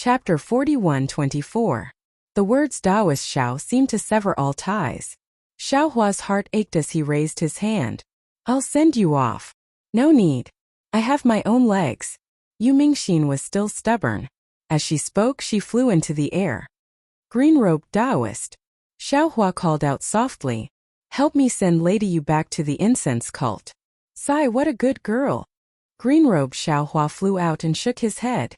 Chapter 41-24. The words Taoist Xiao seemed to sever all ties. Xiaohua's heart ached as he raised his hand. I'll send you off. No need. I have my own legs. Yu Mingxin was still stubborn. As she spoke, she flew into the air. Green-robed Taoist. Xiaohua called out softly. Help me send Lady Yu back to the incense cult. Sigh, what a good girl. Green-robed Xiaohua flew out and shook his head.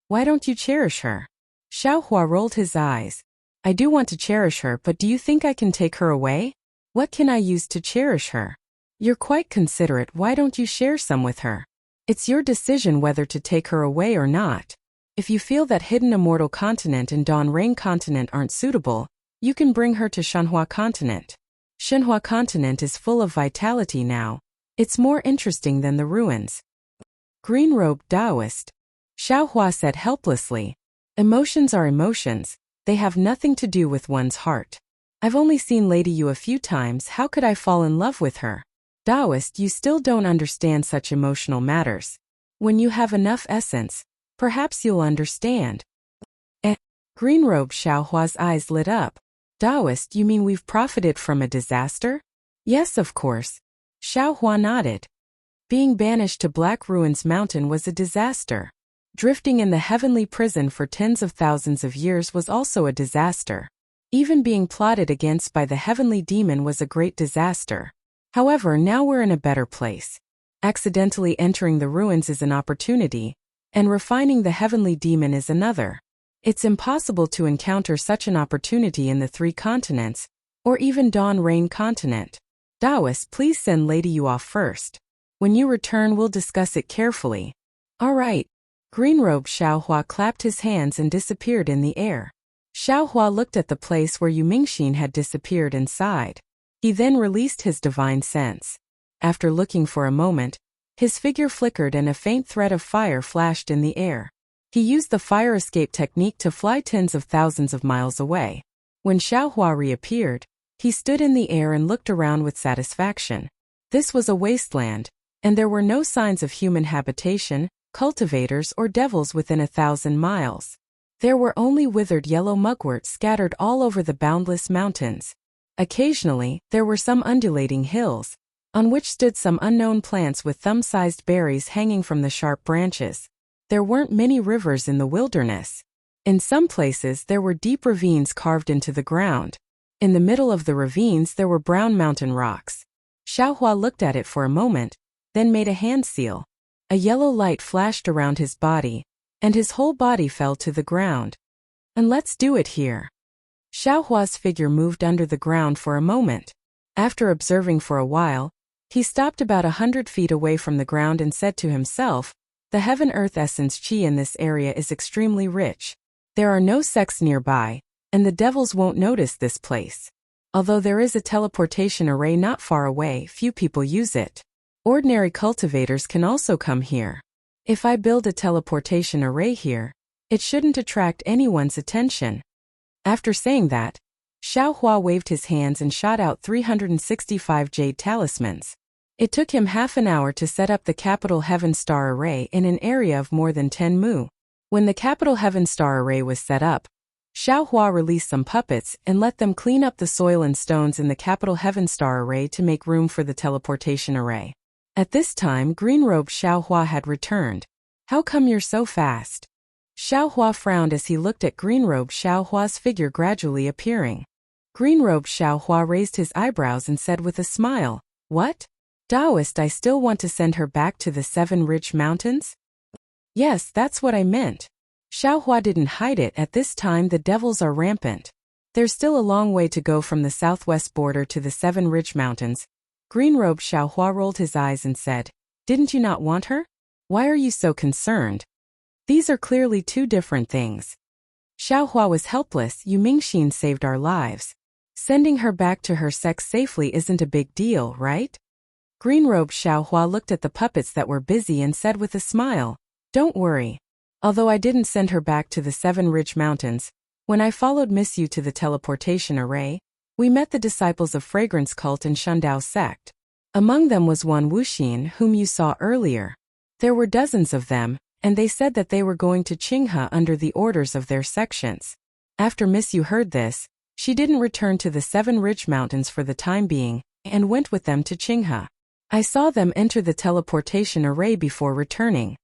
Why don't you cherish her? Xiaohua rolled his eyes. I do want to cherish her, but do you think I can take her away? What can I use to cherish her? You're quite considerate, why don't you share some with her? It's your decision whether to take her away or not. If you feel that Hidden Immortal Continent and Dawn Rain Continent aren't suitable, you can bring her to Shenhua Continent. Shenhua Continent is full of vitality now. It's more interesting than the ruins. Green-robed Taoist. Xiaohua said helplessly. Emotions are emotions, they have nothing to do with one's heart. I've only seen Lady Yu a few times, how could I fall in love with her? Taoist, you still don't understand such emotional matters. When you have enough essence, perhaps you'll understand. Green-robed Xiaohua's eyes lit up. Taoist, you mean we've profited from a disaster? Yes, of course. Xiaohua nodded. Being banished to Black Ruins Mountain was a disaster. Drifting in the heavenly prison for tens of thousands of years was also a disaster. Even being plotted against by the heavenly demon was a great disaster. However, now we're in a better place. Accidentally entering the ruins is an opportunity, and refining the heavenly demon is another. It's impossible to encounter such an opportunity in the 3 continents, or even Dawn Rain Continent. Taoist, please send Lady Yu off first. When you return, we'll discuss it carefully. All right. Green-robed Xiaohua clapped his hands and disappeared in the air. Xiaohua looked at the place where Yu Mingxin had disappeared and sighed. He then released his divine sense. After looking for a moment, his figure flickered and a faint thread of fire flashed in the air. He used the fire escape technique to fly tens of thousands of miles away. When Xiaohua reappeared, he stood in the air and looked around with satisfaction. This was a wasteland, and there were no signs of human habitation, cultivators or devils within 1,000 miles. There were only withered yellow mugwort scattered all over the boundless mountains. Occasionally, there were some undulating hills, on which stood some unknown plants with thumb-sized berries hanging from the sharp branches. There weren't many rivers in the wilderness. In some places there were deep ravines carved into the ground. In the middle of the ravines there were brown mountain rocks. Xiaohua looked at it for a moment, then made a hand seal. A yellow light flashed around his body, and his whole body fell to the ground. And let's do it here. Xiaohua's figure moved under the ground for a moment. After observing for a while, he stopped about 100 feet away from the ground and said to himself, the heaven-earth essence qi in this area is extremely rich. There are no sects nearby, and the devils won't notice this place. Although there is a teleportation array not far away, few people use it. Ordinary cultivators can also come here. If I build a teleportation array here, it shouldn't attract anyone's attention. After saying that, Xiaohua waved his hands and shot out 365 jade talismans. It took him half an hour to set up the Capital Heaven Star Array in an area of more than 10 mu. When the Capital Heaven Star Array was set up, Xiaohua released some puppets and let them clean up the soil and stones in the Capital Heaven Star Array to make room for the teleportation array. At this time, green-robed Xiaohua had returned. How come you're so fast? Xiaohua frowned as he looked at green-robed Xiaohua's figure gradually appearing. Green-robed Xiaohua raised his eyebrows and said with a smile, What? Taoist, I still want to send her back to the 7 Ridge Mountains? Yes, that's what I meant. Xiaohua didn't hide it, at this time the devils are rampant. There's still a long way to go from the southwest border to the 7 Ridge Mountains. Green-robed Xiaohua rolled his eyes and said, Didn't you not want her? Why are you so concerned? These are clearly 2 different things. Xiaohua was helpless, Yu Mingxin saved our lives. Sending her back to her sex safely isn't a big deal, right? Green-robed Xiaohua looked at the puppets that were busy and said with a smile, Don't worry. Although I didn't send her back to the 7 Ridge Mountains, when I followed Miss Yu to the teleportation array, we met the disciples of Fragrance Cult and Shundao sect. Among them was one Wuxin whom you saw earlier. There were dozens of them, and they said that they were going to Qinghe under the orders of their sections. After Miss Yu heard this, she didn't return to the 7 Ridge Mountains for the time being, and went with them to Qinghe. I saw them enter the teleportation array before returning.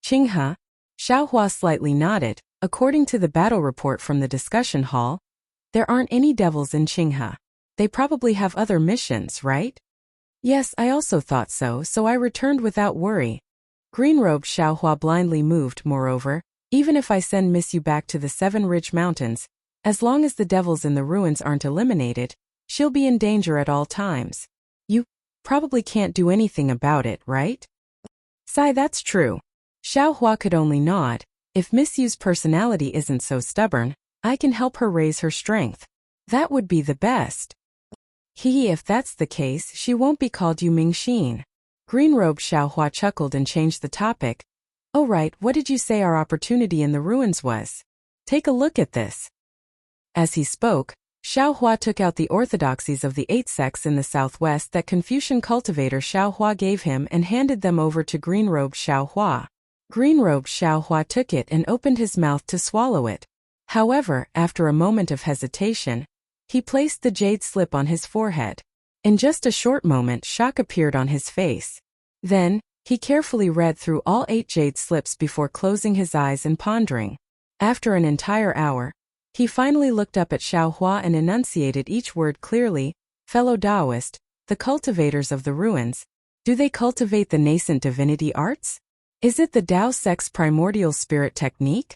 Qinghe? Xiaohua slightly nodded. According to the battle report from the discussion hall, there aren't any devils in Qinghe. They probably have other missions, right? Yes, I also thought so I returned without worry. Green-robed Xiaohua blindly moved, moreover, even if I send Miss Yu back to the 7 Ridge Mountains, as long as the devils in the ruins aren't eliminated, she'll be in danger at all times. You probably can't do anything about it, right? Sigh, that's true. Xiaohua could only nod. If Miss Yu's personality isn't so stubborn, I can help her raise her strength. That would be the best. If that's the case, she won't be called Yu Mingxin. Green-robed Xiaohua chuckled and changed the topic. Oh right, what did you say our opportunity in the ruins was? Take a look at this. As he spoke, Xiaohua took out the orthodoxies of the 8 sects in the southwest that Confucian cultivator Xiaohua gave him and handed them over to green-robed Xiaohua. Green-robed Xiaohua took it and opened his mouth to swallow it. However, after a moment of hesitation, he placed the jade slip on his forehead. In just a short moment, shock appeared on his face. Then, he carefully read through all 8 jade slips before closing his eyes and pondering. After an entire hour, he finally looked up at Xiaohua and enunciated each word clearly. Fellow Taoist, the cultivators of the ruins, do they cultivate the nascent divinity arts? Is it the Tao sect's primordial spirit technique?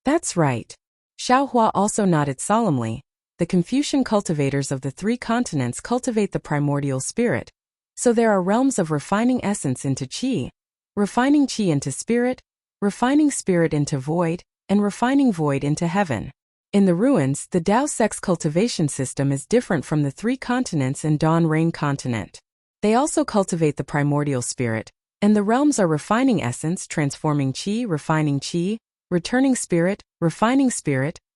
That's right. Xiaohua also nodded solemnly. The Confucian cultivators of the 3 continents cultivate the primordial spirit. So there are realms of refining essence into qi, refining qi into spirit, refining spirit into void, and refining void into heaven. In the ruins, the Tao sect's cultivation system is different from the 3 continents and Dawn Rain continent. They also cultivate the primordial spirit, and the realms are refining essence, transforming qi, returning spirit,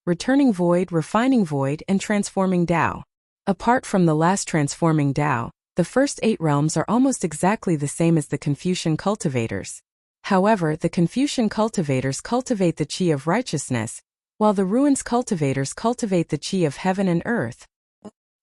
returning void, refining void, and transforming Tao. Apart from the last transforming Tao, the first 8 realms are almost exactly the same as the Confucian cultivators. However, the Confucian cultivators cultivate the qi of righteousness, while the ruins cultivators cultivate the qi of heaven and earth.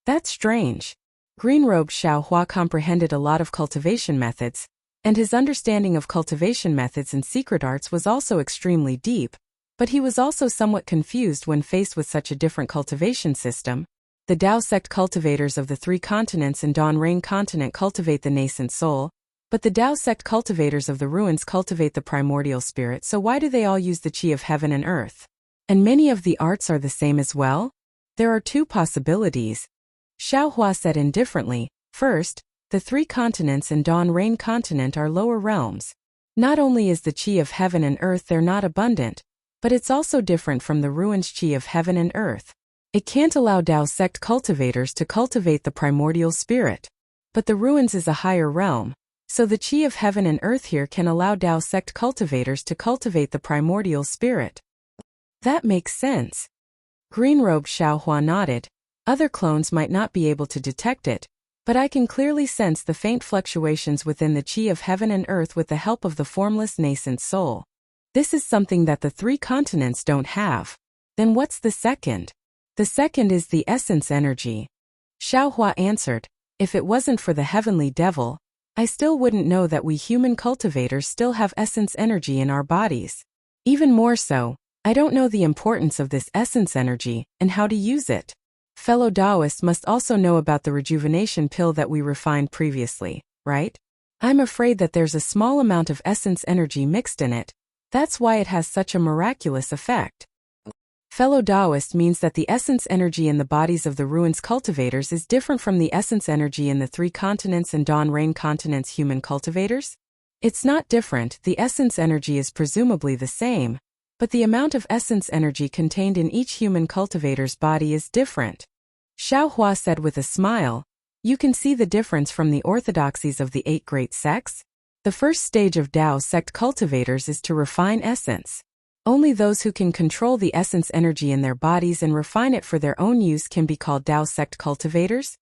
That's strange. Green-robed Xiaohua comprehended a lot of cultivation methods, and his understanding of cultivation methods and secret arts was also extremely deep. But he was also somewhat confused when faced with such a different cultivation system. The Tao sect cultivators of the 3 continents and Dawn Rain continent cultivate the nascent soul, but the Tao sect cultivators of the ruins cultivate the primordial spirit, so why do they all use the qi of heaven and earth? And many of the arts are the same as well? There are 2 possibilities. Xiaohua said indifferently. First, the 3 continents and Dawn Rain continent are lower realms. Not only is the qi of heaven and earth there not abundant, but it's also different from the ruins qi of heaven and earth. It can't allow Tao sect cultivators to cultivate the primordial spirit. But the ruins is a higher realm, so the qi of heaven and earth here can allow Tao sect cultivators to cultivate the primordial spirit. That makes sense. Green-robed Xiaohua nodded. Other clones might not be able to detect it, but I can clearly sense the faint fluctuations within the qi of heaven and earth with the help of the formless nascent soul. This is something that the 3 continents don't have. Then what's the second? The second is the essence energy. Xiaohua answered. If it wasn't for the heavenly devil, I still wouldn't know that we human cultivators still have essence energy in our bodies. Even more so, I don't know the importance of this essence energy and how to use it. Fellow Taoists must also know about the rejuvenation pill that we refined previously, right? I'm afraid that there's a small amount of essence energy mixed in it. That's why it has such a miraculous effect. Fellow Taoist means that the essence energy in the bodies of the ruins cultivators is different from the essence energy in the 3 continents and Dawn Rain continent's human cultivators? It's not different, the essence energy is presumably the same, but the amount of essence energy contained in each human cultivator's body is different. Xiaohua said with a smile. You can see the difference from the orthodoxies of the 8 great sects? The first stage of Tao sect cultivators is to refine essence. Only those who can control the essence energy in their bodies and refine it for their own use can be called Tao sect cultivators.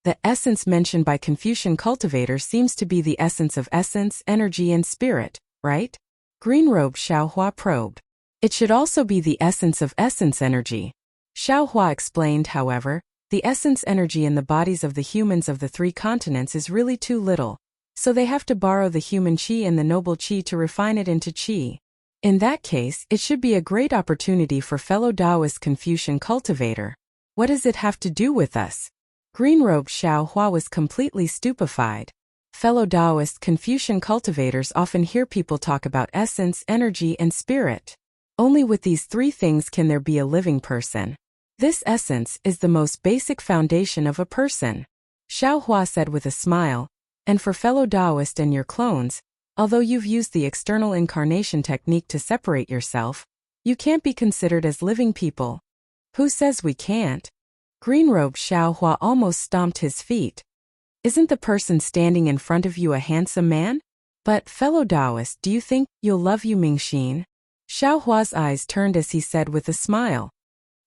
The essence mentioned by Confucian cultivators seems to be the essence of essence, energy, and spirit, right? Green-robed Xiaohua probed. It should also be the essence of essence energy. Xiaohua explained, however, the essence energy in the bodies of the humans of the 3 continents is really too little, so they have to borrow the human qi and the noble qi to refine it into qi. In that case, it should be a great opportunity for fellow Taoist Confucian cultivator. What does it have to do with us? Green-robed Xiaohua was completely stupefied. Fellow Taoist Confucian cultivators often hear people talk about essence, energy, and spirit. Only with these 3 things can there be a living person. This essence is the most basic foundation of a person. Xiaohua said with a smile, and for fellow Taoist and your clones, although you've used the external incarnation technique to separate yourself, you can't be considered as living people. Who says we can't? Green-robed Xiaohua almost stomped his feet. Isn't the person standing in front of you a handsome man? But, fellow Taoist, do you think you'll love Yu Mingxin? Xiaohua's eyes turned as he said with a smile.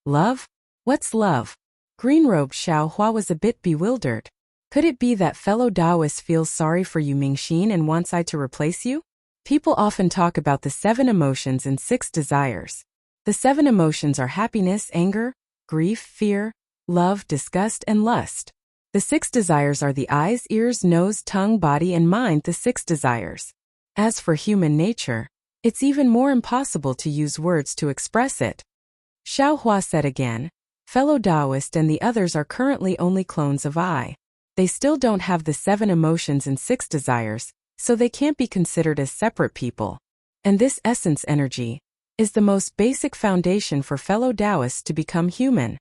Love? What's love? Green-robed Xiaohua was a bit bewildered. Could it be that fellow Taoist feels sorry for Yu Mingxin and wants I to replace you? People often talk about the 7 emotions and 6 desires. The 7 emotions are happiness, anger, grief, fear, love, disgust, and lust. The 6 desires are the eyes, ears, nose, tongue, body, and mind, the 6 desires. As for human nature, it's even more impossible to use words to express it. Xiaohua said again, fellow Taoist and the others are currently only clones of I. They still don't have the 7 emotions and 6 desires, so they can't be considered as separate people. And this essence energy is the most basic foundation for fellow Taoists to become human.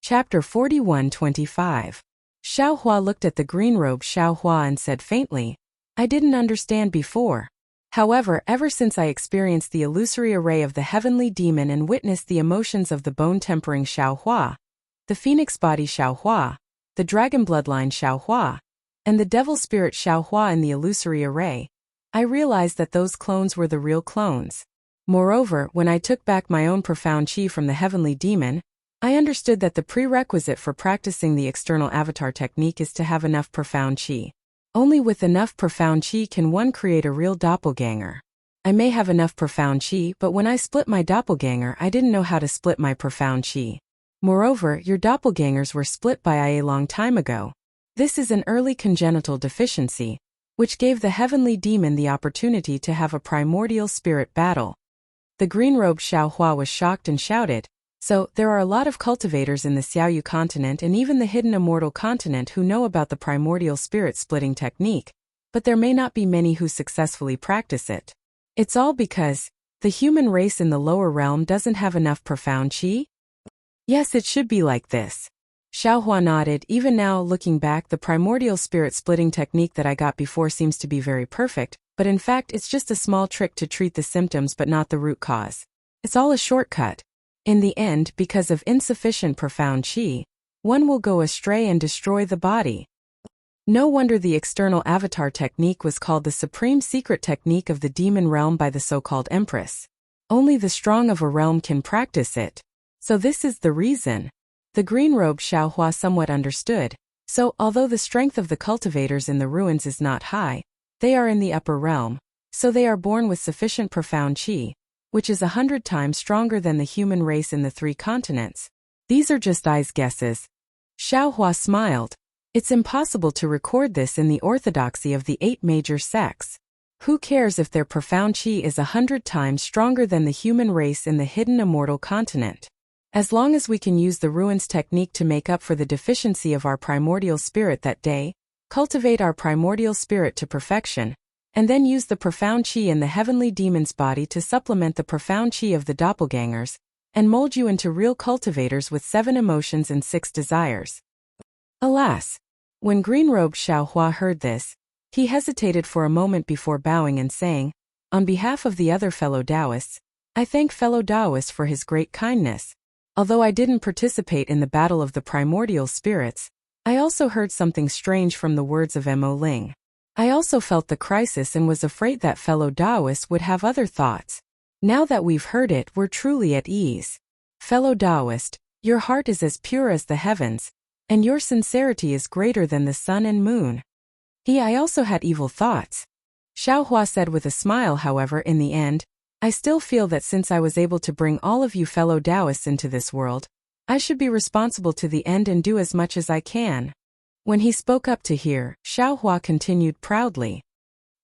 Chapter 41-25. Xiaohua looked at the green-robed Xiaohua and said faintly, I didn't understand before. However, ever since I experienced the illusory array of the heavenly demon and witnessed the emotions of the bone-tempering Xiaohua, the phoenix body Xiaohua, the dragon bloodline Xiaohua, and the devil spirit Xiaohua in the illusory array, I realized that those clones were the real clones. Moreover, when I took back my own profound qi from the heavenly demon, I understood that the prerequisite for practicing the external avatar technique is to have enough profound qi. Only with enough profound qi can one create a real doppelganger. I may have enough profound qi, but when I split my doppelganger, I didn't know how to split my profound qi. Moreover, your doppelgangers were split by I a long time ago. This is an early congenital deficiency, which gave the heavenly demon the opportunity to have a primordial spirit battle. The green-robed Xiaohua was shocked and shouted, so, there are a lot of cultivators in the Xiaoyu continent and even the hidden immortal continent who know about the primordial spirit splitting technique, but there may not be many who successfully practice it. It's all because the human race in the lower realm doesn't have enough profound qi? Yes, it should be like this. Xiaohua nodded. Even now, looking back, the primordial spirit splitting technique that I got before seems to be very perfect, but in fact it's just a small trick to treat the symptoms but not the root cause. It's all a shortcut. In the end, because of insufficient profound qi, one will go astray and destroy the body. No wonder the external avatar technique was called the supreme secret technique of the demon realm by the so-called empress. Only the strong of a realm can practice it. So this is the reason. The green-robed Xiaohua somewhat understood. So, although the strength of the cultivators in the ruins is not high, they are in the upper realm, so they are born with sufficient profound qi, which is 100 times stronger than the human race in the 3 continents. These are just I's guesses. Xiaohua smiled. It's impossible to record this in the orthodoxy of the 8 major sects. Who cares if their profound qi is 100 times stronger than the human race in the hidden immortal continent? As long as we can use the ruins technique to make up for the deficiency of our primordial spirit that day, cultivate our primordial spirit to perfection, and then use the profound qi in the heavenly demon's body to supplement the profound qi of the doppelgangers, and mold you into real cultivators with 7 emotions and 6 desires. Alas! When green-robed Xiaohua heard this, he hesitated for a moment before bowing and saying, on behalf of the other fellow Taoists, I thank fellow Taoist for his great kindness. Although I didn't participate in the battle of the primordial spirits, I also heard something strange from the words of Mo Ling. I also felt the crisis and was afraid that fellow Taoists would have other thoughts. Now that we've heard it, we're truly at ease. Fellow Taoist, your heart is as pure as the heavens, and your sincerity is greater than the sun and moon. I also had evil thoughts. Xiaohua said with a smile. However, in the end, I still feel that since I was able to bring all of you fellow Taoists into this world, I should be responsible to the end and do as much as I can. When he spoke up to hear, Xiaohua continued proudly.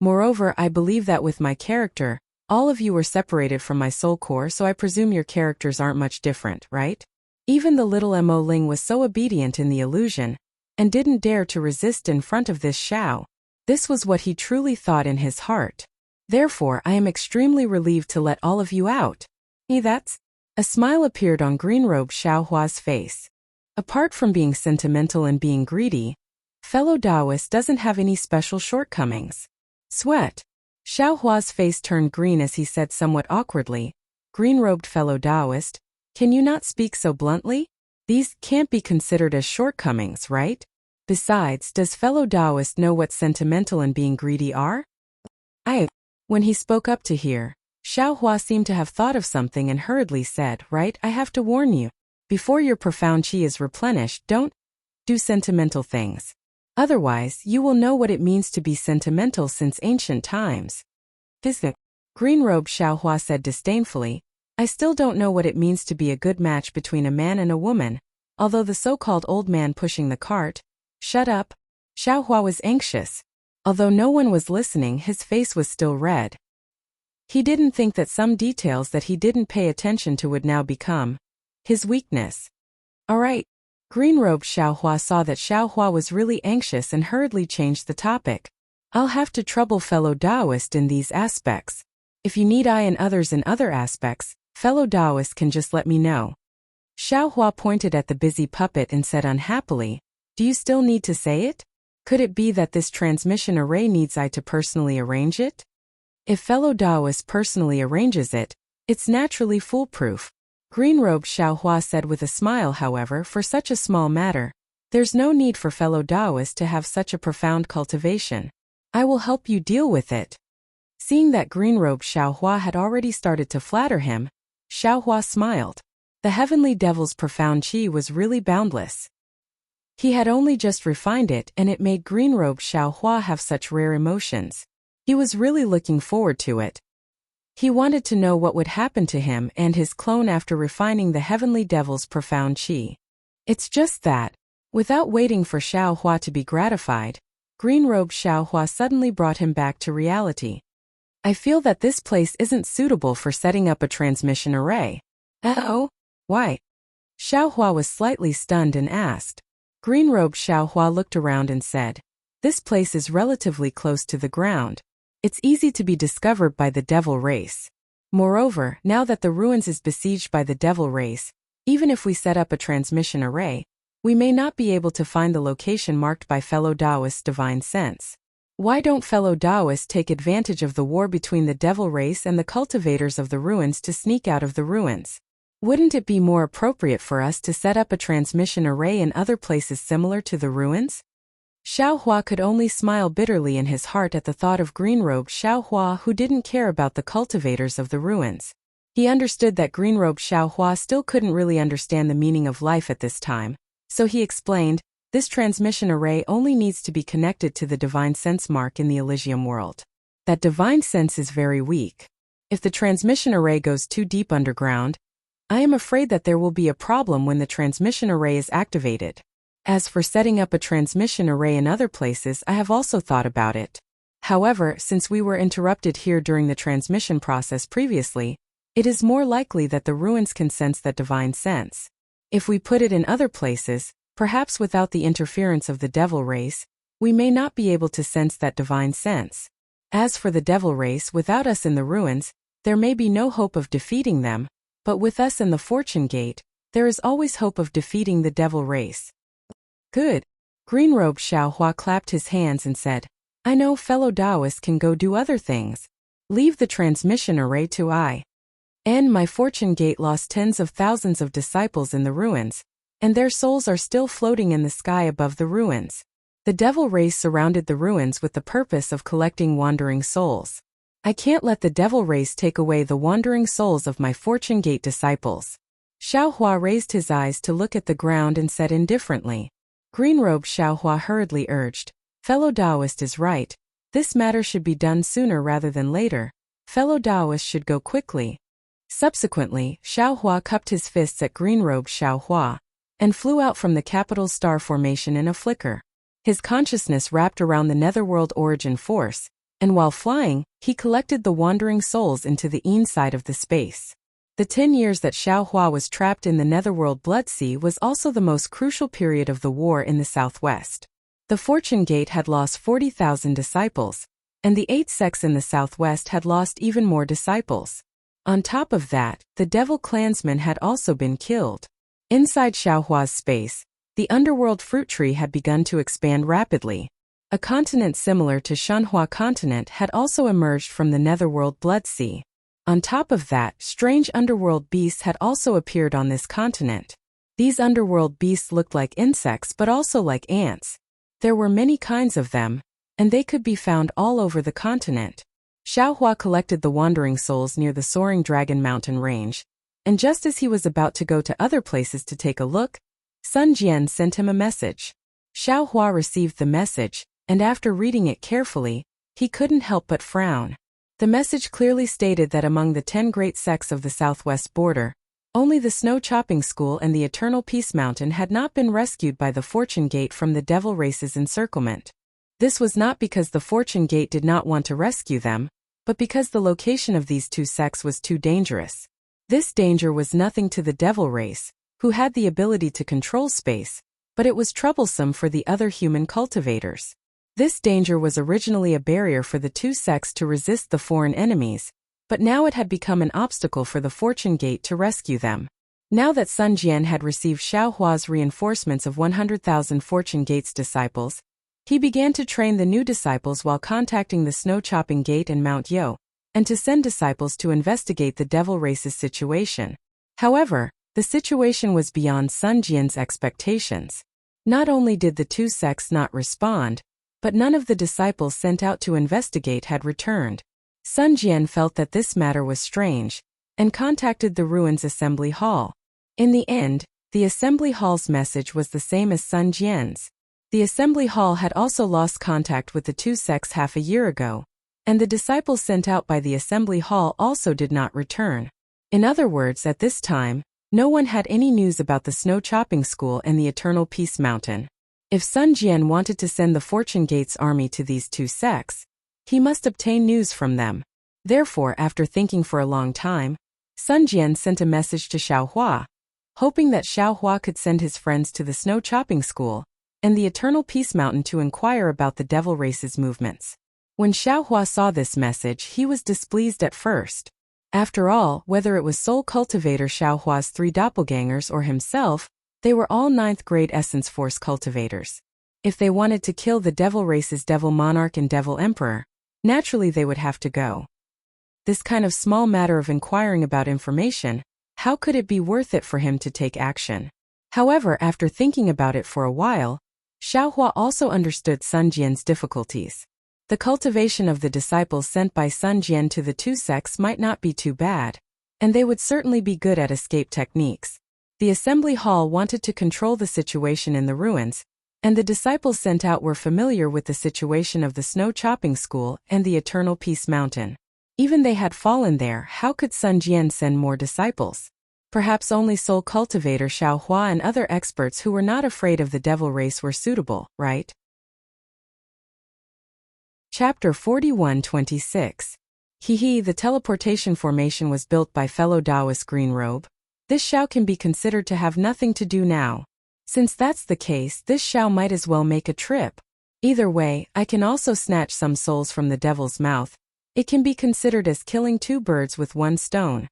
Moreover, I believe that with my character, all of you were separated from my soul core, so I presume your characters aren't much different, right? Even the little Mo Ling was so obedient in the illusion, and didn't dare to resist in front of this Xiao. This was what he truly thought in his heart. Therefore, I am extremely relieved to let all of you out. That's. A smile appeared on green-robed Xiaohua's face. Apart from being sentimental and being greedy, fellow Taoist doesn't have any special shortcomings. Sweat. Xiaohua's face turned green as he said somewhat awkwardly, green-robed fellow Taoist, can you not speak so bluntly? These can't be considered as shortcomings, right? Besides, does fellow Taoist know what sentimental and being greedy are? When he spoke up to hear, Xiaohua seemed to have thought of something and hurriedly said, right, I have to warn you. Before your profound qi is replenished, don't do sentimental things. Otherwise, you will know what it means to be sentimental since ancient times. Green-robed Xiaohua said disdainfully, I still don't know what it means to be a good match between a man and a woman, although the so-called old man pushing the cart. Shut up. Xiaohua was anxious. Although no one was listening, his face was still red. He didn't think that some details that he didn't pay attention to would now become his weakness. All right. Green-robed Xiaohua saw that Xiaohua was really anxious and hurriedly changed the topic. I'll have to trouble fellow Taoist in these aspects. If you need I and others in other aspects, fellow Taoist can just let me know. Xiaohua pointed at the busy puppet and said unhappily, do you still need to say it? Could it be that this transmission array needs I to personally arrange it? If fellow Taoist personally arranges it, it's naturally foolproof. Green-robed Xiaohua said with a smile. However, for such a small matter, there's no need for fellow Taoist to have such a profound cultivation. I will help you deal with it. Seeing that green-robed Xiaohua had already started to flatter him, Xiaohua smiled. The heavenly devil's profound qi was really boundless. He had only just refined it, and it made green-robed Xiaohua have such rare emotions. He was really looking forward to it. He wanted to know what would happen to him and his clone after refining the heavenly devil's profound qi. It's just that, without waiting for Xiaohua to be gratified, green-robed Xiaohua suddenly brought him back to reality. I feel that this place isn't suitable for setting up a transmission array. Oh? Why? Xiaohua was slightly stunned and asked. Green-robed Xiaohua looked around and said, this place is relatively close to the ground. It's easy to be discovered by the devil race. Moreover, now that the ruins is besieged by the devil race, even if we set up a transmission array, we may not be able to find the location marked by fellow Taoist's divine sense. Why don't fellow Taoists take advantage of the war between the devil race and the cultivators of the ruins to sneak out of the ruins? Wouldn't it be more appropriate for us to set up a transmission array in other places similar to the ruins? Xiaohua could only smile bitterly in his heart at the thought of green-robed Xiaohua, who didn't care about the cultivators of the ruins. He understood that green-robed Xiaohua still couldn't really understand the meaning of life at this time, so he explained, this transmission array only needs to be connected to the divine sense mark in the Elysium world. That divine sense is very weak. If the transmission array goes too deep underground, I am afraid that there will be a problem when the transmission array is activated. As for setting up a transmission array in other places, I have also thought about it. However, since we were interrupted here during the transmission process previously, it is more likely that the ruins can sense that divine sense. If we put it in other places, perhaps without the interference of the devil race, we may not be able to sense that divine sense. As for the devil race, without us in the ruins, there may be no hope of defeating them, but with us in the fortune gate, there is always hope of defeating the devil race. Good. Green-robed Xiaohua clapped his hands and said, I know fellow Taoists can go do other things. Leave the transmission array to I. And my fortune gate lost tens of thousands of disciples in the ruins, and their souls are still floating in the sky above the ruins. The devil race surrounded the ruins with the purpose of collecting wandering souls. I can't let the devil race take away the wandering souls of my fortune gate disciples. Xiaohua raised his eyes to look at the ground and said indifferently. Green-robed Xiaohua hurriedly urged, fellow Taoist is right. This matter should be done sooner rather than later. Fellow Taoists should go quickly. Subsequently, Xiao Hua cupped his fists at green-robed Xiao Hua and flew out from the capital star formation in a flicker. His consciousness wrapped around the netherworld origin force, and while flying, he collected the wandering souls into the inside of the space. The 10 years that Xiao Hua was trapped in the netherworld blood sea was also the most crucial period of the war in the southwest. The Fortune Gate had lost 40,000 disciples, and the 8 sects in the southwest had lost even more disciples. On top of that, the devil clansmen had also been killed. Inside Xiao Hua's space, the underworld fruit tree had begun to expand rapidly. A continent similar to Shanhua continent had also emerged from the netherworld blood sea. On top of that, strange underworld beasts had also appeared on this continent. These underworld beasts looked like insects but also like ants. There were many kinds of them, and they could be found all over the continent. Xiao Hua collected the wandering souls near the soaring Dragon Mountain range, and just as he was about to go to other places to take a look, Sun Jian sent him a message. Xiao Hua received the message, and after reading it carefully, he couldn't help but frown. The message clearly stated that among the 10 great sects of the southwest border, only the Snow Chopping School and the Eternal Peace Mountain had not been rescued by the Fortune Gate from the Devil Race's encirclement. This was not because the Fortune Gate did not want to rescue them, but because the location of these 2 sects was too dangerous. This danger was nothing to the Devil Race, who had the ability to control space, but it was troublesome for the other human cultivators. This danger was originally a barrier for the 2 sects to resist the foreign enemies, but now it had become an obstacle for the Fortune Gate to rescue them. Now that Sun Jian had received Xiao Hua's reinforcements of 100,000 Fortune Gate's disciples, he began to train the new disciples while contacting the Snow Chopping Gate and Mount Yo, and to send disciples to investigate the Devil Race's situation. However, the situation was beyond Sun Jian's expectations. Not only did the 2 sects not respond, but none of the disciples sent out to investigate had returned. Sun Jian felt that this matter was strange, and contacted the Ruins Assembly Hall. In the end, the Assembly Hall's message was the same as Sun Jian's. The Assembly Hall had also lost contact with the 2 sects half a year ago, and the disciples sent out by the Assembly Hall also did not return. In other words, at this time, no one had any news about the Snow Chopping School and the Eternal Peace Mountain. If Sun Jian wanted to send the Fortune Gate's army to these 2 sects, he must obtain news from them. Therefore, after thinking for a long time, Sun Jian sent a message to Xiao Hua, hoping that Xiao Hua could send his friends to the Snow Chopping School and the Eternal Peace Mountain to inquire about the Devil Race's movements. When Xiao Hua saw this message, he was displeased at first. After all, whether it was Soul Cultivator Xiao Hua's 3 doppelgangers or himself, they were all 9th grade Essence Force cultivators. If they wanted to kill the Devil Race's Devil Monarch and Devil Emperor, naturally they would have to go. This kind of small matter of inquiring about information, how could it be worth it for him to take action? However, after thinking about it for a while, Xiao Hua also understood Sun Jian's difficulties. The cultivation of the disciples sent by Sun Jian to the 2 sects might not be too bad, and they would certainly be good at escape techniques. The Assembly Hall wanted to control the situation in the ruins, and the disciples sent out were familiar with the situation of the Snow Chopping School and the Eternal Peace Mountain. Even they had fallen there, how could Sun Jian send more disciples? Perhaps only Soul Cultivator Xiao Hua and other experts who were not afraid of the Devil Race were suitable, right? Chapter 41-26. The teleportation formation was built by fellow Taoist Greenrobe. This Xiao can be considered to have nothing to do now. Since that's the case, this Xiao might as well make a trip. Either way, I can also snatch some souls from the devil's mouth. It can be considered as killing 2 birds with 1 stone.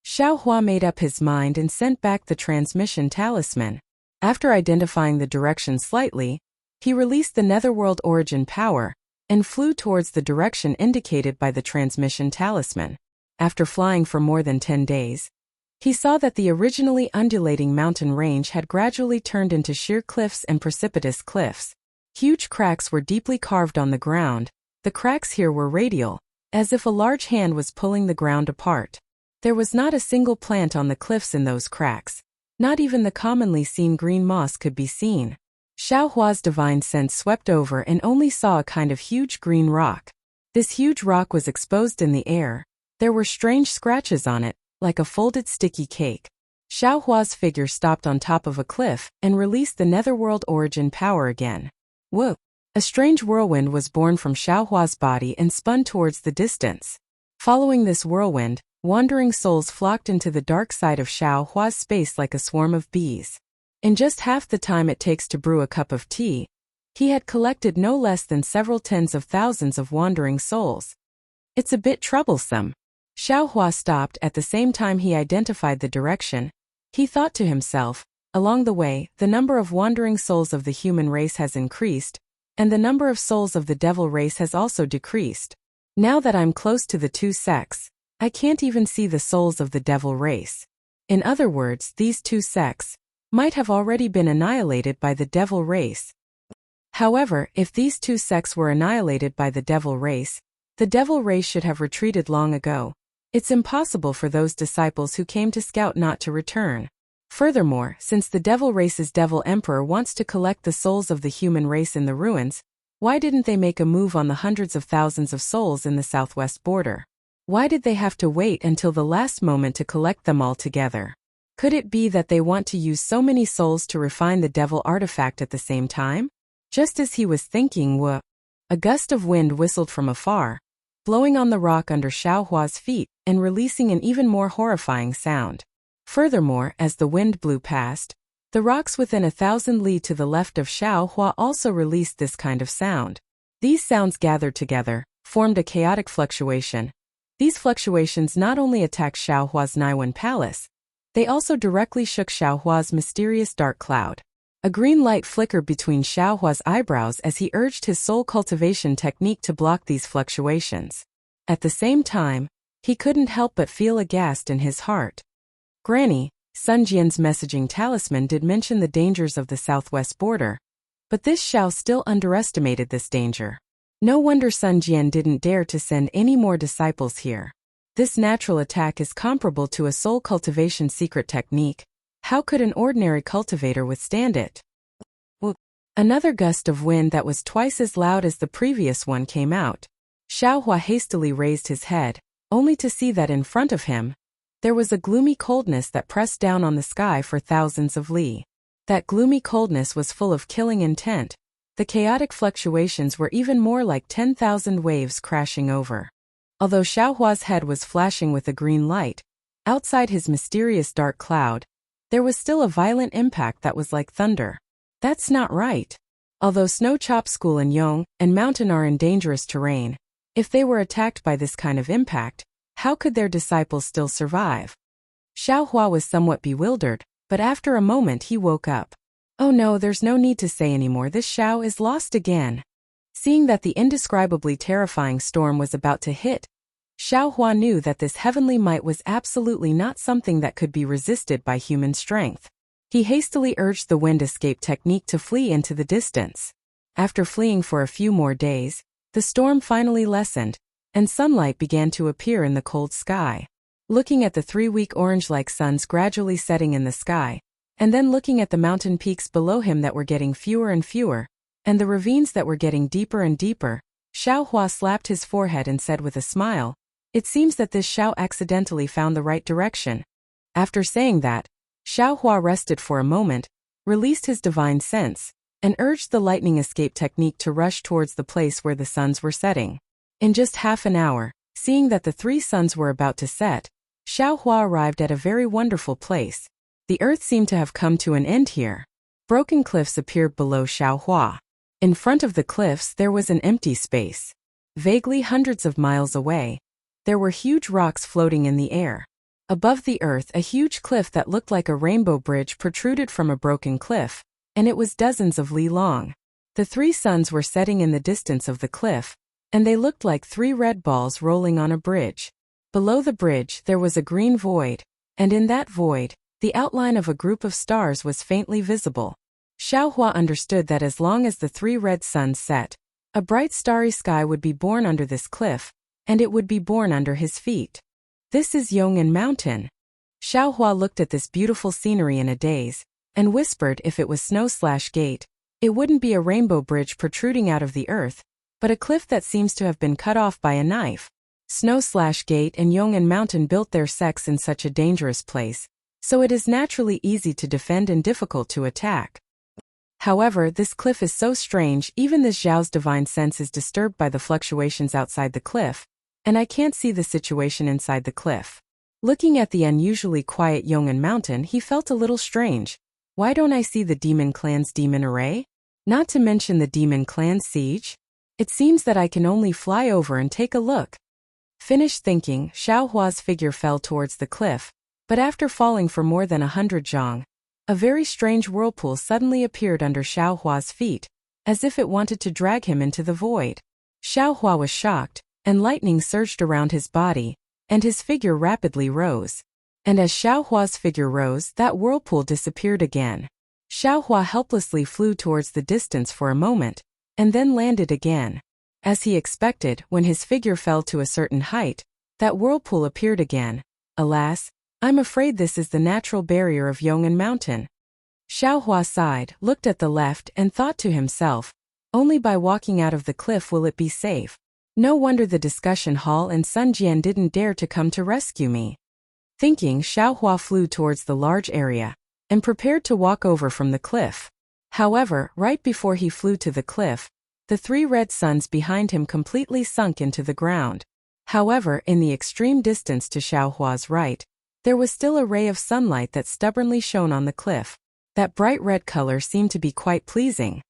Xiao Hua made up his mind and sent back the transmission talisman. After identifying the direction slightly, he released the netherworld origin power, and flew towards the direction indicated by the transmission talisman. After flying for more than 10 days, he saw that the originally undulating mountain range had gradually turned into sheer cliffs and precipitous cliffs. Huge cracks were deeply carved on the ground. The cracks here were radial, as if a large hand was pulling the ground apart. There was not a single plant on the cliffs in those cracks. Not even the commonly seen green moss could be seen. Xiao Hua's divine sense swept over and only saw a kind of huge green rock. This huge rock was exposed in the air. There were strange scratches on it, like a folded sticky cake. Xiao Hua's figure stopped on top of a cliff and released the netherworld origin power again. Whoa! A strange whirlwind was born from Xiao Hua's body and spun towards the distance. Following this whirlwind, wandering souls flocked into the dark side of Xiao Hua's space like a swarm of bees. In just half the time it takes to brew a cup of tea, he had collected no less than several tens of thousands of wandering souls. It's a bit troublesome. Xiao Hua stopped at the same time he identified the direction. He thought to himself, along the way, the number of wandering souls of the human race has increased, and the number of souls of the devil race has also decreased. Now that I'm close to the two sects, I can't even see the souls of the devil race. In other words, these two sects might have already been annihilated by the devil race. However, if these two sects were annihilated by the devil race should have retreated long ago. It's impossible for those disciples who came to scout not to return. Furthermore, since the devil race's devil emperor wants to collect the souls of the human race in the ruins, why didn't they make a move on the hundreds of thousands of souls in the southwest border? Why did they have to wait until the last moment to collect them all together? Could it be that they want to use so many souls to refine the devil artifact at the same time? Just as he was thinking, a gust of wind whistled from afar, blowing on the rock under Xiao Hua's feet and releasing an even more horrifying sound. Furthermore, as the wind blew past, the rocks within 1,000 li to the left of Xiao Hua also released this kind of sound. These sounds gathered together, formed a chaotic fluctuation. These fluctuations not only attacked Xiao Hua's Naiwan palace, they also directly shook Xiao Hua's mysterious dark cloud. A green light flickered between Xiao Hua's eyebrows as he urged his soul cultivation technique to block these fluctuations. At the same time, he couldn't help but feel aghast in his heart. Granny, Sun Jian's messaging talisman did mention the dangers of the southwest border, but this Xiao still underestimated this danger. No wonder Sun Jian didn't dare to send any more disciples here. This natural attack is comparable to a soul cultivation secret technique. How could an ordinary cultivator withstand it? Another gust of wind that was twice as loud as the previous one came out. Xiao Hua hastily raised his head, only to see that in front of him, there was a gloomy coldness that pressed down on the sky for thousands of li. That gloomy coldness was full of killing intent. The chaotic fluctuations were even more like 10,000 waves crashing over. Although Xiao Hua's head was flashing with a green light, outside his mysterious dark cloud, there was still a violent impact that was like thunder. That's not right. Although Snow Chop School and Yong and Mountain are in dangerous terrain, if they were attacked by this kind of impact, how could their disciples still survive? Xiao Hua was somewhat bewildered, but after a moment he woke up. Oh no, there's no need to say anymore, this Xiao is lost again. Seeing that the indescribably terrifying storm was about to hit, Xiao Hua knew that this heavenly might was absolutely not something that could be resisted by human strength. He hastily urged the wind escape technique to flee into the distance. After fleeing for a few more days, the storm finally lessened, and sunlight began to appear in the cold sky. Looking at the 3 weak orange-like suns gradually setting in the sky, and then looking at the mountain peaks below him that were getting fewer and fewer, and the ravines that were getting deeper and deeper, Xiao Hua slapped his forehead and said with a smile, "It seems that this Xiao accidentally found the right direction." After saying that, Xiao Hua rested for a moment, released his divine sense, and urged the lightning escape technique to rush towards the place where the suns were setting. In just half an hour, seeing that the 3 suns were about to set, Xiao Hua arrived at a very wonderful place. The earth seemed to have come to an end here. Broken cliffs appeared below Xiao Hua. In front of the cliffs there was an empty space. Vaguely hundreds of miles away, there were huge rocks floating in the air. Above the earth, a huge cliff that looked like a rainbow bridge protruded from a broken cliff, and it was dozens of li long. The 3 suns were setting in the distance of the cliff, and they looked like 3 red balls rolling on a bridge. Below the bridge there was a green void, and in that void, the outline of a group of stars was faintly visible. Xiao Hua understood that as long as the 3 red suns set, a bright starry sky would be born under this cliff, and it would be born under his feet. This is Yong'an Mountain. Xiao Hua looked at this beautiful scenery in a daze, and whispered if it was Snow/Gate, It wouldn't be a rainbow bridge protruding out of the earth, but a cliff that seems to have been cut off by a knife. Snow/Gate and Yong'an Mountain built their sex in such a dangerous place, so it is naturally easy to defend and difficult to attack. However, this cliff is so strange, even this Zhao's divine sense is disturbed by the fluctuations outside the cliff, and I can't see the situation inside the cliff. Looking at the unusually quiet Yong'an Mountain, he felt a little strange. Why don't I see the demon clan's demon array? Not to mention the demon clan's siege? It seems that I can only fly over and take a look. Finished thinking, Xiao Hua's figure fell towards the cliff, but after falling for more than 100 zhang, a very strange whirlpool suddenly appeared under Xiao Hua's feet, as if it wanted to drag him into the void. Xiao Hua was shocked, and lightning surged around his body, and his figure rapidly rose. And as Xiao Hua's figure rose, that whirlpool disappeared again. Xiao Hua helplessly flew towards the distance for a moment, and then landed again. As he expected, when his figure fell to a certain height, that whirlpool appeared again. Alas, I'm afraid this is the natural barrier of Yong'an Mountain. Xiao Hua sighed, looked at the left, and thought to himself, only by walking out of the cliff will it be safe. No wonder the discussion hall and Sun Jian didn't dare to come to rescue me. Thinking, Xiao Hua flew towards the large area, and prepared to walk over from the cliff. However, right before he flew to the cliff, the 3 red suns behind him completely sunk into the ground. However, in the extreme distance to Xiao Hua's right, there was still a ray of sunlight that stubbornly shone on the cliff. That bright red color seemed to be quite pleasing.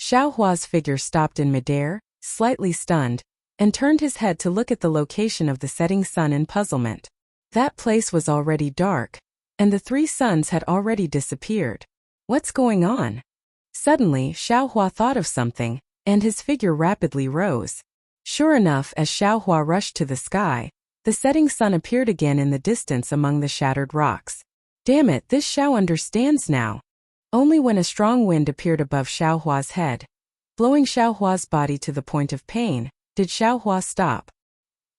Xiao Hua's figure stopped in midair, slightly stunned, and turned his head to look at the location of the setting sun in puzzlement. That place was already dark, and the 3 suns had already disappeared. What's going on? Suddenly, Xiao Hua thought of something, and his figure rapidly rose. Sure enough, as Xiao Hua rushed to the sky, the setting sun appeared again in the distance among the shattered rocks. Damn it, this Xiao understands now. Only when a strong wind appeared above Xiao Hua's head, blowing Xiao Hua's body to the point of pain, did Xiao Hua stop.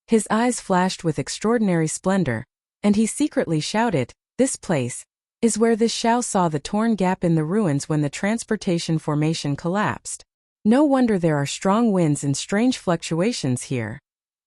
His eyes flashed with extraordinary splendor, and he secretly shouted, "This place is where this Xiao saw the torn gap in the ruins when the transportation formation collapsed. No wonder there are strong winds and strange fluctuations here.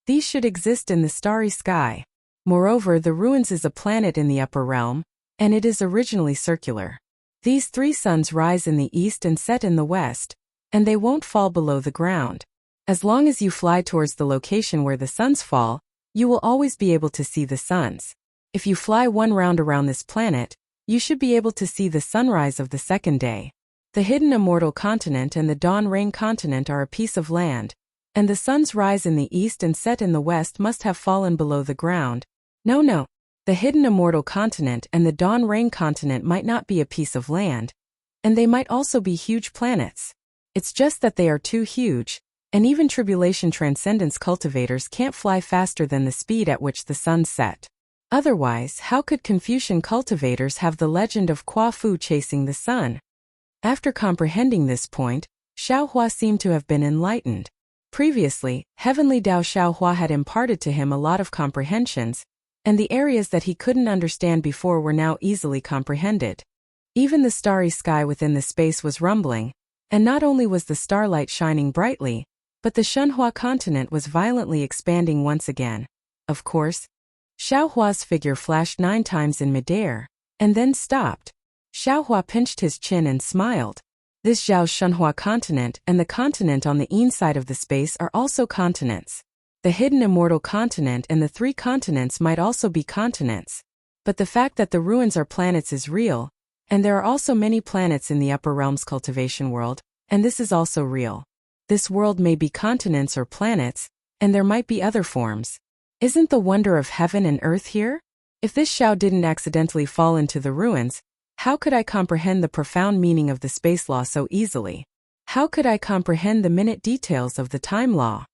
These should exist in the starry sky. Moreover, the ruins is a planet in the upper realm, and it is originally circular. These 3 suns rise in the east and set in the west, and they won't fall below the ground. As long as you fly towards the location where the suns fall, you will always be able to see the suns. If you fly 1 round around this planet, you should be able to see the sunrise of the second day. The hidden immortal continent and the dawn rain continent are a piece of land, and the suns rise in the east and set in the west must have fallen below the ground. No. The hidden immortal continent and the dawn rain continent might not be a piece of land, and they might also be huge planets. It's just that they are too huge, and even Tribulation Transcendence cultivators can't fly faster than the speed at which the suns set. Otherwise, how could Confucian cultivators have the legend of Kwa Fu chasing the sun? After comprehending this point, Xiao Hua seemed to have been enlightened. Previously, Heavenly Dao Xiao Hua had imparted to him a lot of comprehensions, and the areas that he couldn't understand before were now easily comprehended. Even the starry sky within the space was rumbling, and not only was the starlight shining brightly, but the Shunhua continent was violently expanding once again. Of course, Xiao Hua's figure flashed 9 times in midair, and then stopped. Xiao Hua pinched his chin and smiled. This Zhao's Shunhua continent and the continent on the inside of the space are also continents. The hidden immortal continent and the 3 continents might also be continents. But the fact that the ruins are planets is real, and there are also many planets in the upper realms cultivation world, and this is also real. This world may be continents or planets, and there might be other forms. Isn't the wonder of heaven and earth here? If this Xiao didn't accidentally fall into the ruins, how could I comprehend the profound meaning of the space law so easily? How could I comprehend the minute details of the time law?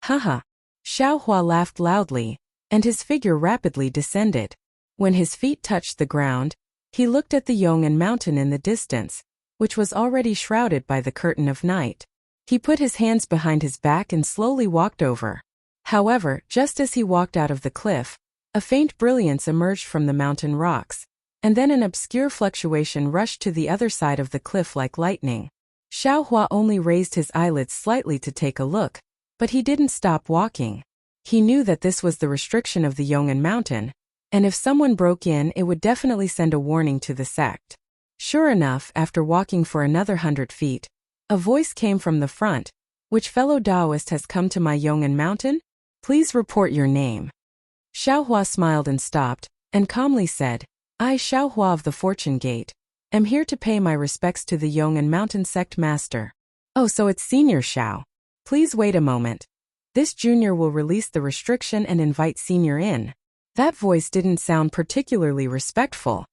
Haha. Xiao Hua laughed loudly, and his figure rapidly descended. When his feet touched the ground, he looked at the Yong'an Mountain in the distance, which was already shrouded by the curtain of night. He put his hands behind his back and slowly walked over. However, just as he walked out of the cliff, a faint brilliance emerged from the mountain rocks, and then an obscure fluctuation rushed to the other side of the cliff like lightning. Xiaohua only raised his eyelids slightly to take a look, but he didn't stop walking. He knew that this was the restriction of the Yong'an Mountain, and if someone broke in, it would definitely send a warning to the sect. Sure enough, after walking for another 100 feet, a voice came from the front. Which fellow Taoist has come to my Yong'an Mountain? Please report your name. Xiaohua smiled and stopped, and calmly said, I, Xiaohua of the Fortune Gate, am here to pay my respects to the Yong'an Mountain sect master. Oh, so it's Senior Xiao. Please wait a moment. This junior will release the restriction and invite Senior in. That voice didn't sound particularly respectful.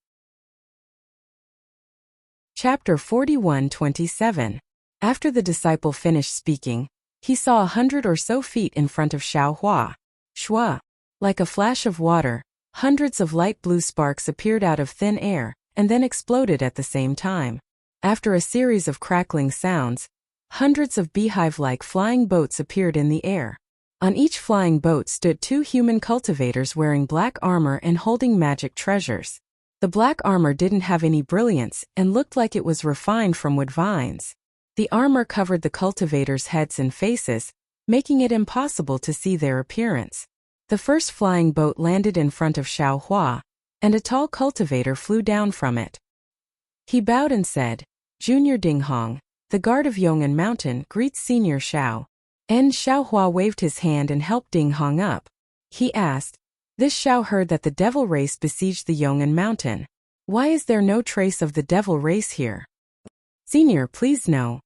Chapter 41:27. After the disciple finished speaking, he saw 100 or so feet in front of Xiaohua. Shua. Like a flash of water, hundreds of light blue sparks appeared out of thin air, and then exploded at the same time. After a series of crackling sounds, hundreds of beehive-like flying boats appeared in the air. On each flying boat stood 2 human cultivators wearing black armor and holding magic treasures. The black armor didn't have any brilliance and looked like it was refined from wood vines. The armor covered the cultivators' heads and faces, making it impossible to see their appearance. The first flying boat landed in front of Xiaohua, and a tall cultivator flew down from it. He bowed and said, Junior Dinghong, the guard of Yong'an Mountain, greets Senior Xiao. And Xiaohua waved his hand and helped Dinghong up. He asked, This Xiao heard that the devil race besieged the Yong'an Mountain. Why is there no trace of the devil race here? Senior, please know.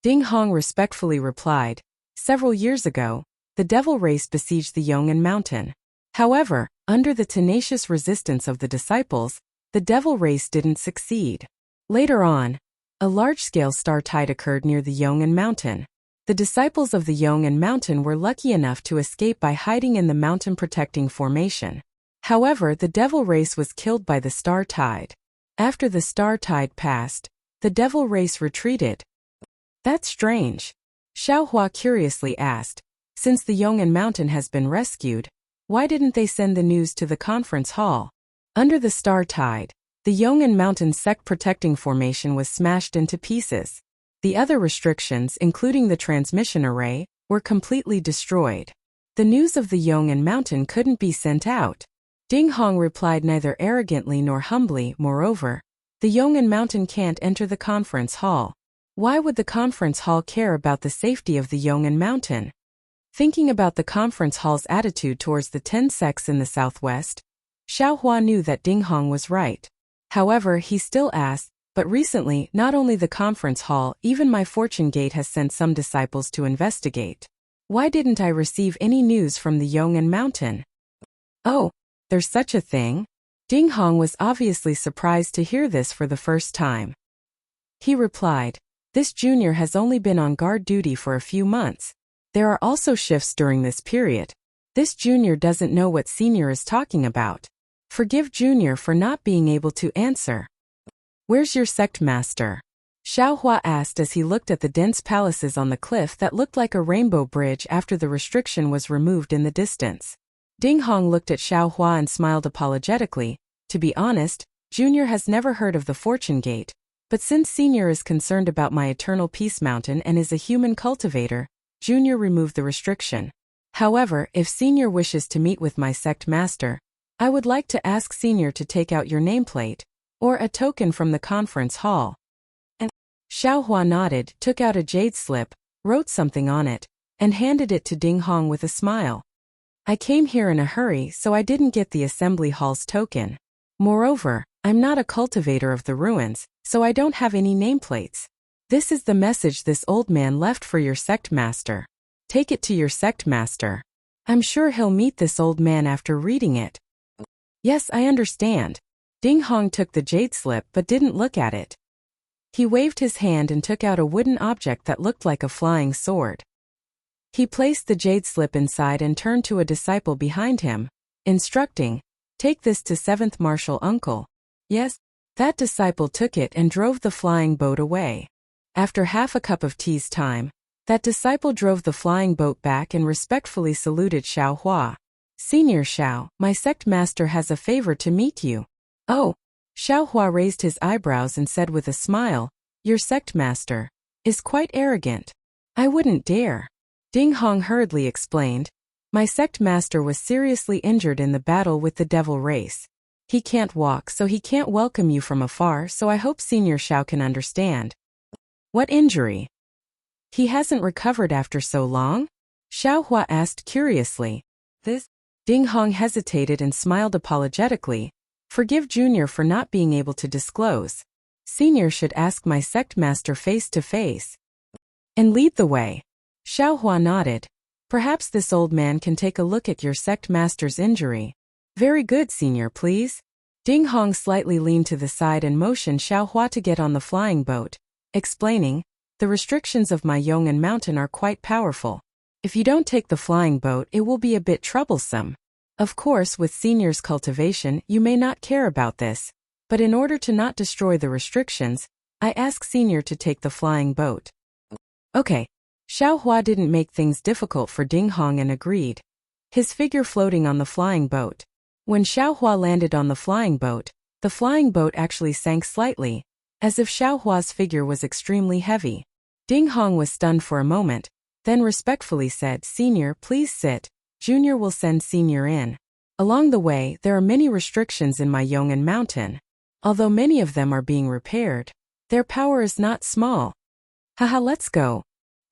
Dinghong respectfully replied, Several years ago, the devil race besieged the Yong'an Mountain. However, under the tenacious resistance of the disciples, the devil race didn't succeed. Later on, a large-scale star tide occurred near the Yong'an Mountain. The disciples of the Yong'an Mountain were lucky enough to escape by hiding in the mountain-protecting formation. However, the devil race was killed by the star tide. After the star tide passed, the devil race retreated. That's strange. Xiaohua curiously asked, Since the Yong'an Mountain has been rescued, why didn't they send the news to the conference hall? Under the star tide, the Yong'an Mountain sect protecting formation was smashed into pieces. The other restrictions, including the transmission array, were completely destroyed. The news of the Yong'an Mountain couldn't be sent out. Dinghong replied neither arrogantly nor humbly. Moreover, the Yong'an Mountain can't enter the conference hall. Why would the conference hall care about the safety of the Yong'an Mountain? Thinking about the conference hall's attitude towards the 10 sects in the southwest, Xiaohua knew that Dinghong was right. However, he still asked, But recently, not only the conference hall, even my Fortune Gate has sent some disciples to investigate. Why didn't I receive any news from the Yong'an Mountain? Oh, there's such a thing? Dinghong was obviously surprised to hear this for the first time. He replied, This junior has only been on guard duty for a few months. There are also shifts during this period. This junior doesn't know what senior is talking about. Forgive junior for not being able to answer. Where's your sect master? Xiaohua asked as he looked at the dense palaces on the cliff that looked like a rainbow bridge after the restriction was removed in the distance. Dinghong looked at Xiaohua and smiled apologetically. To be honest, junior has never heard of the Fortune Gate. But since Senior is concerned about my Eternal Peace Mountain and is a human cultivator, Junior removed the restriction. However, if Senior wishes to meet with my sect master, I would like to ask Senior to take out your nameplate, or a token from the conference hall. And Xiaohua nodded, took out a jade slip, wrote something on it, and handed it to Dinghong with a smile. I came here in a hurry, so I didn't get the assembly hall's token. Moreover, I'm not a cultivator of the ruins, so I don't have any nameplates. This is the message this old man left for your sect master. Take it to your sect master. I'm sure he'll meet this old man after reading it. Yes, I understand. Dinghong took the jade slip but didn't look at it. He waved his hand and took out a wooden object that looked like a flying sword. He placed the jade slip inside and turned to a disciple behind him, instructing, Take this to 7th Marshal Uncle. Yes, that disciple took it and drove the flying boat away. After half a cup of tea's time, that disciple drove the flying boat back and respectfully saluted Xiaohua. Senior Xiao, my sect master has a favor to meet you. Oh, Xiaohua raised his eyebrows and said with a smile, "Your sect master is quite arrogant. I wouldn't dare." Ding Hong hurriedly explained, "My sect master was seriously injured in the battle with the devil race. He can't walk, so he can't welcome you from afar, so I hope Senior Xiao can understand." "What injury? He hasn't recovered after so long?" Xiaohua asked curiously. "This?" Ding Hong hesitated and smiled apologetically. "Forgive Junior for not being able to disclose. Senior should ask my sect master face to face and lead the way." Xiaohua nodded. "Perhaps this old man can take a look at your sect master's injury." "Very good, Senior, please." Ding Hong slightly leaned to the side and motioned Xiaohua to get on the flying boat, explaining, "The restrictions of my Yong'an Mountain are quite powerful. If you don't take the flying boat, it will be a bit troublesome. Of course, with Senior's cultivation, you may not care about this, but in order to not destroy the restrictions, I ask Senior to take the flying boat." "Okay." Xiaohua didn't make things difficult for Ding Hong and agreed, his figure floating on the flying boat. When Xiaohua landed on the flying boat actually sank slightly, as if Xiaohua's figure was extremely heavy. Ding Hong was stunned for a moment, then respectfully said, "Senior, please sit. Junior will send Senior in." Along the way, there are many restrictions in my Yong'an Mountain. Although many of them are being repaired, their power is not small. "Haha, let's go."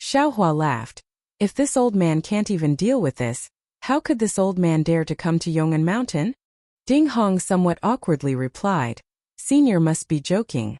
Xiaohua laughed. "If this old man can't even deal with this, how could this old man dare to come to Yong'an Mountain?" Ding Hong somewhat awkwardly replied, "Senior must be joking.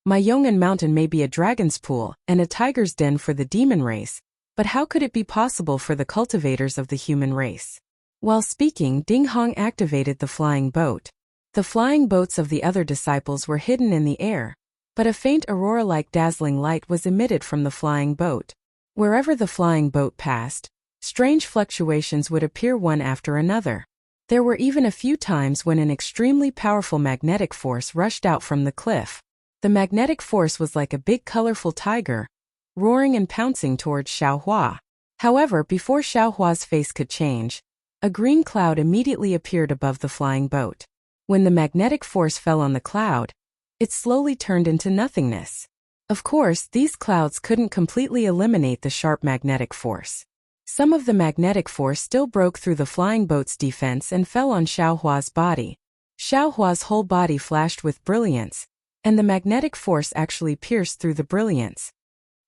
My Yong'an Mountain may be a dragon's pool and a tiger's den for the demon race, but how could it be possible for the cultivators of the human race?" While speaking, Ding Hong activated the flying boat. The flying boats of the other disciples were hidden in the air, but a faint aurora-like dazzling light was emitted from the flying boat. Wherever the flying boat passed, strange fluctuations would appear one after another. There were even a few times when an extremely powerful magnetic force rushed out from the cliff. The magnetic force was like a big colorful tiger, roaring and pouncing towards Xiaohua. However, before Xiaohua's face could change, a green cloud immediately appeared above the flying boat. When the magnetic force fell on the cloud, it slowly turned into nothingness. Of course, these clouds couldn't completely eliminate the sharp magnetic force. Some of the magnetic force still broke through the flying boat's defense and fell on Xiaohua's body. Xiaohua's whole body flashed with brilliance, and the magnetic force actually pierced through the brilliance.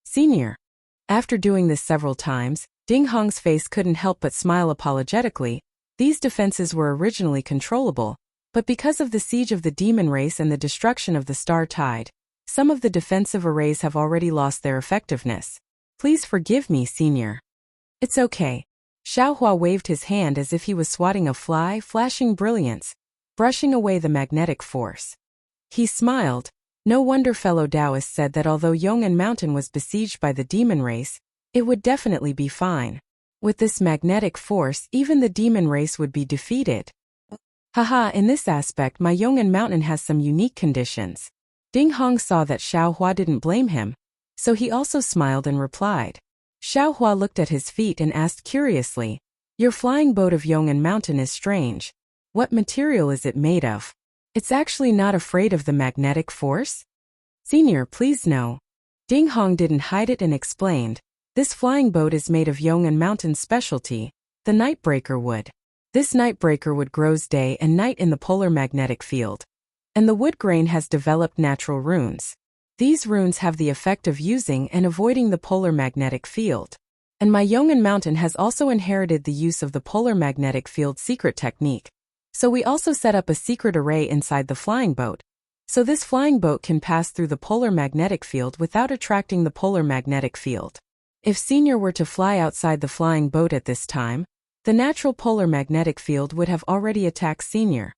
"Senior." After doing this several times, Ding Hong's face couldn't help but smile apologetically. These defenses were originally controllable, but because of the siege of the demon race and the destruction of the star tide, some of the defensive arrays have already lost their effectiveness. "Please forgive me, Senior." "It's okay." Xiaohua waved his hand as if he was swatting a fly, flashing brilliance, brushing away the magnetic force. He smiled. No wonder fellow Taoists said that although Yong'an Mountain was besieged by the demon race, it would definitely be fine. With this magnetic force, even the demon race would be defeated. Haha, in this aspect my Yong'an Mountain has some unique conditions. Ding Hong saw that Xiaohua didn't blame him, so he also smiled and replied. Xiaohua looked at his feet and asked curiously, "Your flying boat of Yong'an Mountain is strange. What material is it made of? It's actually not afraid of the magnetic force?" "Senior, please no." Ding Hong didn't hide it and explained, "This flying boat is made of Yong'an Mountain's specialty, the nightbreaker wood. This nightbreaker wood grows day and night in the polar magnetic field. And the wood grain has developed natural runes. These runes have the effect of using and avoiding the polar magnetic field. And my Yong'an Mountain has also inherited the use of the polar magnetic field secret technique. So we also set up a secret array inside the flying boat. So this flying boat can pass through the polar magnetic field without attracting the polar magnetic field. If Senior were to fly outside the flying boat at this time, the natural polar magnetic field would have already attacked Senior."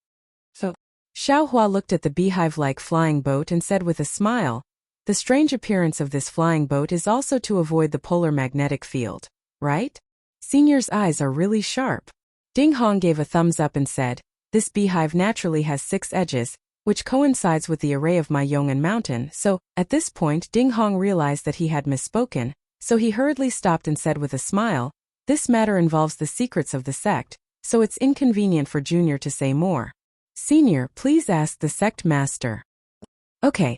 "So?" Xiaohua looked at the beehive-like flying boat and said with a smile, "The strange appearance of this flying boat is also to avoid the polar magnetic field, right? Senior's eyes are really sharp." Ding Hong gave a thumbs up and said, "This beehive naturally has 6 edges, which coincides with the array of my Yong'an Mountain." So, at this point Ding Hong realized that he had misspoken, so he hurriedly stopped and said with a smile, "This matter involves the secrets of the sect, so it's inconvenient for Junior to say more." Senior, please ask the sect master. Okay.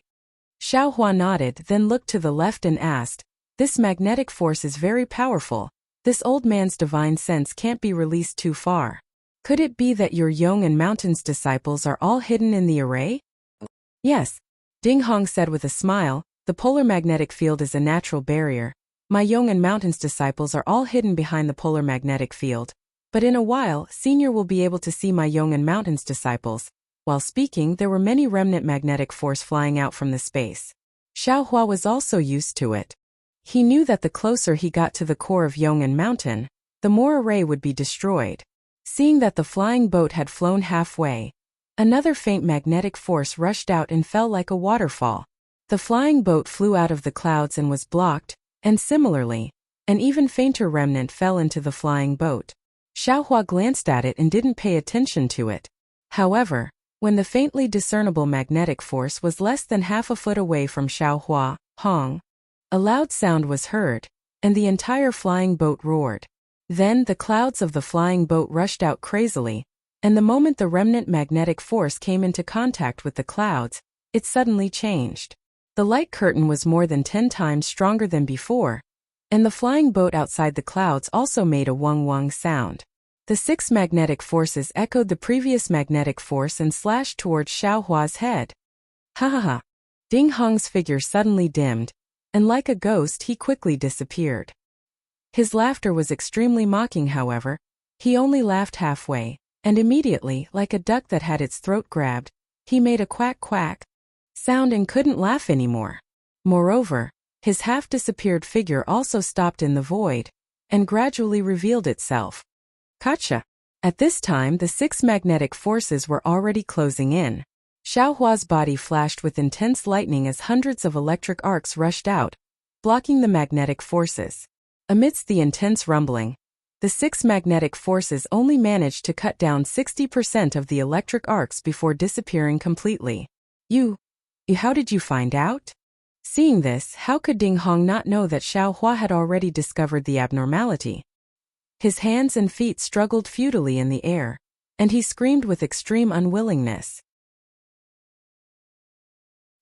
Xiaohua nodded, then looked to the left and asked, this magnetic force is very powerful. This old man's divine sense can't be released too far. Could it be that your Yong and Mountain's disciples are all hidden in the array? Yes. Ding Hong said with a smile, the polar magnetic field is a natural barrier. My Yong and Mountain's disciples are all hidden behind the polar magnetic field. But in a while, Senior will be able to see my Yong and Mountain's disciples. While speaking, there were many remnant magnetic force flying out from the space. Xiaohua was also used to it. He knew that the closer he got to the core of Yong and Mountain, the more array would be destroyed. Seeing that the flying boat had flown halfway, another faint magnetic force rushed out and fell like a waterfall. The flying boat flew out of the clouds and was blocked, and similarly, an even fainter remnant fell into the flying boat. Xiaohua glanced at it and didn't pay attention to it. However, when the faintly discernible magnetic force was less than half a foot away from Xiaohua, Hong, a loud sound was heard, and the entire flying boat roared. Then the clouds of the flying boat rushed out crazily, and the moment the remnant magnetic force came into contact with the clouds, it suddenly changed. The light curtain was more than 10 times stronger than before, and the flying boat outside the clouds also made a wung-wung sound. The 6 magnetic forces echoed the previous magnetic force and slashed towards Xiaohua's head. Ha ha ha. Ding Hong's figure suddenly dimmed, and like a ghost he quickly disappeared. His laughter was extremely mocking, however. He only laughed halfway, and immediately, like a duck that had its throat grabbed, he made a quack-quack sound and couldn't laugh anymore. Moreover, his half-disappeared figure also stopped in the void, and gradually revealed itself. Gotcha! At this time the 6 magnetic forces were already closing in. Xiaohua's body flashed with intense lightning as hundreds of electric arcs rushed out, blocking the magnetic forces. Amidst the intense rumbling, the 6 magnetic forces only managed to cut down 60% of the electric arcs before disappearing completely. How did you find out? Seeing this, how could Ding Hong not know that Xiaohua had already discovered the abnormality? His hands and feet struggled futilely in the air, and he screamed with extreme unwillingness.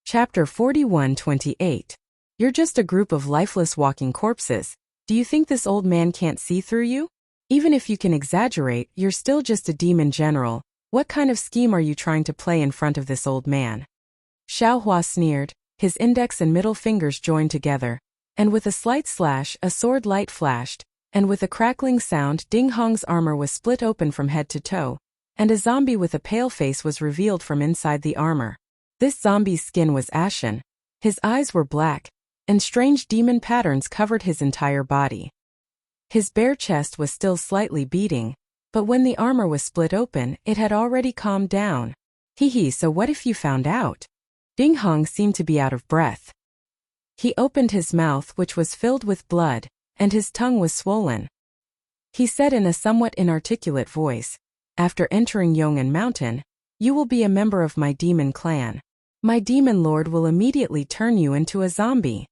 Chapter 41-28. You're just a group of lifeless walking corpses. Do you think this old man can't see through you? Even if you can exaggerate, you're still just a demon general. What kind of scheme are you trying to play in front of this old man? Xiaohua sneered, his index and middle fingers joined together, and with a slight slash, a sword light flashed, and with a crackling sound, Ding Hong's armor was split open from head to toe, and a zombie with a pale face was revealed from inside the armor. This zombie's skin was ashen, his eyes were black, and strange demon patterns covered his entire body. His bare chest was still slightly beating, but when the armor was split open, it had already calmed down. So what if you found out? Ding Hong seemed to be out of breath. He opened his mouth, which was filled with blood, and his tongue was swollen. He said in a somewhat inarticulate voice, after entering Yong and Mountain, you will be a member of my demon clan. My demon lord will immediately turn you into a zombie.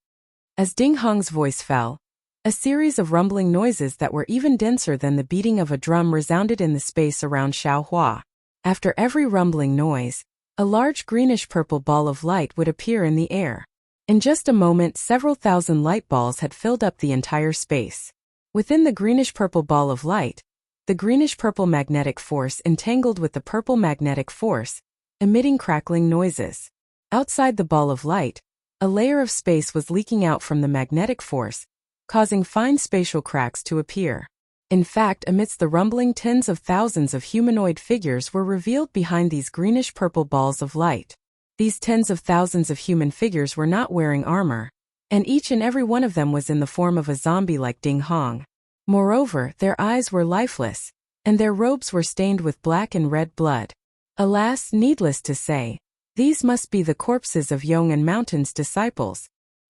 As Ding Hong's voice fell, a series of rumbling noises that were even denser than the beating of a drum resounded in the space around Xiaohua. After every rumbling noise, a large greenish-purple ball of light would appear in the air. In just a moment, several thousand light balls had filled up the entire space. Within the greenish-purple ball of light, the greenish-purple magnetic force entangled with the purple magnetic force, emitting crackling noises. Outside the ball of light, a layer of space was leaking out from the magnetic force, causing fine spatial cracks to appear. In fact, amidst the rumbling, tens of thousands of humanoid figures were revealed behind these greenish-purple balls of light. These tens of thousands of human figures were not wearing armor, and each and every one of them was in the form of a zombie like Ding Hong. Moreover, their eyes were lifeless, and their robes were stained with black and red blood. Alas, needless to say, these must be the corpses of Yong and Mountain's disciples.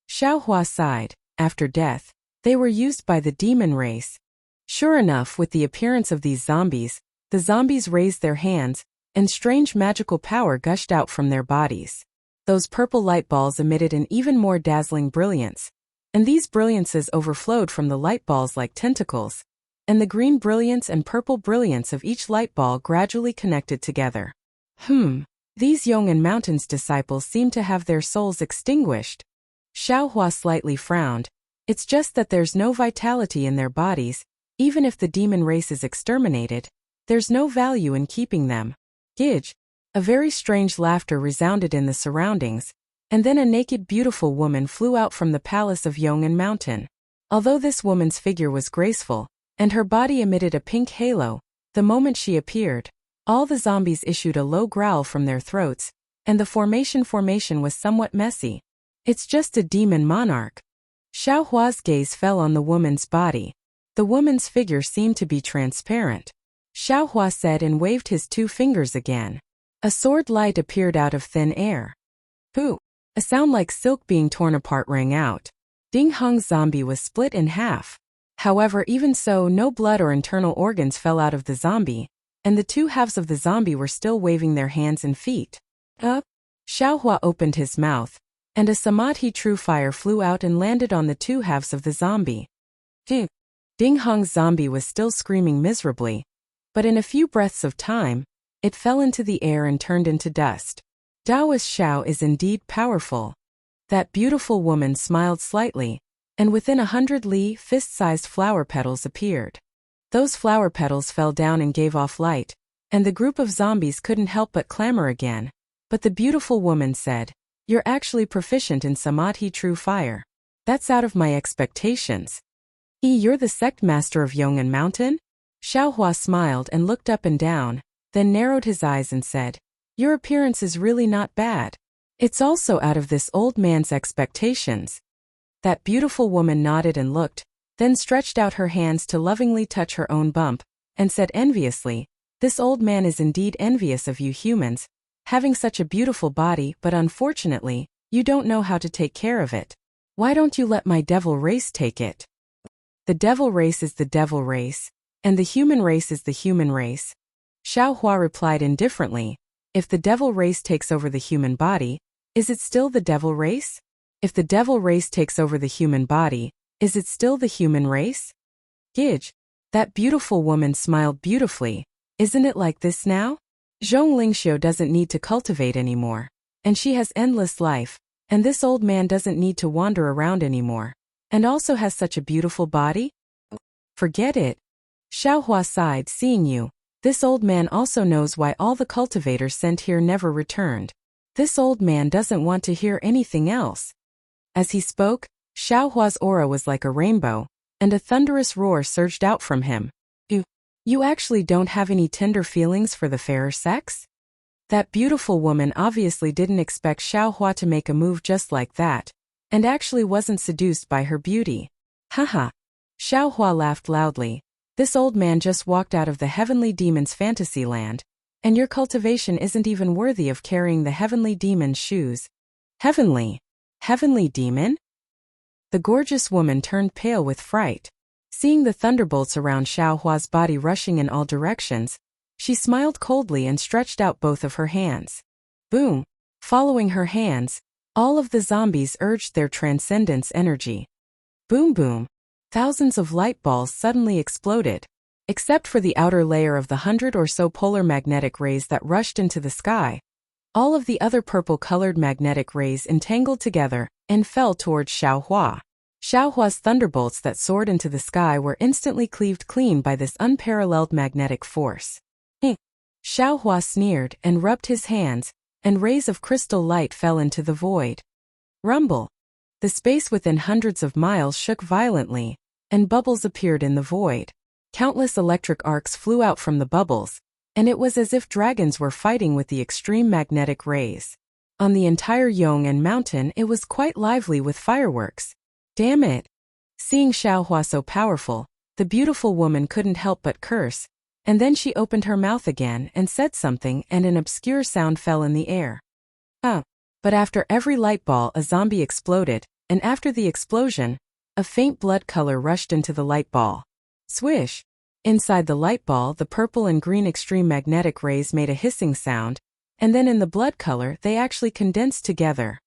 Xiaohua sighed. After death, they were used by the demon race. Sure enough, with the appearance of these zombies, the zombies raised their hands, and strange magical power gushed out from their bodies. Those purple light balls emitted an even more dazzling brilliance, and these brilliances overflowed from the light balls like tentacles, and the green brilliance and purple brilliance of each light ball gradually connected together. These Yong and Mountain's disciples seem to have their souls extinguished. Xiaohua slightly frowned. It's just that there's no vitality in their bodies. Even if the demon race is exterminated, there's no value in keeping them. Gidge. A very strange laughter resounded in the surroundings, and then a naked beautiful woman flew out from the palace of Yong and Mountain. Although this woman's figure was graceful, and her body emitted a pink halo, the moment she appeared, all the zombies issued a low growl from their throats, and the formation was somewhat messy. It's just a demon monarch. Xiaohua's gaze fell on the woman's body. The woman's figure seemed to be transparent. Xiaohua said and waved his 2 fingers again. A sword light appeared out of thin air. Pooh! A sound like silk being torn apart rang out. Ding Hong's zombie was split in half. However, even so, no blood or internal organs fell out of the zombie, and the 2 halves of the zombie were still waving their hands and feet. Up! Xiaohua opened his mouth, and a samadhi true fire flew out and landed on the 2 halves of the zombie. Ding Hong's zombie was still screaming miserably, but in a few breaths of time, it fell into the air and turned into dust. Daoist Xiao is indeed powerful. That beautiful woman smiled slightly, and within 100 li, fist-sized flower petals appeared. Those flower petals fell down and gave off light, and the group of zombies couldn't help but clamor again. But the beautiful woman said, "You're actually proficient in Samadhi True Fire. That's out of my expectations." You're the sect master of Yong and Mountain? Xiaohua smiled and looked up and down, then narrowed his eyes and said, "Your appearance is really not bad. It's also out of this old man's expectations." That beautiful woman nodded and looked, then stretched out her hands to lovingly touch her own bump, and said enviously, "This old man is indeed envious of you humans, having such a beautiful body, but unfortunately, you don't know how to take care of it. Why don't you let my devil race take it?" The devil race is the devil race, and the human race is the human race. Xiaohua replied indifferently, "If the devil race takes over the human body, is it still the devil race? If the devil race takes over the human body, is it still the human race?" Gidge. That beautiful woman smiled beautifully. "Isn't it like this now? Zhong Lingxiu doesn't need to cultivate anymore, and she has endless life, and this old man doesn't need to wander around anymore, and also has such a beautiful body?" "Forget it." Xiaohua sighed, seeing you. This old man also knows why all the cultivators sent here never returned. This old man doesn't want to hear anything else. As he spoke, Xiaohua's aura was like a rainbow, and a thunderous roar surged out from him. You actually don't have any tender feelings for the fairer sex?" That beautiful woman obviously didn't expect Xiaohua to make a move just like that, and actually wasn't seduced by her beauty. Haha. Xiaohua laughed loudly. "This old man just walked out of the heavenly demon's fantasy land, and your cultivation isn't even worthy of carrying the heavenly demon's shoes." Heavenly? Heavenly demon? The gorgeous woman turned pale with fright. Seeing the thunderbolts around Xiaohua's body rushing in all directions, she smiled coldly and stretched out both of her hands. Boom! Following her hands, all of the zombies urged their transcendence energy. Boom boom! Thousands of light balls suddenly exploded. Except for the outer layer of the 100 or so polar magnetic rays that rushed into the sky, all of the other purple-colored magnetic rays entangled together and fell towards Xiaohua. Xiaohua's thunderbolts that soared into the sky were instantly cleaved clean by this unparalleled magnetic force. Xiaohua sneered and rubbed his hands, and rays of crystal light fell into the void. Rumble! The space within hundreds of miles shook violently, and bubbles appeared in the void. Countless electric arcs flew out from the bubbles, and it was as if dragons were fighting with the extreme magnetic rays. On the entire Yong and Mountain it was quite lively with fireworks. Damn it! Seeing Xiaohua so powerful, the beautiful woman couldn't help but curse, and then she opened her mouth again and said something, and an obscure sound fell in the air. But after every light ball a zombie exploded, and after the explosion, a faint blood color rushed into the light ball. Swish! Inside the light ball the purple and green extreme magnetic rays made a hissing sound, and then in the blood color they actually condensed together.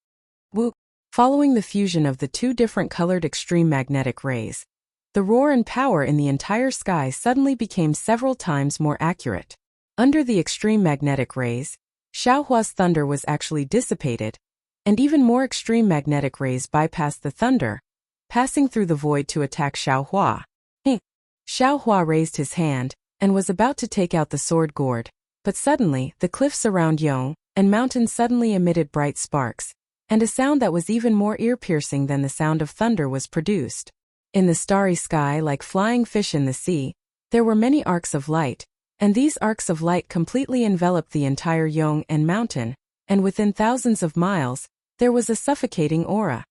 Whoop! Following the fusion of the 2 different colored extreme magnetic rays, the roar and power in the entire sky suddenly became several times more accurate. Under the extreme magnetic rays, Xiaohua's thunder was actually dissipated, and even more extreme magnetic rays bypassed the thunder, passing through the void to attack Xiaohua. Xiaohua raised his hand and was about to take out the sword gourd, but suddenly the cliffs around Yong and mountains suddenly emitted bright sparks, and a sound that was even more ear-piercing than the sound of thunder was produced. In the starry sky, like flying fish in the sea, there were many arcs of light, and these arcs of light completely enveloped the entire Yong and mountain, and within thousands of miles, there was a suffocating aura.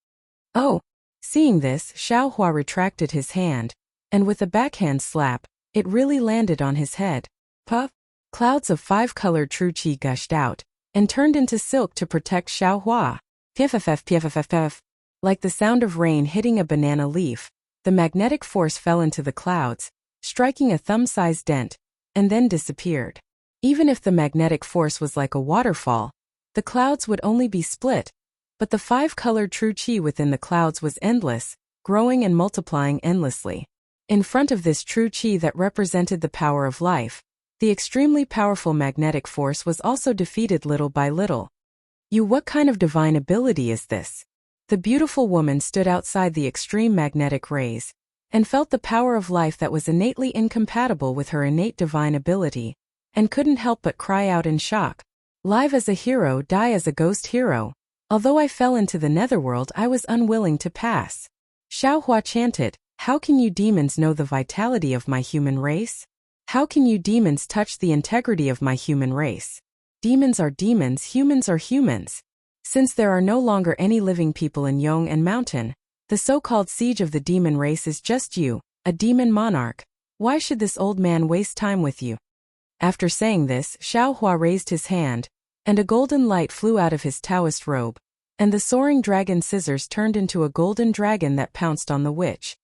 Oh! Seeing this, Xiaohua retracted his hand, and with a backhand slap, it really landed on his head. Puff! Clouds of 5-colored true qi gushed out, and turned into silk to protect Xiaohua. Piff. Like the sound of rain hitting a banana leaf, the magnetic force fell into the clouds, striking a thumb-sized dent, and then disappeared. Even if the magnetic force was like a waterfall, the clouds would only be split, but the 5-colored true qi within the clouds was endless, growing and multiplying endlessly. In front of this true qi that represented the power of life, the extremely powerful magnetic force was also defeated little by little. What kind of divine ability is this? The beautiful woman stood outside the extreme magnetic rays, and felt the power of life that was innately incompatible with her innate divine ability, and couldn't help but cry out in shock. Live as a hero, die as a ghost hero. Although I fell into the netherworld, I was unwilling to pass. Xiaohua chanted, "How can you demons know the vitality of my human race? How can you demons touch the integrity of my human race? Demons are demons, humans are humans. Since there are no longer any living people in Yong and Mountain, the so-called siege of the demon race is just you, a demon monarch. Why should this old man waste time with you?" After saying this, Xiaohua raised his hand, and a golden light flew out of his Taoist robe, and the soaring dragon scissors turned into a golden dragon that pounced on the witch.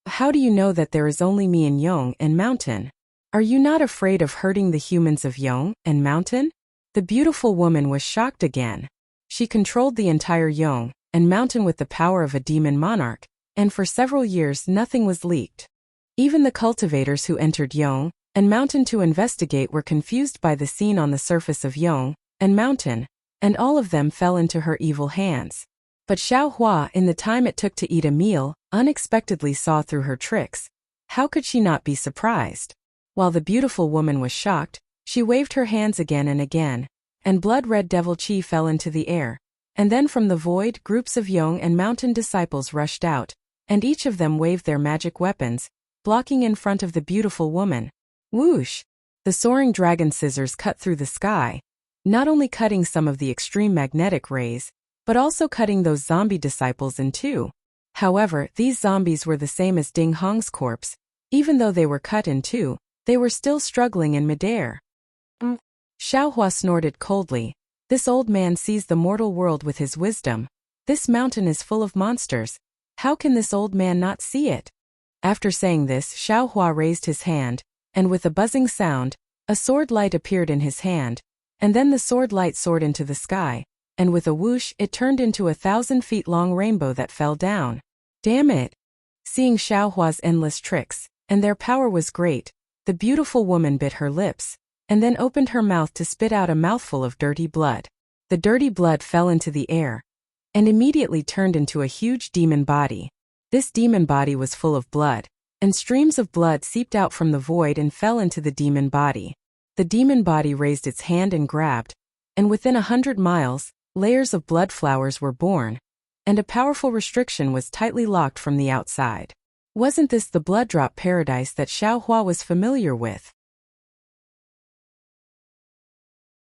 How do you know that there is only me in Yong and Mountain? Are you not afraid of hurting the humans of Yong and Mountain? The beautiful woman was shocked again. She controlled the entire Yong and Mountain with the power of a demon monarch, and for several years nothing was leaked. Even the cultivators who entered Yong and Mountain to investigate were confused by the scene on the surface of Yong and Mountain, and all of them fell into her evil hands. But Xiaohua, in the time it took to eat a meal, unexpectedly saw through her tricks. How could she not be surprised? While the beautiful woman was shocked, she waved her hands again and again, and blood-red devil qi fell into the air, and then from the void, groups of Yong and Mountain disciples rushed out, and each of them waved their magic weapons, blocking in front of the beautiful woman. Whoosh! The soaring dragon scissors cut through the sky, not only cutting some of the extreme magnetic rays, but also cutting those zombie disciples in two. However, these zombies were the same as Ding Hong's corpse. Even though they were cut in two, they were still struggling in midair. Xiaohua snorted coldly. This old man sees the mortal world with his wisdom. This mountain is full of monsters. How can this old man not see it? After saying this, Xiaohua raised his hand, and with a buzzing sound, a sword light appeared in his hand, and then the sword light soared into the sky, and with a whoosh it turned into a 1,000-feet-long rainbow that fell down. Damn it! Seeing Xiaohua's endless tricks, and their power was great, the beautiful woman bit her lips, and then opened her mouth to spit out a mouthful of dirty blood. The dirty blood fell into the air, and immediately turned into a huge demon body. This demon body was full of blood, and streams of blood seeped out from the void and fell into the demon body. The demon body raised its hand and grabbed, and within 100 miles, layers of blood flowers were born, and a powerful restriction was tightly locked from the outside. Wasn't this the blood drop paradise that Xiaohua was familiar with?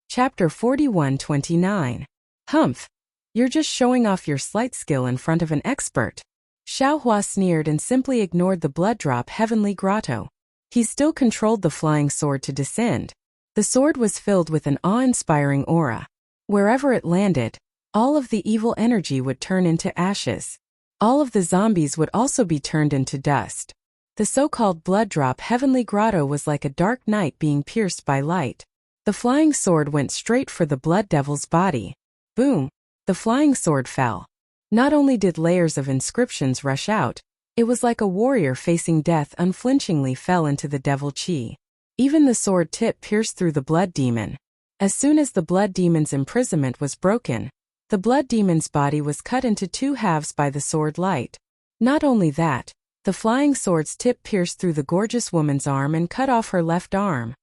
Chapter 41-29. Humph! You're just showing off your slight skill in front of an expert. Xiaohua sneered and simply ignored the blood drop heavenly grotto. He still controlled the flying sword to descend. The sword was filled with an awe-inspiring aura. Wherever it landed, all of the evil energy would turn into ashes. All of the zombies would also be turned into dust. The so-called blood drop heavenly grotto was like a dark night being pierced by light. The flying sword went straight for the blood devil's body. Boom! The flying sword fell. Not only did layers of inscriptions rush out, it was like a warrior facing death unflinchingly fell into the devil qi. Even the sword tip pierced through the blood demon. As soon as the blood demon's imprisonment was broken, the blood demon's body was cut into two halves by the sword light. Not only that, the flying sword's tip pierced through the gorgeous woman's arm and cut off her left arm.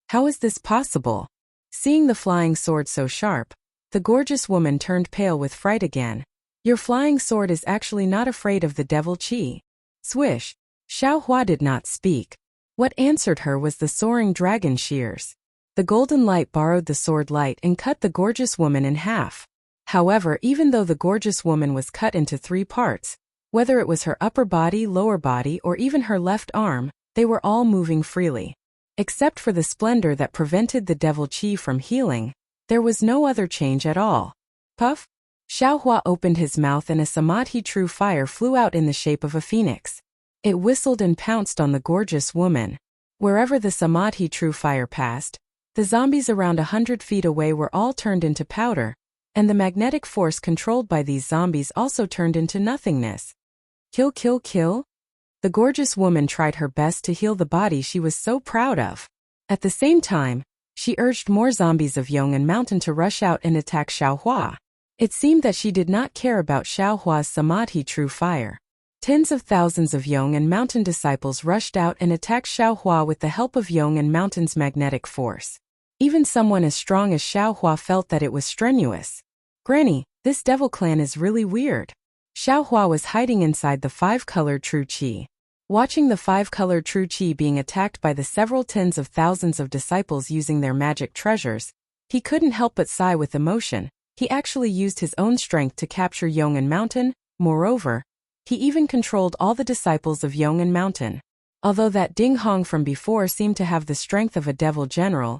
How is this possible? Seeing the flying sword so sharp, the gorgeous woman turned pale with fright again. Your flying sword is actually not afraid of the devil Qi. Swish. Xiaohua did not speak. What answered her was the soaring dragon shears. The golden light borrowed the sword light and cut the gorgeous woman in half. However, even though the gorgeous woman was cut into 3 parts, whether it was her upper body, lower body, or even her left arm, they were all moving freely. Except for the splendor that prevented the devil Qi from healing, there was no other change at all. Puff! Xiaohua opened his mouth and a samadhi true fire flew out in the shape of a phoenix. It whistled and pounced on the gorgeous woman. Wherever the samadhi true fire passed, the zombies around 100 feet away were all turned into powder, and the magnetic force controlled by these zombies also turned into nothingness. Kill, kill, kill? The gorgeous woman tried her best to heal the body she was so proud of. At the same time, she urged more zombies of Yong and Mountain to rush out and attack Xiaohua. It seemed that she did not care about Xiaohua's samadhi true fire. Tens of thousands of Yong and Mountain disciples rushed out and attacked Xiaohua with the help of Yong and Mountain's magnetic force. Even someone as strong as Xiaohua felt that it was strenuous. Granny, this devil clan is really weird. Xiaohua was hiding inside the 5-colored true Qi. Watching the 5-colored true Qi being attacked by the several tens of thousands of disciples using their magic treasures, he couldn't help but sigh with emotion. He actually used his own strength to capture Yong and Mountain. Moreover, he even controlled all the disciples of Yong and Mountain. Although that Ding Hong from before seemed to have the strength of a devil general,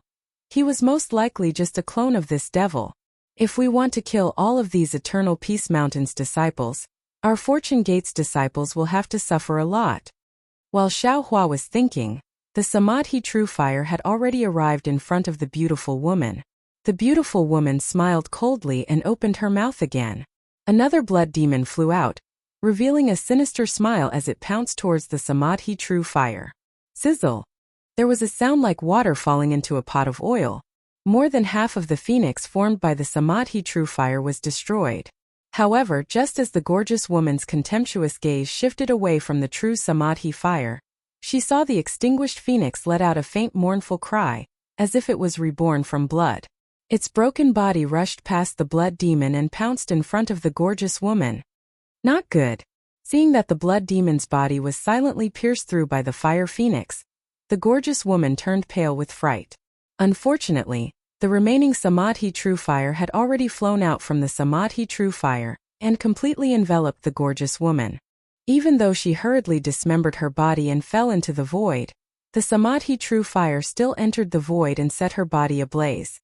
he was most likely just a clone of this devil. If we want to kill all of these Eternal Peace Mountain's disciples, our Fortune Gate's disciples will have to suffer a lot. While Xiaohua was thinking, the samadhi true fire had already arrived in front of the beautiful woman. The beautiful woman smiled coldly and opened her mouth again. Another blood demon flew out, revealing a sinister smile as it pounced towards the samadhi true fire. Sizzle! There was a sound like water falling into a pot of oil. More than half of the phoenix formed by the samadhi true fire was destroyed. However, just as the gorgeous woman's contemptuous gaze shifted away from the true samadhi fire, she saw the extinguished phoenix let out a faint mournful cry, as if it was reborn from blood. Its broken body rushed past the blood demon and pounced in front of the gorgeous woman. Not good. Seeing that the blood demon's body was silently pierced through by the fire phoenix, the gorgeous woman turned pale with fright. Unfortunately, the remaining samadhi true fire had already flown out from the samadhi true fire and completely enveloped the gorgeous woman. Even though she hurriedly dismembered her body and fell into the void, the samadhi true fire still entered the void and set her body ablaze.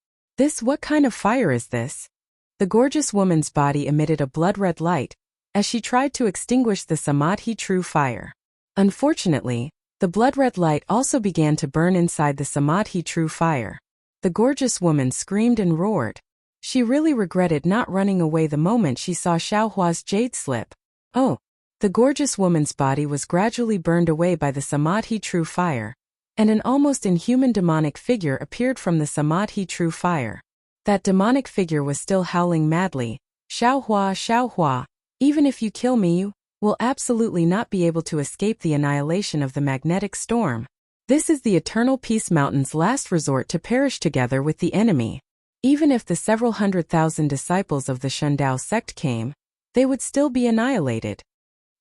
What kind of fire is this? The gorgeous woman's body emitted a blood-red light as she tried to extinguish the samadhi true fire. Unfortunately, the blood-red light also began to burn inside the samadhi true fire. The gorgeous woman screamed and roared. She really regretted not running away the moment she saw Xiaohua's jade slip. Oh! The gorgeous woman's body was gradually burned away by the samadhi true fire, and an almost inhuman demonic figure appeared from the samadhi true fire. That demonic figure was still howling madly. Xiaohua, Xiaohua, even if you kill me, you will absolutely not be able to escape the annihilation of the magnetic storm. This is the Eternal Peace Mountain's last resort to perish together with the enemy. Even if the several 100,000 disciples of the Shundao sect came, they would still be annihilated.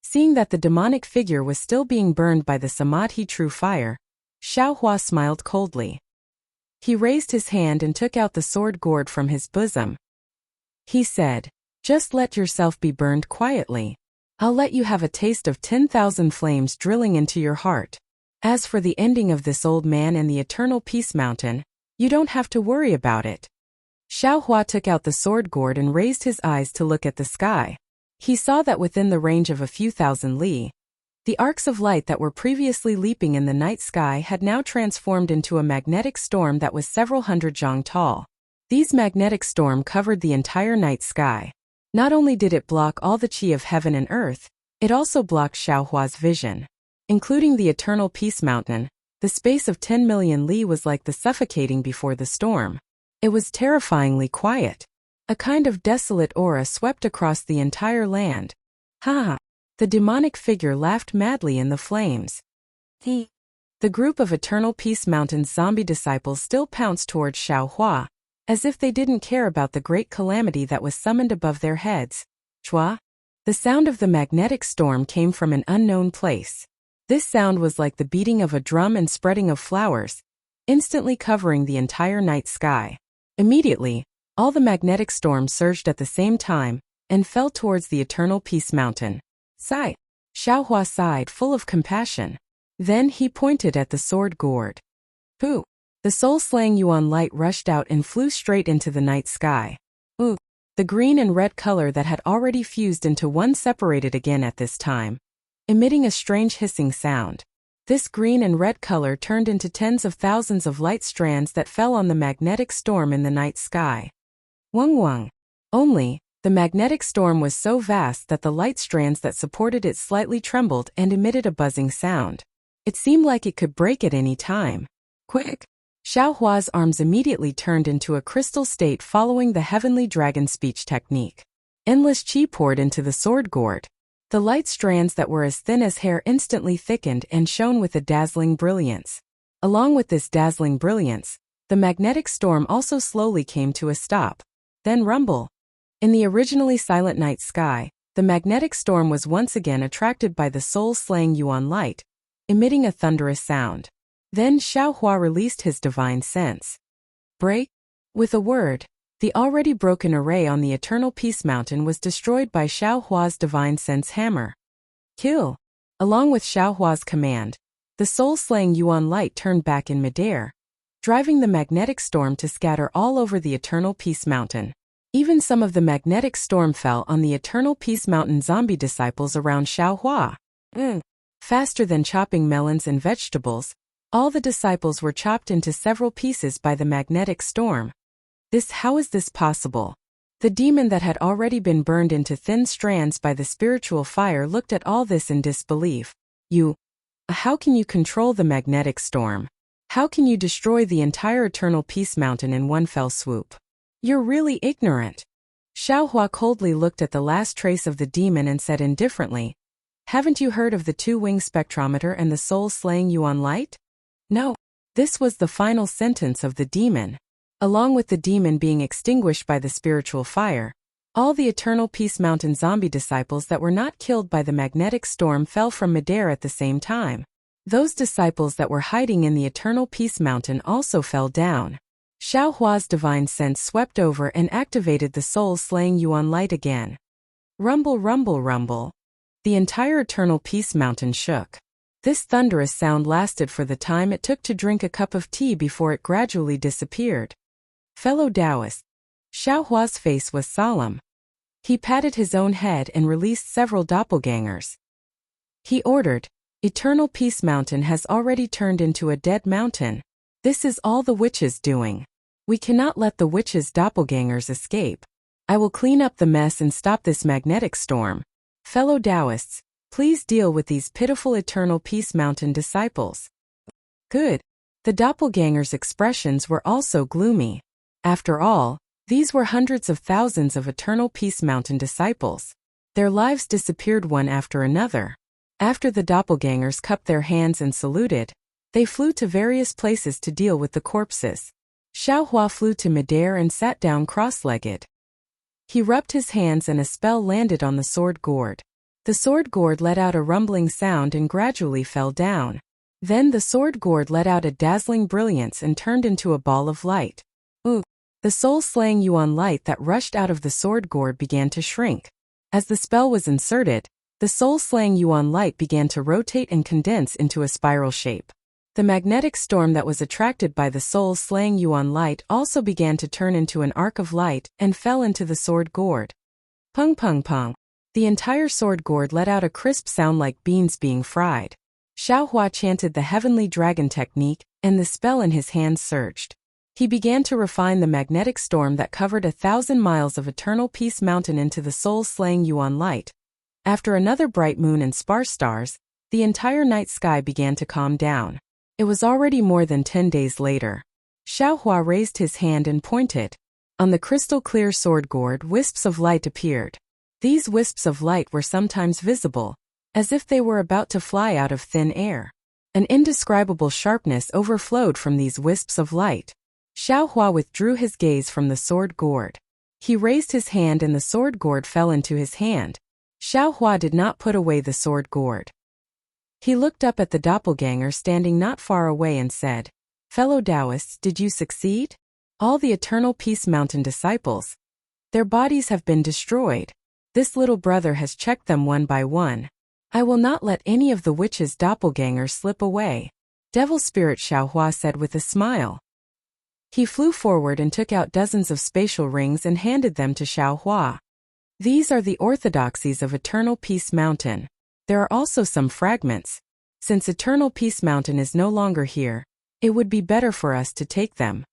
Seeing that the demonic figure was still being burned by the samadhi true fire, Xiaohua smiled coldly. He raised his hand and took out the sword gourd from his bosom. He said, "Just let yourself be burned quietly. I'll let you have a taste of 10,000 flames drilling into your heart. As for the ending of this old man and the Eternal Peace Mountain, you don't have to worry about it." Xiaohua took out the sword gourd and raised his eyes to look at the sky. He saw that within the range of a few thousand li, the arcs of light that were previously leaping in the night sky had now transformed into a magnetic storm that was several hundred zhang tall. These magnetic storm covered the entire night sky. Not only did it block all the qi of heaven and earth, it also blocked Xiaohua's vision. Including the Eternal Peace Mountain, the space of 10 million li was like the suffocating before the storm. It was terrifyingly quiet. A kind of desolate aura swept across the entire land. Ha ha! The demonic figure laughed madly in the flames. The group of Eternal Peace Mountain's zombie disciples still pounced towards Xiaohua, as if they didn't care about the great calamity that was summoned above their heads. Chua! The sound of the magnetic storm came from an unknown place. This sound was like the beating of a drum and spreading of flowers, instantly covering the entire night sky. Immediately, all the magnetic storm surged at the same time and fell towards the Eternal Peace Mountain. Sigh! Xiaohua sighed, full of compassion. Then he pointed at the sword gourd. Pooh! The soul-slaying Yuan light rushed out and flew straight into the night sky. Ooh! The green and red color that had already fused into one separated again at this time, emitting a strange hissing sound. This green and red color turned into tens of thousands of light strands that fell on the magnetic storm in the night sky. Wang wang! Only, the magnetic storm was so vast that the light strands that supported it slightly trembled and emitted a buzzing sound. It seemed like it could break at any time. Quick! Xiaohua's arms immediately turned into a crystal state following the heavenly dragon speech technique. Endless qi poured into the sword gourd. The light strands that were as thin as hair instantly thickened and shone with a dazzling brilliance. Along with this dazzling brilliance, the magnetic storm also slowly came to a stop. Then rumble. In the originally silent night sky, the magnetic storm was once again attracted by the soul-slaying Yuan light, emitting a thunderous sound. Then Xiaohua released his divine sense. Break? With a word, the already broken array on the Eternal Peace Mountain was destroyed by Xiaohua's divine sense hammer. Kill! Along with Xiaohua's command, the soul-slaying Yuan light turned back in midair, driving the magnetic storm to scatter all over the Eternal Peace Mountain. Even some of the magnetic storm fell on the Eternal Peace Mountain zombie disciples around Xiaohua. Faster than chopping melons and vegetables, all the disciples were chopped into several pieces by the magnetic storm. How is this possible? The demon that had already been burned into thin strands by the spiritual fire looked at all this in disbelief. How can you control the magnetic storm? How can you destroy the entire Eternal Peace Mountain in one fell swoop? You're really ignorant. Xiaohua coldly looked at the last trace of the demon and said indifferently, haven't you heard of the two-wing spectrometer and the soul-slaying Yuan light? No. This was the final sentence of the demon. Along with the demon being extinguished by the spiritual fire, all the Eternal Peace Mountain zombie disciples that were not killed by the magnetic storm fell from midair at the same time. Those disciples that were hiding in the Eternal Peace Mountain also fell down. Xiaohua's divine sense swept over and activated the soul-slaying Yuan light again. Rumble, rumble, rumble. The entire Eternal Peace Mountain shook. This thunderous sound lasted for the time it took to drink a cup of tea before it gradually disappeared. Fellow Taoists, Xiaohua's face was solemn. He patted his own head and released several doppelgangers. He ordered, Eternal Peace Mountain has already turned into a dead mountain. This is all the witches doing. We cannot let the witches' doppelgangers escape. I will clean up the mess and stop this magnetic storm. Fellow Taoists, please deal with these pitiful Eternal Peace Mountain disciples. Good. The doppelgangers' expressions were also gloomy. After all, these were hundreds of thousands of Eternal Peace Mountain disciples. Their lives disappeared one after another. After the doppelgangers cupped their hands and saluted, they flew to various places to deal with the corpses. Xiaohua flew to midair and sat down cross-legged. He rubbed his hands and a spell landed on the sword gourd. The sword gourd let out a rumbling sound and gradually fell down. Then the sword gourd let out a dazzling brilliance and turned into a ball of light. The soul-slaying Yuan light that rushed out of the sword gourd began to shrink. As the spell was inserted, the soul-slaying Yuan light began to rotate and condense into a spiral shape. The magnetic storm that was attracted by the soul-slaying Yuan light also began to turn into an arc of light and fell into the sword gourd. Pung pung pung. The entire sword gourd let out a crisp sound like beans being fried. Xiaohua chanted the heavenly dragon technique, and the spell in his hands surged. He began to refine the magnetic storm that covered 1,000 miles of Eternal Peace Mountain into the soul-slaying Yuan light. After another bright moon and sparse stars, the entire night sky began to calm down. It was already more than 10 days later. Xiaohua raised his hand and pointed. On the crystal-clear sword gourd, wisps of light appeared. These wisps of light were sometimes visible, as if they were about to fly out of thin air. An indescribable sharpness overflowed from these wisps of light. Xiaohua withdrew his gaze from the sword gourd. He raised his hand and the sword gourd fell into his hand. Xiaohua did not put away the sword gourd. He looked up at the doppelganger standing not far away and said, "Fellow Taoists, did you succeed? All the Eternal Peace Mountain disciples. Their bodies have been destroyed. This little brother has checked them one by one. I will not let any of the witch's doppelgangers slip away." Devil Spirit Xiaohua said with a smile. He flew forward and took out dozens of spatial rings and handed them to Xiaohua. These are the orthodoxies of Eternal Peace Mountain. There are also some fragments. Since Eternal Peace Mountain is no longer here, it would be better for us to take them.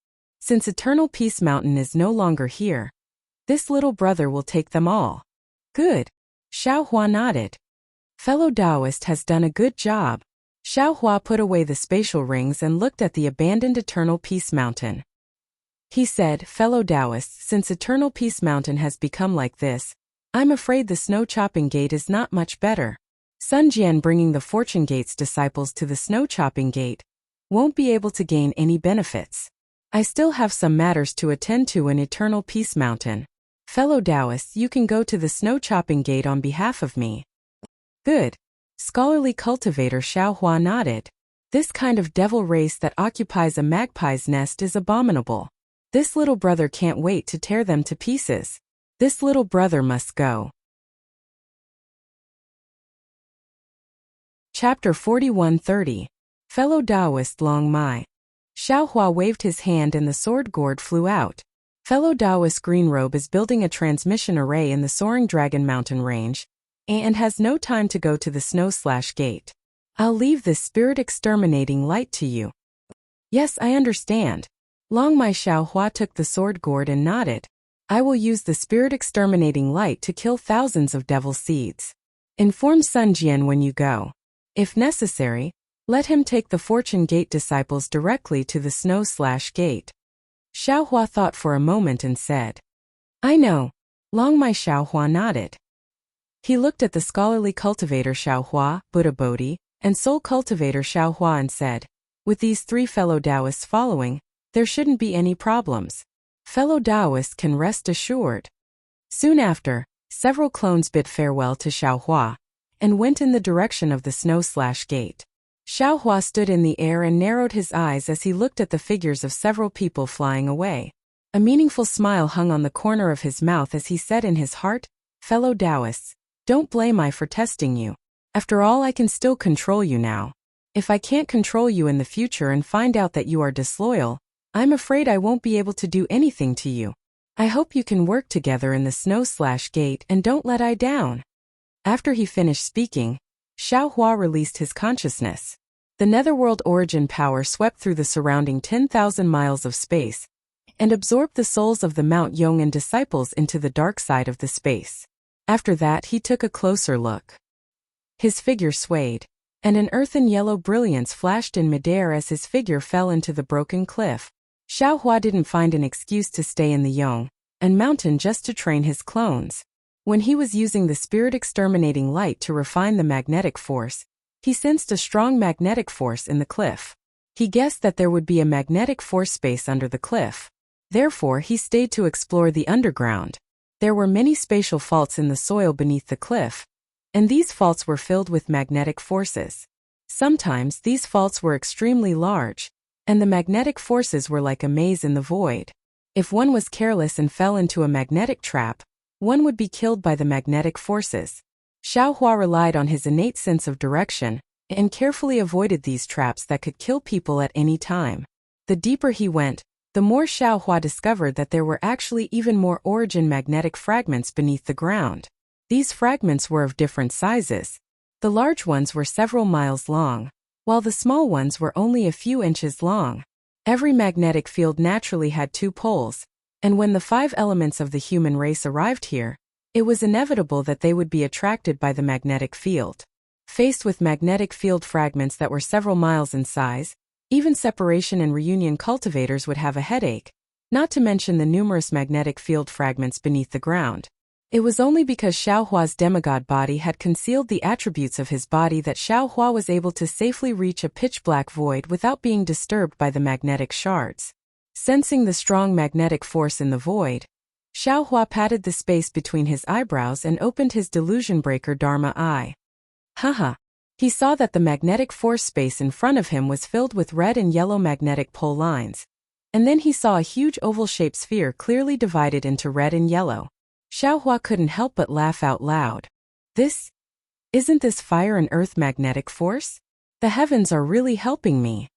Since Eternal Peace Mountain is no longer here, this little brother will take them all. Good. Xiaohua nodded. Fellow Taoist has done a good job. Xiaohua put away the spatial rings and looked at the abandoned Eternal Peace Mountain. He said, "Fellow Taoists, since Eternal Peace Mountain has become like this, I'm afraid the Snow Chopping Gate is not much better. Sun Jian bringing the Fortune Gate's disciples to the Snow Chopping Gate won't be able to gain any benefits. I still have some matters to attend to in Eternal Peace Mountain. Fellow Taoists, you can go to the Snow Chopping Gate on behalf of me." Good. Scholarly cultivator Xiaohua nodded. This kind of devil race that occupies a magpie's nest is abominable. This little brother can't wait to tear them to pieces. This little brother must go. Chapter 41:30. Fellow Taoist Long Mai. Xiaohua waved his hand and the sword gourd flew out. Fellow Taoist Greenrobe is building a transmission array in the Soaring Dragon Mountain Range, and has no time to go to the Snow/Gate. I'll leave this spirit exterminating light to you. Yes, I understand. Long Mai. Xiaohua took the sword gourd and nodded. I will use the spirit exterminating light to kill thousands of devil seeds. Inform Sun Jian when you go. If necessary, let him take the Fortune Gate disciples directly to the Snow/Gate. Xiaohua thought for a moment and said, I know. Long Mai. Xiaohua nodded. He looked at the scholarly cultivator Xiaohua, Buddha Bodhi, and soul cultivator Xiaohua and said, with these three fellow Taoists following, there shouldn't be any problems. Fellow Taoists can rest assured. Soon after, several clones bid farewell to Xiaohua and went in the direction of the Snow/Gate. Xiaohua stood in the air and narrowed his eyes as he looked at the figures of several people flying away. A meaningful smile hung on the corner of his mouth as he said in his heart, Fellow Taoists, don't blame I for testing you. After all, I can still control you now. If I can't control you in the future and find out that you are disloyal, I'm afraid I won't be able to do anything to you. I hope you can work together in the Snow/Gate and don't let I down. After he finished speaking, Xiaohua released his consciousness. The netherworld origin power swept through the surrounding 10,000 miles of space and absorbed the souls of the Mount Yong'an disciples into the dark side of the space. After that, he took a closer look. His figure swayed, and an earthen yellow brilliance flashed in midair as his figure fell into the broken cliff. Xiaohua didn't find an excuse to stay in the Yong'an mountain just to train his clones. When he was using the spirit exterminating light to refine the magnetic force, he sensed a strong magnetic force in the cliff. He guessed that there would be a magnetic force space under the cliff. Therefore, he stayed to explore the underground. There were many spatial faults in the soil beneath the cliff, and these faults were filled with magnetic forces. Sometimes these faults were extremely large, and the magnetic forces were like a maze in the void. If one was careless and fell into a magnetic trap, one would be killed by the magnetic forces. Xiaohua relied on his innate sense of direction and carefully avoided these traps that could kill people at any time. The deeper he went, the more Xiaohua discovered that there were actually even more origin magnetic fragments beneath the ground. These fragments were of different sizes. The large ones were several miles long, while the small ones were only a few inches long. Every magnetic field naturally had two poles, and when the 5 elements of the human race arrived here, it was inevitable that they would be attracted by the magnetic field. Faced with magnetic field fragments that were several miles in size, Even separation and reunion cultivators would have a headache, not to mention the numerous magnetic field fragments beneath the ground. It was only because Xiaohua's demigod body had concealed the attributes of his body that Xiaohua was able to safely reach a pitch-black void without being disturbed by the magnetic shards. Sensing the strong magnetic force in the void, Xiaohua patted the space between his eyebrows and opened his delusion breaker Dharma eye. Haha. He saw that the magnetic force space in front of him was filled with red and yellow magnetic pole lines. And then he saw a huge oval-shaped sphere clearly divided into red and yellow. Xiaohua couldn't help but laugh out loud. Isn't this fire and earth magnetic force? The heavens are really helping me.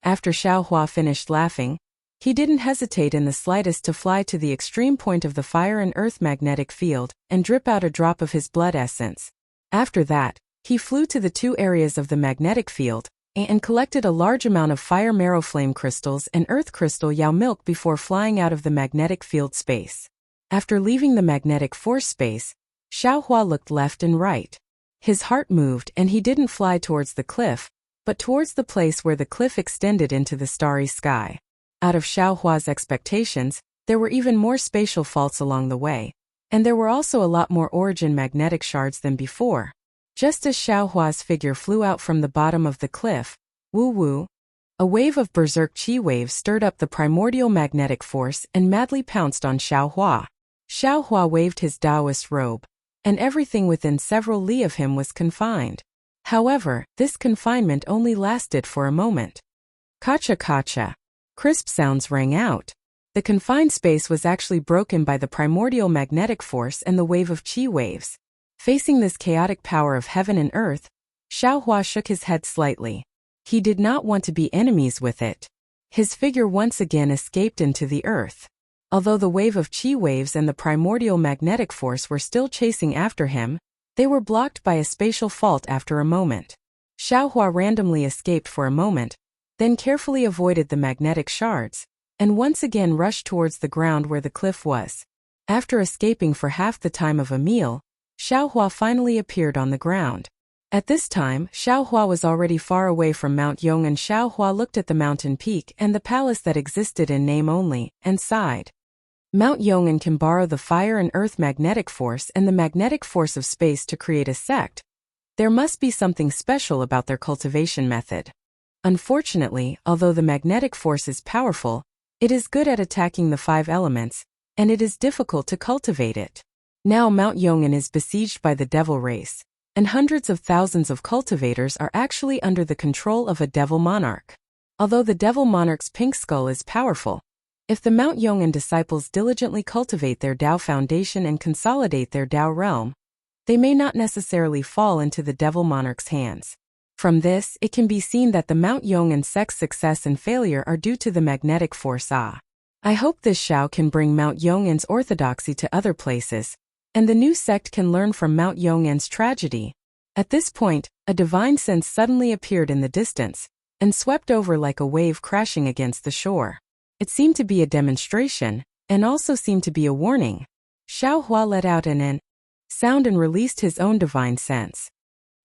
After Xiaohua finished laughing, he didn't hesitate in the slightest to fly to the extreme point of the fire and earth magnetic field and drip out a drop of his blood essence. After that, he flew to the two areas of the magnetic field and collected a large amount of fire marrow flame crystals and earth crystal yao milk before flying out of the magnetic field space. After leaving the magnetic force space, Xiaohua looked left and right. His heart moved and he didn't fly towards the cliff, but towards the place where the cliff extended into the starry sky. Out of Xiaohua's expectations, there were even more spatial faults along the way, and there were also a lot more origin magnetic shards than before. Just as Xiaohua's figure flew out from the bottom of the cliff, woo-woo, a wave of berserk chi waves stirred up the primordial magnetic force and madly pounced on Xiaohua. Xiaohua waved his Taoist robe, and everything within several li of him was confined. However, this confinement only lasted for a moment. Kacha-kacha. Crisp sounds rang out. The confined space was actually broken by the primordial magnetic force and the wave of chi waves. Facing this chaotic power of heaven and earth, Xiaohua shook his head slightly. He did not want to be enemies with it. His figure once again escaped into the earth. Although the wave of chi waves and the primordial magnetic force were still chasing after him, they were blocked by a spatial fault after a moment. Xiaohua randomly escaped for a moment, then carefully avoided the magnetic shards, and once again rushed towards the ground where the cliff was. After escaping for half the time of a meal, Xiaohua finally appeared on the ground. At this time, Xiaohua was already far away from Mount Yong, and Xiaohua looked at the mountain peak and the palace that existed in name only, and sighed. Mount Yong'an can borrow the fire and earth magnetic force and the magnetic force of space to create a sect. There must be something special about their cultivation method. Unfortunately, although the magnetic force is powerful, it is good at attacking the 5 elements, and it is difficult to cultivate it. Now Mount Yong'an is besieged by the devil race, and hundreds of thousands of cultivators are actually under the control of a devil monarch. Although the devil monarch's pink skull is powerful, if the Mount Yong'an disciples diligently cultivate their Tao foundation and consolidate their Tao realm, they may not necessarily fall into the devil monarch's hands. From this, it can be seen that the Mount Yong'an sect's success and failure are due to the magnetic force. I hope this Shao can bring Mount Yong'an's orthodoxy to other places, and the new sect can learn from Mount Yong'an's tragedy. At this point, a divine sense suddenly appeared in the distance, and swept over like a wave crashing against the shore. It seemed to be a demonstration, and also seemed to be a warning. Xiaohua let out an sound and released his own divine sense.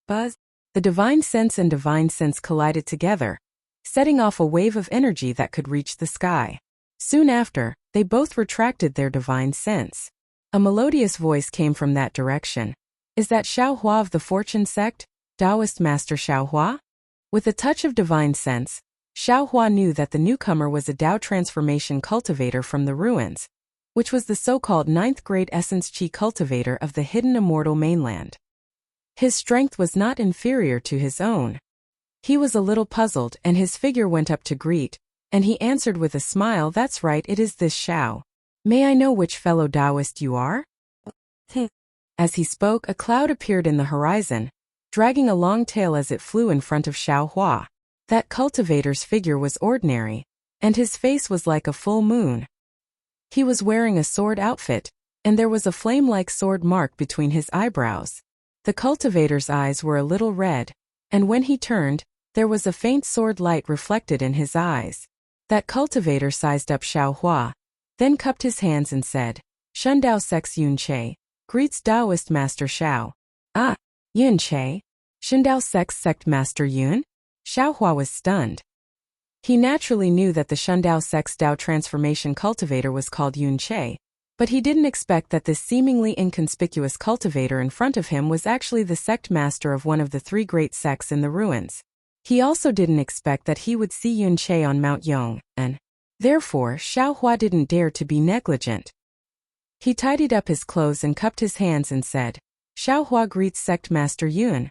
Buzz! The divine sense and divine sense collided together, setting off a wave of energy that could reach the sky. Soon after, they both retracted their divine sense. A melodious voice came from that direction. Is that Xiaohua of the Fortune sect, Taoist Master Xiaohua? With a touch of divine sense, Xiaohua knew that the newcomer was a Tao transformation cultivator from the ruins, which was the so-called 9th grade essence chi cultivator of the hidden immortal mainland. His strength was not inferior to his own. He was a little puzzled, and his figure went up to greet, and he answered with a smile, "That's right, it is this Xiao. May I know which fellow Taoist you are?" As he spoke, a cloud appeared in the horizon, dragging a long tail as it flew in front of Xiaohua. That cultivator's figure was ordinary, and his face was like a full moon. He was wearing a sword outfit, and there was a flame-like sword mark between his eyebrows. The cultivator's eyes were a little red, and when he turned, there was a faint sword light reflected in his eyes. That cultivator sized up Xiaohua, then cupped his hands and said, "Shun Dao Sex Yun Che, greets Taoist Master Xiao." "Ah, Yun Che? Shun Dao Sex Sect Master Yun?" Xiaohua was stunned. He naturally knew that the Shundao Sect's Dao transformation cultivator was called Yun Che, but he didn't expect that this seemingly inconspicuous cultivator in front of him was actually the sect master of one of the three great sects in the ruins. He also didn't expect that he would see Yun Che on Mount Yong, and therefore Xiaohua didn't dare to be negligent. He tidied up his clothes and cupped his hands and said, Xiaohua greets Sect Master Yun.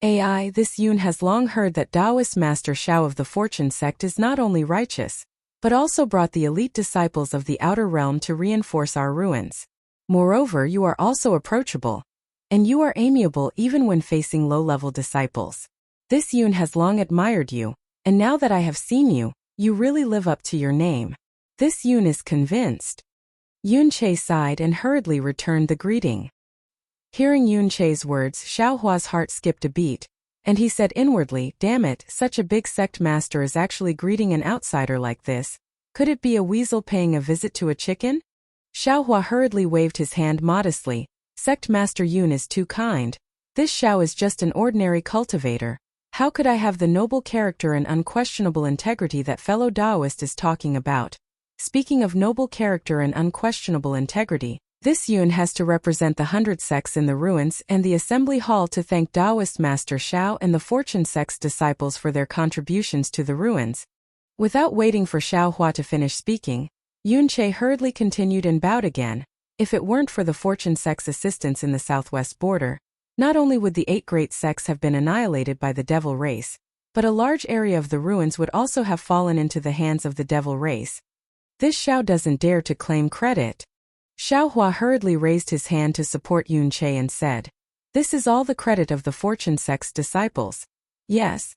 Ai, this Yun has long heard that Taoist Master Xiao of the Fortune Sect is not only righteous, but also brought the elite disciples of the outer realm to reinforce our ruins. Moreover, you are also approachable, and you are amiable even when facing low-level disciples. This Yun has long admired you, and now that I have seen you, you really live up to your name. This Yun is convinced. Yun Che sighed and hurriedly returned the greeting. Hearing Yun Che's words, Xiaohua's heart skipped a beat, and he said inwardly, damn it, such a big sect master is actually greeting an outsider like this. Could it be a weasel paying a visit to a chicken? Xiaohua hurriedly waved his hand modestly. Sect Master Yun is too kind. This Xiao is just an ordinary cultivator. How could I have the noble character and unquestionable integrity that fellow Taoist is talking about? Speaking of noble character and unquestionable integrity, this Yun has to represent the 100 sects in the ruins and the assembly hall to thank Taoist Master Xiao and the Fortune Sect's disciples for their contributions to the ruins. Without waiting for Xiaohua to finish speaking, Yun Che hurriedly continued and bowed again. If it weren't for the Fortune Sect's assistance in the southwest border, not only would the 8 great sects have been annihilated by the devil race, but a large area of the ruins would also have fallen into the hands of the devil race. This Xiao doesn't dare to claim credit. Xiaohua hurriedly raised his hand to support Yun Che and said, this is all the credit of the Fortune Sect's disciples. Yes.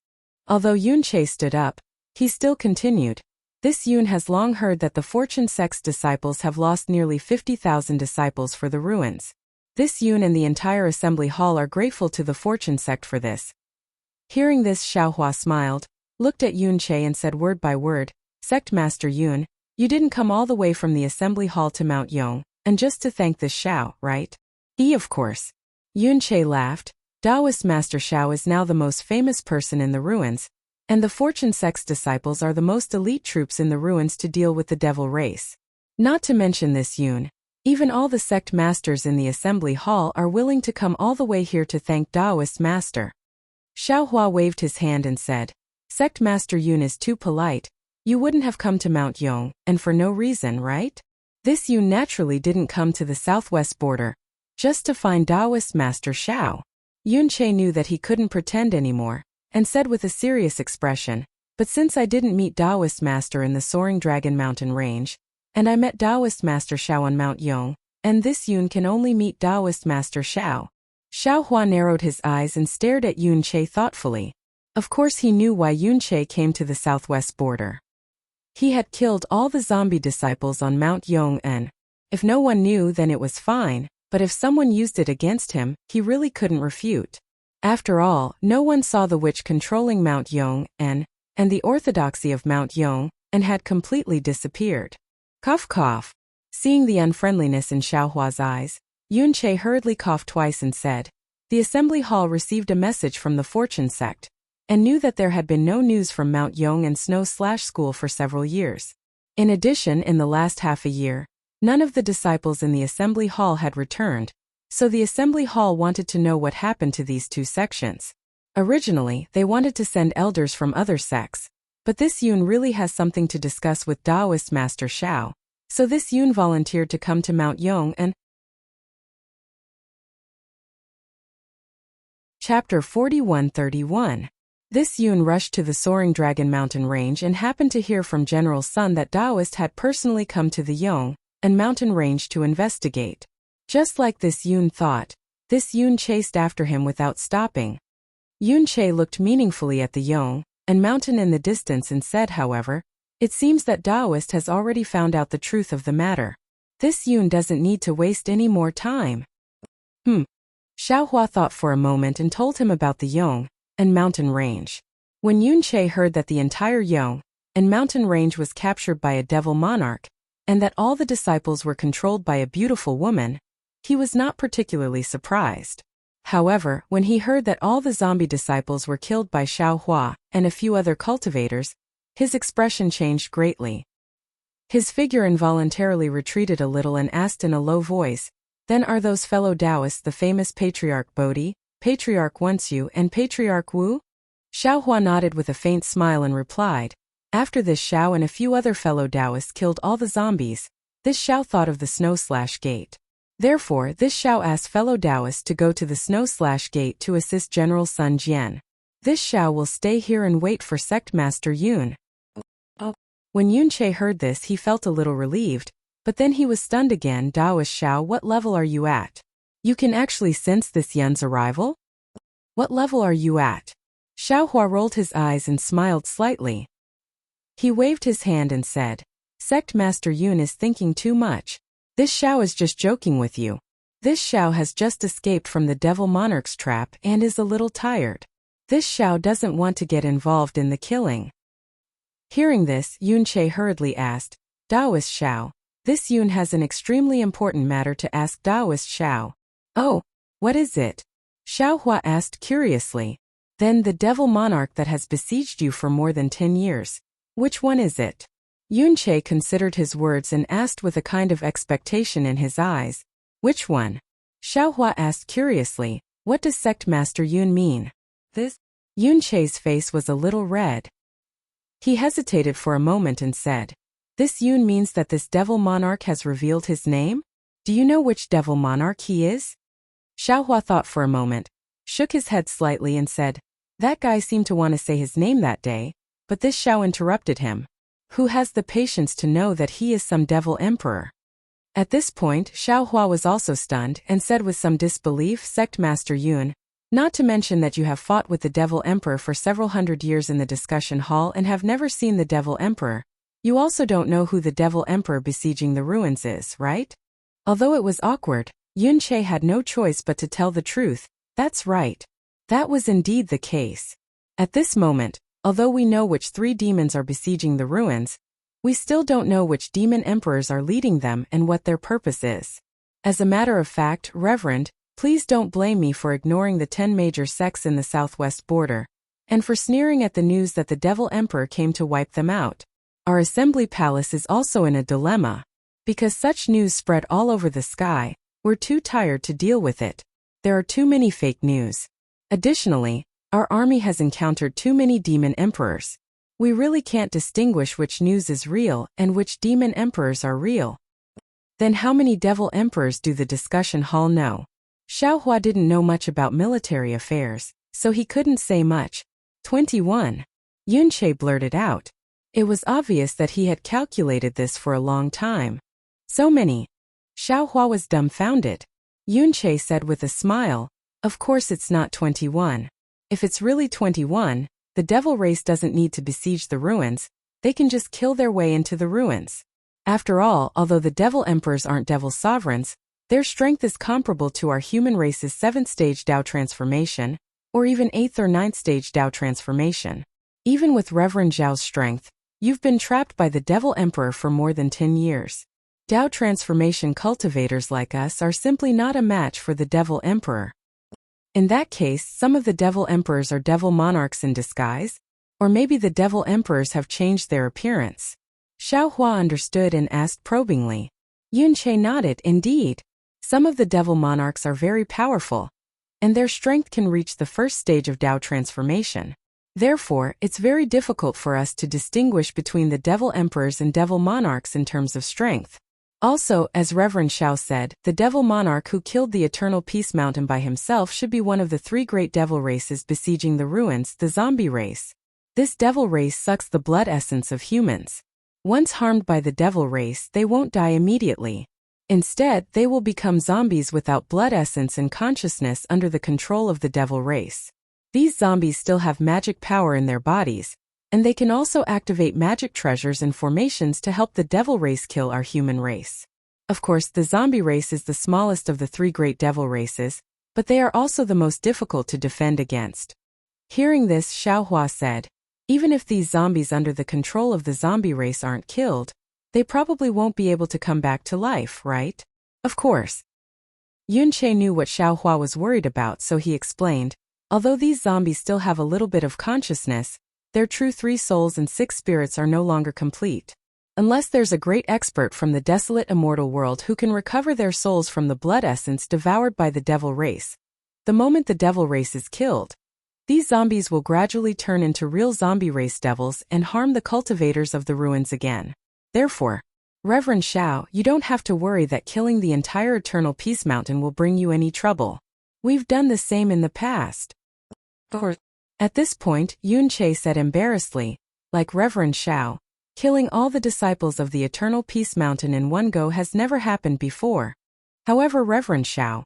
Although Yun Che stood up, he still continued, this Yun has long heard that the Fortune Sect's disciples have lost nearly 50,000 disciples for the ruins. This Yun and the entire assembly hall are grateful to the Fortune Sect for this. Hearing this, Xiaohua smiled, looked at Yun Che and said word by word, Sect Master Yun, you didn't come all the way from the assembly hall to Mount Yong, and just to thank this Xiao, right? Of course. Yun Che laughed. Taoist Master Xiao is now the most famous person in the ruins, and the Fortune Sect's disciples are the most elite troops in the ruins to deal with the devil race. Not to mention this Yun, even all the sect masters in the assembly hall are willing to come all the way here to thank Taoist Master. Xiaohua waved his hand and said, Sect Master Yun is too polite. You wouldn't have come to Mount Yong, and for no reason, right? This Yun naturally didn't come to the southwest border, just to find Taoist Master Xiao. Yun Che knew that he couldn't pretend anymore, and said with a serious expression, but since I didn't meet Taoist Master in the Soaring Dragon Mountain Range, and I met Taoist Master Xiao on Mount Yong, and this Yun can only meet Taoist Master Xiao. Xiaohua narrowed his eyes and stared at Yun Che thoughtfully. Of course he knew why Yun Che came to the southwest border. He had killed all the zombie disciples on Mount Yong and, if no one knew then it was fine, but if someone used it against him, he really couldn't refute. After all, no one saw the witch controlling Mount Yong and the orthodoxy of Mount Yong, and had completely disappeared. Cough cough. Seeing the unfriendliness in Xiaohua's eyes, Yun Che hurriedly coughed twice and said, the assembly hall received a message from the Fortune Sect, and knew that there had been no news from Mount Yong and Snow/School for several years. In addition, in the last half a year, none of the disciples in the assembly hall had returned, so the assembly hall wanted to know what happened to these 2 sections. Originally, they wanted to send elders from other sects, but this Yun really has something to discuss with Taoist Master Xiao, so this Yun volunteered to come to Mount Yong and Chapter 4131. This Yun rushed to the Soaring Dragon Mountain Range and happened to hear from General Sun that Taoist had personally come to the Yong and Mountain Range to investigate. Just like this Yun thought, this Yun chased after him without stopping. Yun Che looked meaningfully at the Yong and mountain in the distance and said, however, it seems that Taoist has already found out the truth of the matter. This Yun doesn't need to waste any more time. Xiaohua thought for a moment and told him about the Yong and Mountain Range. When Yun Che heard that the entire Yong and Mountain Range was captured by a devil monarch, and that all the disciples were controlled by a beautiful woman, he was not particularly surprised. However, when he heard that all the zombie disciples were killed by Xiaohua and a few other cultivators, His expression changed greatly. His figure involuntarily retreated a little and asked in a low voice, "Then are those fellow Taoists the famous Patriarch Bodhi, Patriarch Wenxiu and Patriarch Wu?" Xiaohua nodded with a faint smile and replied, "After this Xiao and a few other fellow Taoists killed all the zombies, this Xiao thought of the Snow/Gate. Therefore this Xiao asked fellow Taoists to go to the Snow/Gate to assist General Sun Jian. This Xiao will stay here and wait for Sect Master Yun." When Yunche heard this he felt a little relieved, but then he was stunned again. "Taoist Xiao, what level are you at? You can actually sense this Yun's arrival? What level are you at?" Xiaohua rolled his eyes and smiled slightly. He waved his hand and said, "Sect Master Yun is thinking too much. This Xiao is just joking with you. This Xiao has just escaped from the Devil Monarch's trap and is a little tired. This Xiao doesn't want to get involved in the killing." Hearing this, Yunche hurriedly asked, "Taoist Xiao, this Yun has an extremely important matter to ask Taoist Xiao." "Oh, what is it?" Xiaohua asked curiously. "Then the Devil Monarch that has besieged you for more than 10 years. Which one is it?" Yunche considered his words and asked with a kind of expectation in his eyes, "Which one?" Xiaohua asked curiously, "What does Sect Master Yun mean?" This? Yunche's face was a little red. He hesitated for a moment and said, "This Yun means that this Devil Monarch has revealed his name? Do you know which Devil Monarch he is?" Xiaohua thought for a moment, shook his head slightly and said, "That guy seemed to want to say his name that day, but this Xiao interrupted him. Who has the patience to know that he is some devil emperor?" At this point, Xiaohua was also stunned and said with some disbelief, "Sect Master Yun, not to mention that you have fought with the Devil Emperor for several hundred years in the discussion hall and have never seen the Devil Emperor, you also don't know who the Devil Emperor besieging the ruins is, right?" Although it was awkward, Yunche had no choice but to tell the truth. "That's right. That was indeed the case. At this moment, although we know which 3 demons are besieging the ruins, we still don't know which demon emperors are leading them and what their purpose is. As a matter of fact, Reverend, please don't blame me for ignoring the 10 major sects in the southwest border, and for sneering at the news that the Devil Emperor came to wipe them out. Our assembly palace is also in a dilemma. Because such news spread all over the sky, we're too tired to deal with it. There are too many fake news. Additionally, our army has encountered too many demon emperors. We really can't distinguish which news is real and which demon emperors are real." "Then how many devil emperors do the discussion hall know?" Xiaohua didn't know much about military affairs, so he couldn't say much. 21. Yunche blurted out. It was obvious that he had calculated this for a long time. "So many." Xiaohua was dumbfounded. Yunche said with a smile, "Of course it's not 21. If it's really 21, the devil race doesn't need to besiege the ruins, they can just kill their way into the ruins. After all, although the devil emperors aren't devil sovereigns, their strength is comparable to our human race's 7th stage Tao transformation, or even 8th or 9th stage Tao transformation. Even with Reverend Zhao's strength, you've been trapped by the Devil Emperor for more than 10 years. Tao transformation cultivators like us are simply not a match for the Devil Emperor. In that case, some of the Devil Emperors are Devil Monarchs in disguise, or maybe the Devil Emperors have changed their appearance." Xiaohua understood and asked probingly. Yunche nodded. "Indeed. Some of the Devil Monarchs are very powerful, and their strength can reach the 1st stage of Tao transformation. Therefore, it's very difficult for us to distinguish between the Devil Emperors and Devil Monarchs in terms of strength. Also, as Reverend Xiao said, the Devil Monarch who killed the Eternal Peace Mountain by himself should be one of the 3 great devil races besieging the ruins, the zombie race. This devil race sucks the blood essence of humans. Once harmed by the devil race, they won't die immediately. Instead, they will become zombies without blood essence and consciousness under the control of the devil race. These zombies still have magic power in their bodies, and they can also activate magic treasures and formations to help the devil race kill our human race. Of course, the zombie race is the smallest of the 3 great devil races, but they are also the most difficult to defend against." Hearing this, Xiaohua said, "Even if these zombies under the control of the zombie race aren't killed, they probably won't be able to come back to life, right?" "Of course." Yunche knew what Xiaohua was worried about, so he explained, "Although these zombies still have a little bit of consciousness, their true 3 souls and 6 spirits are no longer complete. Unless there's a great expert from the desolate immortal world who can recover their souls from the blood essence devoured by the devil race. The moment the devil race is killed, these zombies will gradually turn into real zombie race devils and harm the cultivators of the ruins again. Therefore, Reverend Xiao, you don't have to worry that killing the entire Eternal Peace Mountain will bring you any trouble. We've done the same in the past. At this point, Yun Che said embarrassedly, like Reverend Xiao, killing all the disciples of the Eternal Peace Mountain in one go has never happened before. However, Reverend Xiao,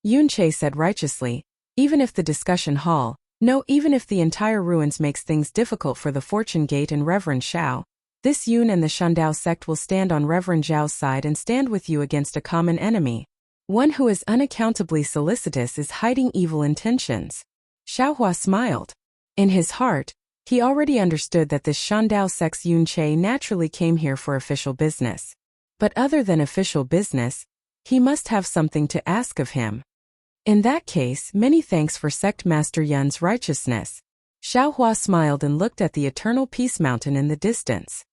Yun Che said righteously, even if the discussion hall, no, even if the entire ruins makes things difficult for the Fortune Gate and Reverend Xiao, this Yun and the Shandao sect will stand on Reverend Zhao's side and stand with you against a common enemy. One who is unaccountably solicitous is hiding evil intentions. Xiaohua smiled. In his heart, he already understood that this Shandao sect's Yun Che naturally came here for official business. But other than official business, he must have something to ask of him. In that case, many thanks for Sect Master Yun's righteousness. Xiaohua smiled and looked at the Eternal Peace Mountain in the distance.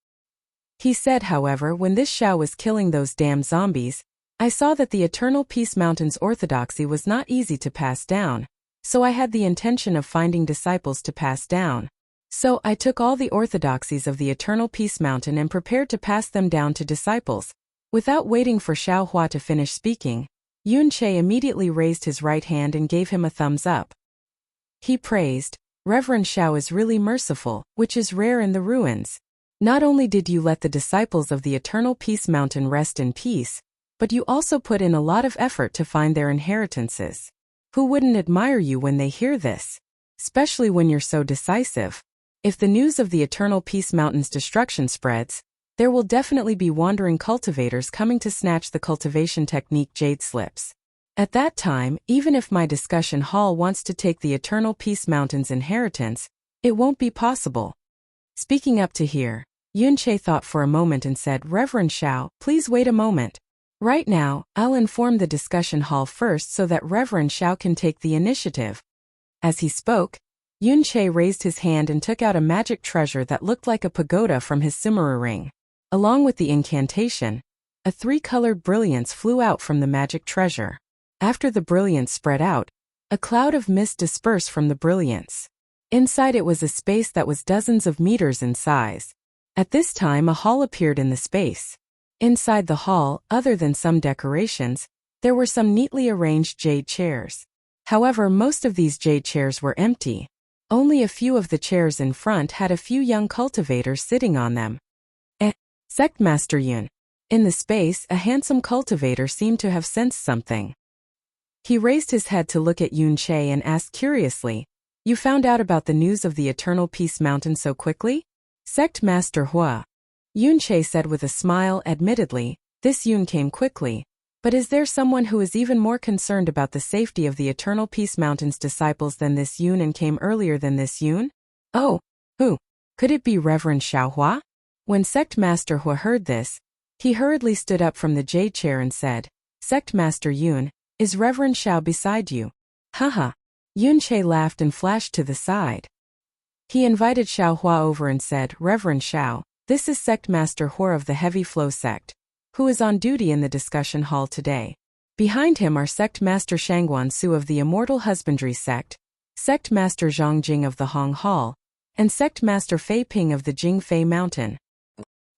He said, however, when this Xiao was killing those damn zombies, I saw that the Eternal Peace Mountain's orthodoxy was not easy to pass down, so I had the intention of finding disciples to pass down. So I took all the orthodoxies of the Eternal Peace Mountain and prepared to pass them down to disciples. Without waiting for Xiaohua to finish speaking, Yun Che immediately raised his right hand and gave him a thumbs up. He praised, Reverend Xiao is really merciful, which is rare in the ruins. Not only did you let the disciples of the Eternal Peace Mountain rest in peace, but you also put in a lot of effort to find their inheritances. Who wouldn't admire you when they hear this? Especially when you're so decisive. If the news of the Eternal Peace Mountain's destruction spreads, there will definitely be wandering cultivators coming to snatch the cultivation technique jade slips. At that time, even if my discussion hall wants to take the Eternal Peace Mountain's inheritance, it won't be possible. Speaking up to here, Yun Che thought for a moment and said, Reverend Xiao, please wait a moment. Right now, I'll inform the discussion hall first so that Reverend Xiao can take the initiative. As he spoke, Yun Che raised his hand and took out a magic treasure that looked like a pagoda from his Simuru ring. Along with the incantation, a 3-colored brilliance flew out from the magic treasure. After the brilliance spread out, a cloud of mist dispersed from the brilliance. Inside it was a space that was dozens of meters in size. At this time a hall appeared in the space. Inside the hall, other than some decorations, there were some neatly arranged jade chairs. However, most of these jade chairs were empty. Only a few of the chairs in front had a few young cultivators sitting on them. Sect Master Yun. In the space, a handsome cultivator seemed to have sensed something. He raised his head to look at Yun Che and asked curiously, You found out about the news of the Eternal Peace Mountain so quickly? Sect Master Hua. Yun Che said with a smile, admittedly, this Yun came quickly, but is there someone who is even more concerned about the safety of the Eternal Peace Mountain's disciples than this Yun and came earlier than this Yun? Oh, who? Could it be Reverend Xiaohua? When Sect Master Hua heard this, he hurriedly stood up from the jade chair and said, Sect Master Yun, is Reverend Xiao beside you? Haha. Yun Che laughed and flashed to the side. He invited Xiaohua over and said, Reverend Xiao, this is Sect Master Hua of the Heavy Flow sect, who is on duty in the discussion hall today. Behind him are Sect Master Shangguan Su of the Immortal Husbandry sect, Sect Master Zhang Jing of the Hong Hall, and Sect Master Fei Ping of the Jing Fei Mountain.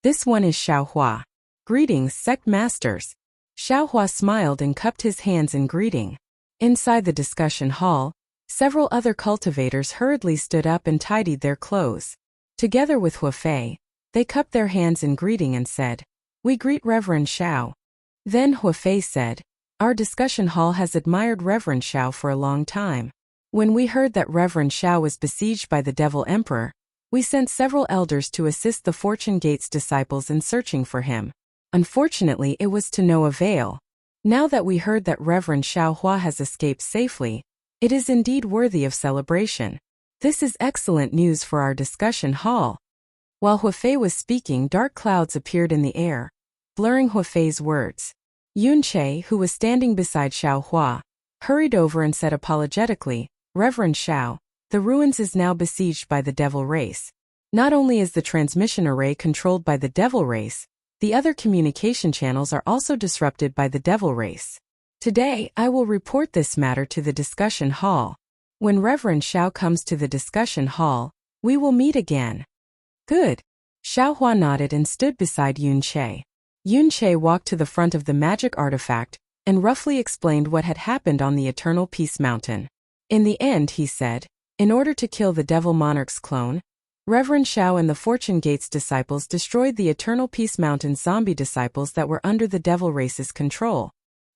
This one is Xiaohua. Greetings, Sect Masters. Xiaohua smiled and cupped his hands in greeting. Inside the discussion hall, several other cultivators hurriedly stood up and tidied their clothes. Together with Hua Fei, they cupped their hands in greeting and said, We greet Reverend Xiao. Then Hua Fei said, Our discussion hall has admired Reverend Xiao for a long time. When we heard that Reverend Xiao was besieged by the Devil Emperor, we sent several elders to assist the Fortune Gate's disciples in searching for him. Unfortunately, it was to no avail. Now that we heard that Reverend Xiaohua has escaped safely, it is indeed worthy of celebration. This is excellent news for our discussion hall. While Hua Fei was speaking, dark clouds appeared in the air, blurring Hua Fei's words. Yun Che, who was standing beside Xiaohua, hurried over and said apologetically, Reverend Xiao, the ruins is now besieged by the devil race. Not only is the transmission array controlled by the devil race, the other communication channels are also disrupted by the devil race. Today, I will report this matter to the discussion hall. When Reverend Xiao comes to the discussion hall, we will meet again. Good. Xiaohua nodded and stood beside Yunche. Yunche walked to the front of the magic artifact and roughly explained what had happened on the Eternal Peace Mountain. In the end, he said, in order to kill the Devil Monarch's clone, Reverend Xiao and the Fortune Gates disciples destroyed the Eternal Peace Mountain's zombie disciples that were under the devil race's control.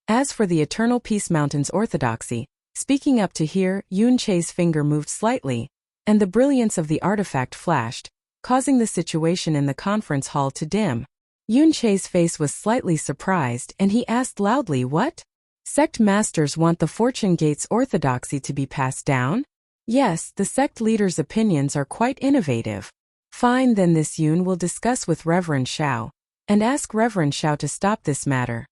As for the Eternal Peace Mountain's orthodoxy, speaking up to here, Yunche's finger moved slightly, and the brilliance of the artifact flashed, causing the situation in the conference hall to dim. Yunche's face was slightly surprised and he asked loudly, "What? Sect masters want the Fortune Gates orthodoxy to be passed down?" Yes, the sect leaders' opinions are quite innovative. Fine, then this Yun will discuss with Reverend Xiao, and ask Reverend Xiao to stop this matter.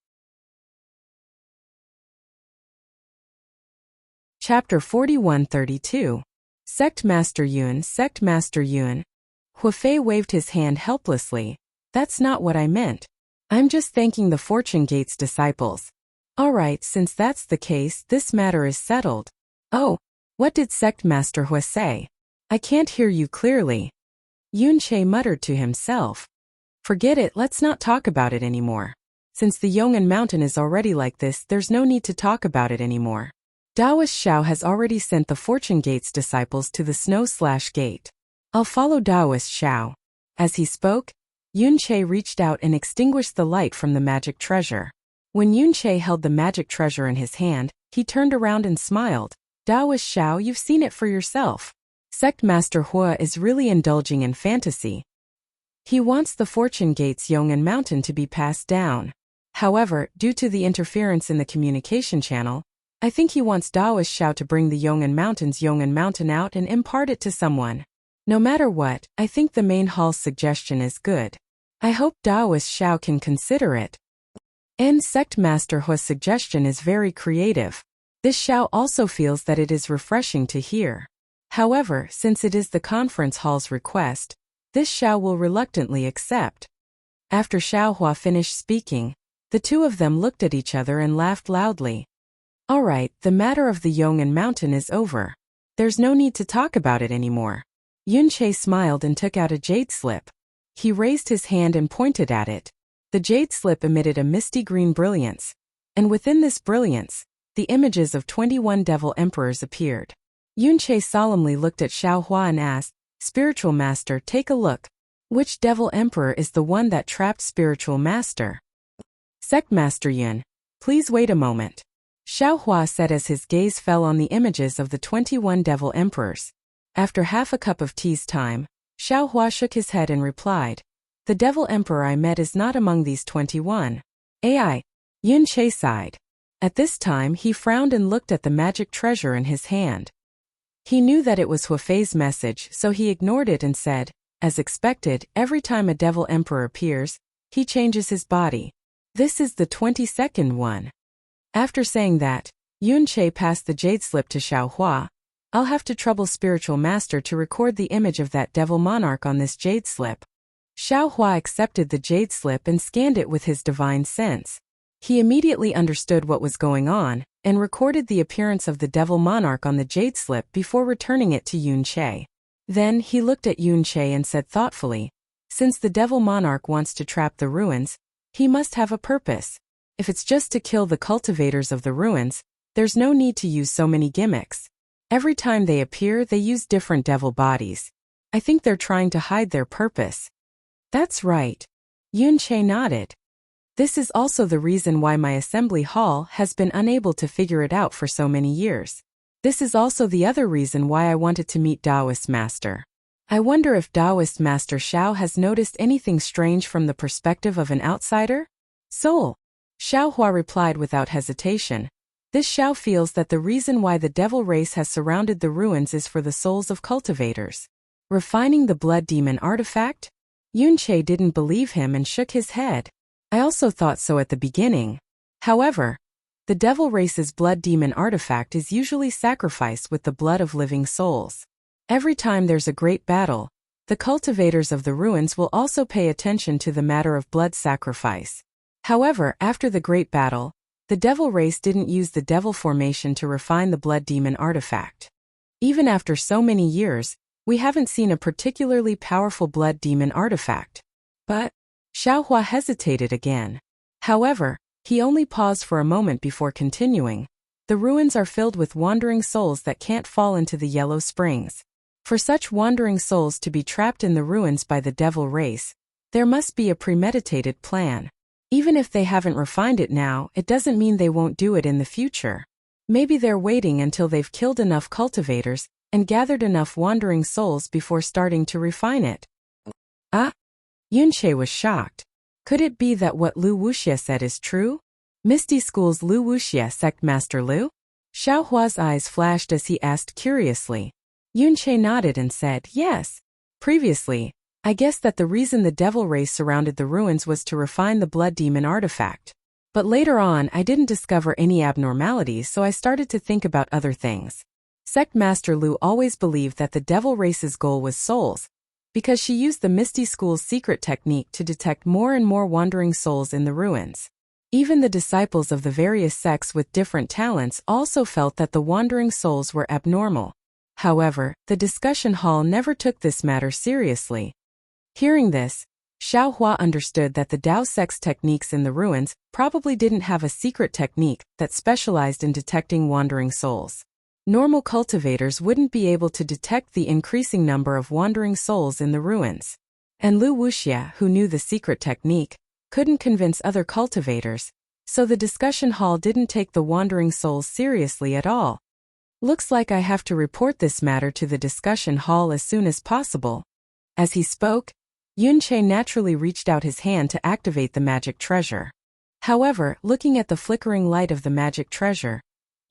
Chapter 4132. Sect Master Yun. Sect Master Yun. Huafei waved his hand helplessly. That's not what I meant. I'm just thanking the Fortune Gates disciples. Alright, since that's the case, this matter is settled. Oh, what did Sect Master Hua say? I can't hear you clearly. Yunche muttered to himself. Forget it, let's not talk about it anymore. Since the Yong'an Mountain is already like this, there's no need to talk about it anymore. Taoist Xiao has already sent the Fortune Gates disciples to the Snow/Gate. I'll follow Taoist Xiao. As he spoke, Yunche reached out and extinguished the light from the magic treasure. When Yunche held the magic treasure in his hand, he turned around and smiled. Taoist Xiao, you've seen it for yourself. Sect Master Hua is really indulging in fantasy. He wants the Fortune Gates Yong'an Mountain to be passed down. However, due to the interference in the communication channel, I think he wants Taoist Xiao to bring the Yong'an Mountain out and impart it to someone. No matter what, I think the main hall's suggestion is good. I hope Taoist Xiao can consider it. And Sect Master Hua's suggestion is very creative. This Xiao also feels that it is refreshing to hear. However, since it is the conference hall's request, this Xiao will reluctantly accept. After Xiaohua finished speaking, the two of them looked at each other and laughed loudly. Alright, the matter of the Yong'an Mountain is over. There's no need to talk about it anymore. Yunche smiled and took out a jade slip. He raised his hand and pointed at it. The jade slip emitted a misty green brilliance, and within this brilliance, the images of 21 devil emperors appeared. Yunche solemnly looked at Xiaohua and asked, Spiritual Master, take a look. Which devil emperor is the one that trapped Spiritual Master? Sect Master Yun, please wait a moment. Xiaohua said as his gaze fell on the images of the 21 devil emperors. After half a cup of tea's time, Xiaohua shook his head and replied, The devil emperor I met is not among these 21. AI. Yunche sighed. At this time he frowned and looked at the magic treasure in his hand. He knew that it was Huafei's message, so he ignored it and said, As expected, every time a devil emperor appears, he changes his body. This is the 22nd one. After saying that, Yunche passed the jade slip to Xiaohua. I'll have to trouble Spiritual Master to record the image of that devil monarch on this jade slip. Xiaohua accepted the jade slip and scanned it with his divine sense. He immediately understood what was going on, and recorded the appearance of the devil monarch on the jade slip before returning it to Yunche. Then he looked at Yunche and said thoughtfully, Since the devil monarch wants to trap the ruins, he must have a purpose. If it's just to kill the cultivators of the ruins, there's no need to use so many gimmicks. Every time they appear, they use different devil bodies. I think they're trying to hide their purpose. That's right. Yunche nodded. This is also the reason why my assembly hall has been unable to figure it out for so many years. This is also the other reason why I wanted to meet Taoist Master. I wonder if Taoist Master Xiao has noticed anything strange from the perspective of an outsider? Soul. Xiaohua replied without hesitation. This Xiao feels that the reason why the devil race has surrounded the ruins is for the souls of cultivators. Refining the blood demon artifact? Yunche didn't believe him and shook his head. I also thought so at the beginning. However, the devil race's blood demon artifact is usually sacrificed with the blood of living souls. Every time there's a great battle, The cultivators of the ruins will also pay attention to the matter of blood sacrifice. However, after the Great Battle, the devil race didn't use the devil formation to refine the blood demon artifact. Even after so many years, we haven't seen a particularly powerful blood demon artifact. But Xiaohua hesitated again. However, he only paused for a moment before continuing. The ruins are filled with wandering souls that can't fall into the yellow springs. For such wandering souls to be trapped in the ruins by the devil race, there must be a premeditated plan. Even if they haven't refined it now, it doesn't mean they won't do it in the future. Maybe they're waiting until they've killed enough cultivators and gathered enough wandering souls before starting to refine it. Ah! Yunche was shocked. Could it be that what Lu Wuxie said is true? Misty School's Lu Wuxie, Sect Master Lu? Xiaohua's eyes flashed as he asked curiously. Yunche nodded and said, yes. Previously, I guessed that the reason the devil race surrounded the ruins was to refine the blood demon artifact. But later on I didn't discover any abnormalities, so I started to think about other things. Sect Master Lu always believed that the devil race's goal was souls, because she used the Misty School's secret technique to detect more and more wandering souls in the ruins. Even the disciples of the various sects with different talents also felt that the wandering souls were abnormal. However, the discussion hall never took this matter seriously. Hearing this, Xiaohua understood that the Dao sect's techniques in the ruins probably didn't have a secret technique that specialized in detecting wandering souls. Normal cultivators wouldn't be able to detect the increasing number of wandering souls in the ruins. And Lu Wuxie, who knew the secret technique, couldn't convince other cultivators, so the discussion hall didn't take the wandering souls seriously at all. Looks like I have to report this matter to the discussion hall as soon as possible. As he spoke, Yunche naturally reached out his hand to activate the magic treasure. However, looking at the flickering light of the magic treasure,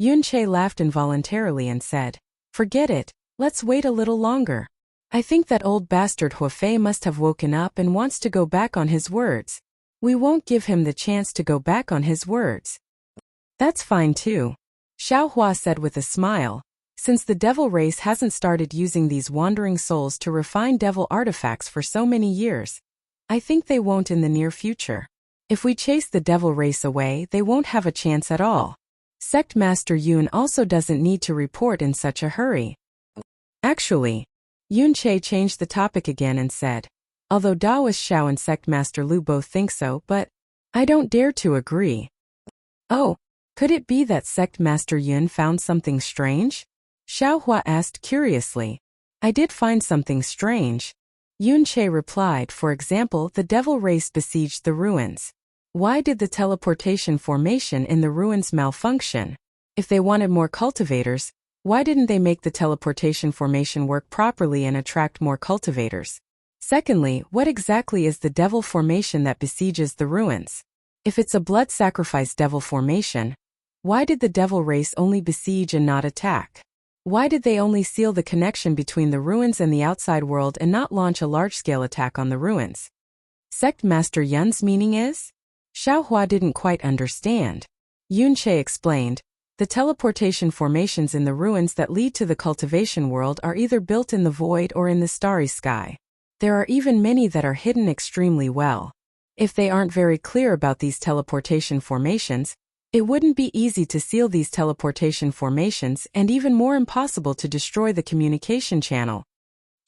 Yunche laughed involuntarily and said, forget it, let's wait a little longer. I think that old bastard Huafei must have woken up and wants to go back on his words. We won't give him the chance to go back on his words. That's fine too, Xiaohua said with a smile. Since the devil race hasn't started using these wandering souls to refine devil artifacts for so many years, I think they won't in the near future. If we chase the devil race away, they won't have a chance at all. Sect Master Yun also doesn't need to report in such a hurry. Actually, Yunche changed the topic again and said, although Daoist Xiao and Sect Master Lu both think so, but I don't dare to agree. Oh, could it be that Sect Master Yun found something strange? Xiaohua asked curiously. I did find something strange. Yunche replied, for example, the devil race besieged the ruins. Why did the teleportation formation in the ruins malfunction? If they wanted more cultivators, why didn't they make the teleportation formation work properly and attract more cultivators? Secondly, what exactly is the devil formation that besieges the ruins? If it's a blood sacrifice devil formation, why did the devil race only besiege and not attack? Why did they only seal the connection between the ruins and the outside world and not launch a large-scale attack on the ruins? Sect Master Yun's meaning is? Xiaohua didn't quite understand. Yunche explained, the teleportation formations in the ruins that lead to the cultivation world are either built in the void or in the starry sky. There are even many that are hidden extremely well. If they aren't very clear about these teleportation formations, it wouldn't be easy to seal these teleportation formations and even more impossible to destroy the communication channel.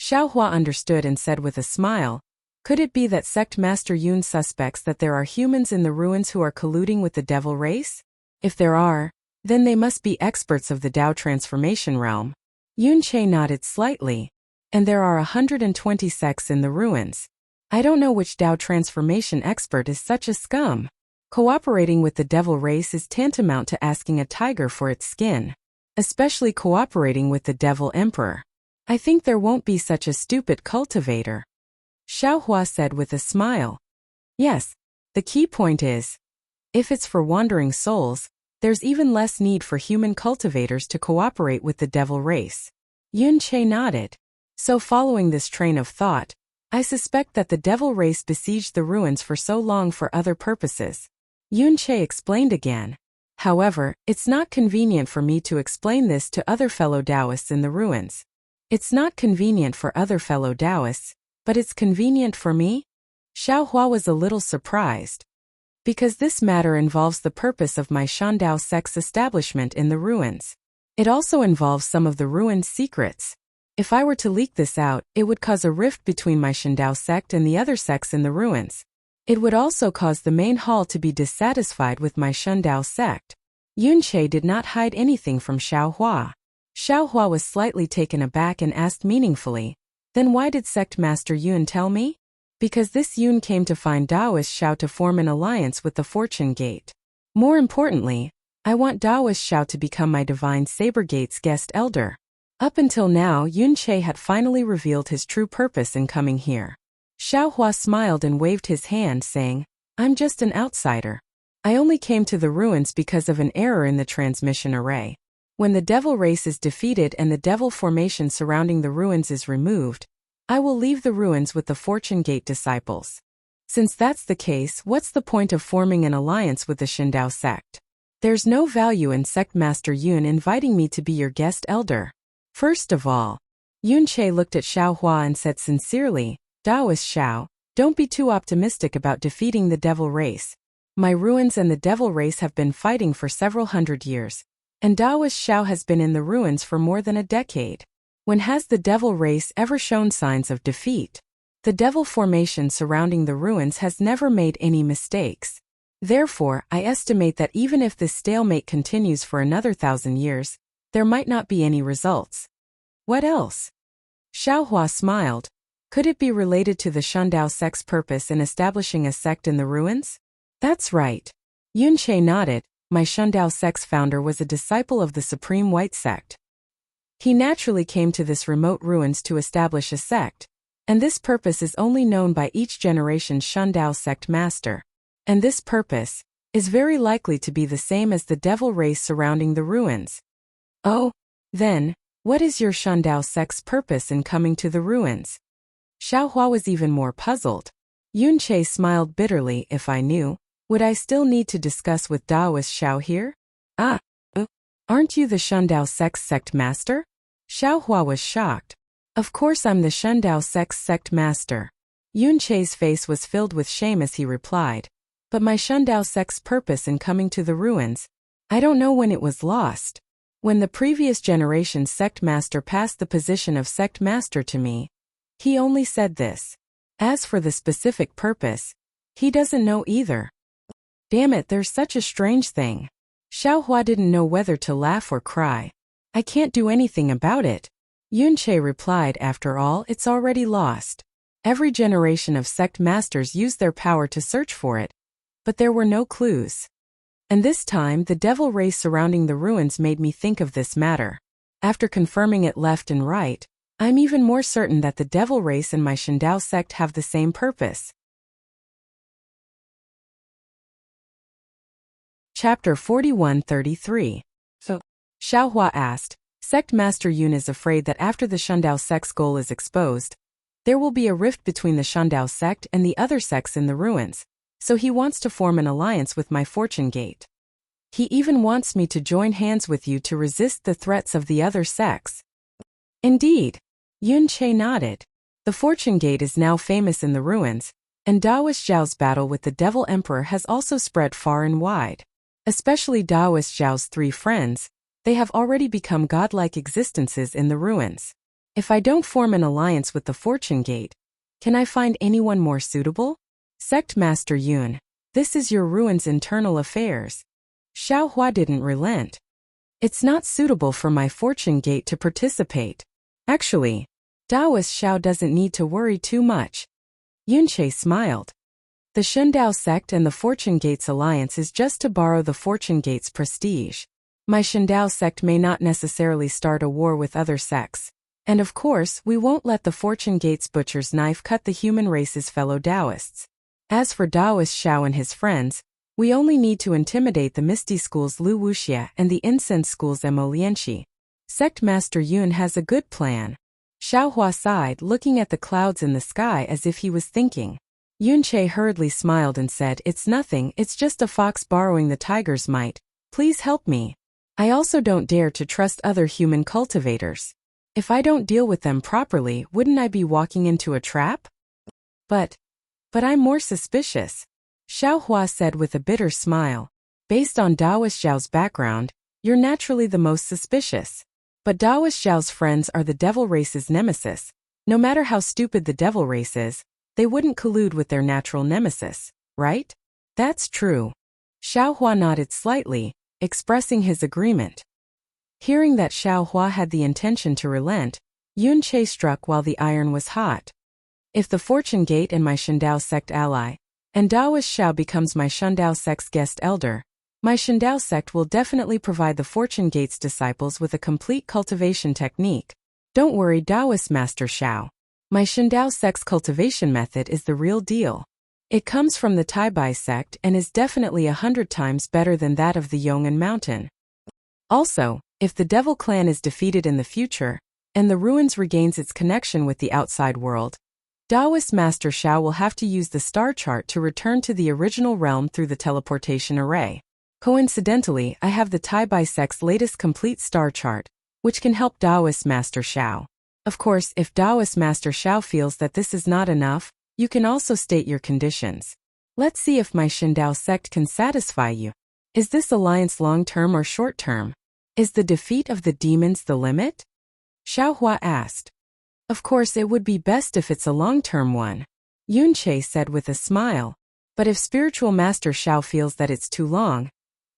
Xiaohua understood and said with a smile, could it be that Sect Master Yun suspects that there are humans in the ruins who are colluding with the devil race? If there are, then they must be experts of the Dao transformation realm. Yunche nodded slightly. And there are 120 sects in the ruins. I don't know which Dao transformation expert is such a scum. Cooperating with the devil race is tantamount to asking a tiger for its skin. Especially cooperating with the devil emperor. I think there won't be such a stupid cultivator. Xiaohua said with a smile. Yes, the key point is, if it's for wandering souls, there's even less need for human cultivators to cooperate with the devil race. Yunche nodded. So following this train of thought, I suspect that the devil race besieged the ruins for so long for other purposes. Yunche explained again. However, it's not convenient for me to explain this to other fellow Taoists in the ruins. It's not convenient for other fellow Taoists, but it's convenient for me? Xiaohua was a little surprised. Because this matter involves the purpose of my Shandao sect's establishment in the ruins. It also involves some of the ruins' secrets. If I were to leak this out, it would cause a rift between my Shandao sect and the other sects in the ruins. It would also cause the main hall to be dissatisfied with my Shandao sect. Yunche did not hide anything from Xiaohua. Xiaohua was slightly taken aback and asked meaningfully, "Then why did Sect Master Yun tell me?" "Because this Yun came to find Taoist Xiao to form an alliance with the Fortune Gate. More importantly, I want Taoist Xiao to become my Divine Saber Gate's guest elder." Up until now, Yunche had finally revealed his true purpose in coming here. Xiaohua smiled and waved his hand, saying, "I'm just an outsider. I only came to the ruins because of an error in the transmission array. When the devil race is defeated and the devil formation surrounding the ruins is removed, I will leave the ruins with the Fortune Gate disciples. Since that's the case, what's the point of forming an alliance with the Shindao sect? There's no value in Sect Master Yun inviting me to be your guest elder." First of all, Yunche looked at Xiaohua and said sincerely, "Taoist Xiao, don't be too optimistic about defeating the devil race. My ruins and the devil race have been fighting for several hundred years, and Taoist Xiao has been in the ruins for more than a decade. When has the devil race ever shown signs of defeat? The devil formation surrounding the ruins has never made any mistakes. Therefore, I estimate that even if this stalemate continues for another 1,000 years, there might not be any results." "What else?" Xiaohua smiled. "Could it be related to the Shandao sect's purpose in establishing a sect in the ruins?" "That's right." Yunche nodded. "My Shandao sect's founder was a disciple of the Supreme White Sect. He naturally came to this remote ruins to establish a sect, and this purpose is only known by each generation's Shandao sect master. And this purpose is very likely to be the same as the devil race surrounding the ruins." "Oh, then, what is your Shandao sect's purpose in coming to the ruins?" Xiaohua was even more puzzled. Yunche smiled bitterly. "If I knew, would I still need to discuss with Taoist Xiao here?" Aren't you the Shandao sect's sect master?" Xiaohua was shocked. "Of course I'm the Shandao sect's sect master." Yunche's face was filled with shame as he replied, "But my Shandao sect's purpose in coming to the ruins, I don't know when it was lost. When the previous generation's sect master passed the position of sect master to me, he only said this. As for the specific purpose, he doesn't know either." "Damn it, there's such a strange thing." Xiaohua didn't know whether to laugh or cry. "I can't do anything about it." Yunche replied, "After all, it's already lost. Every generation of sect masters used their power to search for it, but there were no clues. And this time, the devil race surrounding the ruins made me think of this matter. After confirming it left and right, I'm even more certain that the devil race and my Shindao sect have the same purpose." Chapter 41-33. So, Xiaohua asked, "Sect Master Yun is afraid that after the Shandao sect's goal is exposed, there will be a rift between the Shandao sect and the other sects in the ruins, so he wants to form an alliance with my Fortune Gate. He even wants me to join hands with you to resist the threats of the other sects." "Indeed." Yunche nodded. "The Fortune Gate is now famous in the ruins, and Taoist Zhao's battle with the Devil Emperor has also spread far and wide. Especially Taoist Zhao's 3 friends, they have already become godlike existences in the ruins. If I don't form an alliance with the Fortune Gate, can I find anyone more suitable? Sect Master Yun, this is your ruins' internal affairs." Xiaohua didn't relent. "It's not suitable for my Fortune Gate to participate. Actually, Taoist Xiao doesn't need to worry too much." Yunche smiled. "The Shundao sect and the Fortune Gate's alliance is just to borrow the Fortune Gate's prestige. My Shundao sect may not necessarily start a war with other sects. And of course, we won't let the Fortune Gate's butcher's knife cut the human race's fellow Taoists. As for Taoist Xiao and his friends, we only need to intimidate the Misty School's Lu Wuxia and the Incense School's Mo Lianxi. Sect Master Yun has a good plan." Xiaohua sighed, looking at the clouds in the sky as if he was thinking. Yunche hurriedly smiled and said, "It's nothing, it's just a fox borrowing the tiger's might. Please help me. I also don't dare to trust other human cultivators." If I don't deal with them properly, wouldn't I be walking into a trap? But I'm more suspicious, Xiao Hua said with a bitter smile. Based on Daoist Zhao's background, you're naturally the most suspicious. But Daoist Zhao's friends are the devil race's nemesis. No matter how stupid the devil race is, they wouldn't collude with their natural nemesis, right? That's true. Xiao Hua nodded slightly, expressing his agreement. Hearing that Xiao Hua had the intention to relent, Yun Che struck while the iron was hot. If the Fortune Gate and my Shindao sect ally, and Daoist Xiao becomes my Shindao sect's guest elder, my Shindao sect will definitely provide the Fortune Gate's disciples with a complete cultivation technique. Don't worry, Daoist Master Xiao. My Shindao sect's cultivation method is the real deal. It comes from the Taibai sect and is definitely 100 times better than that of the Yong'an Mountain. Also, if the Devil Clan is defeated in the future, and the ruins regains its connection with the outside world, Daoist Master Xiao will have to use the star chart to return to the original realm through the teleportation array. Coincidentally, I have the Taibai sect's latest complete star chart, which can help Daoist Master Xiao. Of course, if Daoist Master Xiao feels that this is not enough, you can also state your conditions. Let's see if my Shindao sect can satisfy you. Is this alliance long-term or short-term? Is the defeat of the demons the limit? Xiao Hua asked. Of course, it would be best if it's a long-term one, Yun Che said with a smile. But if Spiritual Master Xiao feels that it's too long,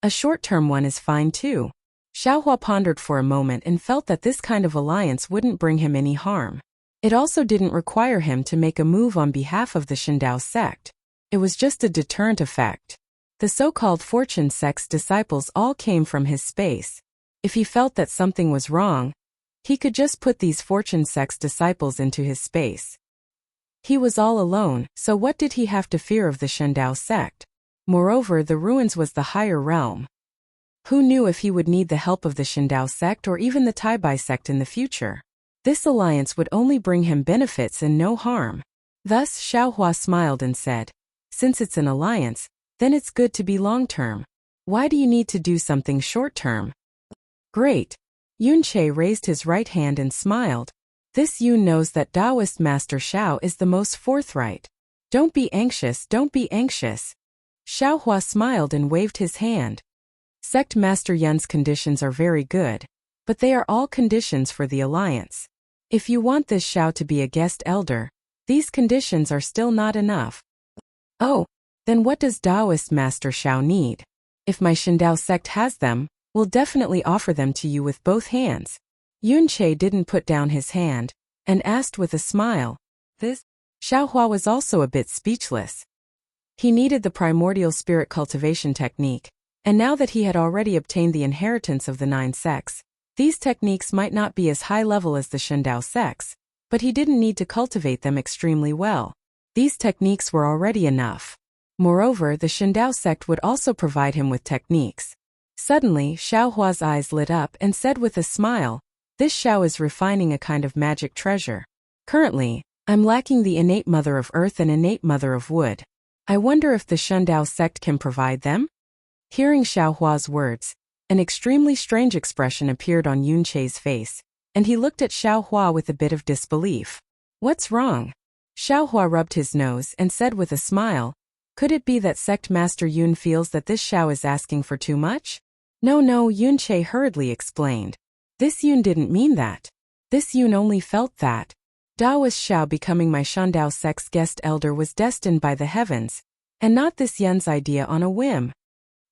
a short-term one is fine too. Xiao Hua pondered for a moment and felt that this kind of alliance wouldn't bring him any harm. It also didn't require him to make a move on behalf of the Shindao sect. It was just a deterrent effect. The so-called Fortune sect's disciples all came from his space. If he felt that something was wrong, he could just put these Fortune sect's disciples into his space. He was all alone, so what did he have to fear of the Shindao sect? Moreover, the ruins was the higher realm. Who knew if he would need the help of the Shindao sect or even the Taibai sect in the future? This alliance would only bring him benefits and no harm. Thus, Xiao Hua smiled and said, since it's an alliance, then it's good to be long-term. Why do you need to do something short-term? Great. Yun Che raised his right hand and smiled. This Yun knows that Daoist Master Xiao is the most forthright. Don't be anxious, don't be anxious. Xiao Hua smiled and waved his hand. Sect Master Yun's conditions are very good, but they are all conditions for the alliance. If you want this Xiao to be a guest elder, these conditions are still not enough. Oh, then what does Daoist Master Xiao need? If my Shindao sect has them, we'll definitely offer them to you with both hands. Yun Che didn't put down his hand, and asked with a smile. This? Xiao Hua was also a bit speechless. He needed the primordial spirit cultivation technique, and now that he had already obtained the inheritance of the 9 sects, these techniques might not be as high level as the Shindao sects, but he didn't need to cultivate them extremely well. These techniques were already enough. Moreover, the Shindao sect would also provide him with techniques. Suddenly, Xiao Hua's eyes lit up and said with a smile, this Xiao is refining a kind of magic treasure. Currently, I'm lacking the innate mother of earth and innate mother of wood. I wonder if the Shindao sect can provide them? Hearing Xiao Hua's words, an extremely strange expression appeared on Yun Che's face, and he looked at Xiao Hua with a bit of disbelief. What's wrong? Xiao Hua rubbed his nose and said with a smile, could it be that Sect Master Yun feels that this Xiao is asking for too much? No, Yun Che hurriedly explained. This Yun didn't mean that. This Yun only felt that Daoist Xiao becoming my Shindao sect's guest elder was destined by the heavens, and not this Yun's idea on a whim.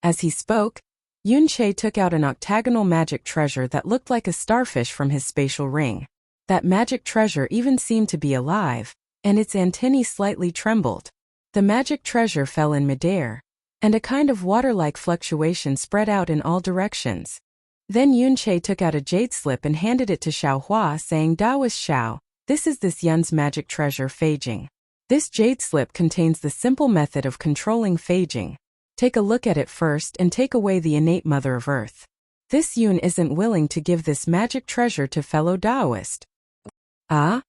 As he spoke, Yun Che took out an octagonal magic treasure that looked like a starfish from his spatial ring. That magic treasure even seemed to be alive, and its antennae slightly trembled. The magic treasure fell in midair, and a kind of water-like fluctuation spread out in all directions. Then Yun Che took out a jade slip and handed it to Xiao Hua, saying, Daoist Xiao, this is this Yun's magic treasure, Feijing. This jade slip contains the simple method of controlling Feijing. Take a look at it first and take away the innate mother of earth. This Yun isn't willing to give this magic treasure to fellow Daoist. Ah?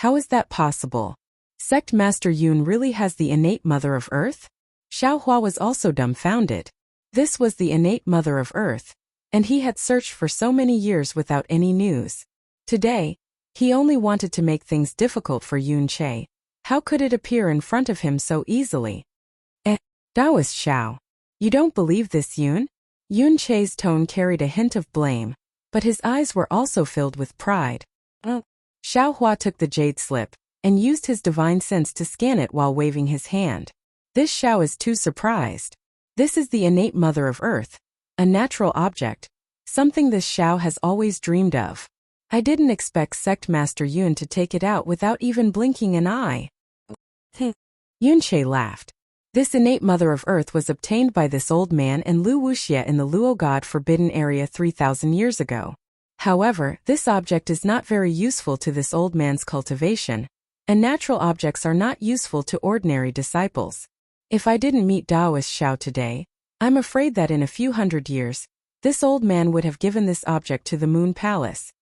How is that possible? Sect Master Yun really has the innate mother of earth? Xiao Hua was also dumbfounded. This was the innate mother of earth, and he had searched for so many years without any news. Today, he only wanted to make things difficult for Yun Che. How could it appear in front of him so easily? Taoist Xiao. You don't believe this, Yun? Yun Che's tone carried a hint of blame, but his eyes were also filled with pride. Xiao Hua took the jade slip and used his divine sense to scan it while waving his hand. This Xiao is too surprised. This is the innate mother of earth, a natural object, something this Xiao has always dreamed of. I didn't expect Sect Master Yun to take it out without even blinking an eye. Yun Che laughed. This innate mother of earth was obtained by this old man and Lu Wuxia in the Luo God Forbidden Area 3,000 years ago. However, this object is not very useful to this old man's cultivation, and natural objects are not useful to ordinary disciples. If I didn't meet Taoist Xiao today, I'm afraid that in a few hundred years, this old man would have given this object to the Moon Palace.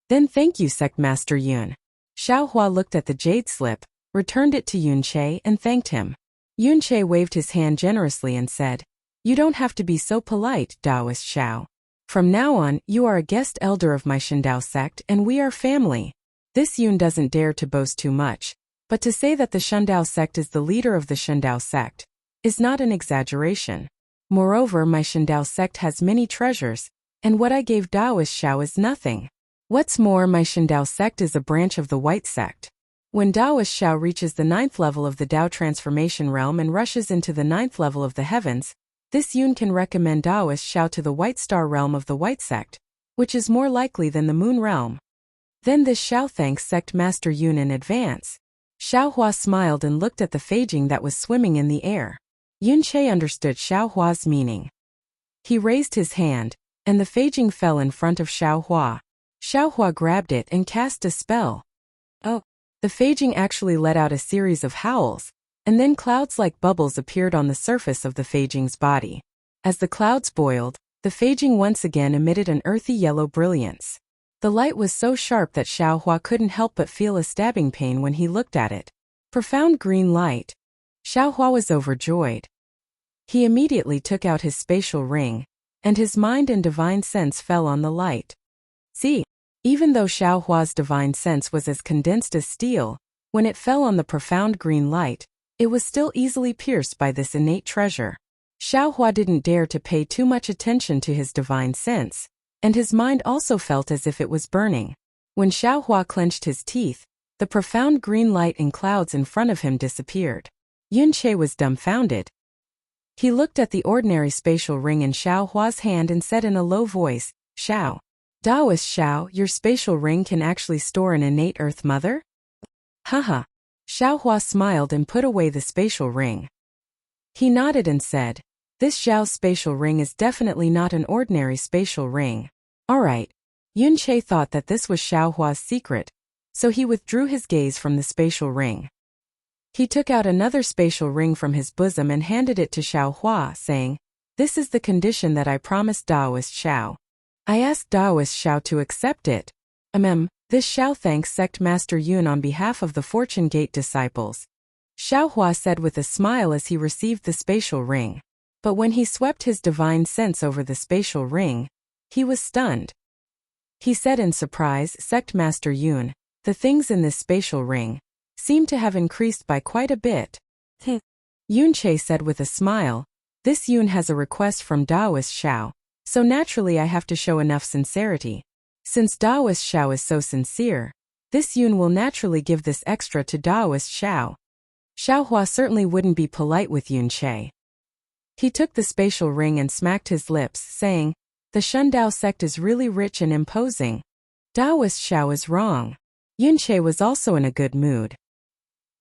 Then thank you, Sect Master Yun. Xiao Hua looked at the jade slip, returned it to Yun Che and thanked him. Yun Che waved his hand generously and said, You don't have to be so polite, Taoist Xiao. From now on, you are a guest elder of my Shindao sect and we are family. This Yun doesn't dare to boast too much, but to say that the Shindao sect is the leader of the Shindao sect is not an exaggeration. Moreover, my Shindao sect has many treasures, and what I gave Taoist Xiao is nothing. What's more, my Shindao sect is a branch of the White sect. When Taoist Xiao reaches the 9th level of the Tao transformation realm and rushes into the 9th level of the heavens, this Yun can recommend Taoist Xiao to the White Star realm of the White sect, which is more likely than the Moon realm. Then this Xiao thanks Sect Master Yun in advance. Xiao Hua smiled and looked at the Feijing that was swimming in the air. Yun Che understood Xiao Hua's meaning. He raised his hand, and the Feijing fell in front of Xiao Hua. Xiao Hua grabbed it and cast a spell. The Feijing actually let out a series of howls, and then clouds like bubbles appeared on the surface of the Feijing's body. As the clouds boiled, the Feijing once again emitted an earthy yellow brilliance. The light was so sharp that Xiao Hua couldn't help but feel a stabbing pain when he looked at it. Profound green light. Xiao Hua was overjoyed. He immediately took out his spatial ring, and his mind and divine sense fell on the light. See? Even though Xiao Hua's divine sense was as condensed as steel, when it fell on the profound green light, it was still easily pierced by this innate treasure. Xiao Hua didn't dare to pay too much attention to his divine sense, and his mind also felt as if it was burning. When Xiao Hua clenched his teeth, the profound green light and clouds in front of him disappeared. Yun Che was dumbfounded. He looked at the ordinary spatial ring in Xiao Hua's hand and said in a low voice, Xiao. Taoist Xiao, your spatial ring can actually store an innate Earth Mother? Haha. Xiao Hua smiled and put away the spatial ring. He nodded and said, This Xiao's spatial ring is definitely not an ordinary spatial ring. Alright. Yun Che thought that this was Xiao Hua's secret, so he withdrew his gaze from the spatial ring. He took out another spatial ring from his bosom and handed it to Xiao Hua, saying, This is the condition that I promised Taoist Xiao. I asked Taoist Xiao to accept it. This Xiao thanks Sect Master Yun on behalf of the Fortune Gate disciples. Xiao Hua said with a smile as he received the spatial ring. But when he swept his divine sense over the spatial ring, he was stunned. He said in surprise, Sect Master Yun, the things in this spatial ring seem to have increased by quite a bit. Yun Che said with a smile, This Yun has a request from Taoist Xiao. So naturally I have to show enough sincerity. Since Taoist Xiao is so sincere, this Yun will naturally give this extra to Taoist Xiao. Xiao Hua certainly wouldn't be polite with Yun Che. He took the spatial ring and smacked his lips, saying, The Shundao sect is really rich and imposing. Taoist Xiao is wrong. Yun Che was also in a good mood.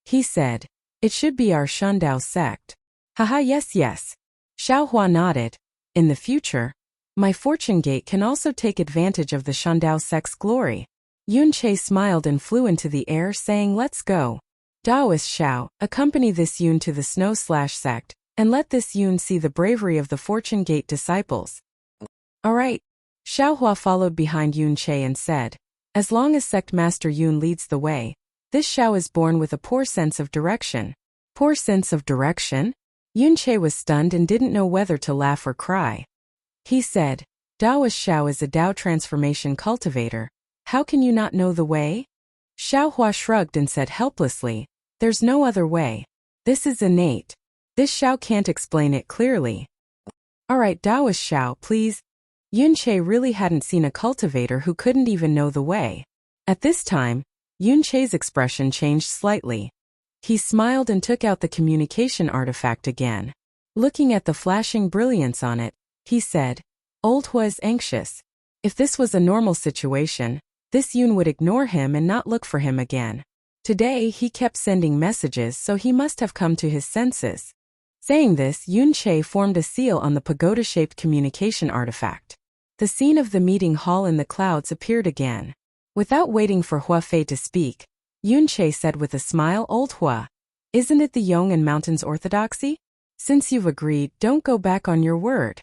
He said, It should be our Shundao sect. Haha, yes. Xiao Hua nodded. In the future, my Fortune Gate can also take advantage of the Shundao sect's glory. Yun Che smiled and flew into the air, saying, Let's go. Taoist Xiao, accompany this Yun to the Snow/sect, and let this Yun see the bravery of the Fortune Gate disciples. Alright. Xiao Hua followed behind Yun Che and said, As long as Sect Master Yun leads the way, this Xiao is born with a poor sense of direction. Poor sense of direction? Yun Che was stunned and didn't know whether to laugh or cry. He said, Taoist Xiao is a Tao transformation cultivator, How can you not know the way? Xiaohua shrugged and said helplessly, there's no other way. This is innate. This Xiao can't explain it clearly. Alright, Taoist Xiao, please. Yunche really hadn't seen a cultivator who couldn't even know the way. At this time, Yunche's expression changed slightly. He smiled and took out the communication artifact again. Looking at the flashing brilliance on it, he said, Old Hua is anxious. If this was a normal situation, this Yun would ignore him and not look for him again. Today he kept sending messages, so he must have come to his senses. Saying this, Yunche formed a seal on the pagoda-shaped communication artifact. The scene of the meeting hall in the clouds appeared again. Without waiting for Hua Fei to speak, Yunche said with a smile, Old Hua, isn't it the Yong and Mountains orthodoxy? Since you've agreed, don't go back on your word.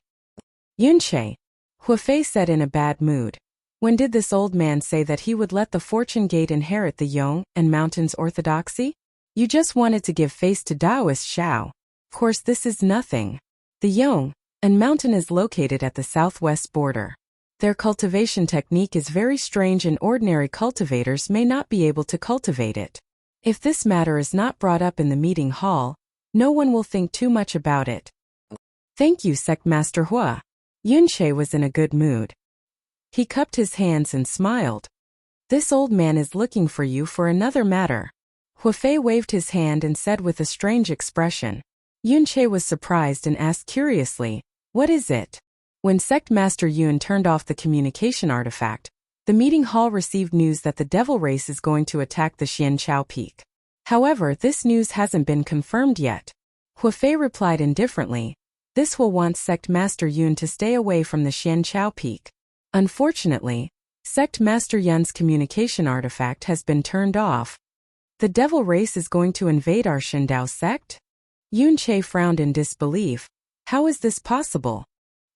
Yunche, Hua Fei said in a bad mood. When did this old man say that he would let the Fortune Gate inherit the Yong and Mountains orthodoxy? You just wanted to give face to Taoist Xiao. Of course this is nothing. The Yong and Mountain is located at the southwest border. Their cultivation technique is very strange and ordinary cultivators may not be able to cultivate it. If this matter is not brought up in the meeting hall, no one will think too much about it. Thank you, Sect Master Hua. Yunche was in a good mood. He cupped his hands and smiled. This old man is looking for you for another matter. Hua Fei waved his hand and said with a strange expression. Yunche was surprised and asked curiously, what is it? When Sect Master Yun turned off the communication artifact, the meeting hall received news that the devil race is going to attack the Xianchao Peak. However, this news hasn't been confirmed yet. Hua Fei replied indifferently, this will want Sect Master Yun to stay away from the Xianchao Peak. Unfortunately, Sect Master Yun's communication artifact has been turned off. The devil race is going to invade our Shindao sect? Yunche frowned in disbelief. How is this possible?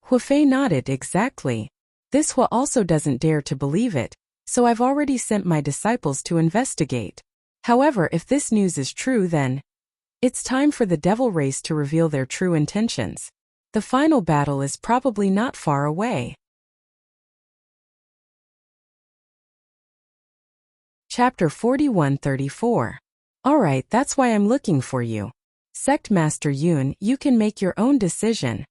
Hua Fei nodded. Exactly. This Hua also doesn't dare to believe it, so I've already sent my disciples to investigate. However, if this news is true, then it's time for the devil race to reveal their true intentions. The final battle is probably not far away. Chapter 41-34. Alright, that's why I'm looking for you. Sect Master Yun, you can make your own decision.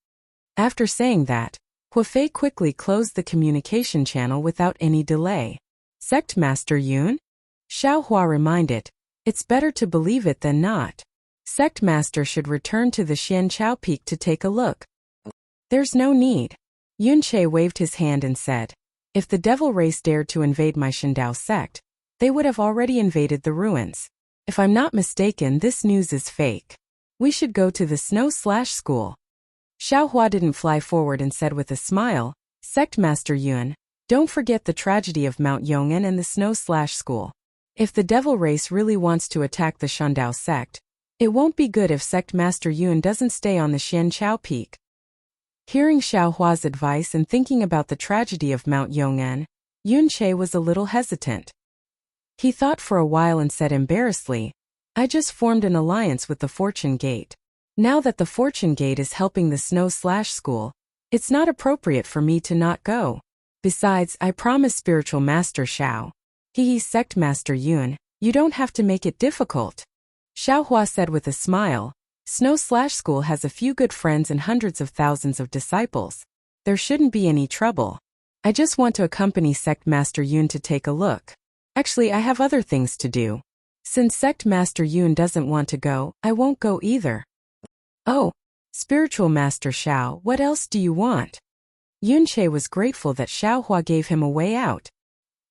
After saying that, Hua Fei quickly closed the communication channel without any delay. Sect Master Yun? Xiaohua reminded, it's better to believe it than not. Sect Master should return to the Xianchao Peak to take a look. There's no need. Yunche waved his hand and said, if the devil race dared to invade my Shindao sect, they would have already invaded the ruins. If I'm not mistaken, this news is fake. We should go to the snow/school. Xiaohua didn't fly forward and said with a smile, Sect Master Yun, don't forget the tragedy of Mount Yong'an and the snow/school. If the devil race really wants to attack the Shindao sect, it won't be good if Sect Master Yun doesn't stay on the Xianchao Peak. Hearing Xiaohua's advice and thinking about the tragedy of Mount Yong'an, Yunche was a little hesitant. He thought for a while and said embarrassedly, I just formed an alliance with the Fortune Gate. Now that the Fortune Gate is helping the snow/school, it's not appropriate for me to not go. Besides, I promised Spiritual Master Xiao. Sect Master Yun, you don't have to make it difficult. Xiaohua said with a smile, Snow/school has a few good friends and hundreds of thousands of disciples. There shouldn't be any trouble. I just want to accompany Sect Master Yun to take a look. Actually, I have other things to do. Since Sect Master Yun doesn't want to go, I won't go either. Oh, Spiritual Master Xiao, what else do you want? Yunche was grateful that Xiaohua gave him a way out.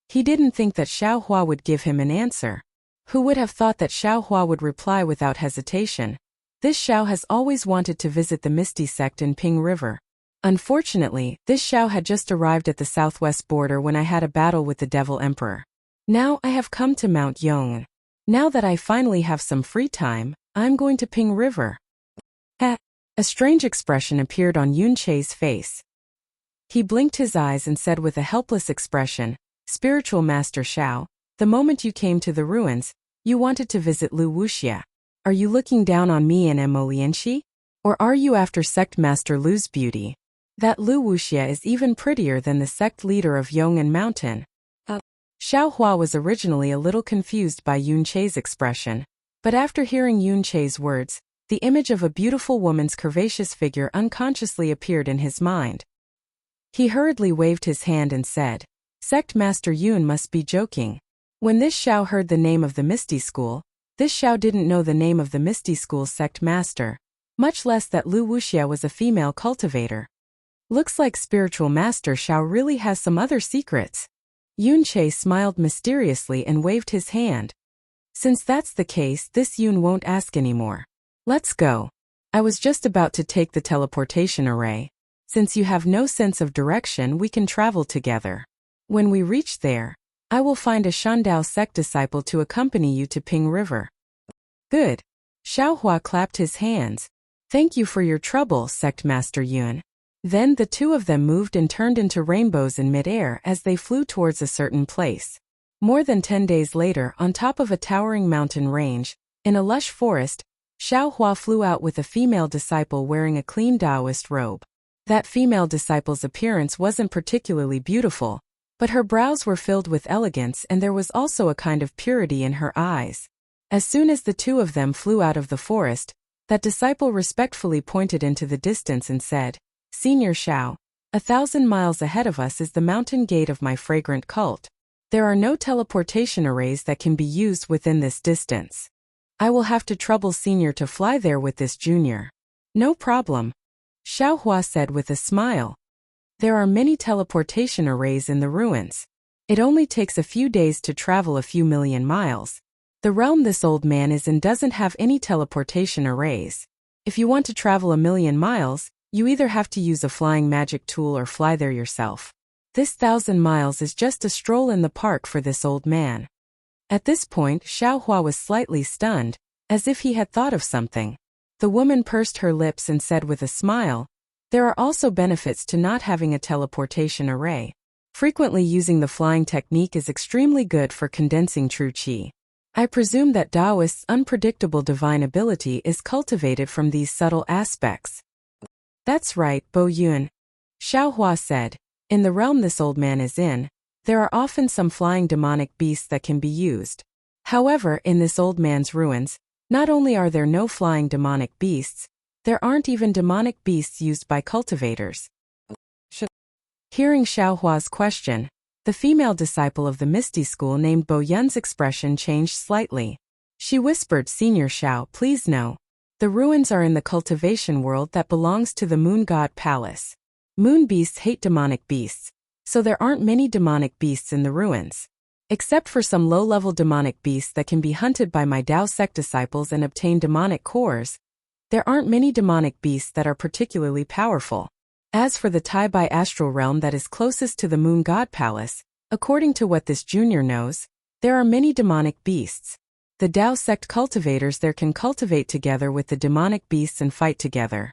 He didn't think that Xiaohua would give him an answer. Who would have thought that Xiaohua would reply without hesitation? This Xiao has always wanted to visit the Misty sect in Ping River. Unfortunately, this Xiao had just arrived at the southwest border when I had a battle with the Devil Emperor. Now I have come to Mount Yong'an. Now that I finally have some free time, I'm going to Ping River. A strange expression appeared on Yunche's face. He blinked his eyes and said with a helpless expression, Spiritual Master Xiao, the moment you came to the ruins, you wanted to visit Lu Wuxia. Are you looking down on me and Mo Lianxi? Or are you after Sect Master Lu's beauty? That Lu Wuxia is even prettier than the sect leader of Yong'an Mountain. Xiao Hua was originally a little confused by Yun Che's expression, but after hearing Yun Che's words, the image of a beautiful woman's curvaceous figure unconsciously appeared in his mind. He hurriedly waved his hand and said, "Sect Master Yun must be joking." When this Xiao heard the name of the Misty School, this Xiao didn't know the name of the Misty School's sect master, much less that Lu Wuxia was a female cultivator. Looks like spiritual master Xiao really has some other secrets. Yun Che smiled mysteriously and waved his hand. Since that's the case, this Yun won't ask anymore. Let's go. I was just about to take the teleportation array. Since you have no sense of direction, we can travel together. When we reach there, I will find a Shandao sect disciple to accompany you to Ping River. Good. Xiao Hua clapped his hands. Thank you for your trouble, Sect Master Yun. Then the two of them moved and turned into rainbows in midair as they flew towards a certain place. More than 10 days later, on top of a towering mountain range, in a lush forest, Xiao Hua flew out with a female disciple wearing a clean Taoist robe. That female disciple's appearance wasn't particularly beautiful, but her brows were filled with elegance and there was also a kind of purity in her eyes. As soon as the two of them flew out of the forest, that disciple respectfully pointed into the distance and said, "Senior Xiao, 1,000 miles ahead of us is the mountain gate of my fragrant cult. There are no teleportation arrays that can be used within this distance. I will have to trouble Senior to fly there with this junior." "No problem," Xiao Hua said with a smile. "There are many teleportation arrays in the ruins. It only takes a few days to travel a few million miles. The realm this old man is in doesn't have any teleportation arrays. If you want to travel a million miles, you either have to use a flying magic tool or fly there yourself. This 1,000 miles is just a stroll in the park for this old man." At this point, Xiao Hua was slightly stunned, as if he had thought of something. The woman pursed her lips and said with a smile, "There are also benefits to not having a teleportation array. Frequently using the flying technique is extremely good for condensing true qi. I presume that Taoist's unpredictable divine ability is cultivated from these subtle aspects." "That's right, Bo Yun," Xiao Hua said. "In the realm this old man is in, there are often some flying demonic beasts that can be used. However, in this old man's ruins, not only are there no flying demonic beasts, there aren't even demonic beasts used by cultivators." Hearing Xiao Hua's question, the female disciple of the Misty School named Bo Yun's expression changed slightly. She whispered, "Senior Xiao, please know. The ruins are in the cultivation world that belongs to the Moon God Palace. Moon beasts hate demonic beasts, so there aren't many demonic beasts in the ruins. Except for some low-level demonic beasts that can be hunted by my Dao sect disciples and obtain demonic cores, there aren't many demonic beasts that are particularly powerful. As for the Tai Bai astral realm that is closest to the Moon God Palace, according to what this junior knows, there are many demonic beasts. The Dao sect cultivators there can cultivate together with the demonic beasts and fight together.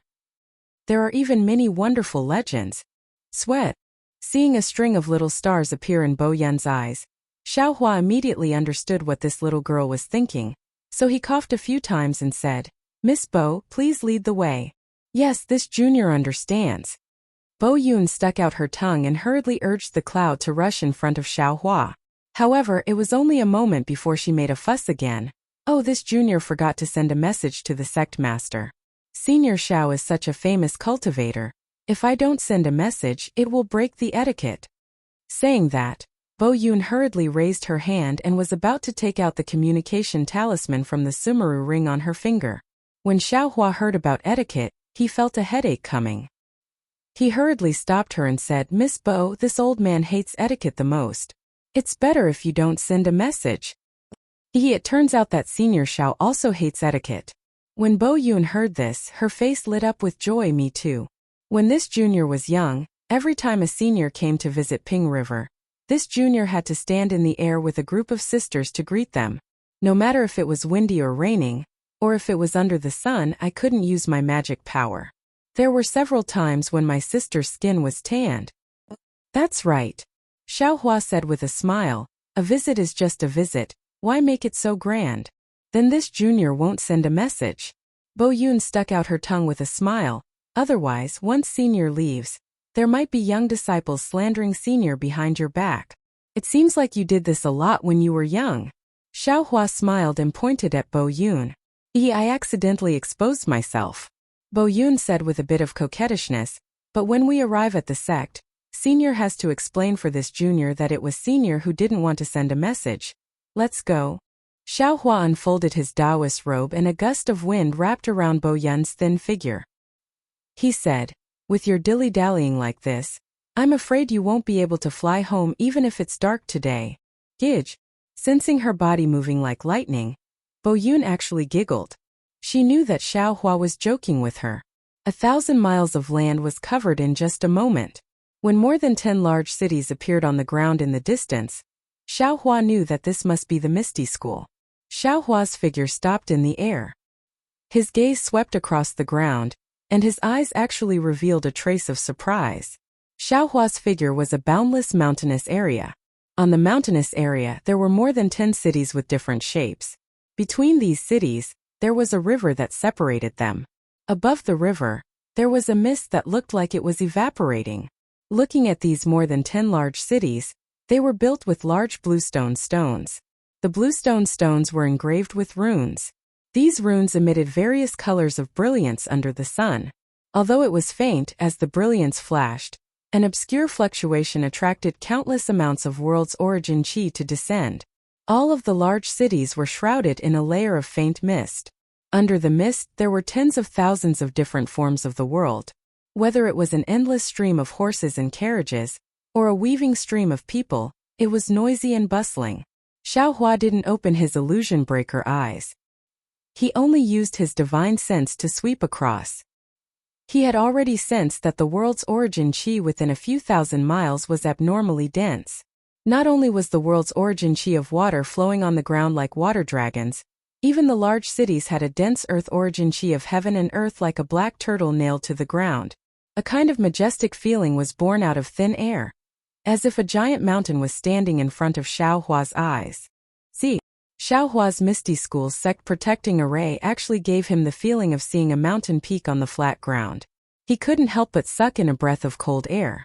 There are even many wonderful legends." Sweat. Seeing a string of little stars appear in Bo Yun's eyes, Xiao Hua immediately understood what this little girl was thinking, so he coughed a few times and said, "Miss Bo, please lead the way." "Yes, this junior understands." Bo Yun stuck out her tongue and hurriedly urged the cloud to rush in front of Xiao Hua. However, it was only a moment before she made a fuss again. "Oh, this junior forgot to send a message to the sect master. Senior Xiao is such a famous cultivator. If I don't send a message, it will break the etiquette." Saying that, Bo Yun hurriedly raised her hand and was about to take out the communication talisman from the Sumeru ring on her finger. When Xiao Hua heard about etiquette, he felt a headache coming. He hurriedly stopped her and said, "Miss Bo, this old man hates etiquette the most. It's better if you don't send a message." It turns out that Senior Xiao also hates etiquette. When Bo Yun heard this, her face lit up with joy. "Me too." When this junior was young, every time a senior came to visit Ping River, this junior had to stand in the air with a group of sisters to greet them. No matter if it was windy or raining, or if it was under the sun, I couldn't use my magic power. There were several times when my sister's skin was tanned. "That's right," Xiao Hua said with a smile. "A visit is just a visit, why make it so grand? Then this junior won't send a message." Bo Yun stuck out her tongue with a smile. "Otherwise, once senior leaves, there might be young disciples slandering senior behind your back." It seems like you did this a lot when you were young. Xiao Hua smiled and pointed at Bo Yun. I accidentally exposed myself, Bo Yun said with a bit of coquettishness, but when we arrive at the sect, Senior has to explain for this junior that it was Senior who didn't want to send a message. Let's go. Xiao Hua unfolded his Taoist robe and a gust of wind wrapped around Bo Yun's thin figure. He said, with your dilly-dallying like this, I'm afraid you won't be able to fly home even if it's dark today. Gidge. Sensing her body moving like lightning, Bo Yun actually giggled. She knew that Xiao Hua was joking with her. 1,000 miles of land was covered in just a moment. When more than 10 large cities appeared on the ground in the distance, Xiao Hua knew that this must be the Misty School. Xiao Hua's figure stopped in the air. His gaze swept across the ground, and his eyes actually revealed a trace of surprise. Xiao Hua's figure was a boundless mountainous area. On the mountainous area there were more than 10 cities with different shapes. Between these cities, there was a river that separated them. Above the river, there was a mist that looked like it was evaporating. Looking at these more than 10 large cities, they were built with large bluestone stones. The bluestone stones were engraved with runes. These runes emitted various colors of brilliance under the sun. Although it was faint as the brilliance flashed, an obscure fluctuation attracted countless amounts of world's origin chi to descend. All of the large cities were shrouded in a layer of faint mist. Under the mist there were tens of thousands of different forms of the world. Whether it was an endless stream of horses and carriages, or a weaving stream of people, it was noisy and bustling. Xiao Hua didn't open his illusion breaker eyes. He only used his divine sense to sweep across. He had already sensed that the world's origin chi within a few thousand miles was abnormally dense. Not only was the world's origin chi of water flowing on the ground like water dragons, even the large cities had a dense earth origin chi of heaven and earth like a black turtle nailed to the ground. A kind of majestic feeling was born out of thin air, as if a giant mountain was standing in front of Xiao Hua's eyes. See, Xiao Hua's Misty School's sect protecting array actually gave him the feeling of seeing a mountain peak on the flat ground. He couldn't help but suck in a breath of cold air.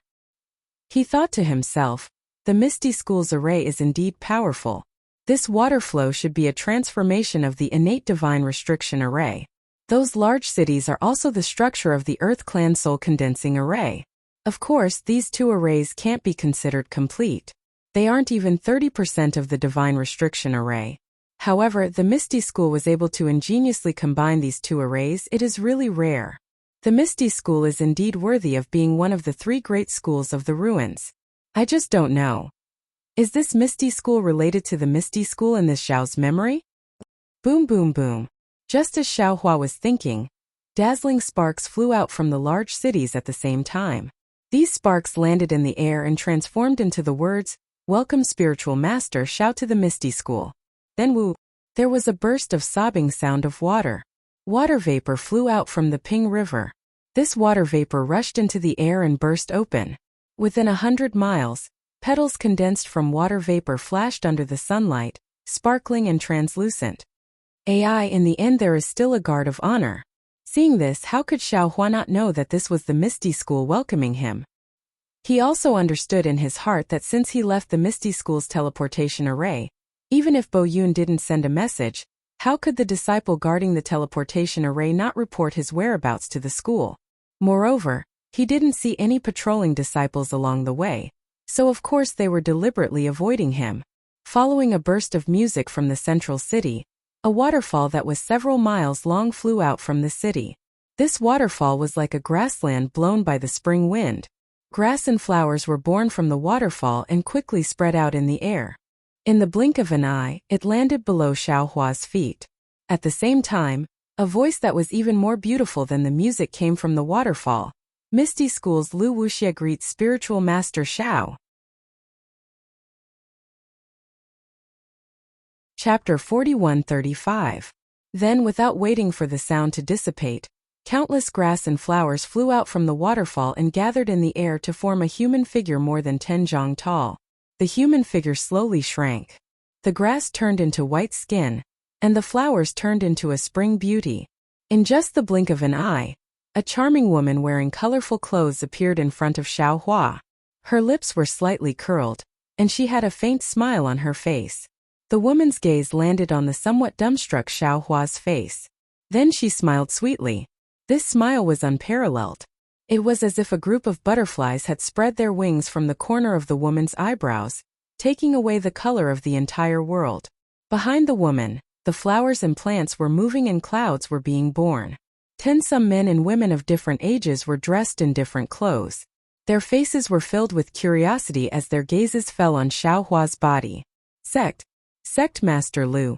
He thought to himself, the Misty School's array is indeed powerful. This water flow should be a transformation of the innate divine restriction array. Those large cities are also the structure of the Earth Clan Soul Condensing Array. Of course, these two arrays can't be considered complete. They aren't even 30% of the divine restriction array. However, the Misty School was able to ingeniously combine these two arrays. It is really rare. The Misty School is indeed worthy of being one of the 3 great schools of the ruins. I just don't know. Is this Misty School related to the Misty School in this Xiao's memory? Boom boom boom. Just as Xiao Hua was thinking, dazzling sparks flew out from the large cities at the same time. These sparks landed in the air and transformed into the words, "Welcome Spiritual Master, shout to the Misty School." Then woo! There was a burst of sobbing sound of water. Water vapor flew out from the Ping River. This water vapor rushed into the air and burst open. Within 100 miles, petals condensed from water vapor flashed under the sunlight, sparkling and translucent. In the end there is still a guard of honor. Seeing this, how could Xiao Hua not know that this was the Misty School welcoming him? He also understood in his heart that since he left the Misty School's teleportation array, even if Bo Yun didn't send a message, how could the disciple guarding the teleportation array not report his whereabouts to the school? Moreover, he didn't see any patrolling disciples along the way, so of course they were deliberately avoiding him. Following a burst of music from the central city, a waterfall that was several miles long flew out from the city. This waterfall was like a grassland blown by the spring wind. Grass and flowers were born from the waterfall and quickly spread out in the air. In the blink of an eye, it landed below Xiao Hua's feet. At the same time, a voice that was even more beautiful than the music came from the waterfall. Misty School's Lu Wuxia greets Spiritual Master Xiao. Chapter 41-35. Then, without waiting for the sound to dissipate, countless grass and flowers flew out from the waterfall and gathered in the air to form a human figure more than 10 zhang tall. The human figure slowly shrank. The grass turned into white skin, and the flowers turned into a spring beauty. In just the blink of an eye, a charming woman wearing colorful clothes appeared in front of Xiao Hua. Her lips were slightly curled, and she had a faint smile on her face. The woman's gaze landed on the somewhat dumbstruck Xiaohua's face. Then she smiled sweetly. This smile was unparalleled. It was as if a group of butterflies had spread their wings from the corner of the woman's eyebrows, taking away the color of the entire world. Behind the woman, the flowers and plants were moving and clouds were being born. Some men and women of different ages were dressed in different clothes. Their faces were filled with curiosity as their gazes fell on Xiaohua's body. Sect Master Lu.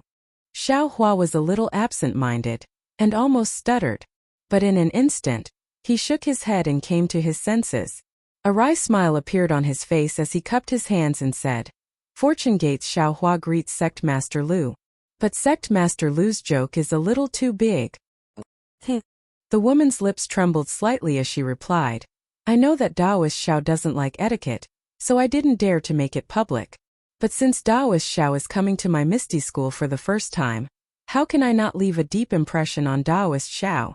Xiaohua was a little absent-minded, and almost stuttered. But in an instant, he shook his head and came to his senses. A wry smile appeared on his face as he cupped his hands and said, "Fortune Gates Xiaohua greets Sect Master Lu. But Sect Master Lu's joke is a little too big." The woman's lips trembled slightly as she replied, "I know that Taoist Xiao doesn't like etiquette, so I didn't dare to make it public. But since Taoist Xiao is coming to my Misty School for the first time, how can I not leave a deep impression on Taoist Xiao?"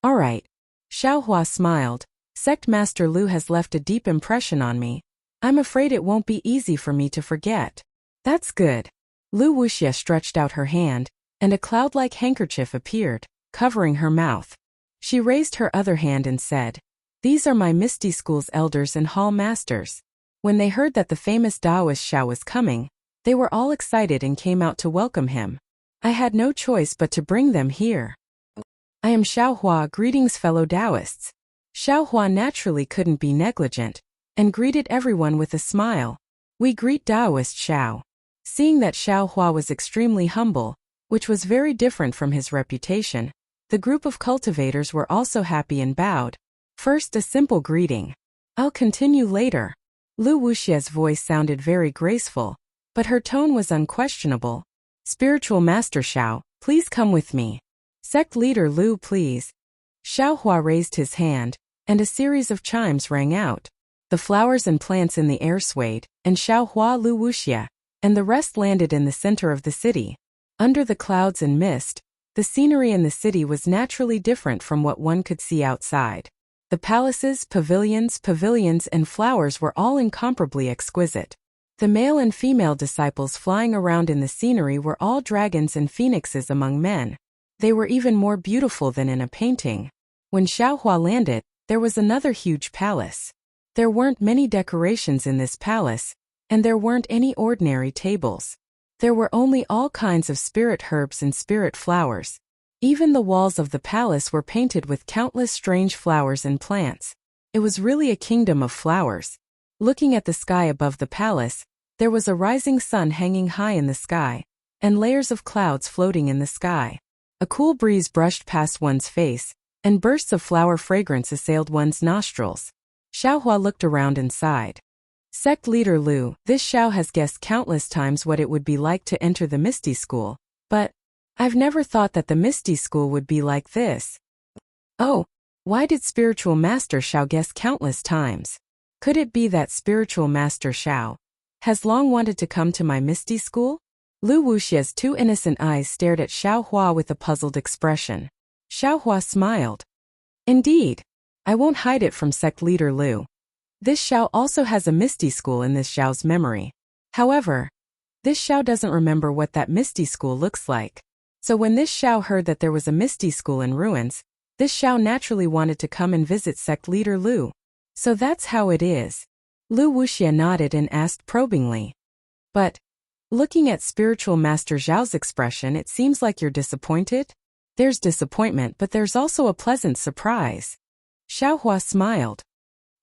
"All right." Xiaohua smiled. "Sect Master Lu has left a deep impression on me. I'm afraid it won't be easy for me to forget." "That's good." Lu Wuxia stretched out her hand, and a cloud-like handkerchief appeared, covering her mouth. She raised her other hand and said, "These are my Misty School's elders and hall masters." When they heard that the famous Taoist Xiao was coming, they were all excited and came out to welcome him. I had no choice but to bring them here. "I am Xiaohua, greetings fellow Taoists." Xiaohua naturally couldn't be negligent, and greeted everyone with a smile. "We greet Taoist Xiao." Seeing that Xiaohua was extremely humble, which was very different from his reputation, the group of cultivators were also happy and bowed. First a simple greeting. "I'll continue later." Lu Wuxia's voice sounded very graceful, but her tone was unquestionable. "Spiritual Master Xiao, please come with me." "Sect Leader Lu, please." Xiaohua raised his hand, and a series of chimes rang out. The flowers and plants in the air swayed, and Xiaohua, Lu Wuxia, and the rest landed in the center of the city. Under the clouds and mist, the scenery in the city was naturally different from what one could see outside. The palaces, pavilions, and flowers were all incomparably exquisite. The male and female disciples flying around in the scenery were all dragons and phoenixes among men. They were even more beautiful than in a painting. When Xiaohua landed, there was another huge palace. There weren't many decorations in this palace, and there weren't any ordinary tables. There were only all kinds of spirit herbs and spirit flowers. Even the walls of the palace were painted with countless strange flowers and plants. It was really a kingdom of flowers. Looking at the sky above the palace, there was a rising sun hanging high in the sky, and layers of clouds floating in the sky. A cool breeze brushed past one's face, and bursts of flower fragrance assailed one's nostrils. Xiaohua looked around and sighed. "Sect Leader Lu, this Xiao has guessed countless times what it would be like to enter the Misty School, but I've never thought that the Misty School would be like this." "Oh, why did Spiritual Master Xiao guess countless times? Could it be that Spiritual Master Xiao has long wanted to come to my Misty School?" Lu Wuxia's two innocent eyes stared at Xiaohua with a puzzled expression. Xiaohua smiled. "Indeed. I won't hide it from Sect Leader Lu. This Xiao also has a Misty School in this Xiao's memory. However, this Xiao doesn't remember what that Misty School looks like. So when this Xiao heard that there was a Misty School in ruins, this Xiao naturally wanted to come and visit Sect Leader Lu. So that's how it is." Lu Wuxia nodded and asked probingly. "But, looking at Spiritual Master Zhao's expression, it seems like you're disappointed?" "There's disappointment, but there's also a pleasant surprise." Xiaohua smiled.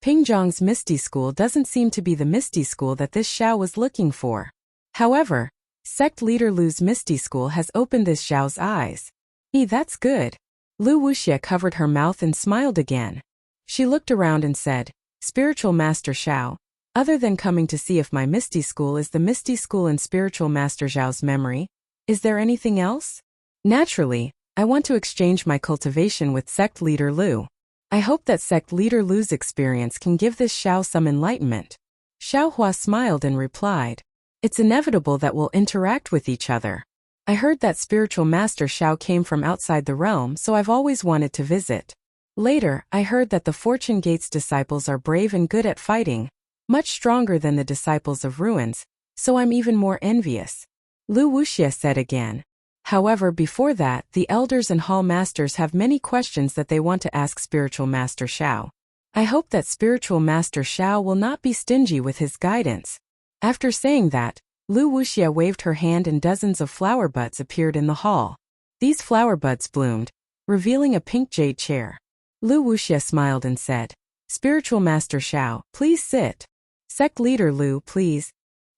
Pingzhong's Misty School doesn't seem to be the Misty School that this Xiao was looking for. However, Sect Leader Lu's Misty School has opened this Xiao's eyes. That's good." Lu Wuxia covered her mouth and smiled again. She looked around and said, "Spiritual Master Xiao, other than coming to see if my Misty School is the Misty School in Spiritual Master Zhao's memory, is there anything else?" "Naturally, I want to exchange my cultivation with Sect Leader Lu. I hope that Sect Leader Lu's experience can give this Xiao some enlightenment." Xiaohua smiled and replied, "It's inevitable that we'll interact with each other. I heard that Spiritual Master Xiao came from outside the realm, so I've always wanted to visit. Later, I heard that the Fortune Gates disciples are brave and good at fighting, Much stronger than the disciples of ruins, so I'm even more envious. Lu Wuxie said again. However, before that, the elders and hall masters have many questions that they want to ask Spiritual Master Xiao. I hope that Spiritual Master Xiao will not be stingy with his guidance. After saying that, Lu Wuxie waved her hand and dozens of flower buds appeared in the hall. These flower buds bloomed, revealing a pink jade chair. Lu Wuxie smiled and said, Spiritual Master Xiao, please sit. Sect Leader Lu, please.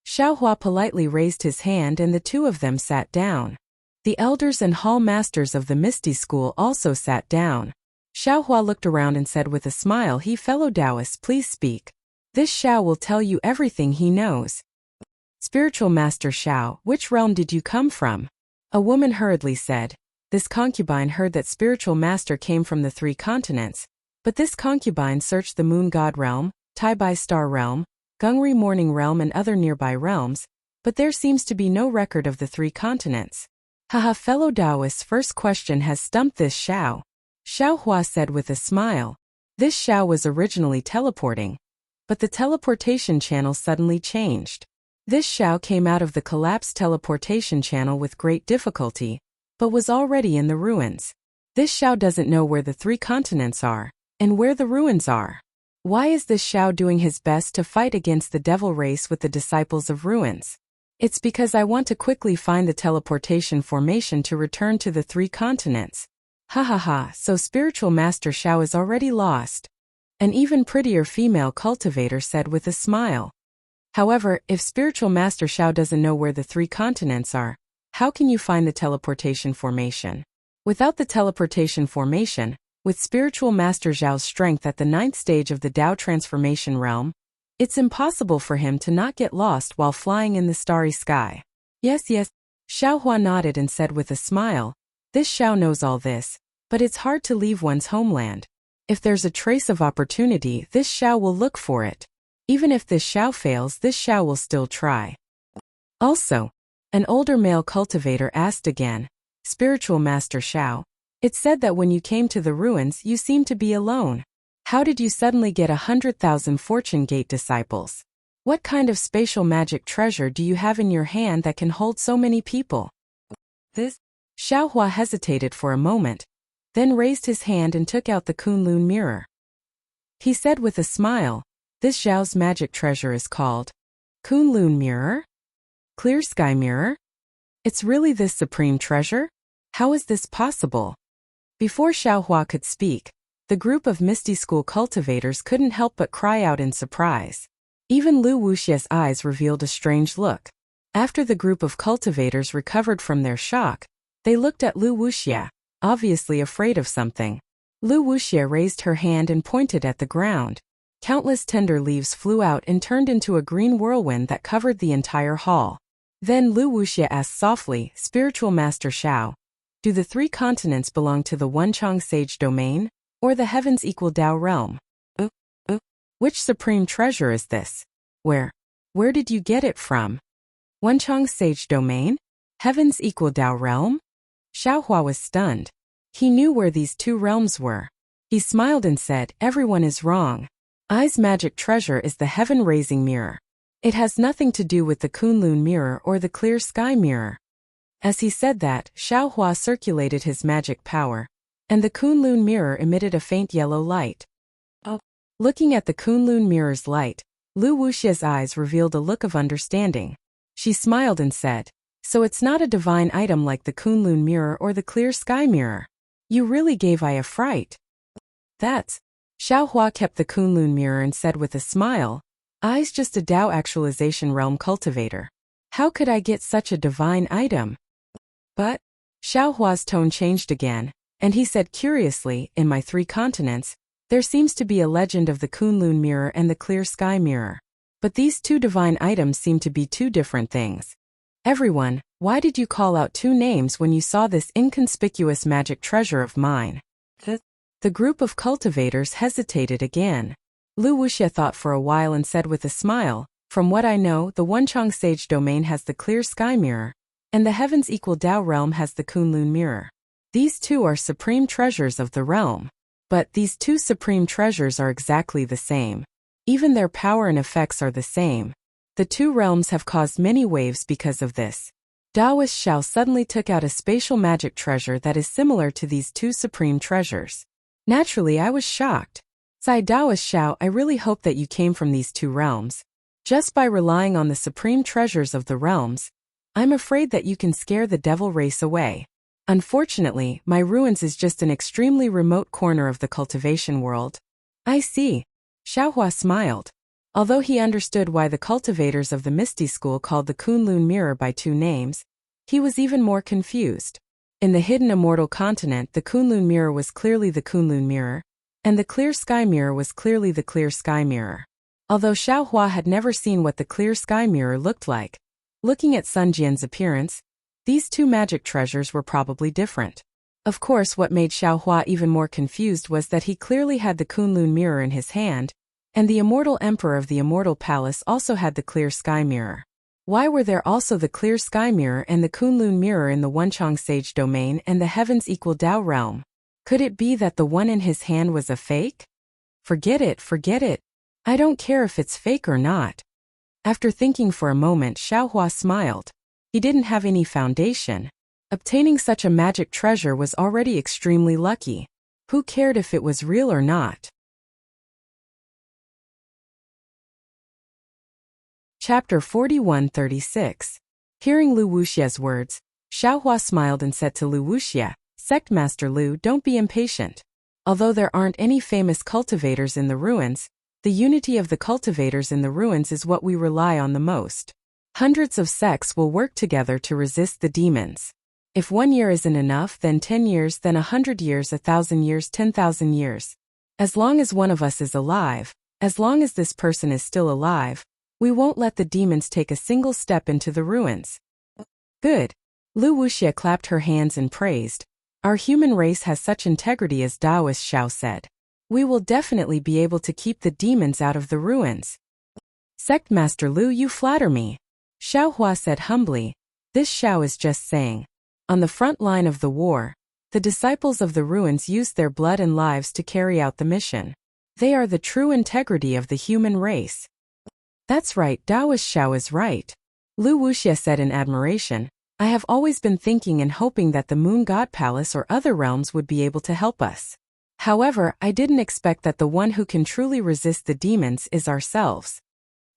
Xiao Hua politely raised his hand and the two of them sat down. The elders and hall masters of the Misty School also sat down. Xiao Hua looked around and said with a smile, fellow Taoists, please speak. This Xiao will tell you everything he knows. Spiritual Master Xiao, which realm did you come from? A woman hurriedly said. This concubine heard that Spiritual Master came from the 3 continents, but this concubine searched the Moon God realm, Tai Bai Star realm, Gungri Morning realm and other nearby realms, but there seems to be no record of the 3 continents. Haha, fellow Taoists, first question has stumped this Xiao. Xiao Hua said with a smile. This Xiao was originally teleporting, but the teleportation channel suddenly changed. This Xiao came out of the collapsed teleportation channel with great difficulty, but was already in the ruins. This Xiao doesn't know where the 3 continents are, and where the ruins are. Why is this Xiao doing his best to fight against the devil race with the disciples of ruins? It's because I want to quickly find the teleportation formation to return to the 3 continents. Ha ha ha, so Spiritual Master Xiao is already lost. An even prettier female cultivator said with a smile. However, if Spiritual Master Xiao doesn't know where the 3 continents are, how can you find the teleportation formation? Without the teleportation formation, with Spiritual Master Xiao's strength at the 9th stage of the Tao transformation realm, it's impossible for him to not get lost while flying in the starry sky. Yes, Xiao Hua nodded and said with a smile, this Xiao knows all this, but it's hard to leave one's homeland. If there's a trace of opportunity, this Xiao will look for it. Even if this Xiao fails, this Xiao will still try. Also, an older male cultivator asked again, Spiritual Master Xiao, it's said that when you came to the ruins you seemed to be alone. How did you suddenly get 100,000 Fortune Gate disciples? What kind of spatial magic treasure do you have in your hand that can hold so many people? This? Xiao Hua hesitated for a moment, then raised his hand and took out the Kunlun mirror. He said with a smile, this Xiao's magic treasure is called Kunlun mirror? Clear sky mirror? It's really this supreme treasure? How is this possible? Before Xiao Hua could speak, the group of Misty School cultivators couldn't help but cry out in surprise. Even Lu Wuxie's eyes revealed a strange look. After the group of cultivators recovered from their shock, they looked at Lu Wuxie, obviously afraid of something. Lu Wuxie raised her hand and pointed at the ground. Countless tender leaves flew out and turned into a green whirlwind that covered the entire hall. Then Lu Wuxie asked softly, Spiritual Master Xiao, do the 3 continents belong to the Wenchang Sage domain, or the Heavens Equal Tao realm? Which supreme treasure is this? Where did you get it from? Wenchang Sage domain? Heavens Equal Tao realm? Xiao Hua was stunned. He knew where these 2 realms were. He smiled and said, everyone is wrong. Ai's magic treasure is the heaven-raising mirror. It has nothing to do with the Kunlun mirror or the clear sky mirror. As he said that, Xiao Hua circulated his magic power, and the Kunlun mirror emitted a faint yellow light. Looking at the Kunlun mirror's light, Lu Wuxie's eyes revealed a look of understanding. She smiled and said, so it's not a divine item like the Kunlun mirror or the clear sky mirror. You really gave Ai a fright. That's. Xiao Hua kept the Kunlun mirror and said with a smile, Ai's just a Tao actualization realm cultivator. How could I get such a divine item? But, Xiao Hua's tone changed again, and he said curiously, in my 3 continents, there seems to be a legend of the Kunlun mirror and the clear sky mirror. But these 2 divine items seem to be 2 different things. Everyone, why did you call out 2 names when you saw this inconspicuous magic treasure of mine? The group of cultivators hesitated again. Lu Wuxie thought for a while and said with a smile, from what I know, the Wenchang Sage domain has the clear sky mirror, and the Heavens Equal Tao realm has the Kunlun mirror. These 2 are supreme treasures of the realm. But these 2 supreme treasures are exactly the same. Even their power and effects are the same. The two realms have caused many waves because of this. Taoist Xiao suddenly took out a spatial magic treasure that is similar to these two supreme treasures. Naturally, I was shocked. Sighed Taoist Xiao, I really hope that you came from these two realms. Just by relying on the supreme treasures of the realms, I'm afraid that you can scare the devil race away. Unfortunately, my ruins is just an extremely remote corner of the cultivation world. I see. Xiaohua smiled. Although he understood why the cultivators of the Misty School called the Kunlun Mirror by two names, he was even more confused. In the hidden immortal continent, the Kunlun Mirror was clearly the Kunlun Mirror, and the Clear Sky Mirror was clearly the Clear Sky Mirror. Although Xiaohua had never seen what the Clear Sky Mirror looked like, looking at Sun Jian's appearance, these two magic treasures were probably different. Of course, what made Xiaohua even more confused was that he clearly had the Kunlun Mirror in his hand, and the immortal emperor of the immortal palace also had the Clear Sky Mirror. Why were there also the Clear Sky Mirror and the Kunlun Mirror in the Wenchong Sage domain and the Heavens Equal Dao realm? Could it be that the one in his hand was a fake? Forget it, forget it. I don't care if it's fake or not. After thinking for a moment, Xiaohua smiled. He didn't have any foundation. Obtaining such a magic treasure was already extremely lucky. Who cared if it was real or not? Chapter 41-36. Hearing Lu Wuxia's words, Xiaohua smiled and said to Lu Wuxia, Sect Master Lu, don't be impatient. Although there aren't any famous cultivators in the ruins, the unity of the cultivators in the ruins is what we rely on the most. Hundreds of sects will work together to resist the demons. If 1 year isn't enough, then 10 years, then 100 years, 1,000 years, 10,000 years. As long as one of us is alive, as long as this person is still alive, we won't let the demons take a single step into the ruins. Good. Lu Wuxia clapped her hands and praised. Our human race has such integrity, as Taoist Xiao said. We will definitely be able to keep the demons out of the ruins. Sect Master Lu, you flatter me. Xiaohua said humbly. This Xiao is just saying. On the front line of the war, the disciples of the ruins used their blood and lives to carry out the mission. They are the true integrity of the human race. That's right, Taoist Xiao is right. Lu Wuxia said in admiration. I have always been thinking and hoping that the Moon God Palace or other realms would be able to help us. However, I didn't expect that the one who can truly resist the demons is ourselves.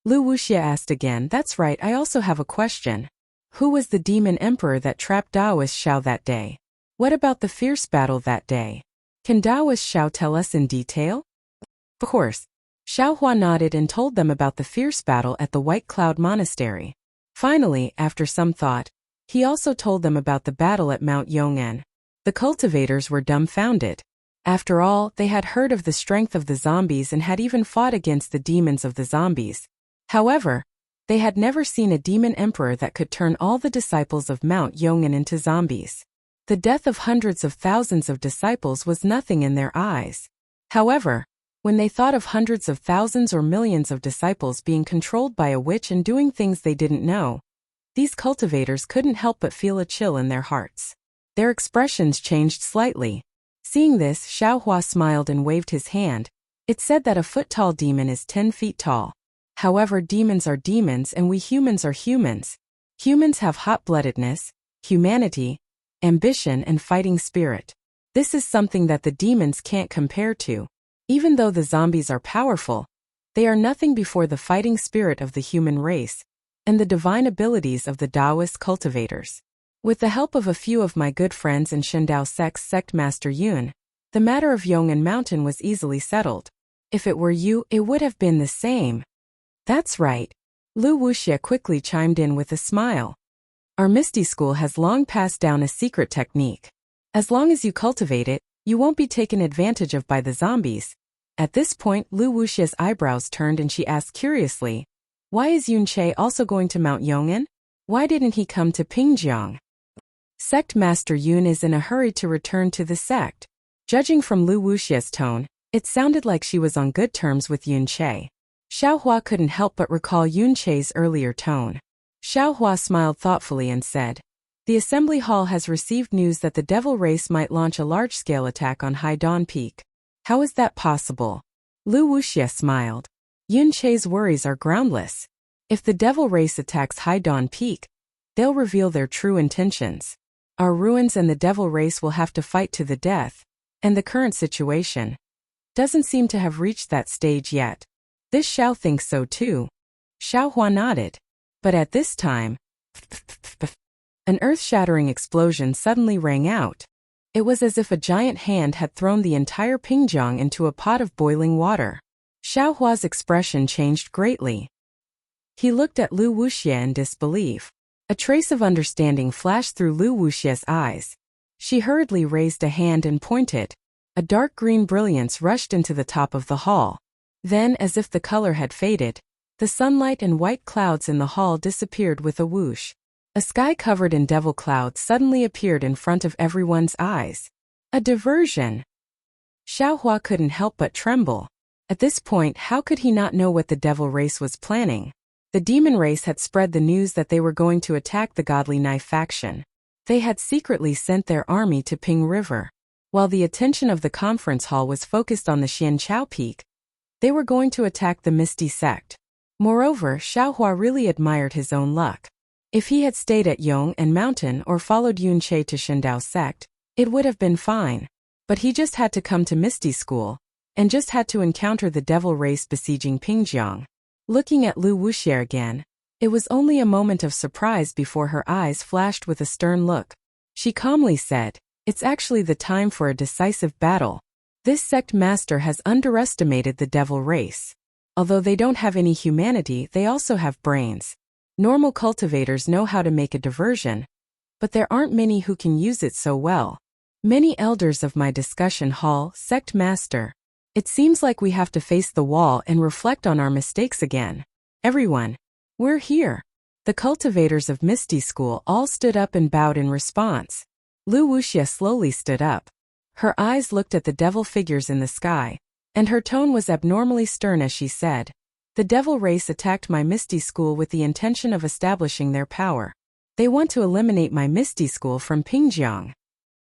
Lu Wuxia asked again, that's right, I also have a question. Who was the demon emperor that trapped Taoist Xiao that day? What about the fierce battle that day? Can Taoist Xiao tell us in detail? Of course. Xiaohua nodded and told them about the fierce battle at the White Cloud Monastery. Finally, after some thought, he also told them about the battle at Mount Yong'an. The cultivators were dumbfounded. After all, they had heard of the strength of the zombies and had even fought against the demons of the zombies. However, they had never seen a demon emperor that could turn all the disciples of Mount Yong'an into zombies. The death of hundreds of thousands of disciples was nothing in their eyes. However, when they thought of hundreds of thousands or millions of disciples being controlled by a witch and doing things they didn't know, these cultivators couldn't help but feel a chill in their hearts. Their expressions changed slightly. Seeing this, Xiaohua smiled and waved his hand. It said that a foot-tall demon is 10 feet tall. However, demons are demons and we humans are humans. Humans have hot-bloodedness, humanity, ambition, and fighting spirit. This is something that the demons can't compare to. Even though the zombies are powerful, they are nothing before the fighting spirit of the human race and the divine abilities of the Taoist cultivators. With the help of a few of my good friends and Shindao Sect's Sect Master Yun, the matter of Yong'an Mountain was easily settled. If it were you, it would have been the same. That's right. Lu Wuxia quickly chimed in with a smile. Our Misty School has long passed down a secret technique. As long as you cultivate it, you won't be taken advantage of by the zombies. At this point, Lu Wuxia's eyebrows turned and she asked curiously, why is Yun Che also going to Mount Yong'an? Why didn't he come to Pingjiang? Sect Master Yun is in a hurry to return to the sect. Judging from Lu Wuxia's tone, it sounded like she was on good terms with Yun Che. Xiaohua couldn't help but recall Yun Che's earlier tone. Xiaohua smiled thoughtfully and said, the assembly hall has received news that the devil race might launch a large-scale attack on High Dawn Peak. How is that possible? Lu Wuxia smiled. Yun Che's worries are groundless. If the devil race attacks High Dawn Peak, they'll reveal their true intentions. Our ruins and the devil race will have to fight to the death, and the current situation doesn't seem to have reached that stage yet. This Xiao thinks so too. Xiaohua nodded. But at this time, an earth-shattering explosion suddenly rang out. It was as if a giant hand had thrown the entire Pingjiang into a pot of boiling water. Xiaohua's expression changed greatly. He looked at Lu Wuxie in disbelief. A trace of understanding flashed through Lu Wuxie's eyes. She hurriedly raised a hand and pointed. A dark green brilliance rushed into the top of the hall. Then, as if the color had faded, the sunlight and white clouds in the hall disappeared with a whoosh. A sky covered in devil clouds suddenly appeared in front of everyone's eyes. A diversion. Xiaohua couldn't help but tremble. At this point, how could he not know what the devil race was planning? The demon race had spread the news that they were going to attack the Godly Knife faction. They had secretly sent their army to Ping River. While the attention of the conference hall was focused on the Xianchao Peak, they were going to attack the Misty Sect. Moreover, Xiaohua really admired his own luck. If he had stayed at Yong and Mountain or followed Yun Che to Shindao Sect, it would have been fine. But he just had to come to Misty School, and just had to encounter the devil race besieging Pingjiang. Looking at Lu Wuxie again, it was only a moment of surprise before her eyes flashed with a stern look. She calmly said, "It's actually the time for a decisive battle. This sect master has underestimated the devil race. Although they don't have any humanity, they also have brains. Normal cultivators know how to make a diversion, but there aren't many who can use it so well. Many elders of my discussion hall, sect master. It seems like we have to face the wall and reflect on our mistakes again. Everyone, we're here." The cultivators of Misty School all stood up and bowed in response. Lu Wuxie slowly stood up. Her eyes looked at the devil figures in the sky, and her tone was abnormally stern as she said, "The devil race attacked my Misty School with the intention of establishing their power. They want to eliminate my Misty School from Pingjiang.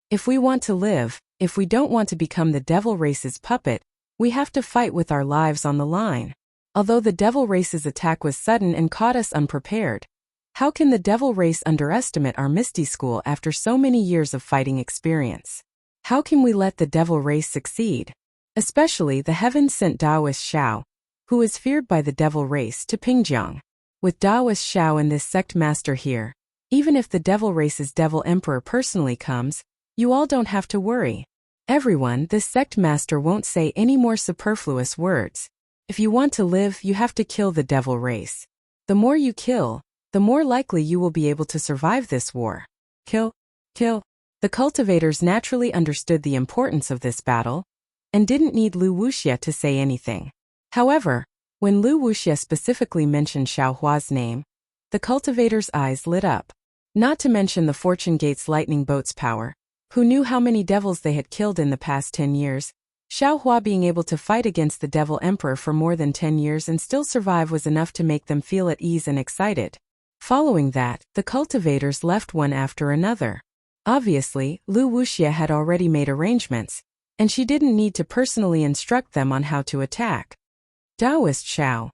If we want to live, if we don't want to become the devil race's puppet, we have to fight with our lives on the line. Although the devil race's attack was sudden and caught us unprepared, how can the devil race underestimate our Misty School after so many years of fighting experience? How can we let the devil race succeed? Especially the heaven-sent Taoist Xiao, who is feared by the devil race to Pingjiang. With Taoist Xiao and this sect master here, even if the devil race's devil emperor personally comes, you all don't have to worry. Everyone, this sect master won't say any more superfluous words. If you want to live, you have to kill the devil race. The more you kill, the more likely you will be able to survive this war. Kill, kill." The cultivators naturally understood the importance of this battle, and didn't need Lu Wuxie to say anything. However, when Lu Wuxie specifically mentioned Xiaohua's name, the cultivators' eyes lit up. Not to mention the Fortune Gate's lightning boat's power. Who knew how many devils they had killed in the past 10 years? Xiaohua being able to fight against the devil emperor for more than 10 years and still survive was enough to make them feel at ease and excited. Following that, the cultivators left one after another. Obviously, Lu Wuxie had already made arrangements, and she didn't need to personally instruct them on how to attack. Taoist Xiao.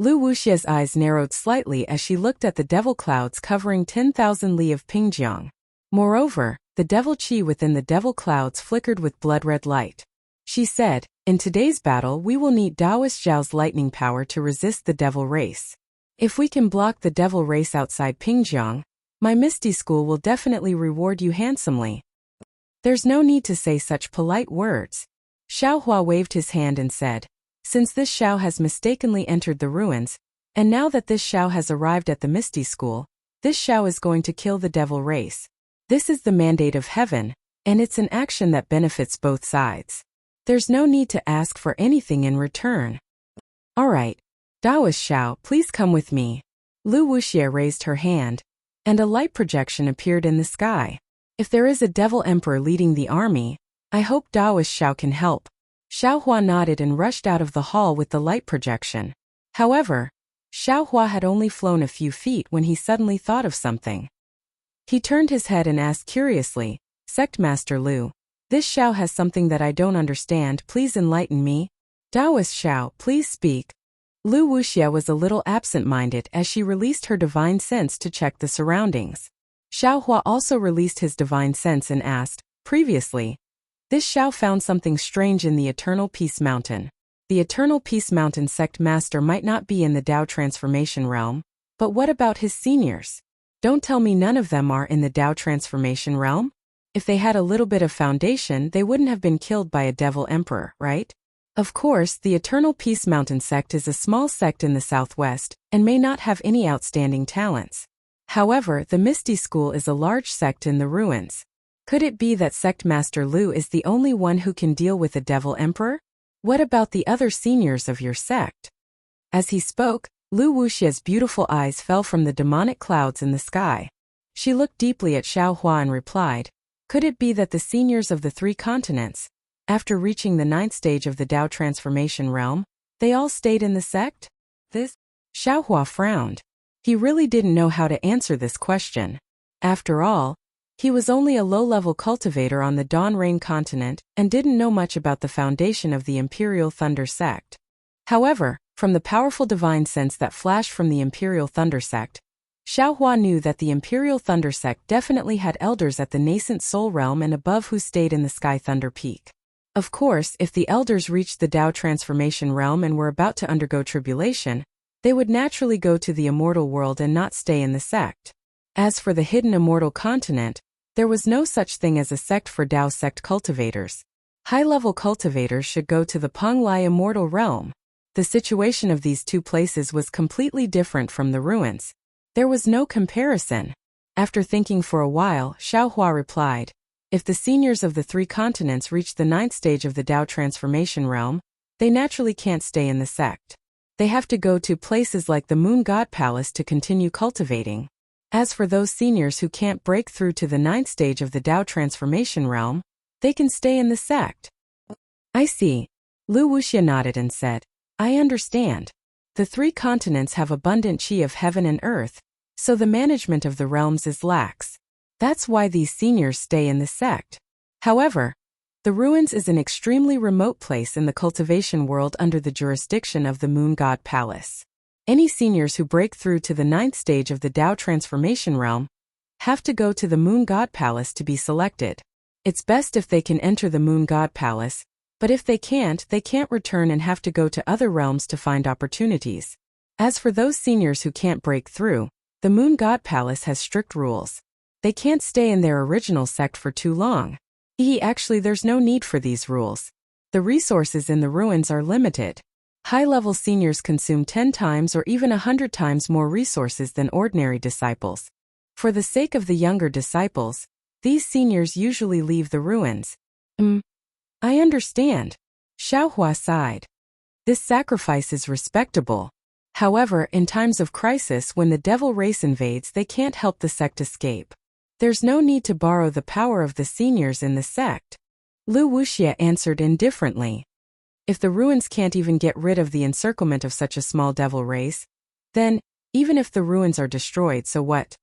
Lu Wuxie's eyes narrowed slightly as she looked at the devil clouds covering 10,000 li of Pingjiang. Moreover, the devil chi within the devil clouds flickered with blood-red light. She said, "In today's battle we will need Taoist Xiao's lightning power to resist the devil race. If we can block the devil race outside Pingjiang, my Misty School will definitely reward you handsomely." There's no need to say such polite words. Xiaohua waved his hand and said, "Since this Xiao has mistakenly entered the ruins, and now that this Xiao has arrived at the Misty School, this Xiao is going to kill the devil race. This is the mandate of heaven, and it's an action that benefits both sides. There's no need to ask for anything in return. All right, Taoist Xiao, please come with me." Lu Wuxie raised her hand, and a light projection appeared in the sky. If there is a devil emperor leading the army, I hope Taoist Xiao can help. Xiaohua nodded and rushed out of the hall with the light projection. However, Xiaohua had only flown a few feet when he suddenly thought of something. He turned his head and asked curiously, "Sect Master Lu, this Xiao has something that I don't understand, please enlighten me." "Taoist Xiao, please speak." Lu Wuxia was a little absent-minded as she released her divine sense to check the surroundings. Xiao Hua also released his divine sense and asked, previously, this Xiao found something strange in the Eternal Peace Mountain. The Eternal Peace Mountain sect master might not be in the Tao Transformation realm, but what about his seniors? Don't tell me none of them are in the Tao Transformation realm? If they had a little bit of foundation, they wouldn't have been killed by a devil emperor, right? Of course, the Eternal Peace Mountain sect is a small sect in the southwest, and may not have any outstanding talents. However, the Misty School is a large sect in the ruins. Could it be that Sect Master Lu is the only one who can deal with a devil emperor? What about the other seniors of your sect? As he spoke, Lu Wuxia's beautiful eyes fell from the demonic clouds in the sky. She looked deeply at Xiao Hua and replied, could it be that the seniors of the 3 continents, after reaching the 9th stage of the Tao Transformation realm, they all stayed in the sect? Xiao Hua frowned. He really didn't know how to answer this question. After all, he was only a low-level cultivator on the Dawn Rain continent and didn't know much about the foundation of the Imperial Thunder sect. However, from the powerful divine sense that flashed from the Imperial Thunder sect, Xiao Hua knew that the Imperial Thunder sect definitely had elders at the nascent soul realm and above who stayed in the Sky Thunder Peak. Of course, if the elders reached the Tao Transformation realm and were about to undergo tribulation, they would naturally go to the immortal world and not stay in the sect. As for the hidden immortal continent, there was no such thing as a sect for Tao sect cultivators. High-level cultivators should go to the Penglai immortal realm. The situation of these 2 places was completely different from the ruins. There was no comparison. After thinking for a while, Xiao Hua replied, if the seniors of the 3 continents reach the 9th stage of the Tao Transformation realm, they naturally can't stay in the sect. They have to go to places like the Moon God Palace to continue cultivating. As for those seniors who can't break through to the 9th stage of the Tao Transformation realm, they can stay in the sect. I see. Lu Wuxia nodded and said, I understand. The 3 continents have abundant qi of heaven and earth, so the management of the realms is lax. That's why these seniors stay in the sect. However, the ruins is an extremely remote place in the cultivation world under the jurisdiction of the Moon God Palace. Any seniors who break through to the 9th stage of the Tao Transformation realm have to go to the Moon God Palace to be selected. It's best if they can enter the Moon God Palace, but if they can't return and have to go to other realms to find opportunities. As for those seniors who can't break through, the Moon God Palace has strict rules. They can't stay in their original sect for too long. Actually, there's no need for these rules. The resources in the ruins are limited. High-level seniors consume 10 times or even 100 times more resources than ordinary disciples. For the sake of the younger disciples, these seniors usually leave the ruins. I understand. Xiao Hua sighed. This sacrifice is respectable. However, in times of crisis when the devil race invades, they can't help the sect escape. There's no need to borrow the power of the seniors in the sect. Lu Wuxia answered indifferently. If the ruins can't even get rid of the encirclement of such a small devil race, then, even if the ruins are destroyed, so what?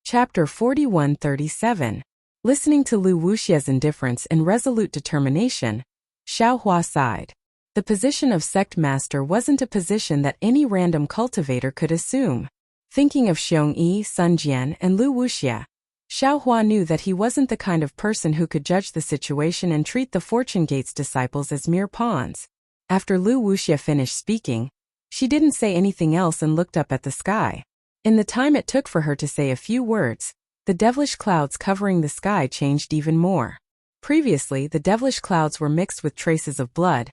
Chapter 4137. Listening to Lu Wuxia's indifference and resolute determination, Xiao Hua sighed. The position of sect master wasn't a position that any random cultivator could assume. Thinking of Xiong Yi, Sun Jian, and Lu Wuxia, Xiao Hua knew that he wasn't the kind of person who could judge the situation and treat the Fortune Gate's disciples as mere pawns. After Lu Wuxia finished speaking, she didn't say anything else and looked up at the sky. In the time it took for her to say a few words, the devilish clouds covering the sky changed even more. Previously, the devilish clouds were mixed with traces of blood,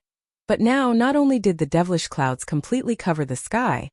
but now not only did the devilish clouds completely cover the sky,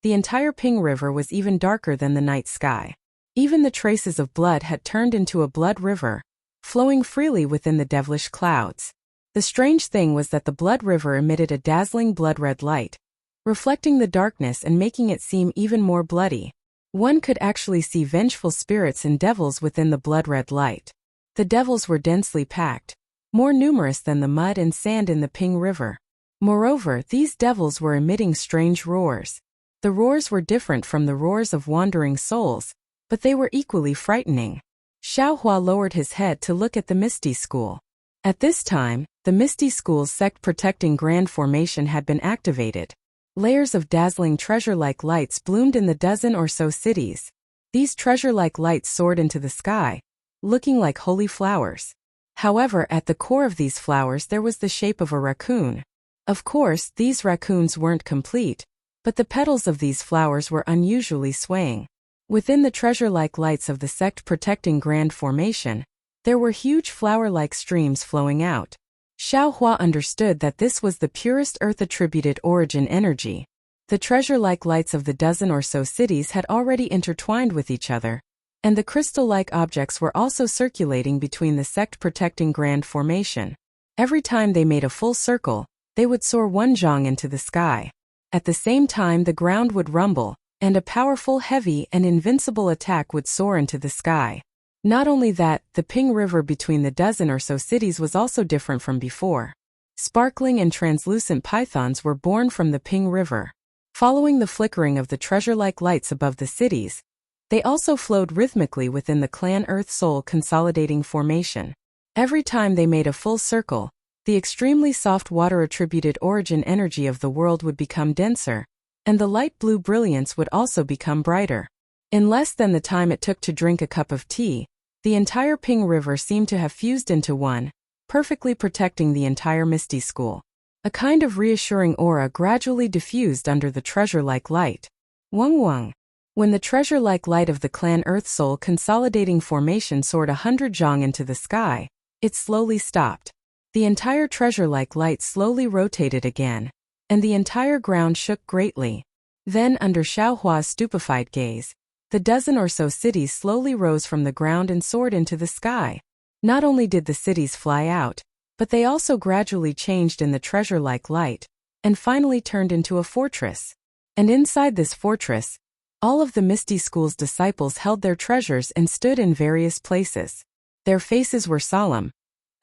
the entire Ping River was even darker than the night sky. Even the traces of blood had turned into a blood river, flowing freely within the devilish clouds. The strange thing was that the blood river emitted a dazzling blood-red light, reflecting the darkness and making it seem even more bloody. One could actually see vengeful spirits and devils within the blood-red light. The devils were densely packed, more numerous than the mud and sand in the Ping River. Moreover, these devils were emitting strange roars. The roars were different from the roars of wandering souls, but they were equally frightening. Xiao Hua lowered his head to look at the Misty School. At this time, the Misty School's sect-protecting grand formation had been activated. Layers of dazzling treasure-like lights bloomed in the dozen or so cities. These treasure-like lights soared into the sky, looking like holy flowers. However, at the core of these flowers there was the shape of a raccoon. Of course, these raccoons weren't complete, but the petals of these flowers were unusually swaying. Within the treasure-like lights of the sect-protecting grand formation, there were huge flower-like streams flowing out. Xiao Hua understood that this was the purest earth-attributed origin energy. The treasure-like lights of the dozen or so cities had already intertwined with each other, and the crystal-like objects were also circulating between the sect-protecting grand formation. Every time they made a full circle, they would soar one zhang into the sky. At the same time the ground would rumble, and a powerful, heavy, and invincible attack would soar into the sky. Not only that, the Ping River between the dozen or so cities was also different from before. Sparkling and translucent pythons were born from the Ping River. Following the flickering of the treasure-like lights above the cities, they also flowed rhythmically within the Clan Earth Soul consolidating formation. Every time they made a full circle, the extremely soft water-attributed origin energy of the world would become denser, and the light blue brilliance would also become brighter. In less than the time it took to drink a cup of tea, the entire Ping River seemed to have fused into one, perfectly protecting the entire Misty School. A kind of reassuring aura gradually diffused under the treasure-like light. Wang Wang. When the treasure-like light of the Clan Earth Soul consolidating formation soared 100 zhang into the sky, it slowly stopped. The entire treasure-like light slowly rotated again, and the entire ground shook greatly. Then, under Xiao Hua's stupefied gaze, the dozen or so cities slowly rose from the ground and soared into the sky. Not only did the cities fly out, but they also gradually changed in the treasure-like light, and finally turned into a fortress. And inside this fortress, all of the Misty School's disciples held their treasures and stood in various places. Their faces were solemn,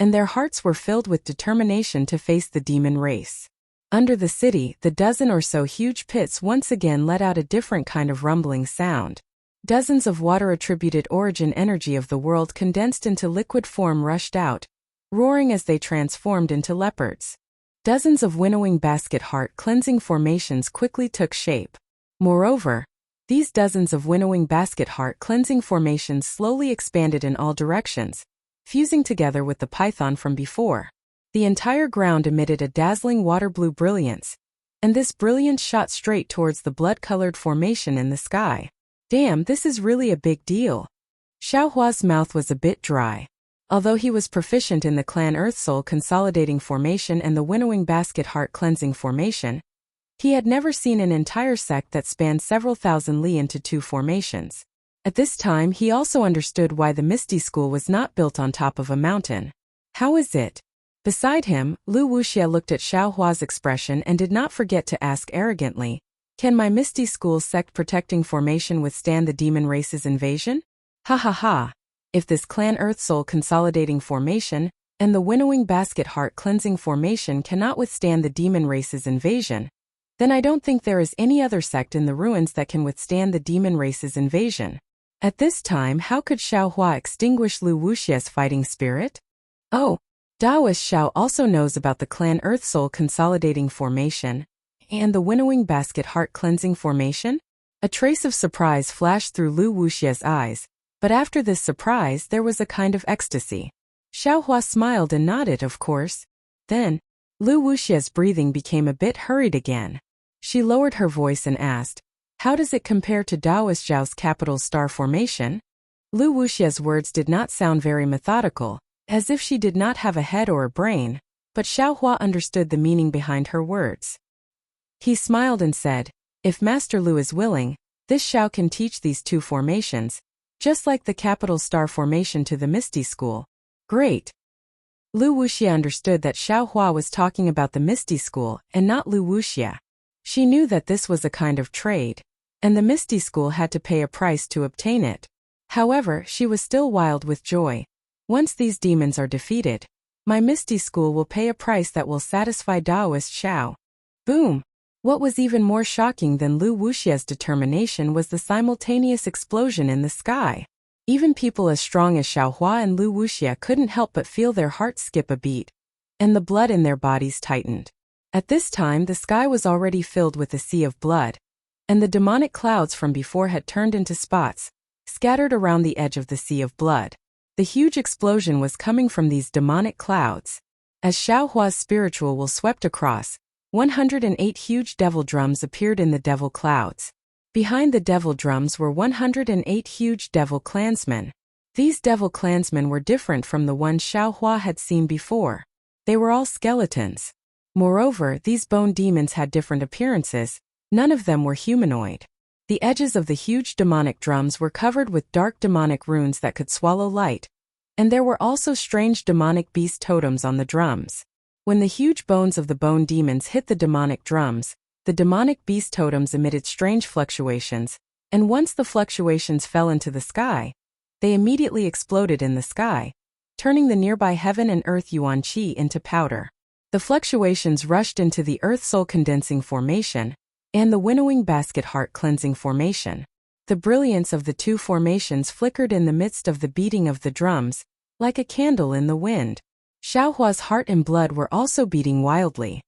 and their hearts were filled with determination to face the demon race. Under the city, the dozen or so huge pits once again let out a different kind of rumbling sound. Dozens of water-attributed origin energy of the world condensed into liquid form rushed out, roaring as they transformed into leopards. Dozens of winnowing basket heart cleansing formations quickly took shape. Moreover, these dozens of winnowing basket heart cleansing formations slowly expanded in all directions, fusing together with the python from before. The entire ground emitted a dazzling water-blue brilliance, and this brilliance shot straight towards the blood-colored formation in the sky. Damn, this is really a big deal. Xiao Hua's mouth was a bit dry. Although he was proficient in the Clan Earth Soul consolidating formation and the winnowing basket heart cleansing formation, he had never seen an entire sect that spanned several thousand li into two formations. At this time he also understood why the Misty School was not built on top of a mountain. How is it? Beside him, Lu Wuxia looked at Xiao Hua's expression and did not forget to ask arrogantly, "Can my Misty School's sect-protecting formation withstand the demon race's invasion?" Ha ha ha. If this Clan Earth Soul consolidating formation and the winnowing basket heart cleansing formation cannot withstand the demon race's invasion, then I don't think there is any other sect in the ruins that can withstand the demon race's invasion. At this time, how could Xiao Hua extinguish Lu Wuxia's fighting spirit? Oh, Daoist Xiao also knows about the Clan Earth Soul consolidating formation and the winnowing basket heart cleansing formation? A trace of surprise flashed through Lu Wuxia's eyes, but after this surprise there was a kind of ecstasy. Xiao Hua smiled and nodded, of course. Then, Lu Wuxia's breathing became a bit hurried again. She lowered her voice and asked, "How does it compare to Daoist Zhao's capital star formation?" Lu Wuxia's words did not sound very methodical, as if she did not have a head or a brain, but Xiao Hua understood the meaning behind her words. He smiled and said, "If Master Lu is willing, this Xiao can teach these two formations, just like the capital star formation to the Misty School." Great. Lu Wuxia understood that Xiao Hua was talking about the Misty School and not Lu Wuxia. She knew that this was a kind of trade, and the Misty School had to pay a price to obtain it. However, she was still wild with joy. Once these demons are defeated, my Misty School will pay a price that will satisfy Daoist Xiao. Boom! What was even more shocking than Lu Wuxia's determination was the simultaneous explosion in the sky. Even people as strong as Xiaohua and Lu Wuxia couldn't help but feel their hearts skip a beat, and the blood in their bodies tightened. At this time the sky was already filled with a sea of blood, and the demonic clouds from before had turned into spots, scattered around the edge of the sea of blood. The huge explosion was coming from these demonic clouds. As Xiaohua's spiritual will swept across, 108 huge devil drums appeared in the devil clouds. Behind the devil drums were 108 huge devil clansmen. These devil clansmen were different from the ones Xiaohua had seen before. They were all skeletons. Moreover, these bone demons had different appearances. None of them were humanoid. The edges of the huge demonic drums were covered with dark demonic runes that could swallow light, and there were also strange demonic beast totems on the drums. When the huge bones of the bone demons hit the demonic drums, the demonic beast totems emitted strange fluctuations, and once the fluctuations fell into the sky, they immediately exploded in the sky, turning the nearby heaven and earth yuan qi into powder. The fluctuations rushed into the earth soul condensing formation and the winnowing basket heart cleansing formation. The brilliance of the two formations flickered in the midst of the beating of the drums, like a candle in the wind. Xiaohua's heart and blood were also beating wildly.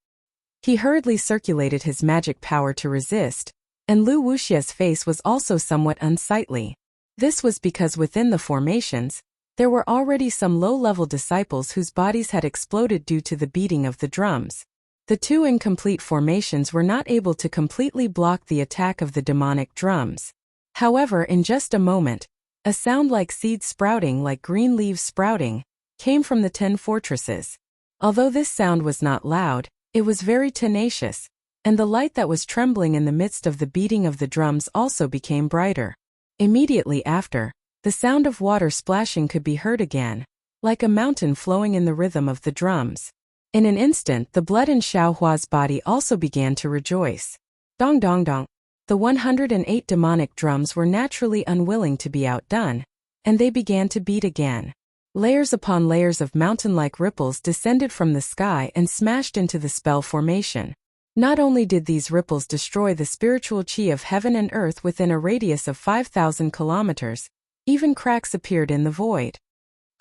He hurriedly circulated his magic power to resist, and Lu Wuxia's face was also somewhat unsightly. This was because within the formations, there were already some low-level disciples whose bodies had exploded due to the beating of the drums. The two incomplete formations were not able to completely block the attack of the demonic drums. However, in just a moment, a sound like seeds sprouting, like green leaves sprouting, came from the 10 fortresses. Although this sound was not loud, it was very tenacious, and the light that was trembling in the midst of the beating of the drums also became brighter. Immediately after, the sound of water splashing could be heard again, like a mountain flowing in the rhythm of the drums. In an instant, the blood in Xiaohua's body also began to rejoice. Dong dong dong. The 108 demonic drums were naturally unwilling to be outdone, and they began to beat again. Layers upon layers of mountain-like ripples descended from the sky and smashed into the spell formation. Not only did these ripples destroy the spiritual qi of heaven and earth within a radius of 5,000 kilometers, even cracks appeared in the void.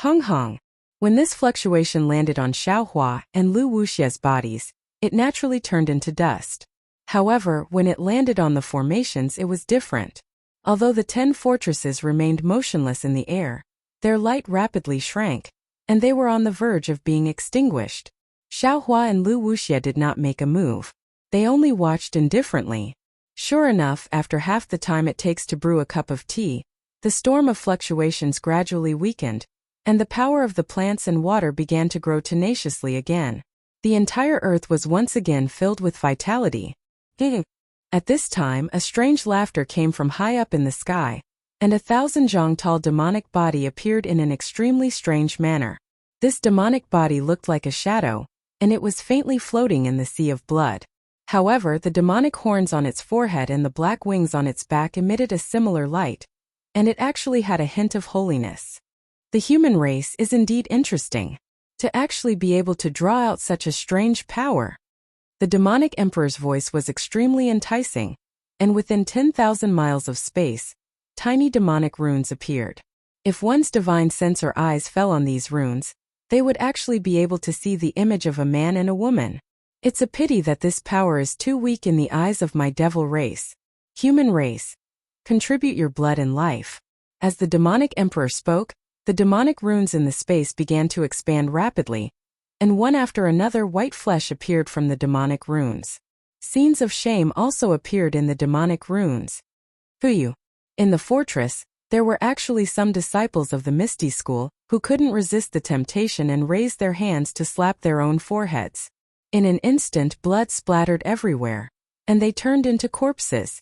Hong hong. When this fluctuation landed on Xiaohua and Lu Wuxia's bodies, it naturally turned into dust. However, when it landed on the formations, it was different. Although the 10 fortresses remained motionless in the air, their light rapidly shrank, and they were on the verge of being extinguished. Xiaohua and Lu Wuxia did not make a move. They only watched indifferently. Sure enough, after half the time it takes to brew a cup of tea, the storm of fluctuations gradually weakened, and the power of the plants and water began to grow tenaciously again. The entire earth was once again filled with vitality. At this time, a strange laughter came from high up in the sky, and a 1,000-zhang-tall demonic body appeared in an extremely strange manner. This demonic body looked like a shadow, and it was faintly floating in the sea of blood. However, the demonic horns on its forehead and the black wings on its back emitted a similar light, and it actually had a hint of holiness. The human race is indeed interesting. To actually be able to draw out such a strange power. The demonic emperor's voice was extremely enticing, and within 10,000 miles of space, tiny demonic runes appeared. If one's divine sense or eyes fell on these runes, they would actually be able to see the image of a man and a woman. It's a pity that this power is too weak in the eyes of my devil race. Human race, contribute your blood and life. As the demonic emperor spoke, the demonic runes in the space began to expand rapidly, and one after another white flesh appeared from the demonic runes. Scenes of shame also appeared in the demonic runes. Fuyu. In the fortress, there were actually some disciples of the Misty School who couldn't resist the temptation and raised their hands to slap their own foreheads. In an instant, blood splattered everywhere, and they turned into corpses.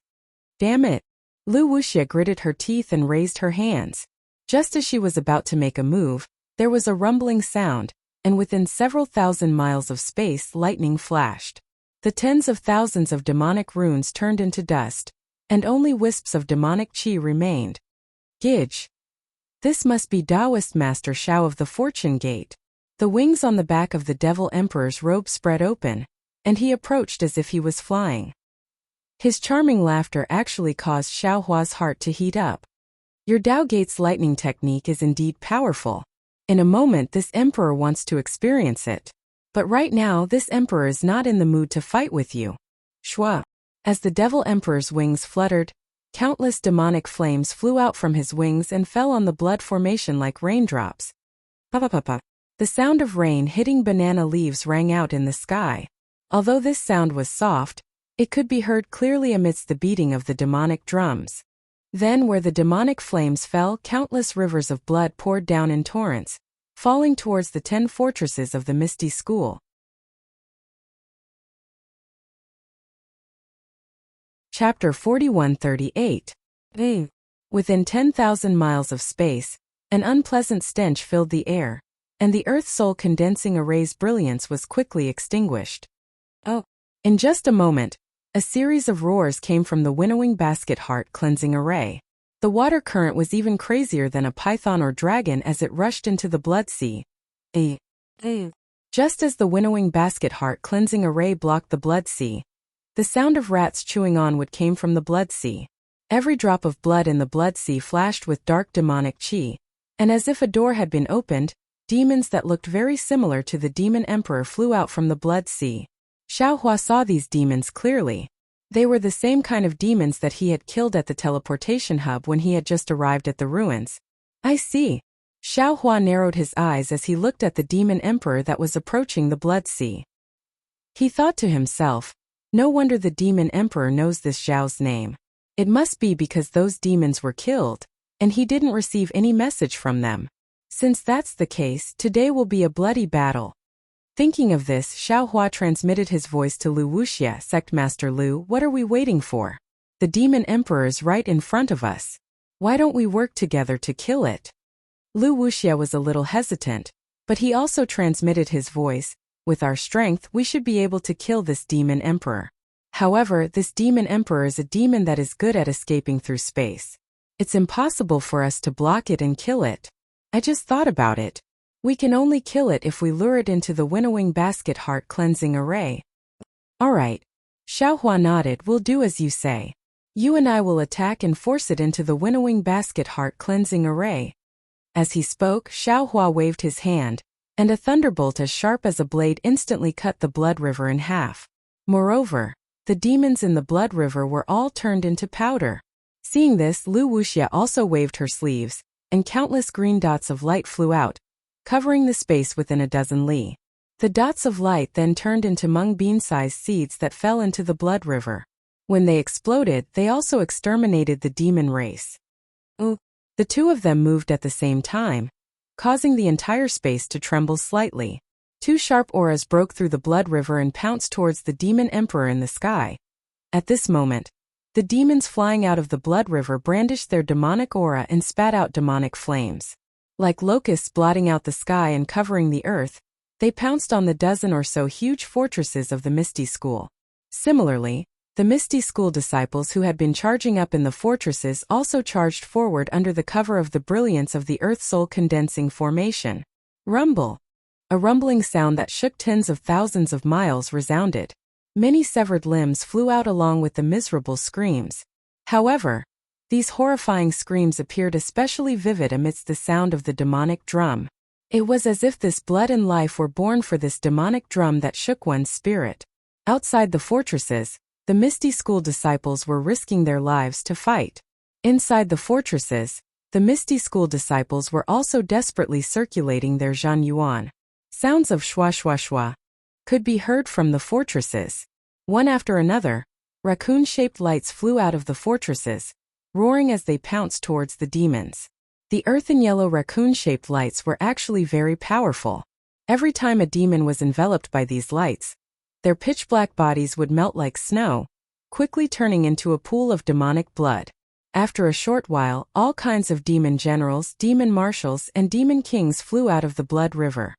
Damn it! Lu Wuxia gritted her teeth and raised her hands. Just as she was about to make a move, there was a rumbling sound, and within several thousand miles of space, lightning flashed. The tens of thousands of demonic runes turned into dust, and only wisps of demonic qi remained. Gij. This must be Taoist Master Xiao of the Fortune Gate. The wings on the back of the Devil Emperor's robe spread open, and he approached as if he was flying. His charming laughter actually caused Xiaohua's heart to heat up. Your Tao Gates lightning technique is indeed powerful. In a moment this emperor wants to experience it. But right now this emperor is not in the mood to fight with you. Shua. As the devil emperor's wings fluttered, countless demonic flames flew out from his wings and fell on the blood formation like raindrops. Pa-pa-pa-pa. The sound of rain hitting banana leaves rang out in the sky. Although this sound was soft, it could be heard clearly amidst the beating of the demonic drums. Then where the demonic flames fell, countless rivers of blood poured down in torrents, falling towards the 10 fortresses of the Misty School. Chapter 4138. Within 10,000 miles of space, an unpleasant stench filled the air, and the Earth Soul Condensing Array's brilliance was quickly extinguished. In just a moment, a series of roars came from the winnowing basket heart cleansing array. The water current was even crazier than a python or dragon as it rushed into the blood sea. Just as the winnowing basket heart cleansing array blocked the blood sea, the sound of rats chewing on wood came from the blood sea. Every drop of blood in the blood sea flashed with dark demonic chi, and as if a door had been opened, demons that looked very similar to the demon emperor flew out from the blood sea. Xiaohua saw these demons clearly. They were the same kind of demons that he had killed at the teleportation hub when he had just arrived at the ruins. I see. Xiaohua narrowed his eyes as he looked at the demon emperor that was approaching the blood sea. He thought to himself, no wonder the demon emperor knows this Zhao's name. It must be because those demons were killed, and he didn't receive any message from them. Since that's the case, today will be a bloody battle. Thinking of this, Xiaohua transmitted his voice to Lu Wuxia, Sectmaster Lu. What are we waiting for? The demon emperor is right in front of us. Why don't we work together to kill it? Lu Wuxia was a little hesitant, but he also transmitted his voice. With our strength, we should be able to kill this demon emperor. However, this demon emperor is a demon that is good at escaping through space. It's impossible for us to block it and kill it. I just thought about it. We can only kill it if we lure it into the winnowing basket heart cleansing array. Alright. Xiaohua nodded. We'll do as you say. You and I will attack and force it into the winnowing basket heart cleansing array. As he spoke, Xiaohua waved his hand, and a thunderbolt as sharp as a blade instantly cut the blood river in half. Moreover, the demons in the blood river were all turned into powder. Seeing this, Lu Wuxia also waved her sleeves, and countless green dots of light flew out, covering the space within a dozen li. The dots of light then turned into mung bean-sized seeds that fell into the blood river. When they exploded, they also exterminated the demon race. The two of them moved at the same time, causing the entire space to tremble slightly. Two sharp auras broke through the blood river and pounced towards the demon emperor in the sky. At this moment, the demons flying out of the blood river brandished their demonic aura and spat out demonic flames. Like locusts blotting out the sky and covering the earth, they pounced on the dozen or so huge fortresses of the Misty School. Similarly, the Misty School disciples who had been charging up in the fortresses also charged forward under the cover of the brilliance of the Earth Soul Condensing Formation. Rumble. A rumbling sound that shook tens of thousands of miles resounded. Many severed limbs flew out along with the miserable screams. However, these horrifying screams appeared especially vivid amidst the sound of the demonic drum. It was as if this blood and life were born for this demonic drum that shook one's spirit. Outside the fortresses, the Misty School disciples were risking their lives to fight. Inside the fortresses, the Misty School disciples were also desperately circulating their Zhan Yuan. Sounds of shwa shwa shwa could be heard from the fortresses. One after another, raccoon-shaped lights flew out of the fortresses, roaring as they pounced towards the demons. The earthen-yellow raccoon-shaped lights were actually very powerful. Every time a demon was enveloped by these lights, their pitch-black bodies would melt like snow, quickly turning into a pool of demonic blood. After a short while, all kinds of demon generals, demon marshals, and demon kings flew out of the blood river.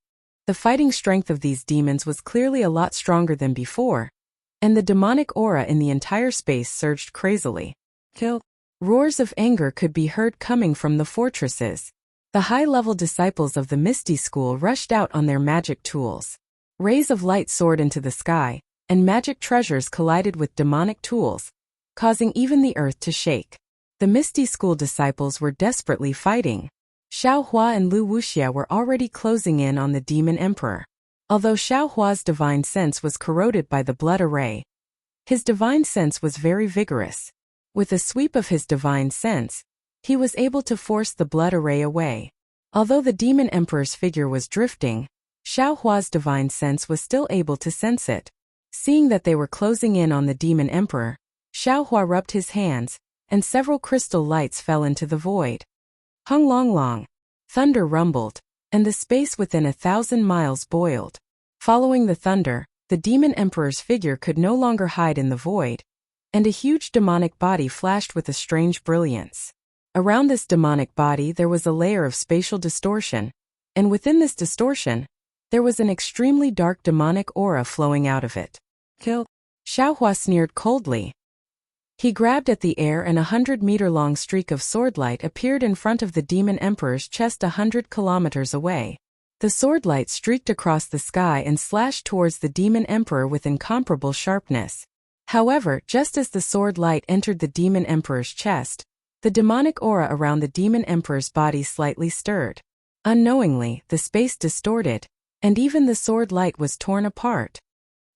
The fighting strength of these demons was clearly a lot stronger than before, and the demonic aura in the entire space surged crazily. Kill. Roars of anger could be heard coming from the fortresses. The high-level disciples of the Misty School rushed out on their magic tools. Rays of light soared into the sky, and magic treasures collided with demonic tools, causing even the earth to shake. The Misty School disciples were desperately fighting. Xiao Hua and Lu Wuxia were already closing in on the Demon Emperor. Although Xiao Hua's divine sense was corroded by the blood array, his divine sense was very vigorous. With a sweep of his divine sense, he was able to force the blood array away. Although the Demon Emperor's figure was drifting, Xiao Hua's divine sense was still able to sense it. Seeing that they were closing in on the Demon Emperor, Xiao Hua rubbed his hands, and several crystal lights fell into the void. Hung long long. Thunder rumbled, and the space within 1,000 miles boiled. Following the thunder, the Demon Emperor's figure could no longer hide in the void, and a huge demonic body flashed with a strange brilliance. Around this demonic body there was a layer of spatial distortion, and within this distortion, there was an extremely dark demonic aura flowing out of it. Kill. Xiao Hua sneered coldly. He grabbed at the air and 100-meter-long streak of swordlight appeared in front of the Demon Emperor's chest 100 kilometers away. The swordlight streaked across the sky and slashed towards the Demon Emperor with incomparable sharpness. However, just as the sword light entered the Demon Emperor's chest, the demonic aura around the Demon Emperor's body slightly stirred. Unknowingly, the space distorted, and even the sword light was torn apart.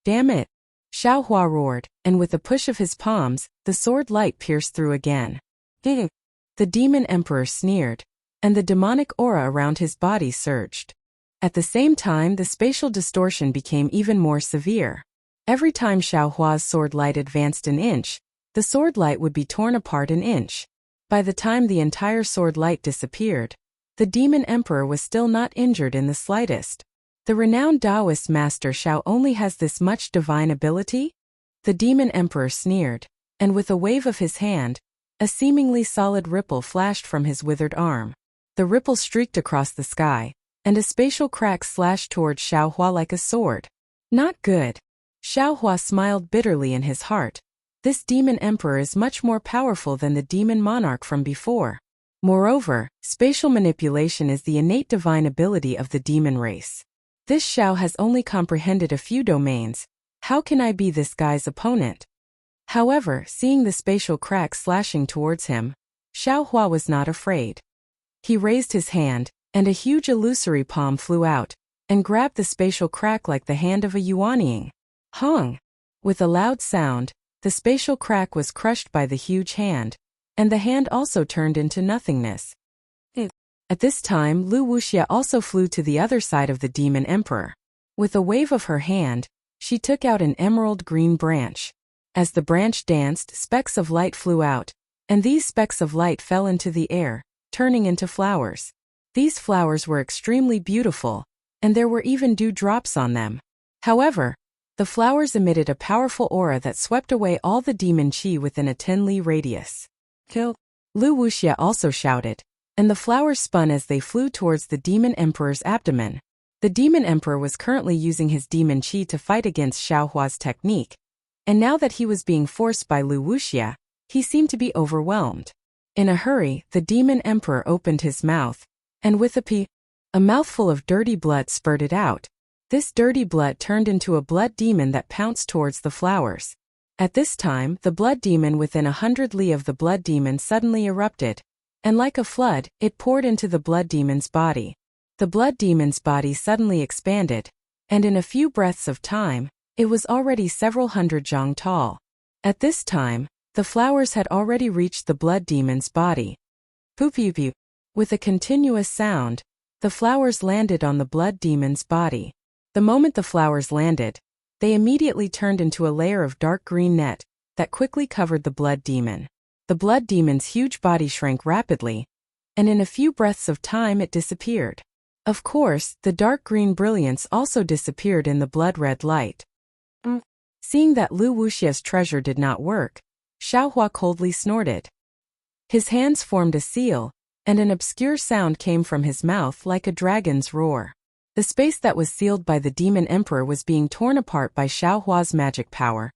Damn it! Xiao Hua roared, and with a push of his palms, the sword light pierced through again. The Demon Emperor sneered, and the demonic aura around his body surged. At the same time, the spatial distortion became even more severe. Every time Xiao Hua's sword light advanced an inch, the sword light would be torn apart an inch. By the time the entire sword light disappeared, the Demon Emperor was still not injured in the slightest. The renowned Taoist master Xiao only has this much divine ability? The Demon Emperor sneered, and with a wave of his hand, a seemingly solid ripple flashed from his withered arm. The ripple streaked across the sky, and a spatial crack slashed towards Xiao Hua like a sword. Not good. Xiao Hua smiled bitterly in his heart. This Demon Emperor is much more powerful than the Demon Monarch from before. Moreover, spatial manipulation is the innate divine ability of the demon race. This Xiao has only comprehended a few domains. How can I be this guy's opponent? However, seeing the spatial crack slashing towards him, Xiao Hua was not afraid. He raised his hand, and a huge illusory palm flew out, and grabbed the spatial crack like the hand of a Yuanying. Hong! With a loud sound, the spatial crack was crushed by the huge hand, and the hand also turned into nothingness. At this time, Lu Wuxia also flew to the other side of the Demon Emperor. With a wave of her hand, she took out an emerald green branch. As the branch danced, specks of light flew out, and these specks of light fell into the air, turning into flowers. These flowers were extremely beautiful, and there were even dewdrops on them. However, the flowers emitted a powerful aura that swept away all the demon qi within a 10-li radius. Kill! Lu Wuxia also shouted, and the flowers spun as they flew towards the Demon Emperor's abdomen. The Demon Emperor was currently using his demon qi to fight against Xiao Hua's technique, and now that he was being forced by Lu Wuxia, he seemed to be overwhelmed. In a hurry, the Demon Emperor opened his mouth, and with a mouthful of dirty blood spurted out. This dirty blood turned into a blood demon that pounced towards the flowers. At this time, the blood demon within 100 li of the blood demon suddenly erupted, and like a flood, it poured into the blood demon's body. The blood demon's body suddenly expanded, and in a few breaths of time, it was already several hundred zhang tall. At this time, the flowers had already reached the blood demon's body. Poo-poo-poo. With a continuous sound, the flowers landed on the blood demon's body. The moment the flowers landed, they immediately turned into a layer of dark green net that quickly covered the blood demon. The blood demon's huge body shrank rapidly, and in a few breaths of time it disappeared. Of course, the dark green brilliance also disappeared in the blood-red light. Seeing that Lu Wuxia's treasure did not work, Xiao Hua coldly snorted. His hands formed a seal, and an obscure sound came from his mouth like a dragon's roar. The space that was sealed by the Demon Emperor was being torn apart by Xiao Hua's magic power,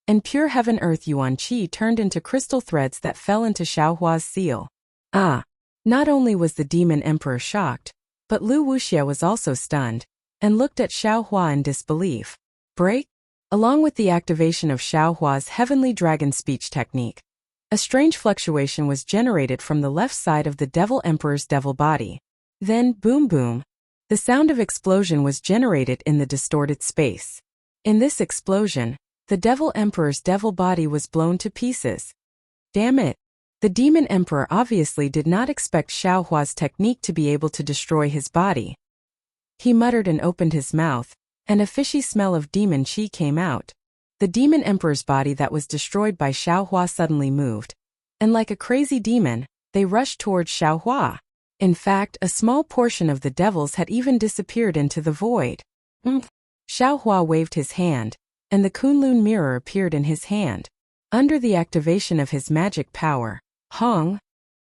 and pure heaven earth yuan qi turned into crystal threads that fell into Xiao Hua's seal. Not only was the Demon Emperor shocked, but Lu Wuxia was also stunned, and looked at Xiao Hua in disbelief. Break? Along with the activation of Xiao Hua's heavenly dragon speech technique, A strange fluctuation was generated from the left side of the Devil Emperor's devil body. Then, boom boom. The sound of explosion was generated in the distorted space. In this explosion, the Devil Emperor's devil body was blown to pieces. Damn it! The Demon Emperor obviously did not expect Xiao Hua's technique to be able to destroy his body. He muttered and opened his mouth, and a fishy smell of demon qi came out. The Demon Emperor's body that was destroyed by Xiao Hua suddenly moved, and like a crazy demon, they rushed towards Xiao Hua. In fact, a small portion of the devils had even disappeared into the void. Xiao Hua waved his hand, and the Kunlun mirror appeared in his hand. Under the activation of his magic power, Hong,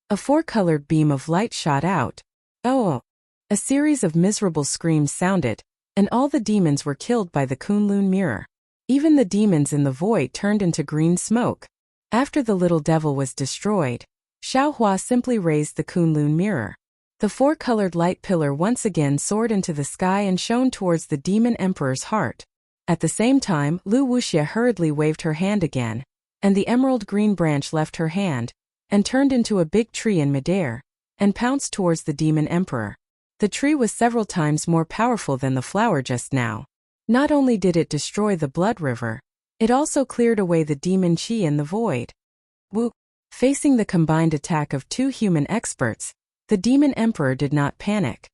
a four-colored beam of light shot out. Oh! A series of miserable screams sounded, and all the demons were killed by the Kunlun mirror. Even the demons in the void turned into green smoke. After the little devil was destroyed, Xiao Hua simply raised the Kunlun mirror. The four-colored light pillar once again soared into the sky and shone towards the Demon Emperor's heart. At the same time, Lu Wuxia hurriedly waved her hand again, and the emerald green branch left her hand, and turned into a big tree in midair, and pounced towards the Demon Emperor. The tree was several times more powerful than the flower just now. Not only did it destroy the blood river, it also cleared away the demon qi in the void. Woo! Facing the combined attack of two human experts, the Demon Emperor did not panic.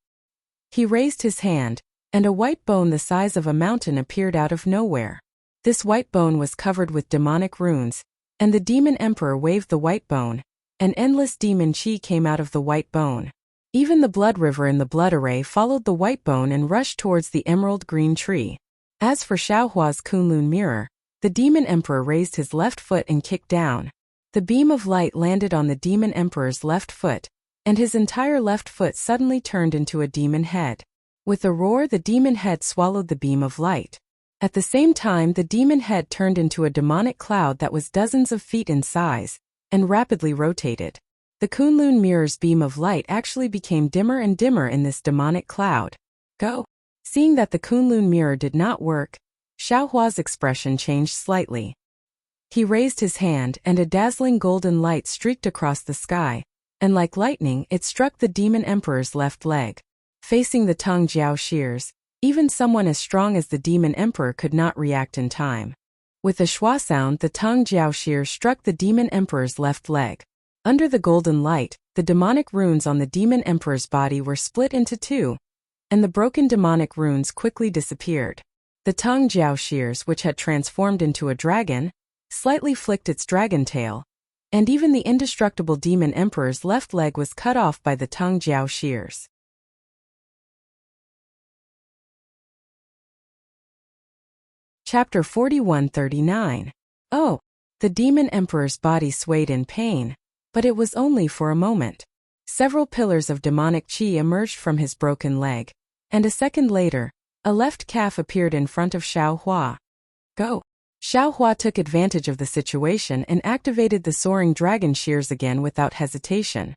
He raised his hand, and a white bone the size of a mountain appeared out of nowhere. This white bone was covered with demonic runes, and the Demon Emperor waved the white bone, and endless demon qi came out of the white bone. Even the blood river in the blood array followed the white bone and rushed towards the emerald green tree. As for Xiao Hua's Kunlun mirror, the Demon Emperor raised his left foot and kicked down. The beam of light landed on the Demon Emperor's left foot, and his entire left foot suddenly turned into a demon head. With a roar, the demon head swallowed the beam of light. At the same time, the demon head turned into a demonic cloud that was dozens of feet in size, and rapidly rotated. The Kunlun mirror's beam of light actually became dimmer and dimmer in this demonic cloud. Go! Seeing that the Kunlun mirror did not work, Xiao Hua's expression changed slightly. He raised his hand and a dazzling golden light streaked across the sky, and like lightning it struck the Demon Emperor's left leg. Facing the Tong Jiao shears, even someone as strong as the Demon Emperor could not react in time. With a schwa sound, the Tong Jiao shears struck the Demon Emperor's left leg. Under the golden light, the demonic runes on the Demon Emperor's body were split into two, and the broken demonic runes quickly disappeared. The Tong Jiao shears, which had transformed into a dragon, slightly flicked its dragon tail, and even the indestructible Demon Emperor's left leg was cut off by the Tong Jiao shears. Chapter 4139. Oh! The Demon Emperor's body swayed in pain, but it was only for a moment. Several pillars of demonic qi emerged from his broken leg, and a second later, a left calf appeared in front of Xiao Hua. Go! Xiao Hua took advantage of the situation and activated the soaring dragon shears again without hesitation.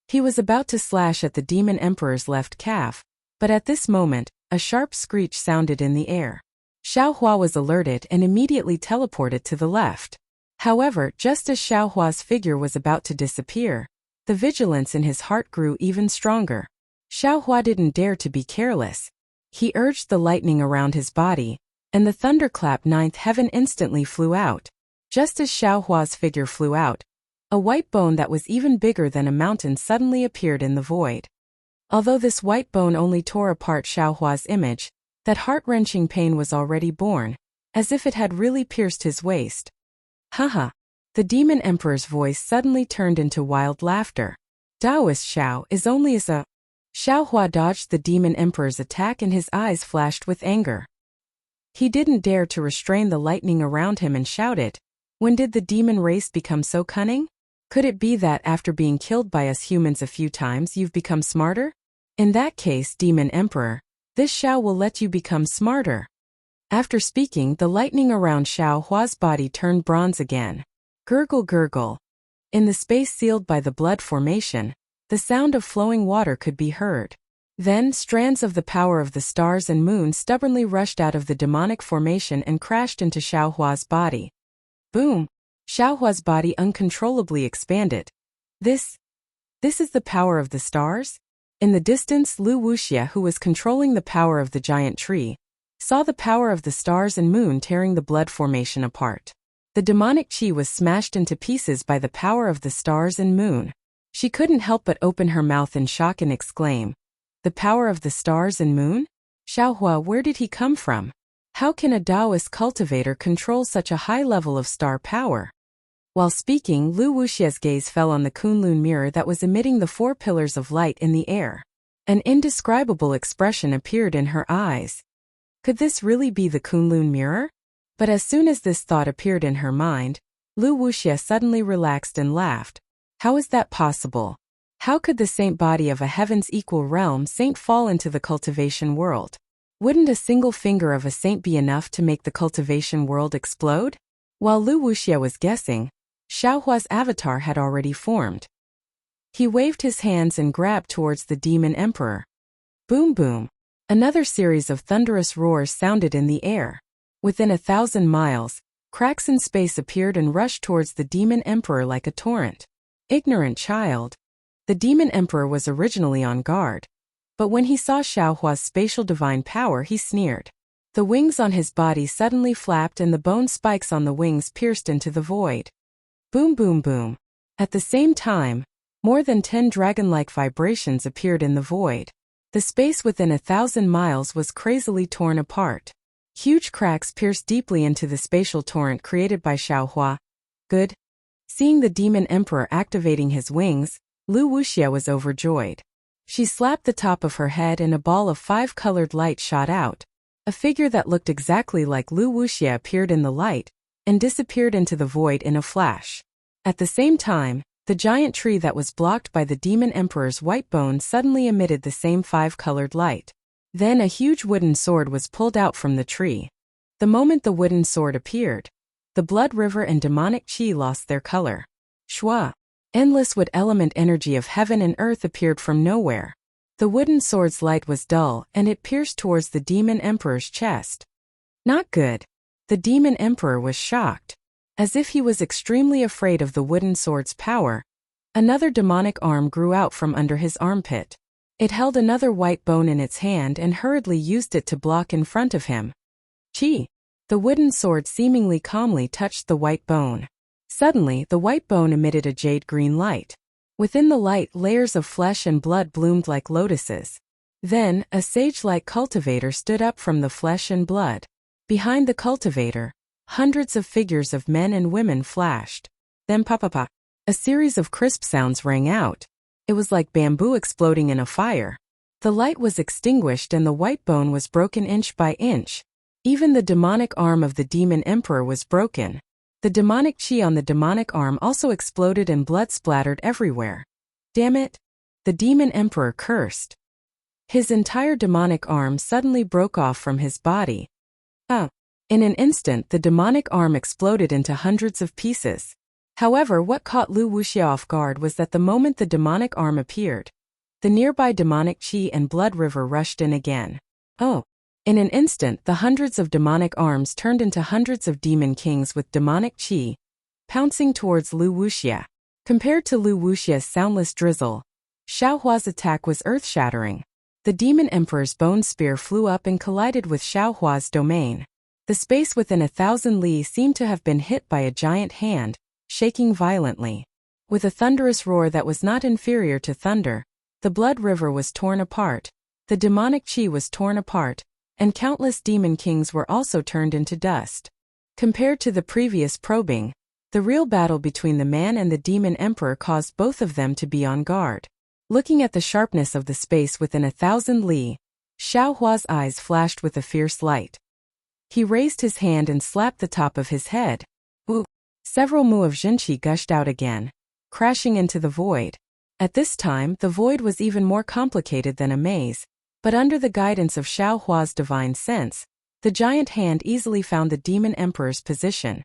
He was about to slash at the Demon Emperor's left calf, but at this moment, a sharp screech sounded in the air. Xiao Hua was alerted and immediately teleported to the left. However, just as Xiao Hua's figure was about to disappear, the vigilance in his heart grew even stronger. Xiao Hua didn't dare to be careless. He urged the lightning around his body, and the thunderclap ninth heaven instantly flew out. Just as Xiao Hua's figure flew out, a white bone that was even bigger than a mountain suddenly appeared in the void. Although this white bone only tore apart Xiao Hua's image, that heart-wrenching pain was already born, as if it had really pierced his waist. Haha! The Demon Emperor's voice suddenly turned into wild laughter. Taoist Xiao is only as a... Xiao Hua dodged the Demon Emperor's attack and his eyes flashed with anger. He didn't dare to restrain the lightning around him and shouted, "When did the demon race become so cunning? Could it be that after being killed by us humans a few times you've become smarter? In that case, Demon Emperor, this Xiao will let you become smarter." After speaking, the lightning around Xiao Hua's body turned bronze again. Gurgle gurgle. In the space sealed by the blood formation, the sound of flowing water could be heard. Then, strands of the power of the stars and moon stubbornly rushed out of the demonic formation and crashed into Xiao Hua's body. Boom! Xiaohua's body uncontrollably expanded. This is the power of the stars? In the distance, Lu Wuxia, who was controlling the power of the giant tree, saw the power of the stars and moon tearing the blood formation apart. The demonic qi was smashed into pieces by the power of the stars and moon. She couldn't help but open her mouth in shock and exclaim, "The power of the stars and moon? Xiaohua, where did he come from? How can a Taoist cultivator control such a high level of star power?" While speaking, Lu Wuxia's gaze fell on the Kunlun mirror that was emitting the 4 pillars of light in the air. An indescribable expression appeared in her eyes. Could this really be the Kunlun mirror? But as soon as this thought appeared in her mind, Lu Wuxia suddenly relaxed and laughed. How is that possible? How could the saint body of a heaven's equal realm saint fall into the cultivation world? Wouldn't a single finger of a saint be enough to make the cultivation world explode? While Lu Wuxia was guessing, Xiaohua's avatar had already formed. He waved his hands and grabbed towards the demon emperor. Boom boom! Another series of thunderous roars sounded in the air. Within 1,000 miles, cracks in space appeared and rushed towards the demon emperor like a torrent. Ignorant child. The demon emperor was originally on guard. But when he saw Xiaohua's spatial divine power, he sneered. The wings on his body suddenly flapped and the bone spikes on the wings pierced into the void. Boom boom boom. At the same time, more than 10 dragon-like vibrations appeared in the void. The space within 1,000 miles was crazily torn apart. Huge cracks pierced deeply into the spatial torrent created by Xiaohua. Good. Seeing the demon emperor activating his wings, Lu Wuxia was overjoyed. She slapped the top of her head and a ball of 5-colored light shot out. A figure that looked exactly like Lu Wuxia appeared in the light and disappeared into the void in a flash. At the same time, the giant tree that was blocked by the demon emperor's white bone suddenly emitted the same 5-colored light. Then a huge wooden sword was pulled out from the tree. The moment the wooden sword appeared, the blood river and demonic qi lost their color. Shua! Endless wood element energy of heaven and earth appeared from nowhere. The wooden sword's light was dull and it pierced towards the demon emperor's chest. Not good. The demon emperor was shocked. As if he was extremely afraid of the wooden sword's power, another demonic arm grew out from under his armpit. It held another white bone in its hand and hurriedly used it to block in front of him. Chi! The wooden sword seemingly calmly touched the white bone. Suddenly, the white bone emitted a jade-green light. Within the light, layers of flesh and blood bloomed like lotuses. Then, a sage-like cultivator stood up from the flesh and blood. Behind the cultivator, hundreds of figures of men and women flashed. Then pa-pa-pa. A series of crisp sounds rang out. It was like bamboo exploding in a fire. The light was extinguished and the white bone was broken inch by inch. Even the demonic arm of the demon emperor was broken. The demonic qi on the demonic arm also exploded and blood splattered everywhere. Damn it! The demon emperor cursed. His entire demonic arm suddenly broke off from his body. In an instant, the demonic arm exploded into hundreds of pieces. However, what caught Lu Wuxia off guard was that the moment the demonic arm appeared, the nearby demonic qi and blood river rushed in again. In an instant, the hundreds of demonic arms turned into hundreds of demon kings with demonic qi, pouncing towards Lu Wuxia. Compared to Lu Wuxia's soundless drizzle, Xiaohua's attack was earth-shattering. The demon emperor's bone spear flew up and collided with Xiaohua's domain. The space within 1,000 li seemed to have been hit by a giant hand, shaking violently. With a thunderous roar that was not inferior to thunder, the blood river was torn apart, the demonic qi was torn apart, and countless demon kings were also turned into dust. Compared to the previous probing, the real battle between the man and the demon emperor caused both of them to be on guard. Looking at the sharpness of the space within 1,000 li, Xiaohua's eyes flashed with a fierce light. He raised his hand and slapped the top of his head. Ooh! Several mu of Jinqi gushed out again, crashing into the void. At this time, the void was even more complicated than a maze, but under the guidance of Xiaohua's divine sense, the giant hand easily found the demon emperor's position.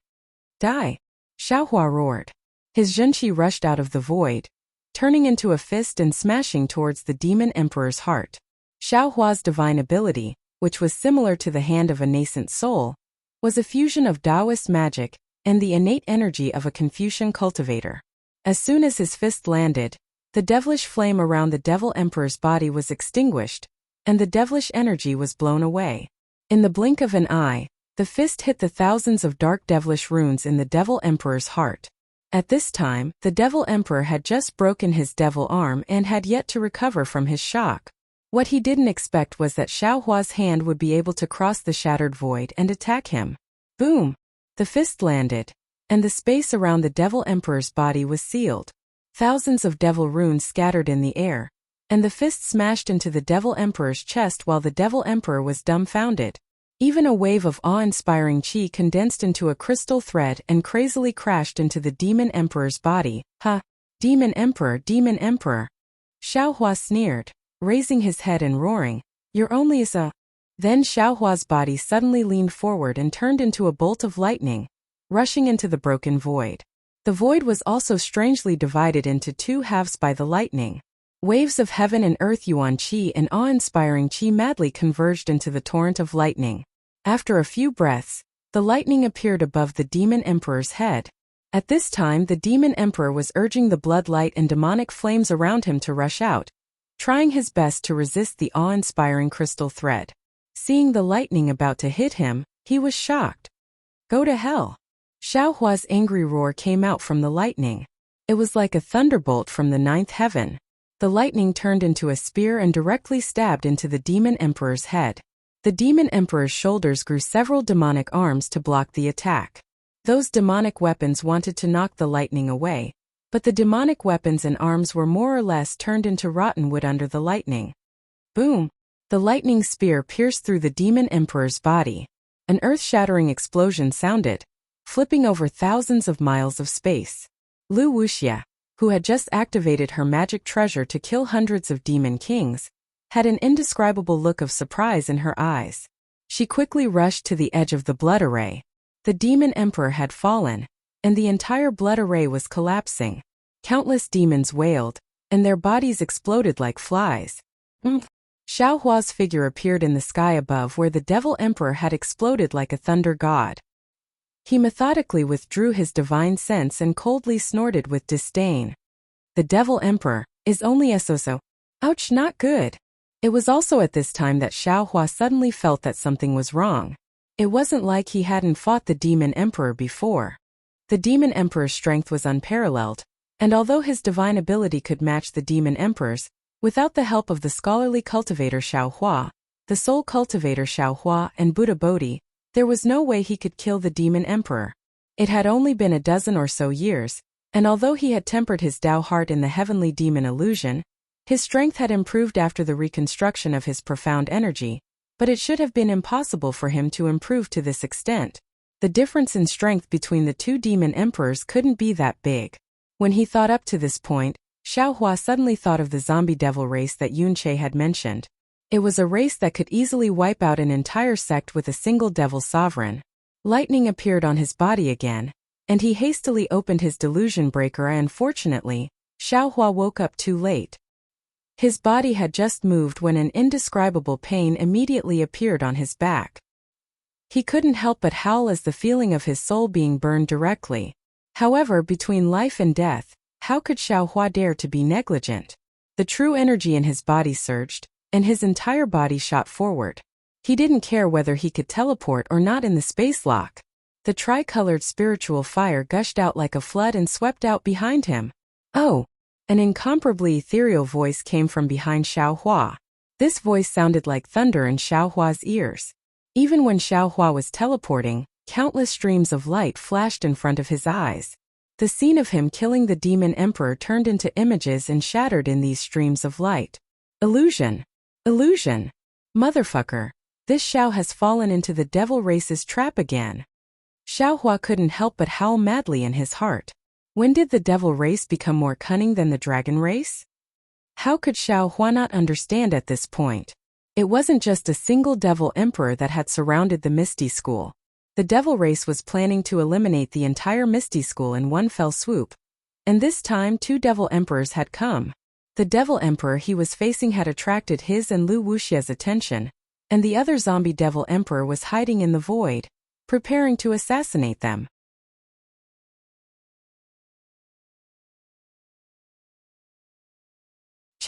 Die! Xiaohua roared. His Jinqi rushed out of the void, turning into a fist and smashing towards the demon emperor's heart. Xiaohua's divine ability, which was similar to the hand of a nascent soul, was a fusion of Taoist magic and the innate energy of a Confucian cultivator. As soon as his fist landed, the devilish flame around the Devil Emperor's body was extinguished, and the devilish energy was blown away. In the blink of an eye, the fist hit the thousands of dark devilish runes in the Devil Emperor's heart. At this time, the Devil Emperor had just broken his devil arm and had yet to recover from his shock. What he didn't expect was that Xiao Hua's hand would be able to cross the shattered void and attack him. Boom! The fist landed, and the space around the Devil Emperor's body was sealed. Thousands of devil runes scattered in the air, and the fist smashed into the Devil Emperor's chest while the Devil Emperor was dumbfounded. Even a wave of awe-inspiring chi condensed into a crystal thread and crazily crashed into the Demon Emperor's body. Ha! Demon Emperor, Demon Emperor! Xiao Hua sneered, raising his head and roaring, "You're only a..." Then Xiao Hua's body suddenly leaned forward and turned into a bolt of lightning, rushing into the broken void. The void was also strangely divided into two halves by the lightning. Waves of heaven and earth yuan qi and awe-inspiring qi madly converged into the torrent of lightning. After a few breaths, the lightning appeared above the Demon Emperor's head. At this time the Demon Emperor was urging the blood light and demonic flames around him to rush out, trying his best to resist the awe-inspiring crystal thread. Seeing the lightning about to hit him, he was shocked. "Go to hell!" Xiao Hua's angry roar came out from the lightning. It was like a thunderbolt from the ninth heaven. The lightning turned into a spear and directly stabbed into the Demon Emperor's head. The Demon Emperor's shoulders grew several demonic arms to block the attack. Those demonic weapons wanted to knock the lightning away, but the demonic weapons and arms were more or less turned into rotten wood under the lightning. Boom! The lightning spear pierced through the Demon Emperor's body. An earth-shattering explosion sounded, flipping over thousands of miles of space. Lu Wuxia, who had just activated her magic treasure to kill hundreds of demon kings, had an indescribable look of surprise in her eyes. She quickly rushed to the edge of the blood array. The Demon Emperor had fallen, and the entire blood array was collapsing. Countless demons wailed, and their bodies exploded like flies. Xiao Hua's figure appeared in the sky above where the Devil Emperor had exploded like a thunder god. He methodically withdrew his divine sense and coldly snorted with disdain. The Devil Emperor is only a so-so. Ouch, not good. It was also at this time that Xiao Hua suddenly felt that something was wrong. It wasn't like he hadn't fought the Demon Emperor before. The Demon Emperor's strength was unparalleled, and although his divine ability could match the Demon Emperor's, without the help of the scholarly cultivator Xiao Hua, the soul cultivator Xiao Hua and Buddha Bodhi, there was no way he could kill the Demon Emperor. It had only been a dozen or so years, and although he had tempered his Tao heart in the heavenly demon illusion, his strength had improved after the reconstruction of his profound energy, but it should have been impossible for him to improve to this extent. The difference in strength between the two demon emperors couldn't be that big. When he thought up to this point, Xiao Hua suddenly thought of the zombie devil race that Yun Che had mentioned. It was a race that could easily wipe out an entire sect with a single devil sovereign. Lightning appeared on his body again, and he hastily opened his delusion breaker. Unfortunately, Xiao Hua woke up too late. His body had just moved when an indescribable pain immediately appeared on his back. He couldn't help but howl as the feeling of his soul being burned directly. However, between life and death, how could Xiao Hua dare to be negligent? The true energy in his body surged, and his entire body shot forward. He didn't care whether he could teleport or not in the space lock. The tricolored spiritual fire gushed out like a flood and swept out behind him. Oh! An incomparably ethereal voice came from behind Xiao Hua. This voice sounded like thunder in Xiao Hua's ears. Even when Xiao Hua was teleporting, countless streams of light flashed in front of his eyes. The scene of him killing the Demon Emperor turned into images and shattered in these streams of light. Illusion! Illusion! Motherfucker! This Xiao has fallen into the devil race's trap again. Xiao Hua couldn't help but howl madly in his heart. When did the devil race become more cunning than the dragon race? How could Xiao Hua not understand at this point? It wasn't just a single devil emperor that had surrounded the Misty School. The devil race was planning to eliminate the entire Misty School in one fell swoop. And this time 2 devil emperors had come. The devil emperor he was facing had attracted his and Lu Wuxia's attention, and the other zombie devil emperor was hiding in the void, preparing to assassinate them.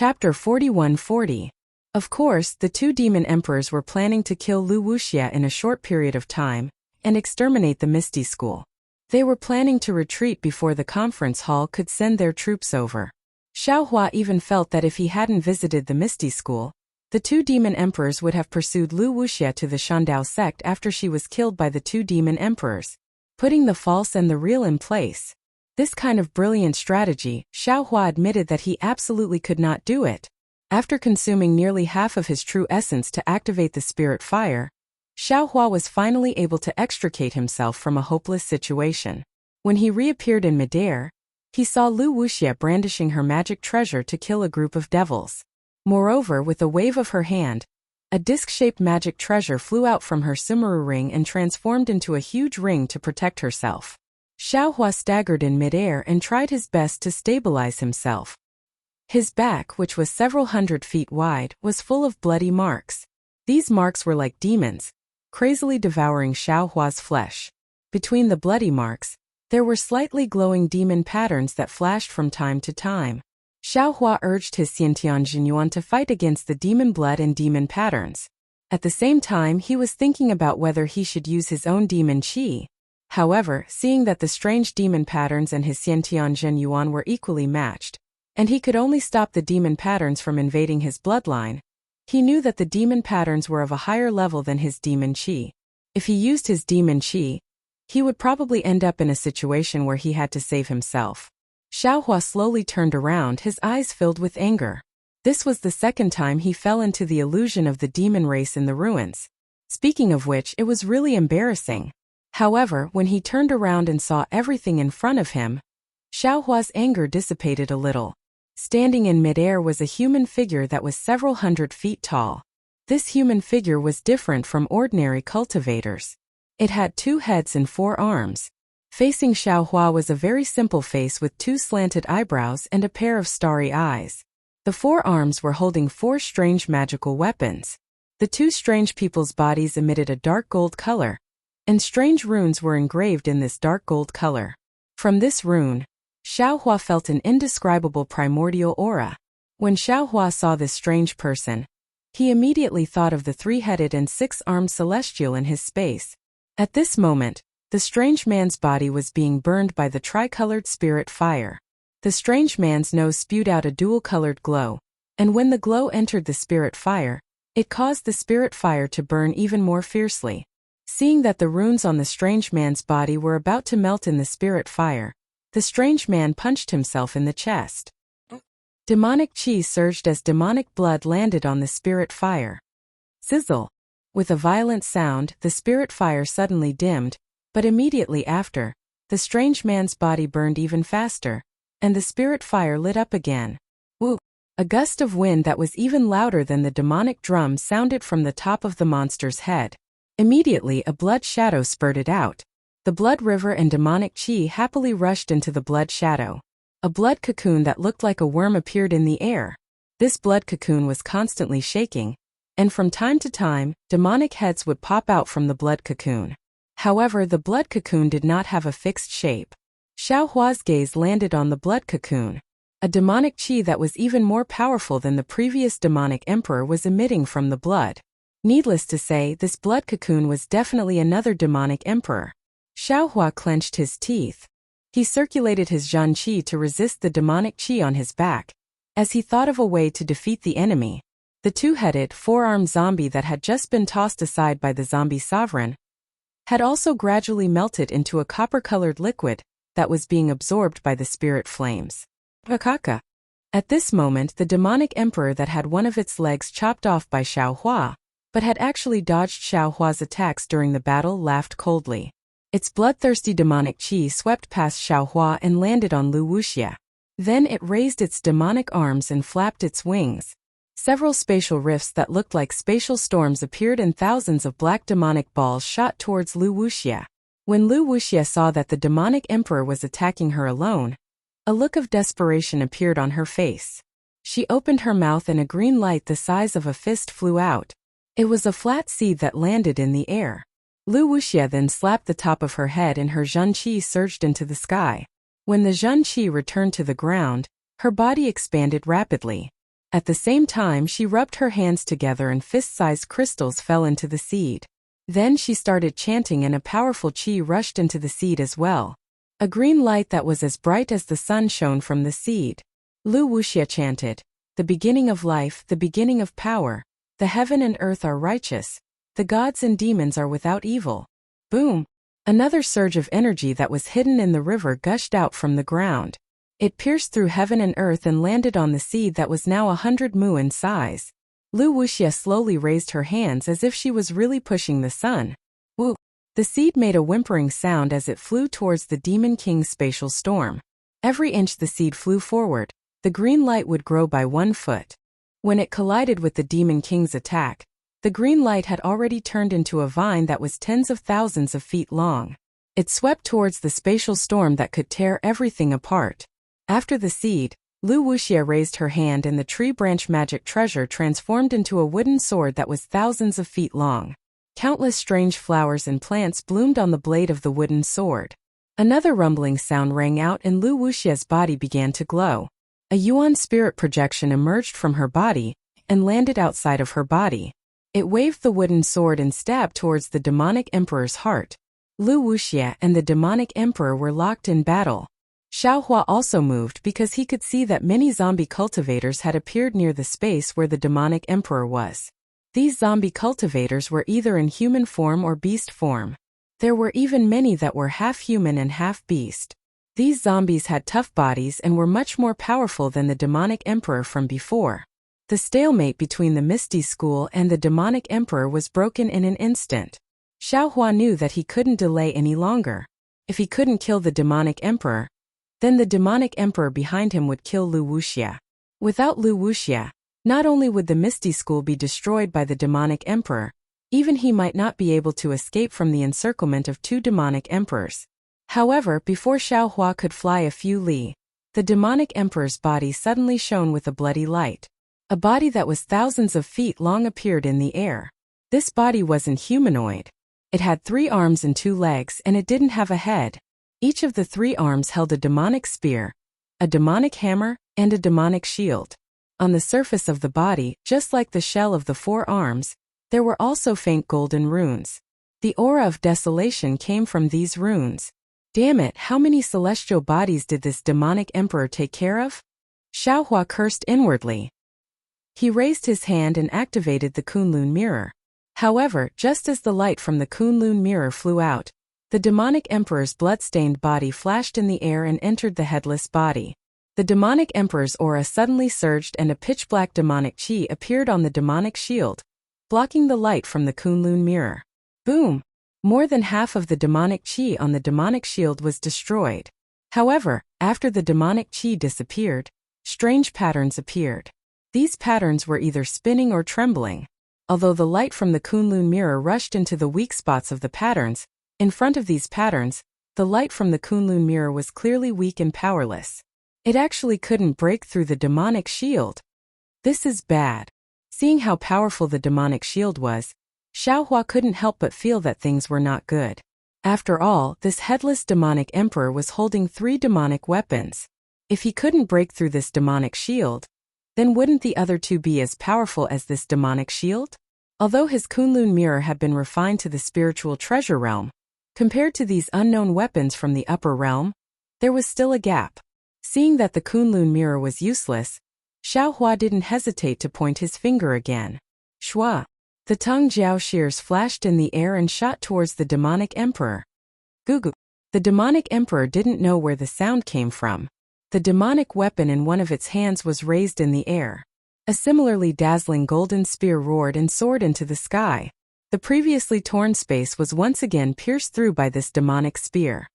Chapter 4140. Of course, the two demon emperors were planning to kill Lu Wuxia in a short period of time and exterminate the Misty School. They were planning to retreat before the conference hall could send their troops over. Xiaohua even felt that if he hadn't visited the Misty School, the two demon emperors would have pursued Lu Wuxia to the Shandao sect after she was killed by the two demon emperors, putting the false and the real in place. This kind of brilliant strategy, Xiaohua admitted that he absolutely could not do it. After consuming nearly half of his true essence to activate the spirit fire, Xiaohua was finally able to extricate himself from a hopeless situation. When he reappeared in midair, he saw Lu Wuxia brandishing her magic treasure to kill a group of devils. Moreover, with a wave of her hand, a disc-shaped magic treasure flew out from her Sumeru ring and transformed into a huge ring to protect herself. Xiaohua staggered in midair and tried his best to stabilize himself. His back, which was several hundred feet wide, was full of bloody marks. These marks were like demons, crazily devouring Xiaohua's flesh. Between the bloody marks, there were slightly glowing demon patterns that flashed from time to time. Xiaohua urged his Xiantian Jinyuan to fight against the demon blood and demon patterns. At the same time, he was thinking about whether he should use his own demon qi. However, seeing that the strange demon patterns and his Xiantian Jinyuan were equally matched, and he could only stop the demon patterns from invading his bloodline, he knew that the demon patterns were of a higher level than his demon qi. If he used his demon qi, he would probably end up in a situation where he had to save himself. Xiaohua slowly turned around, his eyes filled with anger. This was the second time he fell into the illusion of the demon race in the ruins. Speaking of which, it was really embarrassing. However, when he turned around and saw everything in front of him, Xiaohua's anger dissipated a little. Standing in midair was a human figure that was several hundred feet tall. This human figure was different from ordinary cultivators. It had 2 heads and 4 arms. Facing Xiaohua was a very simple face with 2 slanted eyebrows and a pair of starry eyes. The 4 arms were holding 4 strange magical weapons. The 2 strange people's bodies emitted a dark gold color, and strange runes were engraved in this dark gold color. From this rune, Xiaohua felt an indescribable primordial aura. When Xiaohua saw this strange person, he immediately thought of the 3-headed and 6-armed celestial in his space. At this moment, the strange man's body was being burned by the tricolored spirit fire. The strange man's nose spewed out a dual-colored glow, and when the glow entered the spirit fire, it caused the spirit fire to burn even more fiercely. Seeing that the runes on the strange man's body were about to melt in the spirit fire, the strange man punched himself in the chest. Demonic chi surged as demonic blood landed on the spirit fire. Sizzle! With a violent sound, the spirit fire suddenly dimmed, but immediately after, the strange man's body burned even faster, and the spirit fire lit up again. Woo! A gust of wind that was even louder than the demonic drum sounded from the top of the monster's head. Immediately a blood shadow spurted out. The blood river and demonic chi happily rushed into the blood shadow. A blood cocoon that looked like a worm appeared in the air. This blood cocoon was constantly shaking, and from time to time, demonic heads would pop out from the blood cocoon. However, the blood cocoon did not have a fixed shape. Xiaohua's gaze landed on the blood cocoon. A demonic chi that was even more powerful than the previous demonic emperor was emitting from the blood. Needless to say, this blood cocoon was definitely another demonic emperor. Xiaohua clenched his teeth. He circulated his Zhan Qi to resist the demonic Qi on his back, as he thought of a way to defeat the enemy. The 2-headed, 4-armed zombie that had just been tossed aside by the zombie sovereign had also gradually melted into a copper-colored liquid that was being absorbed by the spirit flames. Vakaka. At this moment, the demonic emperor that had one of its legs chopped off by Xiaohua, but had actually dodged Xiaohua's attacks during the battle, laughed coldly. Its bloodthirsty demonic chi swept past Xiaohua and landed on Lu Wuxia. Then it raised its demonic arms and flapped its wings. Several spatial rifts that looked like spatial storms appeared and thousands of black demonic balls shot towards Lu Wuxia. When Lu Wuxia saw that the demonic emperor was attacking her alone, a look of desperation appeared on her face. She opened her mouth and a green light the size of a fist flew out. It was a flat seed that landed in the air. Lu Wuxia then slapped the top of her head and her Zhan Qi surged into the sky. When the Zhan Qi returned to the ground, her body expanded rapidly. At the same time, she rubbed her hands together and fist-sized crystals fell into the seed. Then she started chanting and a powerful chi rushed into the seed as well. A green light that was as bright as the sun shone from the seed. Lu Wuxia chanted, "The beginning of life, the beginning of power. The heaven and earth are righteous. The gods and demons are without evil." Boom! Another surge of energy that was hidden in the river gushed out from the ground. It pierced through heaven and earth and landed on the seed that was now 100 mu in size. Lu Wuxia slowly raised her hands as if she was really pushing the sun. Woo! The seed made a whimpering sound as it flew towards the Demon King's spatial storm. Every inch the seed flew forward, the green light would grow by 1 foot. When it collided with the Demon King's attack, the green light had already turned into a vine that was tens of thousands of feet long. It swept towards the spatial storm that could tear everything apart. After the seed, Lu Wuxia raised her hand and the tree branch magic treasure transformed into a wooden sword that was thousands of feet long. Countless strange flowers and plants bloomed on the blade of the wooden sword. Another rumbling sound rang out and Lu Wuxia's body began to glow. A Yuan spirit projection emerged from her body and landed outside of her body. It waved the wooden sword and stabbed towards the demonic emperor's heart. Lu Wuxia and the demonic emperor were locked in battle. Xiaohua also moved because he could see that many zombie cultivators had appeared near the space where the demonic emperor was. These zombie cultivators were either in human form or beast form. There were even many that were half human and half beast. These zombies had tough bodies and were much more powerful than the demonic emperor from before. The stalemate between the Misty School and the demonic emperor was broken in an instant. Xiaohua knew that he couldn't delay any longer. If he couldn't kill the demonic emperor, then the demonic emperor behind him would kill Lu Wuxia. Without Lu Wuxia, not only would the Misty School be destroyed by the demonic emperor, even he might not be able to escape from the encirclement of 2 demonic emperors. However, before Xiaohua could fly a few li, the demonic emperor's body suddenly shone with a bloody light. A body that was thousands of feet long appeared in the air. This body wasn't humanoid. It had 3 arms and 2 legs and it didn't have a head. Each of the 3 arms held a demonic spear, a demonic hammer, and a demonic shield. On the surface of the body, just like the shell of the 4 arms, there were also faint golden runes. The aura of desolation came from these runes. Damn it, how many celestial bodies did this demonic emperor take care of? Xiaohua cursed inwardly. He raised his hand and activated the Kunlun mirror. However, just as the light from the Kunlun mirror flew out, the demonic emperor's blood-stained body flashed in the air and entered the headless body. The demonic emperor's aura suddenly surged and a pitch-black demonic chi appeared on the demonic shield, blocking the light from the Kunlun mirror. Boom! More than half of the demonic chi on the demonic shield was destroyed. However, after the demonic chi disappeared, strange patterns appeared. These patterns were either spinning or trembling. Although the light from the Kunlun mirror rushed into the weak spots of the patterns, in front of these patterns, the light from the Kunlun mirror was clearly weak and powerless. It actually couldn't break through the demonic shield. This is bad. Seeing how powerful the demonic shield was, Xiaohua couldn't help but feel that things were not good. After all, this headless demonic emperor was holding 3 demonic weapons. If he couldn't break through this demonic shield, then wouldn't the other 2 be as powerful as this demonic shield? Although his Kunlun mirror had been refined to the spiritual treasure realm, compared to these unknown weapons from the upper realm, there was still a gap. Seeing that the Kunlun mirror was useless, Xiaohua didn't hesitate to point his finger again. Shua! The tongue Jiao shears flashed in the air and shot towards the demonic emperor. Gugu! The demonic emperor didn't know where the sound came from. The demonic weapon in one of its hands was raised in the air. A similarly dazzling golden spear roared and soared into the sky. The previously torn space was once again pierced through by this demonic spear.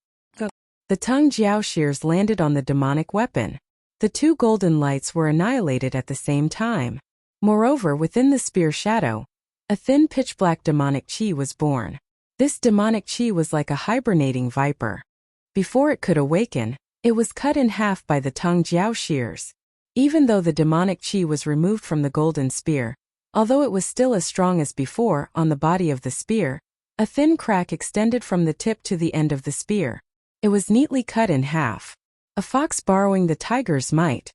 The tongue Jiao shears landed on the demonic weapon. The 2 golden lights were annihilated at the same time. Moreover, within the spear shadow, a thin pitch-black demonic chi was born. This demonic chi was like a hibernating viper. Before it could awaken, it was cut in half by the tongue Jiao shears. Even though the demonic chi was removed from the golden spear, although it was still as strong as before, on the body of the spear, a thin crack extended from the tip to the end of the spear. It was neatly cut in half. A fox borrowing the tiger's might.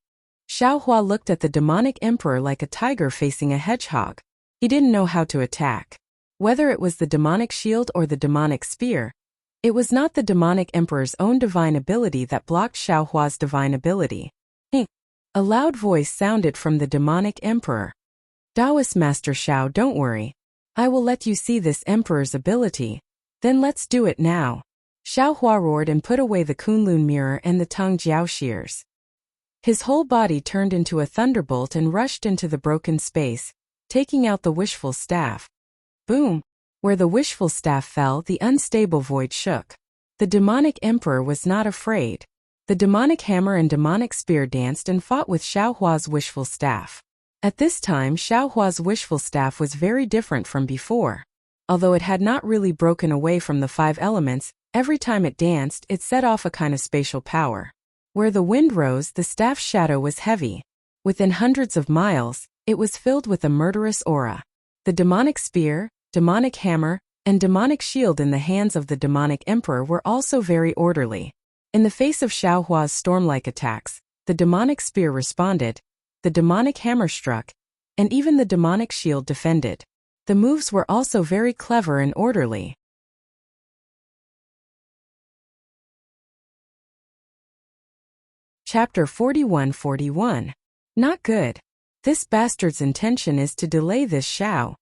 Xiaohua looked at the demonic emperor like a tiger facing a hedgehog. He didn't know how to attack. Whether it was the demonic shield or the demonic spear, it was not the demonic emperor's own divine ability that blocked Xiaohua's divine ability. A loud voice sounded from the demonic emperor. Taoist Master Xiao, don't worry. I will let you see this emperor's ability. Then let's do it now. Xiaohua roared and put away the Kunlun mirror and the Tang Jiao shears. His whole body turned into a thunderbolt and rushed into the broken space, taking out the wishful staff. Boom! Where the wishful staff fell, the unstable void shook. The demonic emperor was not afraid. The demonic hammer and demonic spear danced and fought with Xiaohua's wishful staff. At this time, Xiaohua's wishful staff was very different from before. Although it had not really broken away from the 5 elements, every time it danced, it set off a kind of spatial power. Where the wind rose, the staff's shadow was heavy. Within hundreds of miles, it was filled with a murderous aura. The demonic spear, demonic hammer, and demonic shield in the hands of the demonic emperor were also very orderly. In the face of Xiaohua's storm-like attacks, the demonic spear responded, the demonic hammer struck, and even the demonic shield defended. The moves were also very clever and orderly. Chapter 41-41. Not good. This bastard's intention is to delay this Xiao.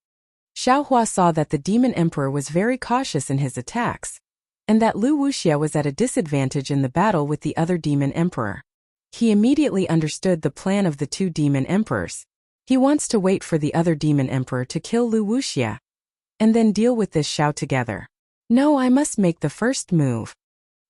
Xiaohua saw that the demon emperor was very cautious in his attacks, and that Lu Wuxia was at a disadvantage in the battle with the other demon emperor. He immediately understood the plan of the 2 demon emperors. He wants to wait for the other demon emperor to kill Lu Wuxia, and then deal with this Xiao together. No, I must make the first move.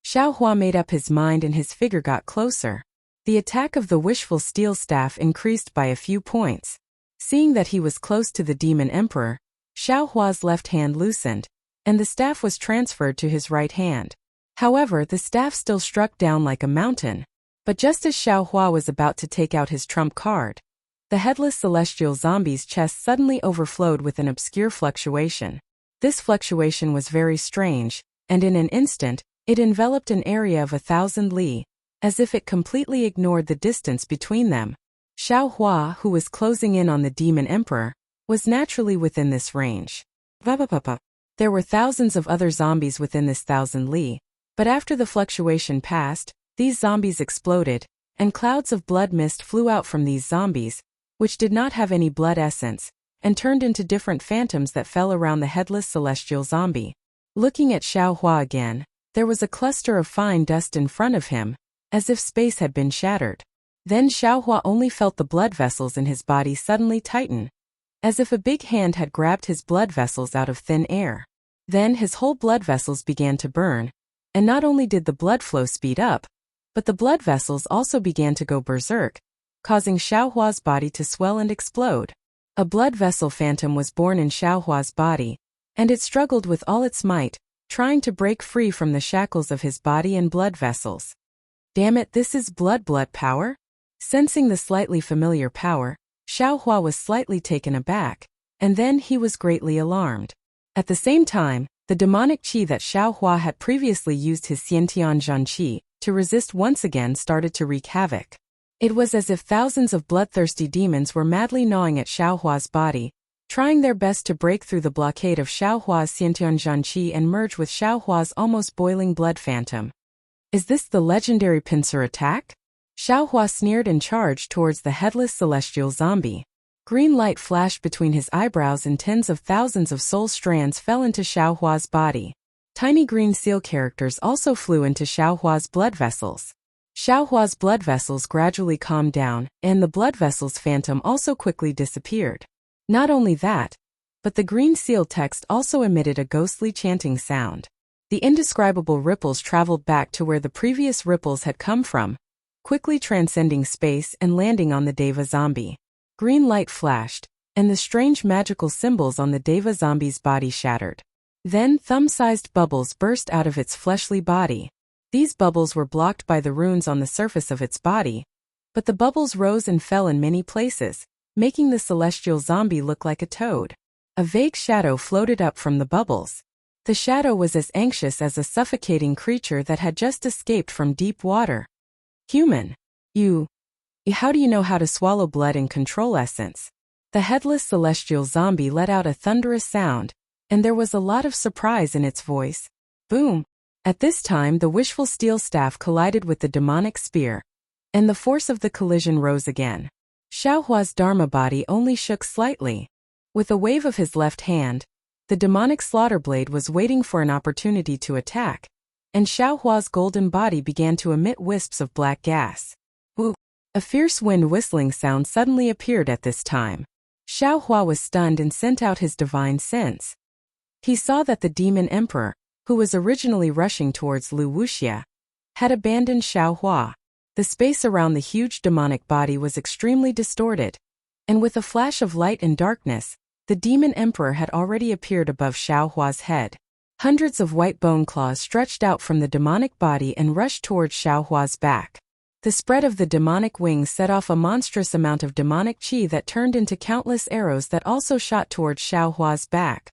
Xiaohua made up his mind and his figure got closer. The attack of the wishful steel staff increased by a few points. Seeing that he was close to the demon emperor, Xiaohua's left hand loosened, and the staff was transferred to his right hand. However, the staff still struck down like a mountain. But just as Xiaohua was about to take out his trump card, the headless celestial zombie's chest suddenly overflowed with an obscure fluctuation. This fluctuation was very strange, and in an instant, it enveloped an area of 1,000 li, as if it completely ignored the distance between them. Xiaohua, who was closing in on the demon emperor, was naturally within this range. There were thousands of other zombies within this 1,000 li, but after the fluctuation passed, these zombies exploded, and clouds of blood mist flew out from these zombies, which did not have any blood essence, and turned into different phantoms that fell around the headless celestial zombie. Looking at Xiaohua again, there was a cluster of fine dust in front of him, as if space had been shattered. Then Xiaohua only felt the blood vessels in his body suddenly tighten, as if a big hand had grabbed his blood vessels out of thin air. Then his whole blood vessels began to burn, and not only did the blood flow speed up, but the blood vessels also began to go berserk, causing Xiaohua's body to swell and explode. A blood vessel phantom was born in Xiaohua's body, and it struggled with all its might, trying to break free from the shackles of his body and blood vessels. Damn it, this is blood power? Sensing the slightly familiar power, Xiaohua was slightly taken aback, and then he was greatly alarmed. At the same time, the demonic qi that Xiaohua had previously used his Xiantian Zhan qi to resist once again started to wreak havoc. It was as if thousands of bloodthirsty demons were madly gnawing at Xiaohua's body, trying their best to break through the blockade of Xiaohua's Xiantian Zhan qi and merge with Xiaohua's almost boiling blood phantom. Is this the legendary pincer attack? Xiaohua sneered and charged towards the headless celestial zombie. Green light flashed between his eyebrows and tens of thousands of soul strands fell into Xiaohua's body. Tiny green seal characters also flew into Xiaohua's blood vessels. Xiaohua's blood vessels gradually calmed down, and the blood vessels phantom also quickly disappeared. Not only that, but the green seal text also emitted a ghostly chanting sound. The indescribable ripples traveled back to where the previous ripples had come from, quickly transcending space and landing on the Deva zombie. Green light flashed, and the strange magical symbols on the Deva zombie's body shattered. Then thumb-sized bubbles burst out of its fleshly body. These bubbles were blocked by the runes on the surface of its body, but the bubbles rose and fell in many places, making the celestial zombie look like a toad. A vague shadow floated up from the bubbles. The shadow was as anxious as a suffocating creature that had just escaped from deep water. Human. You How do you know how to swallow blood and control essence? The headless celestial zombie let out a thunderous sound, and there was a lot of surprise in its voice. Boom! At this time the wishful steel staff collided with the demonic spear, and the force of the collision rose again. Xiaohua's Dharma body only shook slightly. With a wave of his left hand, the demonic slaughter blade was waiting for an opportunity to attack, and Xiaohua's golden body began to emit wisps of black gas. Woo! A fierce wind whistling sound suddenly appeared at this time. Xiaohua was stunned and sent out his divine sense. He saw that the demon emperor, who was originally rushing towards Lu Wuxia, had abandoned Xiaohua. The space around the huge demonic body was extremely distorted, and with a flash of light and darkness, the demon emperor had already appeared above Xiaohua's head. Hundreds of white bone claws stretched out from the demonic body and rushed towards Xiaohua's back. The spread of the demonic wings set off a monstrous amount of demonic qi that turned into countless arrows that also shot towards Xiaohua's back.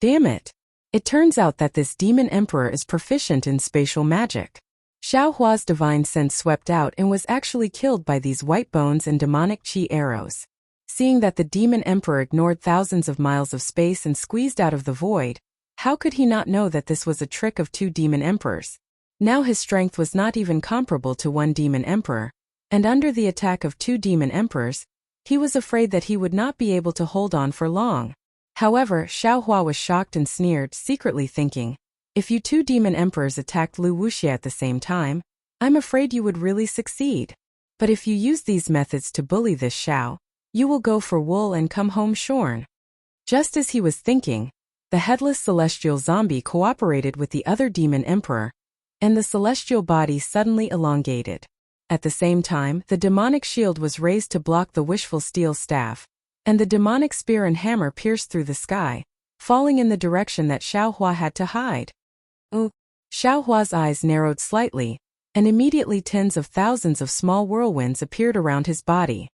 Damn it! It turns out that this demon emperor is proficient in spatial magic. Xiaohua's divine sense swept out and was actually killed by these white bones and demonic qi arrows. Seeing that the demon emperor ignored thousands of miles of space and squeezed out of the void, how could he not know that this was a trick of two demon emperors? Now his strength was not even comparable to one demon emperor, and under the attack of two demon emperors, he was afraid that he would not be able to hold on for long. However, Xiaohua was shocked and sneered, secretly thinking, if you two demon emperors attacked Lu Wuxia at the same time, I'm afraid you would really succeed. But if you use these methods to bully this Xiao, you will go for wool and come home shorn. Just as he was thinking, the headless celestial zombie cooperated with the other demon emperor, and the celestial body suddenly elongated. At the same time, the demonic shield was raised to block the wishful steel staff, and the demonic spear and hammer pierced through the sky, falling in the direction that Xiaohua had to hide. Ooh! Xiaohua's eyes narrowed slightly, and immediately tens of thousands of small whirlwinds appeared around his body.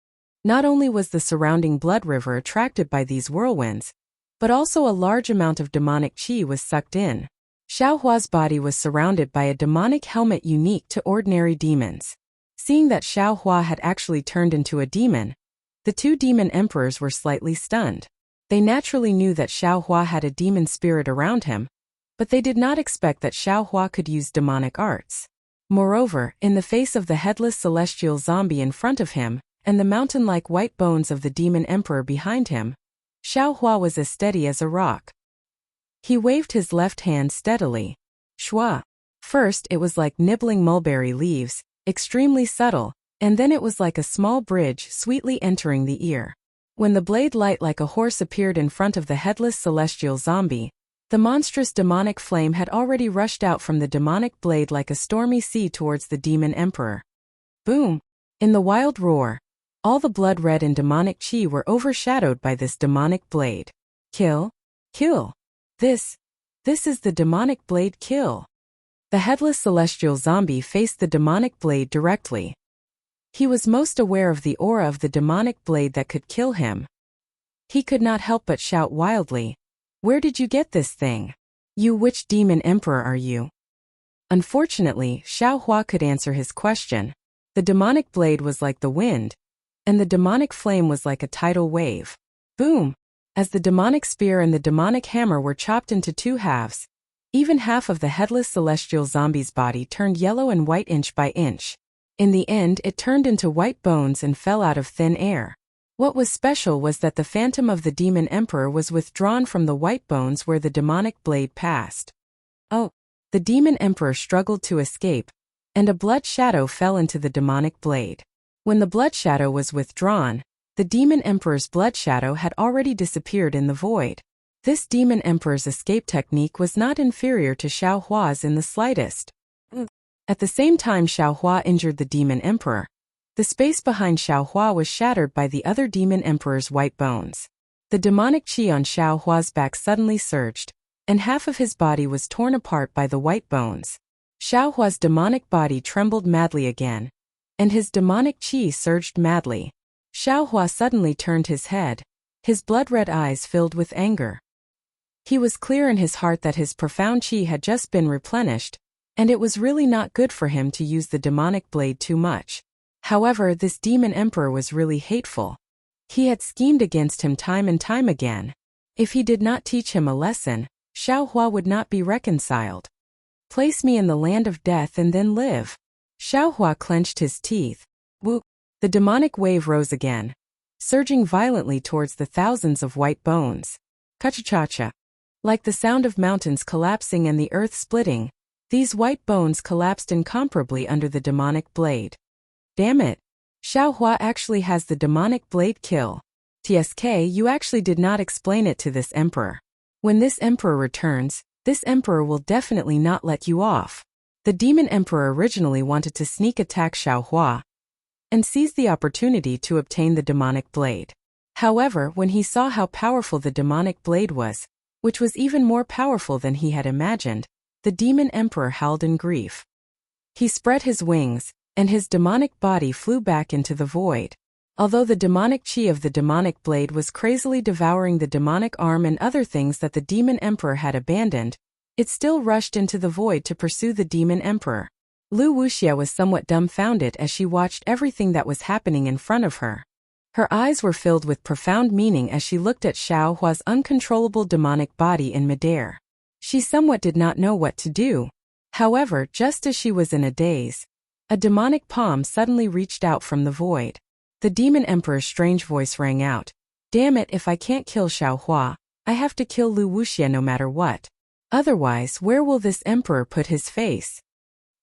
Not only was the surrounding blood river attracted by these whirlwinds, but also a large amount of demonic qi was sucked in. Xiaohua's body was surrounded by a demonic helmet unique to ordinary demons. Seeing that Xiaohua had actually turned into a demon, the two demon emperors were slightly stunned. They naturally knew that Xiaohua had a demon spirit around him, but they did not expect that Xiaohua could use demonic arts. Moreover, in the face of the headless celestial zombie in front of him, and the mountain-like white bones of the demon emperor behind him, Xiaohua was as steady as a rock. He waved his left hand steadily. Shua. First it was like nibbling mulberry leaves, extremely subtle, and then it was like a small bridge sweetly entering the ear. When the blade light like a horse appeared in front of the headless celestial zombie, the monstrous demonic flame had already rushed out from the demonic blade like a stormy sea towards the demon emperor. Boom! In the wild roar, all the blood-red and demonic qi were overshadowed by this demonic blade. Kill! Kill! This is the demonic blade kill. The headless celestial zombie faced the demonic blade directly. He was most aware of the aura of the demonic blade that could kill him. He could not help but shout wildly, "Where did you get this thing? You which demon emperor are you?" Unfortunately, Xiaohua could answer his question. The demonic blade was like the wind, and the demonic flame was like a tidal wave. Boom! As the demonic spear and the demonic hammer were chopped into two halves, even half of the headless celestial zombie's body turned yellow and white inch by inch. In the end, it turned into white bones and fell out of thin air. What was special was that the phantom of the demon emperor was withdrawn from the white bones where the demonic blade passed. Oh! The demon emperor struggled to escape, and a blood shadow fell into the demonic blade. When the blood shadow was withdrawn, the demon emperor's blood shadow had already disappeared in the void. This demon emperor's escape technique was not inferior to Xiaohua's in the slightest. At the same time Xiaohua injured the demon emperor, the space behind Xiaohua was shattered by the other demon emperor's white bones. The demonic qi on Xiaohua's back suddenly surged, and half of his body was torn apart by the white bones. Xiaohua's demonic body trembled madly again, and his demonic qi surged madly. Xiaohua suddenly turned his head, his blood-red eyes filled with anger. He was clear in his heart that his profound qi had just been replenished, and it was really not good for him to use the demonic blade too much. However, this demon emperor was really hateful. He had schemed against him time and time again. If he did not teach him a lesson, Xiaohua would not be reconciled. Place me in the land of death and then live. Xiaohua clenched his teeth. Whoop! The demonic wave rose again, surging violently towards the thousands of white bones. Ka-cha-cha-cha. Like the sound of mountains collapsing and the earth splitting, these white bones collapsed incomparably under the demonic blade. Damn it! Xiaohua actually has the demonic blade kill. TSK, you actually did not explain it to this emperor. When this emperor returns, this emperor will definitely not let you off. The demon emperor originally wanted to sneak attack Xiaohua and seize the opportunity to obtain the demonic blade. However, when he saw how powerful the demonic blade was, which was even more powerful than he had imagined, the demon emperor howled in grief. He spread his wings, and his demonic body flew back into the void. Although the demonic chi of the demonic blade was crazily devouring the demonic arm and other things that the demon emperor had abandoned, it still rushed into the void to pursue the demon emperor. Lu Wuxia was somewhat dumbfounded as she watched everything that was happening in front of her. Her eyes were filled with profound meaning as she looked at Xiaohua's uncontrollable demonic body in midair. She somewhat did not know what to do. However, just as she was in a daze, a demonic palm suddenly reached out from the void. The demon emperor's strange voice rang out. Damn it, if I can't kill Xiaohua, I have to kill Lu Wuxia no matter what. Otherwise, where will this emperor put his face?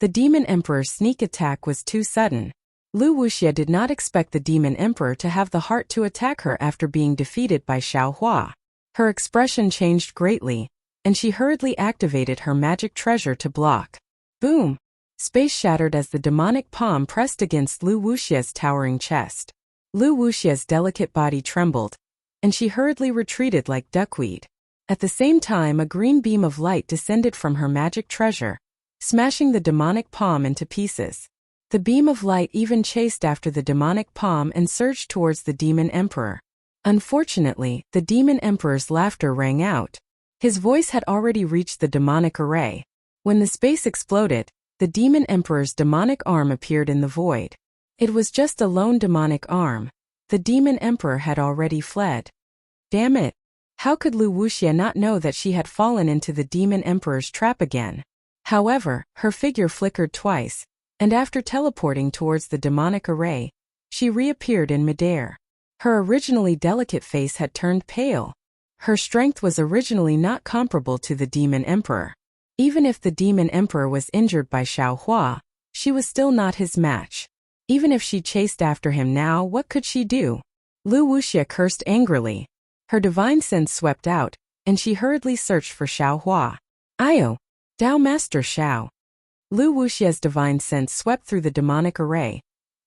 The demon emperor's sneak attack was too sudden. Lu Wuxia did not expect the demon emperor to have the heart to attack her after being defeated by Xiaohua. Her expression changed greatly, and she hurriedly activated her magic treasure to block. Boom! Space shattered as the demonic palm pressed against Lu Wuxia's towering chest. Lu Wuxia's delicate body trembled, and she hurriedly retreated like duckweed. At the same time, a green beam of light descended from her magic treasure, smashing the demonic palm into pieces. The beam of light even chased after the demonic palm and surged towards the demon emperor. Unfortunately, the demon emperor's laughter rang out. His voice had already reached the demonic array. When the space exploded, the demon emperor's demonic arm appeared in the void. It was just a lone demonic arm. The demon emperor had already fled. Damn it! How could Lu Wuxia not know that she had fallen into the demon emperor's trap again? However, her figure flickered twice, and after teleporting towards the demonic array, she reappeared in midair. Her originally delicate face had turned pale. Her strength was originally not comparable to the demon emperor. Even if the demon emperor was injured by Xiaohua, she was still not his match. Even if she chased after him now, what could she do? Lu Wuxia cursed angrily. Her divine sense swept out, and she hurriedly searched for Xiaohua. Io! Dao Master Xiao! Lu Wuxia's divine sense swept through the demonic array,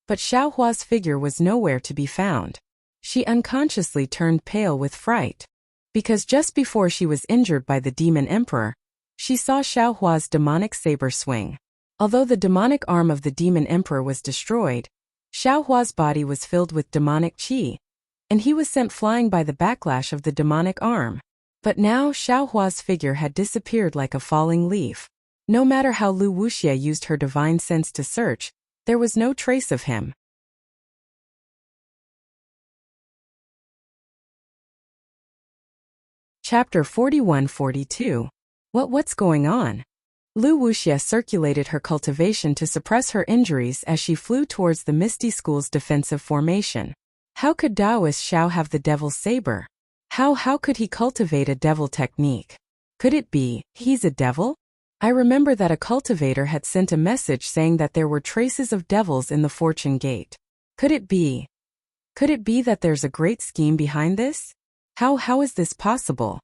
but Xiaohua's figure was nowhere to be found. She unconsciously turned pale with fright. Because just before she was injured by the demon emperor, she saw Xiaohua's demonic saber swing. Although the demonic arm of the demon emperor was destroyed, Xiaohua's body was filled with demonic qi, and he was sent flying by the backlash of the demonic arm. But now Xiaohua's figure had disappeared like a falling leaf. No matter how Lu Wuxia used her divine sense to search, there was no trace of him. Chapter 41-42. What's going on? Lu Wuxia circulated her cultivation to suppress her injuries as she flew towards the Misty School's defensive formation. How could Taoist Xiao have the devil's saber? How could he cultivate a devil technique? Could it be, he's a devil? I remember that a cultivator had sent a message saying that there were traces of devils in the fortune gate. Could it be that there's a great scheme behind this? How is this possible?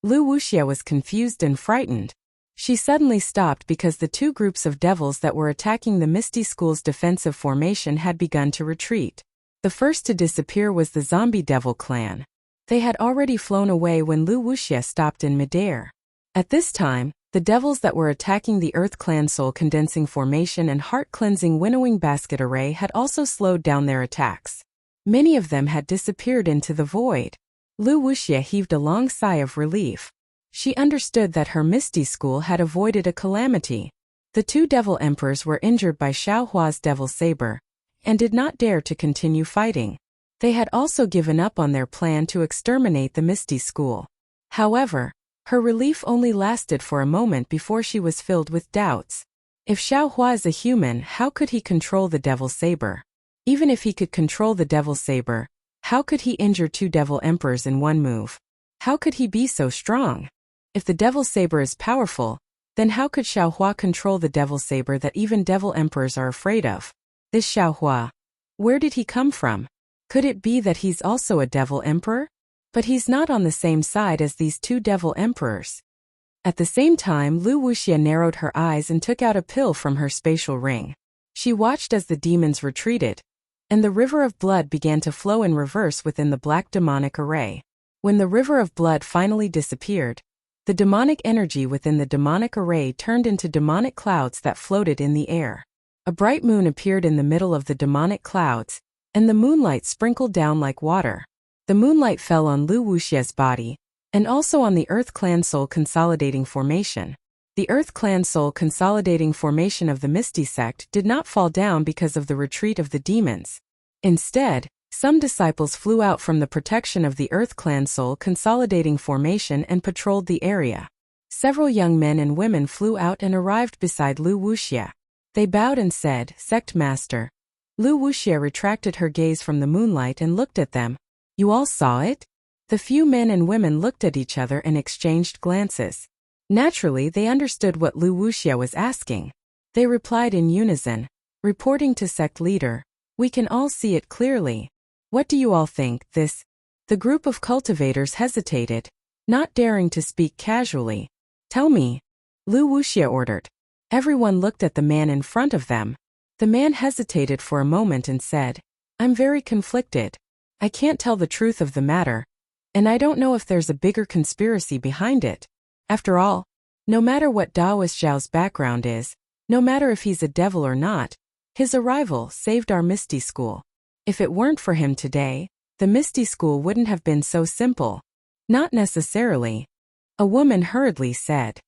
Lu Wuxia was confused and frightened. She suddenly stopped because the two groups of devils that were attacking the Misty School's defensive formation had begun to retreat. The first to disappear was the zombie devil clan. They had already flown away when Lu Wuxia stopped in midair. At this time, the devils that were attacking the Earth Clan Soul Condensing Formation and Heart Cleansing Winnowing Basket Array had also slowed down their attacks. Many of them had disappeared into the void. Lu Wuxia heaved a long sigh of relief. She understood that her Misty School had avoided a calamity. The two devil emperors were injured by Xiaohua's devil saber, and did not dare to continue fighting. They had also given up on their plan to exterminate the Misty School. However, her relief only lasted for a moment before she was filled with doubts. If Xiaohua is a human, how could he control the Devil Saber? Even if he could control the Devil Saber, how could he injure 2 Devil Emperors in one move? How could he be so strong? If the Devil Saber is powerful, then how could Xiaohua control the Devil Saber that even Devil Emperors are afraid of? This Xiaohua, where did he come from? Could it be that he's also a Devil Emperor? But he's not on the same side as these 2 Devil Emperors. At the same time, Lu Wuxia narrowed her eyes and took out a pill from her spatial ring. She watched as the demons retreated, and the river of blood began to flow in reverse within the black demonic array. When the river of blood finally disappeared, the demonic energy within the demonic array turned into demonic clouds that floated in the air. A bright moon appeared in the middle of the demonic clouds, and the moonlight sprinkled down like water. The moonlight fell on Lu Wuxia's body, and also on the Earth Clan Soul Consolidating Formation. The Earth Clan Soul Consolidating Formation of the Misty Sect did not fall down because of the retreat of the demons. Instead, some disciples flew out from the protection of the Earth Clan Soul Consolidating Formation and patrolled the area. Several young men and women flew out and arrived beside Lu Wuxia. They bowed and said, "Sect Master." Lu Wuxia retracted her gaze from the moonlight and looked at them. "You all saw it?" The few men and women looked at each other and exchanged glances. Naturally, they understood what Lu Wuxia was asking. They replied in unison, reporting to sect leader, "We can all see it clearly. What do you all think, this?" The group of cultivators hesitated, not daring to speak casually. "Tell me," Lu Wuxia ordered. Everyone looked at the man in front of them. The man hesitated for a moment and said, "I'm very conflicted. I can't tell the truth of the matter, and I don't know if there's a bigger conspiracy behind it. After all, no matter what Daoist Zhao's background is, no matter if he's a devil or not, his arrival saved our Misty School. If it weren't for him today, the Misty School wouldn't have been so simple." "Not necessarily," a woman hurriedly said.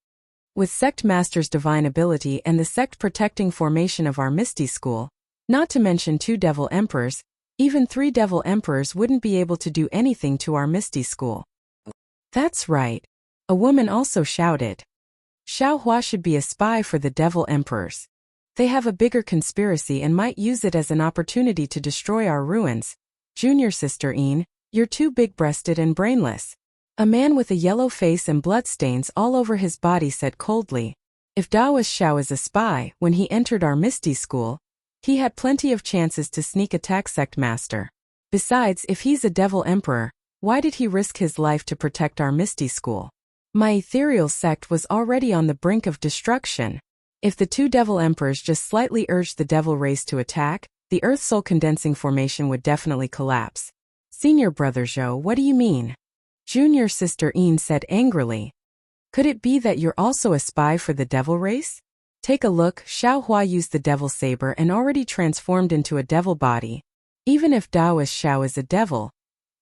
"With Sect Master's divine ability and the sect-protecting formation of our Misty School, not to mention 2 Devil Emperors, even 3 Devil Emperors wouldn't be able to do anything to our Misty School." "That's right," a woman also shouted. "Xiaohua should be a spy for the Devil Emperors. They have a bigger conspiracy and might use it as an opportunity to destroy our ruins. Junior Sister Yin, you're too big-breasted and brainless." A man with a yellow face and bloodstains all over his body said coldly, "If Daoist Xiao is a spy, when he entered our Misty School, he had plenty of chances to sneak attack Sect Master. Besides, if he's a Devil Emperor, why did he risk his life to protect our Misty School? My ethereal sect was already on the brink of destruction. If the 2 Devil Emperors just slightly urged the Devil race to attack, the Earth Soul Condensing Formation would definitely collapse." "Senior Brother Zhou, what do you mean?" Junior Sister Yin said angrily. "Could it be that you're also a spy for the Devil race? Take a look, Xiaohua used the Devil Saber and already transformed into a devil body. Even if Daoist Xiao is a devil,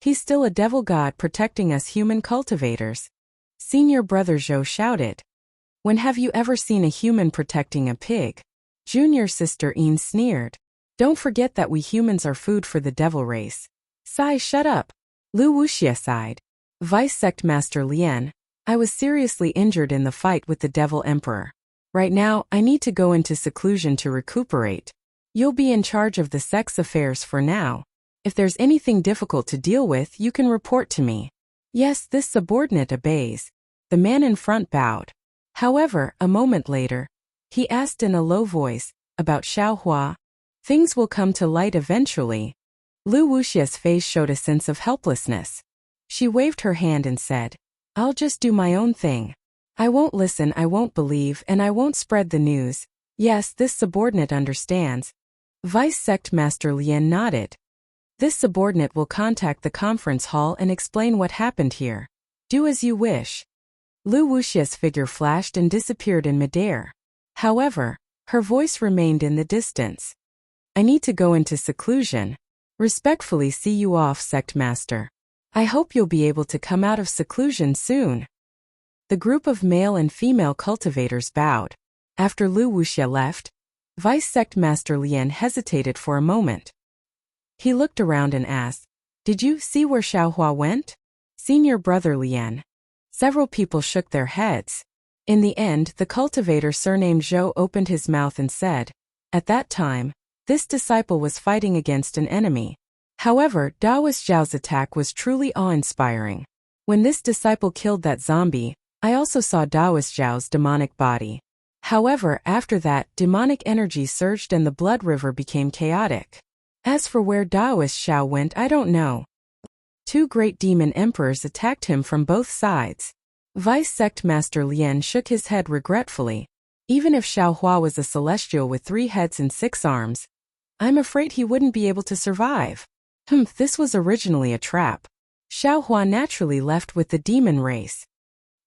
he's still a devil god protecting us human cultivators." Senior Brother Zhou shouted. "When have you ever seen a human protecting a pig?" Junior Sister Yin sneered. "Don't forget that we humans are food for the devil race." "Sai, shut up," Lu Wuxia sighed. "Vice Sect Master Lian, I was seriously injured in the fight with the Devil Emperor. Right now, I need to go into seclusion to recuperate. You'll be in charge of the sect's affairs for now. If there's anything difficult to deal with, you can report to me." "Yes, this subordinate obeys." The man in front bowed. However, a moment later, he asked in a low voice, "About Xiaohua? Things will come to light eventually." Lu Wuxia's face showed a sense of helplessness. She waved her hand and said, "I'll just do my own thing. I won't listen, I won't believe, and I won't spread the news." "Yes, this subordinate understands." Vice Sect Master Lian nodded. "This subordinate will contact the conference hall and explain what happened here. Do as you wish." Lu Wuxia's figure flashed and disappeared in midair. However, her voice remained in the distance. "I need to go into seclusion. Respectfully see you off, Sect Master. I hope you'll be able to come out of seclusion soon." The group of male and female cultivators bowed. After Lu Wuxia left, Vice Sect Master Lian hesitated for a moment. He looked around and asked, "Did you see where Xiaohua went?" "Senior brother Lian." Several people shook their heads. In the end, the cultivator surnamed Zhou opened his mouth and said, "At that time, this disciple was fighting against an enemy. However, Daoist Zhao's attack was truly awe-inspiring. When this disciple killed that zombie, I also saw Daoist Zhao's demonic body. However, after that, demonic energy surged and the blood river became chaotic. As for where Daoist Zhao went, I don't know." Two great demon emperors attacked him from both sides. Vice Sect Master Lian shook his head regretfully. Even if Xiaohua was a celestial with 3 heads and 6 arms, I'm afraid he wouldn't be able to survive. This was originally a trap. Xiaohua naturally left with the demon race.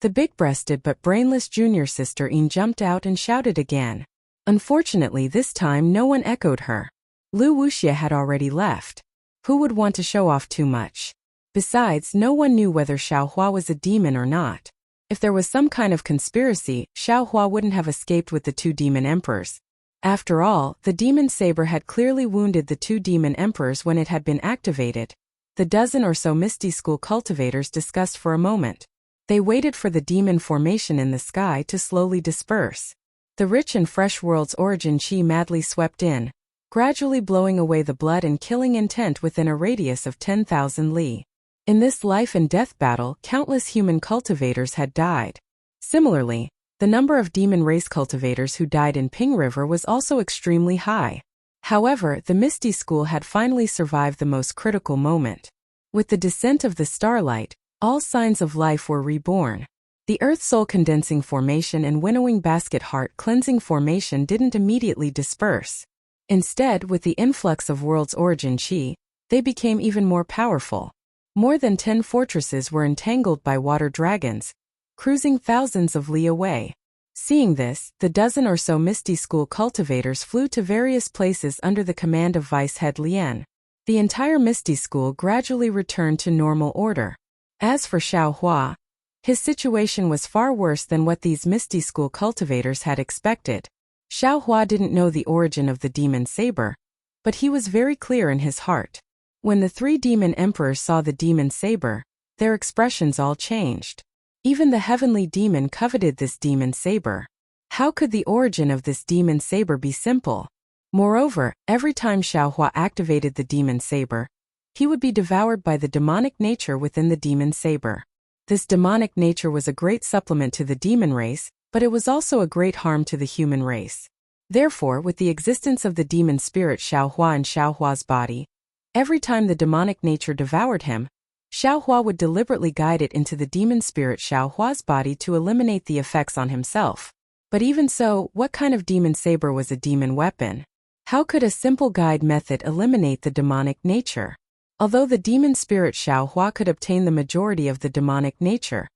The big-breasted but brainless junior sister Yin jumped out and shouted again. Unfortunately, this time no one echoed her. Lu Wuxia had already left. Who would want to show off too much? Besides, no one knew whether Xiaohua was a demon or not. If there was some kind of conspiracy, Xiaohua wouldn't have escaped with the 2 demon emperors. After all, the demon saber had clearly wounded the 2 demon emperors when it had been activated. The dozen or so Misty School cultivators discussed for a moment. They waited for the demon formation in the sky to slowly disperse. The rich and fresh world's origin chi madly swept in, gradually blowing away the blood and killing intent within a radius of 10,000 li. In this life and death battle, countless human cultivators had died. Similarly, the number of demon race cultivators who died in Ping River was also extremely high. However, the Misty School had finally survived the most critical moment. With the descent of the starlight, all signs of life were reborn. The Earth Soul Condensing Formation and Winnowing Basket Heart Cleansing Formation didn't immediately disperse. Instead, with the influx of world's origin chi, they became even more powerful. More than 10 fortresses were entangled by water dragons, cruising thousands of li away. Seeing this, the dozen or so Misty School cultivators flew to various places under the command of Vice Head Lian. The entire Misty School gradually returned to normal order. As for Xiaohua, his situation was far worse than what these Misty School cultivators had expected. Xiaohua didn't know the origin of the demon saber, but he was very clear in his heart. When the 3 demon emperors saw the demon saber, their expressions all changed. Even the heavenly demon coveted this demon saber. How could the origin of this demon saber be simple? Moreover, every time Xiaohua activated the demon saber, he would be devoured by the demonic nature within the demon saber. This demonic nature was a great supplement to the demon race, but it was also a great harm to the human race. Therefore, with the existence of the demon spirit Xiaohua in Xiaohua's body, every time the demonic nature devoured him, Xiaohua would deliberately guide it into the demon spirit Xiaohua's body to eliminate the effects on himself. But even so, what kind of demon saber was a demon weapon? How could a simple guide method eliminate the demonic nature? Although the demon spirit Xiaohua could obtain the majority of the demonic nature,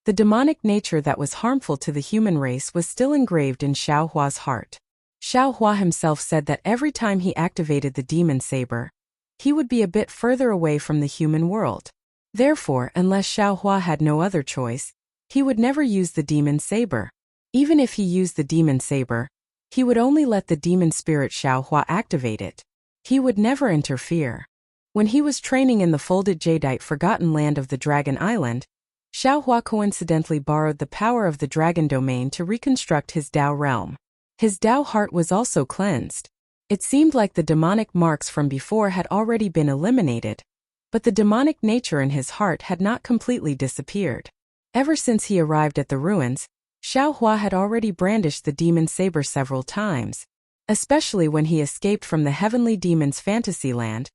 the demonic nature that was harmful to the human race was still engraved in Xiaohua's heart. Xiaohua himself said that every time he activated the demon saber, he would be a bit further away from the human world. Therefore, unless Xiaohua had no other choice, he would never use the demon saber. Even if he used the demon saber, he would only let the demon spirit Xiaohua activate it. He would never interfere. When he was training in the folded jadeite forgotten land of the Dragon Island, Xiaohua coincidentally borrowed the power of the dragon domain to reconstruct his Dao realm. His Dao heart was also cleansed. It seemed like the demonic marks from before had already been eliminated, but the demonic nature in his heart had not completely disappeared. Ever since he arrived at the ruins, Xiaohua had already brandished the demon saber several times. Especially when he escaped from the heavenly demon's fantasy land,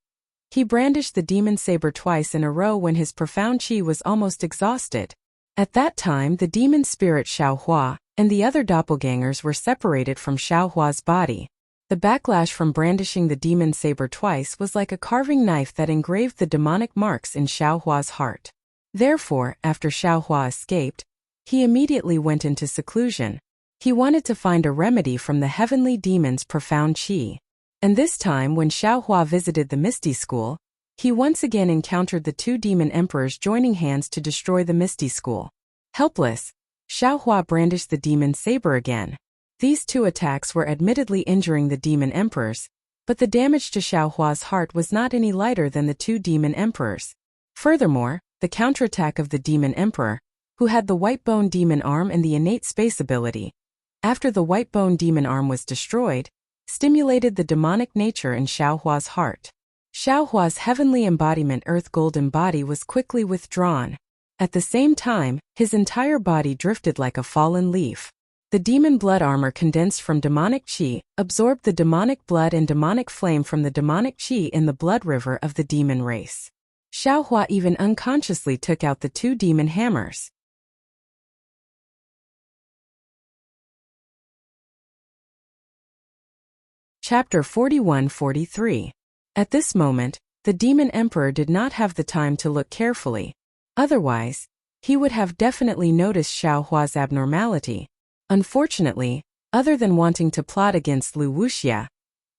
he brandished the demon saber twice in a row when his profound chi was almost exhausted. At that time, the demon spirit Xiaohua and the other doppelgangers were separated from Xiaohua's body. The backlash from brandishing the demon saber twice was like a carving knife that engraved the demonic marks in Xiaohua's heart. Therefore, after Xiaohua escaped, he immediately went into seclusion. He wanted to find a remedy from the heavenly demon's profound chi. And this time when Xiaohua visited the Misty School, he once again encountered the 2 demon emperors joining hands to destroy the Misty School. Helpless, Xiaohua brandished the demon saber again. These two attacks were admittedly injuring the demon emperors, but the damage to Xiaohua's heart was not any lighter than the two demon emperors. Furthermore, the counterattack of the demon emperor, who had the white bone demon arm and the innate space ability, after the white bone demon arm was destroyed, stimulated the demonic nature in Xiaohua's heart. Xiaohua's heavenly embodiment earth golden body was quickly withdrawn. At the same time, his entire body drifted like a fallen leaf. The demon blood armor condensed from demonic qi, absorbed the demonic blood and demonic flame from the demonic qi in the blood river of the demon race. Xiaohua even unconsciously took out the two demon hammers. Chapter 41-43. At this moment, the demon emperor did not have the time to look carefully. Otherwise, he would have definitely noticed Xiaohua's abnormality. Unfortunately, other than wanting to plot against Lu Wuxia,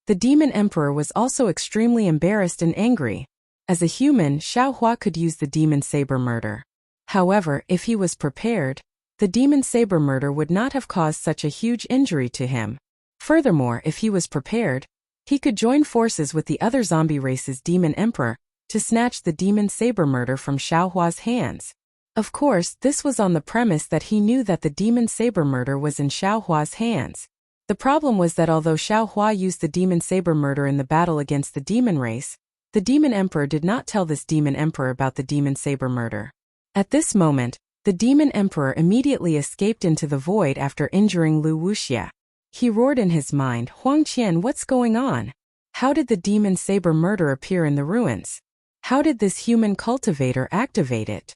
the demon emperor was also extremely embarrassed and angry. As a human, Xiaohua could use the demon saber murder. However, if he was prepared, the demon saber murder would not have caused such a huge injury to him. Furthermore, if he was prepared, he could join forces with the other zombie race's demon emperor to snatch the demon saber murder from Xiaohua's hands. Of course, this was on the premise that he knew that the demon saber murder was in Xiaohua's hands. The problem was that although Xiaohua used the demon saber murder in the battle against the demon race, the demon emperor did not tell this demon emperor about the demon saber murder. At this moment, the demon emperor immediately escaped into the void after injuring Lu Wuxia. He roared in his mind, "Huang Qian, what's going on? How did the demon saber murder appear in the ruins? How did this human cultivator activate it?"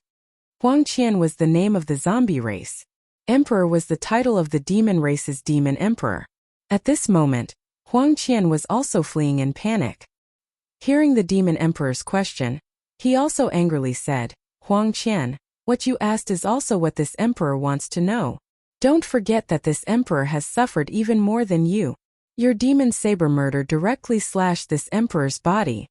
Huang Qian was the name of the zombie race. Emperor was the title of the demon race's demon emperor. At this moment, Huang Qian was also fleeing in panic. Hearing the demon emperor's question, he also angrily said, "Huang Qian, what you asked is also what this emperor wants to know. Don't forget that this emperor has suffered even more than you. Your demon saber murder directly slashed this emperor's body.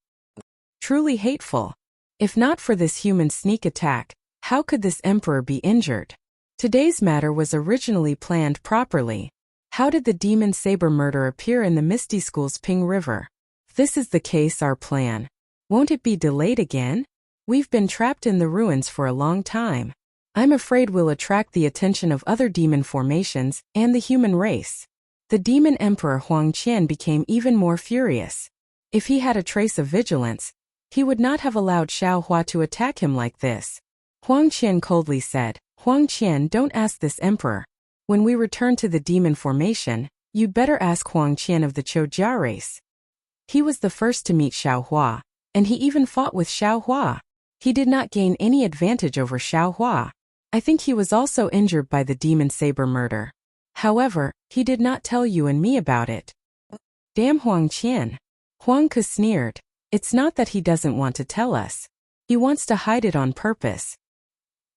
Truly hateful. If not for this human sneak attack, how could this emperor be injured? Today's matter was originally planned properly. How did the demon saber murder appear in the Misty School's Ping River? If this is the case, our plan, won't it be delayed again? We've been trapped in the ruins for a long time. I'm afraid we'll attract the attention of other demon formations and the human race." The demon emperor Huang Qian became even more furious. If he had a trace of vigilance, he would not have allowed Xiaohua to attack him like this. Huang Qian coldly said, "Huang Qian, don't ask this emperor. When we return to the demon formation, you'd better ask Huang Qian of the Choujia race. He was the first to meet Xiaohua, and he even fought with Xiaohua. He did not gain any advantage over Xiaohua. I think he was also injured by the demon saber murder. However, he did not tell you and me about it." "Damn Huang Qian." Huang Ke sneered. "It's not that he doesn't want to tell us. He wants to hide it on purpose.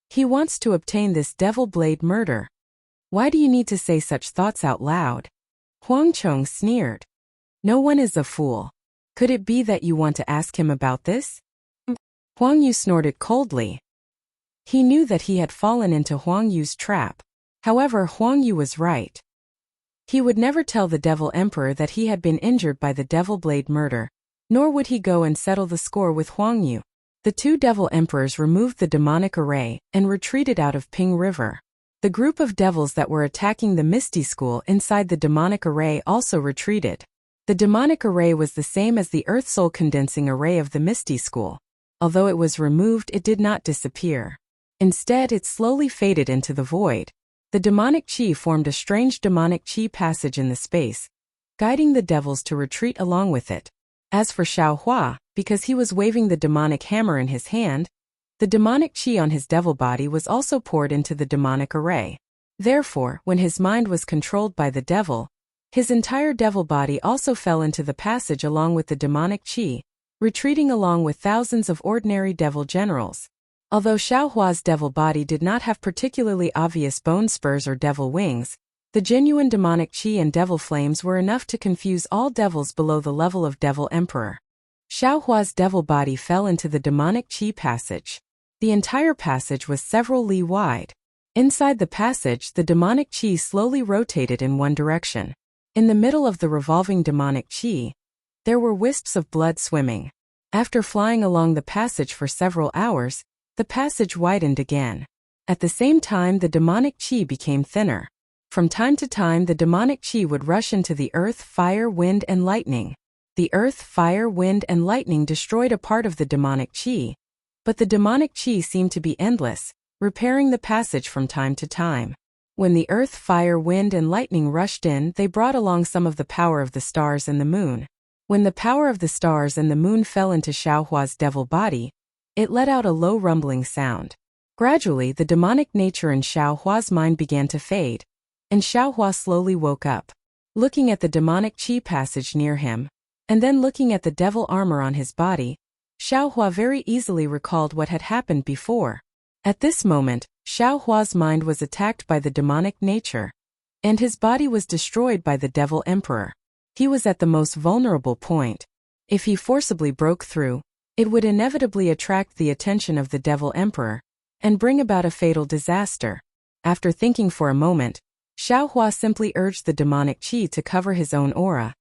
He wants to obtain this devil blade murder. Why do you need to say such thoughts out loud?" Huang Chong sneered. "No one is a fool. Could it be that you want to ask him about this?" Huang Yu snorted coldly. He knew that he had fallen into Huang Yu's trap. However, Huang Yu was right. He would never tell the Devil Emperor that he had been injured by the Devil Blade murder, nor would he go and settle the score with Huang Yu. The two Devil Emperors removed the demonic array and retreated out of Ping River. The group of devils that were attacking the Misty School inside the demonic array also retreated. The demonic array was the same as the Earth Soul condensing array of the Misty School. Although it was removed, it did not disappear. Instead, it slowly faded into the void. The demonic chi formed a strange demonic chi passage in the space, guiding the devils to retreat along with it. As for Xiaohua, because he was waving the demonic hammer in his hand, the demonic chi on his devil body was also poured into the demonic array. Therefore, when his mind was controlled by the devil, his entire devil body also fell into the passage along with the demonic chi, retreating along with thousands of ordinary devil generals. Although Xiaohua's devil body did not have particularly obvious bone spurs or devil wings, the genuine demonic chi and devil flames were enough to confuse all devils below the level of Devil Emperor. Xiaohua's devil body fell into the demonic chi passage. The entire passage was several li wide. Inside the passage, the demonic chi slowly rotated in one direction. In the middle of the revolving demonic chi, there were wisps of blood swimming. After flying along the passage for several hours, the passage widened again. At the same time, the demonic chi became thinner. From time to time, the demonic chi would rush into the earth, fire, wind, and lightning. The earth, fire, wind, and lightning destroyed a part of the demonic chi, but the demonic chi seemed to be endless, repairing the passage from time to time. When the earth, fire, wind, and lightning rushed in, they brought along some of the power of the stars and the moon. When the power of the stars and the moon fell into Xiaohua's devil body, it let out a low rumbling sound. Gradually, the demonic nature in Xiaohua's mind began to fade, and Xiaohua slowly woke up. Looking at the demonic chi passage near him, and then looking at the devil armor on his body, Xiaohua very easily recalled what had happened before. At this moment, Xiaohua's mind was attacked by the demonic nature, and his body was destroyed by the devil emperor. He was at the most vulnerable point. If he forcibly broke through, it would inevitably attract the attention of the devil emperor and bring about a fatal disaster. After thinking for a moment, Xiaohua simply urged the demonic chi to cover his own aura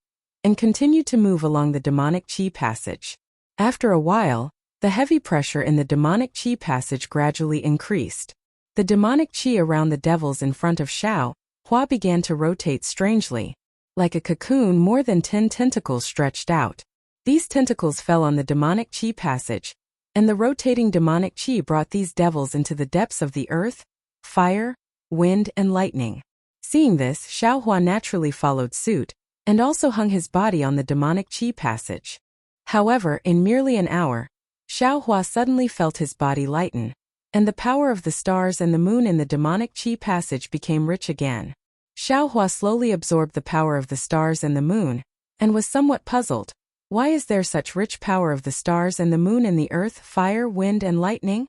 and continued to move along the demonic chi passage. After a while, the heavy pressure in the demonic chi passage gradually increased. The demonic chi around the devils in front of Xiaohua began to rotate strangely. Like a cocoon, more than 10 tentacles stretched out. These tentacles fell on the demonic chi passage, and the rotating demonic chi brought these devils into the depths of the earth, fire, wind, and lightning. Seeing this, Xiaohua naturally followed suit, and also hung his body on the demonic chi passage. However, in merely an hour, Xiaohua suddenly felt his body lighten, and the power of the stars and the moon in the demonic chi passage became rich again. Xiaohua slowly absorbed the power of the stars and the moon, and was somewhat puzzled. Why is there such rich power of the stars and the moon in the earth, fire, wind, and lightning?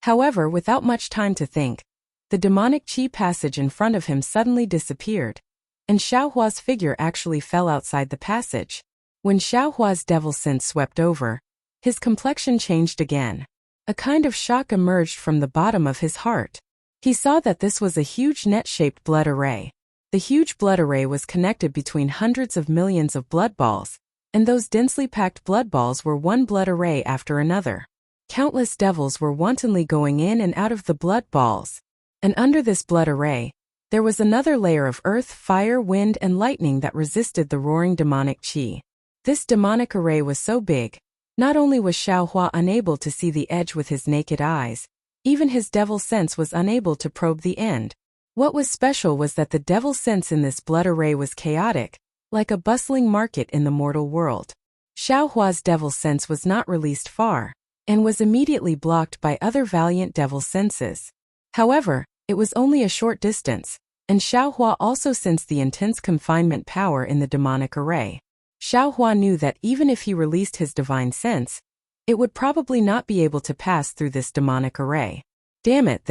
However, without much time to think, the demonic chi passage in front of him suddenly disappeared, and Xiaohua's figure actually fell outside the passage. When Xiaohua's devil sense swept over, his complexion changed again. A kind of shock emerged from the bottom of his heart. He saw that this was a huge net-shaped blood array. The huge blood array was connected between hundreds of millions of blood balls, and those densely packed blood balls were one blood array after another. Countless devils were wantonly going in and out of the blood balls. And under this blood array, there was another layer of earth, fire, wind, and lightning that resisted the roaring demonic chi. This demonic array was so big, not only was Xiaohua unable to see the edge with his naked eyes, even his devil sense was unable to probe the end. What was special was that the devil sense in this blood array was chaotic, like a bustling market in the mortal world. Xiaohua's devil sense was not released far, and was immediately blocked by other valiant devil senses. However, it was only a short distance, and Xiaohua also sensed the intense confinement power in the demonic array. Xiaohua knew that even if he released his divine sense, it would probably not be able to pass through this demonic array. Damn it,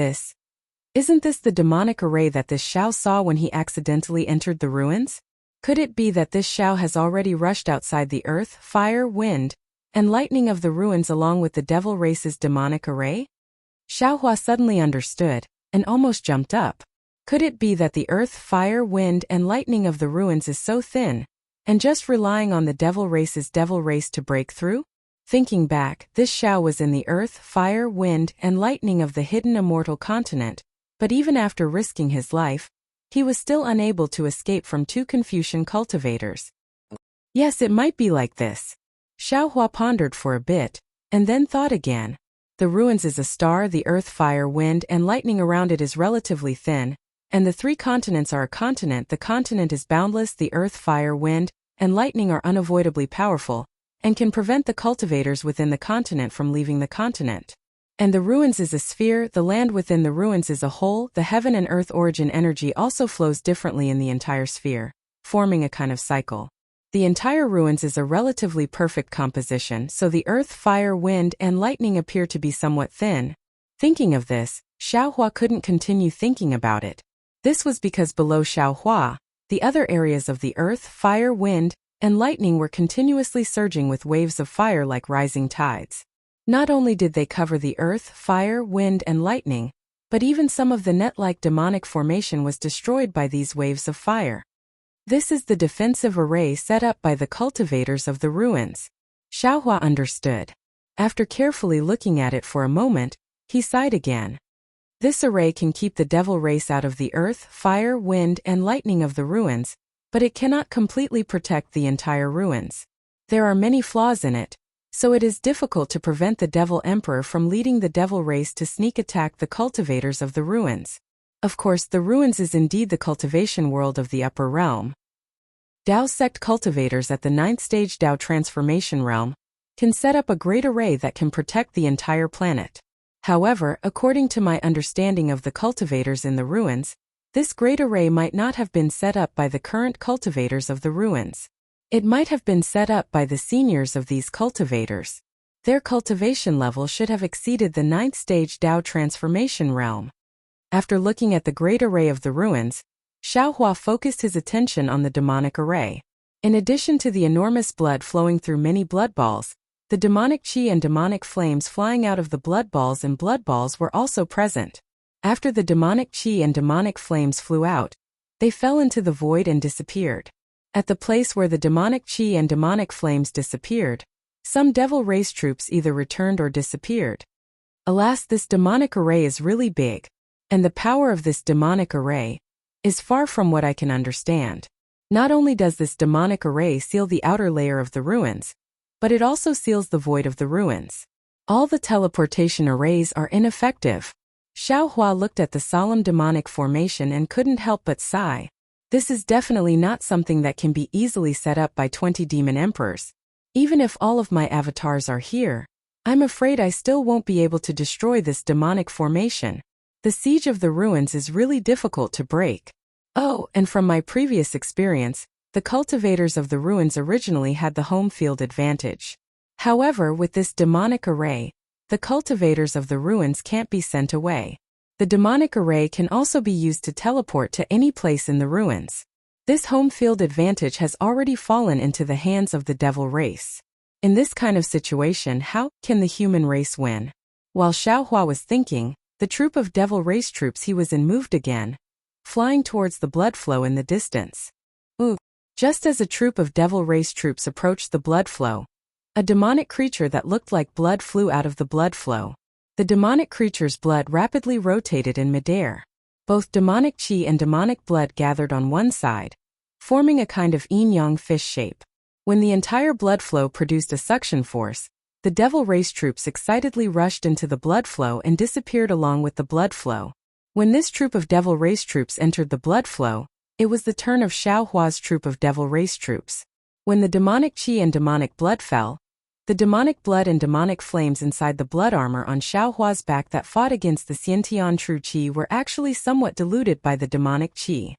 Isn't this the demonic array that this Xiao saw when he accidentally entered the ruins? Could it be that this Xiao has already rushed outside the earth, fire, wind, and lightning of the ruins along with the devil race's demonic array? Xiaohua suddenly understood, and almost jumped up. Could it be that the earth, fire, wind, and lightning of the ruins is so thin, and just relying on the devil race's devil race to break through? Thinking back, this Xiao was in the earth, fire, wind, and lightning of the hidden immortal continent, but even after risking his life, he was still unable to escape from two Confucian cultivators. Yes, it might be like this. Xiaohua pondered for a bit, and then thought again. The ruins is a star, the earth, fire, wind, and lightning around it is relatively thin, and the three continents are a continent. The continent is boundless, the earth, fire, wind, and lightning are unavoidably powerful, and can prevent the cultivators within the continent from leaving the continent. And the ruins is a sphere, the land within the ruins is a whole, the heaven and earth origin energy also flows differently in the entire sphere, forming a kind of cycle. The entire ruins is a relatively perfect composition, so the earth, fire, wind, and lightning appear to be somewhat thin. Thinking of this, Xiaohua couldn't continue thinking about it. This was because below Xiaohua, the other areas of the earth, fire, wind, and lightning were continuously surging with waves of fire like rising tides. Not only did they cover the earth, fire, wind, and lightning, but even some of the net-like demonic formation was destroyed by these waves of fire. This is the defensive array set up by the cultivators of the ruins. Xiaohua understood. After carefully looking at it for a moment, he sighed again. This array can keep the devil race out of the earth, fire, wind, and lightning of the ruins, but it cannot completely protect the entire ruins. There are many flaws in it, so it is difficult to prevent the Devil Emperor from leading the devil race to sneak attack the cultivators of the ruins. Of course, the ruins is indeed the cultivation world of the upper realm. Dao sect cultivators at the 9th stage Dao transformation realm can set up a great array that can protect the entire planet. However, according to my understanding of the cultivators in the ruins, this great array might not have been set up by the current cultivators of the ruins. It might have been set up by the seniors of these cultivators. Their cultivation level should have exceeded the 9th stage Dao transformation realm. After looking at the great array of the ruins, Xiaohua focused his attention on the demonic array. In addition to the enormous blood flowing through many blood balls, the demonic qi and demonic flames flying out of the blood balls and blood balls were also present. After the demonic qi and demonic flames flew out, they fell into the void and disappeared. At the place where the demonic qi and demonic flames disappeared, some devil race troops either returned or disappeared. Alas, this demonic array is really big, and the power of this demonic array is far from what I can understand. Not only does this demonic array seal the outer layer of the ruins, but it also seals the void of the ruins. All the teleportation arrays are ineffective. Xiaohua looked at the solemn demonic formation and couldn't help but sigh. This is definitely not something that can be easily set up by 20 demon emperors. Even if all of my avatars are here, I'm afraid I still won't be able to destroy this demonic formation. The siege of the ruins is really difficult to break. Oh, and from my previous experience, the cultivators of the ruins originally had the home field advantage. However, with this demonic array, the cultivators of the ruins can't be sent away. The demonic array can also be used to teleport to any place in the ruins. This home field advantage has already fallen into the hands of the devil race. In this kind of situation, how can the human race win? While Xiaohua was thinking, the troop of devil race troops he was in moved again, flying towards the blood flow in the distance. Just as a troop of devil race troops approached the blood flow, a demonic creature that looked like blood flew out of the blood flow. The demonic creature's blood rapidly rotated in midair. Both demonic qi and demonic blood gathered on one side, forming a kind of yin-yang fish shape. When the entire blood flow produced a suction force, the devil race troops excitedly rushed into the blood flow and disappeared along with the blood flow. When this troop of devil race troops entered the blood flow, it was the turn of Xiaohua's troop of devil race troops. When the demonic qi and demonic blood fell, the demonic blood and demonic flames inside the blood armor on Xiaohua's back that fought against the Xiantian true qi were actually somewhat diluted by the demonic qi.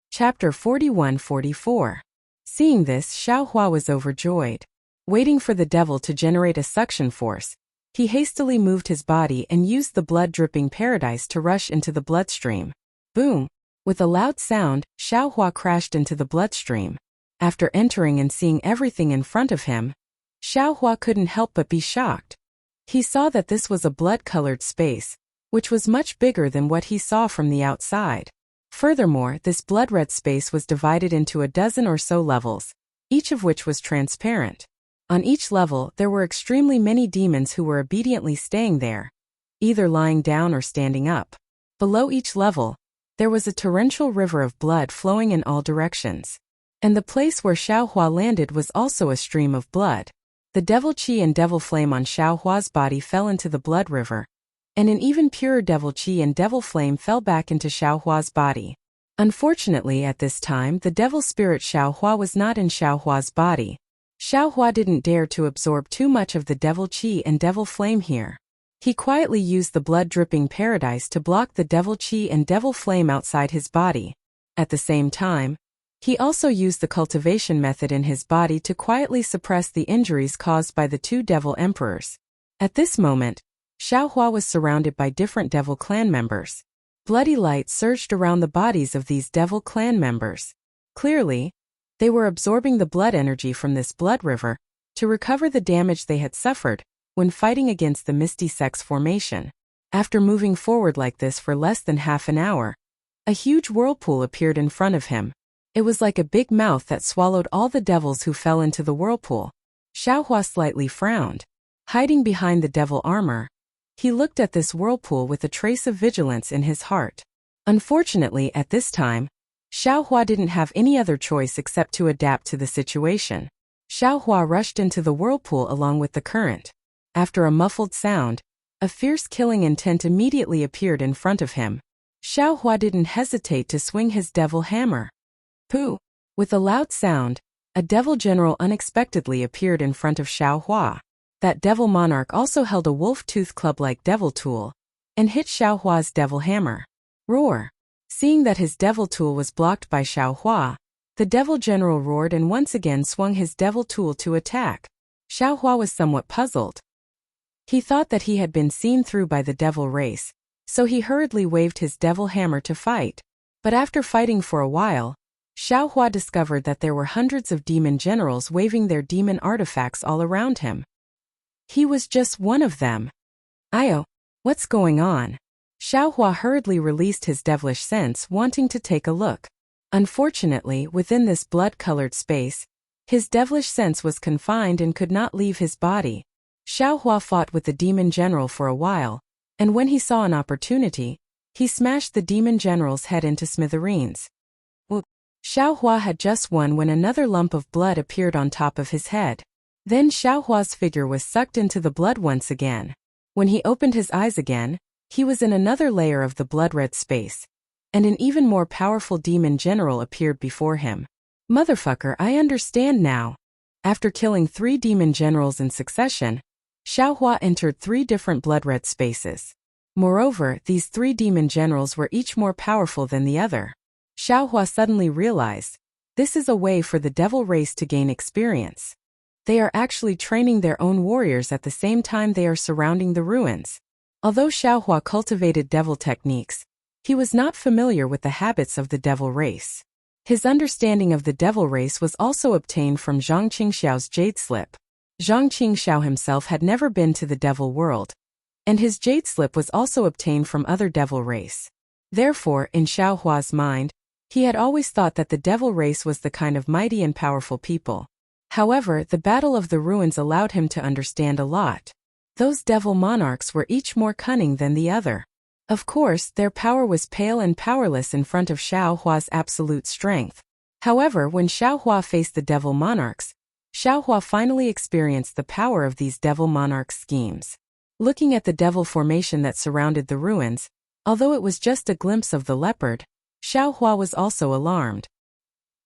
Chapter 41-44. Seeing this, Xiaohua was overjoyed. Waiting for the devil to generate a suction force, he hastily moved his body and used the blood-dripping paradise to rush into the bloodstream. Boom! With a loud sound, Xiaohua crashed into the bloodstream. After entering and seeing everything in front of him, Xiaohua couldn't help but be shocked. He saw that this was a blood-colored space, which was much bigger than what he saw from the outside. Furthermore, this blood-red space was divided into a dozen or so levels, each of which was transparent. On each level, there were extremely many demons who were obediently staying there, either lying down or standing up. Below each level, there was a torrential river of blood flowing in all directions. And the place where Xiaohua landed was also a stream of blood. The devil qi and devil flame on Xiaohua's body fell into the blood river, and an even purer devil qi and devil flame fell back into Xiaohua's body. Unfortunately, at this time, the devil spirit Xiaohua was not in Xiaohua's body. Xiaohua didn't dare to absorb too much of the devil qi and devil flame here. He quietly used the blood-dripping paradise to block the devil qi and devil flame outside his body. At the same time, he also used the cultivation method in his body to quietly suppress the injuries caused by the two devil emperors. At this moment, Xiaohua was surrounded by different devil clan members. Bloody light surged around the bodies of these devil clan members. Clearly, they were absorbing the blood energy from this blood river to recover the damage they had suffered when fighting against the Misty Sex formation. After moving forward like this for less than half an hour, a huge whirlpool appeared in front of him. It was like a big mouth that swallowed all the devils who fell into the whirlpool. Xiaohua slightly frowned. Hiding behind the devil armor, he looked at this whirlpool with a trace of vigilance in his heart. Unfortunately, at this time, Xiaohua didn't have any other choice except to adapt to the situation. Xiaohua rushed into the whirlpool along with the current. After a muffled sound, a fierce killing intent immediately appeared in front of him. Xiaohua didn't hesitate to swing his devil hammer. Pooh! With a loud sound, a devil general unexpectedly appeared in front of Xiaohua. That devil monarch also held a wolf-tooth club-like devil tool and hit Xiaohua's devil hammer. Roar! Seeing that his devil tool was blocked by Xiaohua, the devil general roared and once again swung his devil tool to attack. Xiaohua was somewhat puzzled. He thought that he had been seen through by the devil race, so he hurriedly waved his devil hammer to fight. But after fighting for a while, Xiaohua discovered that there were hundreds of demon generals waving their demon artifacts all around him. He was just one of them. Io, what's going on? Xiaohua hurriedly released his devilish sense, wanting to take a look. Unfortunately, within this blood-colored space, his devilish sense was confined and could not leave his body. Xiaohua fought with the demon general for a while, and when he saw an opportunity, he smashed the demon general's head into smithereens. Whoop! Xiaohua had just won when another lump of blood appeared on top of his head. Then Xiaohua's figure was sucked into the blood once again. When he opened his eyes again, he was in another layer of the blood-red space, and an even more powerful demon general appeared before him. Motherfucker, I understand now. After killing 3 demon generals in succession, Xiaohua entered 3 different blood-red spaces. Moreover, these 3 demon generals were each more powerful than the other. Xiaohua suddenly realized, this is a way for the devil race to gain experience. They are actually training their own warriors at the same time they are surrounding the ruins. Although Xiaohua cultivated devil techniques, he was not familiar with the habits of the devil race. His understanding of the devil race was also obtained from Zhang Qingxiao's jade slip. Zhang Qingxiao himself had never been to the devil world, and his jade slip was also obtained from other devil race. Therefore, in Xiaohua's mind, he had always thought that the devil race was the kind of mighty and powerful people. However, the Battle of the Ruins allowed him to understand a lot. Those devil monarchs were each more cunning than the other. Of course, their power was pale and powerless in front of Xiaohua's absolute strength. However, when Xiaohua faced the devil monarchs, Xiaohua finally experienced the power of these devil monarchs' schemes. Looking at the devil formation that surrounded the ruins, although it was just a glimpse of the leopard, Xiaohua was also alarmed.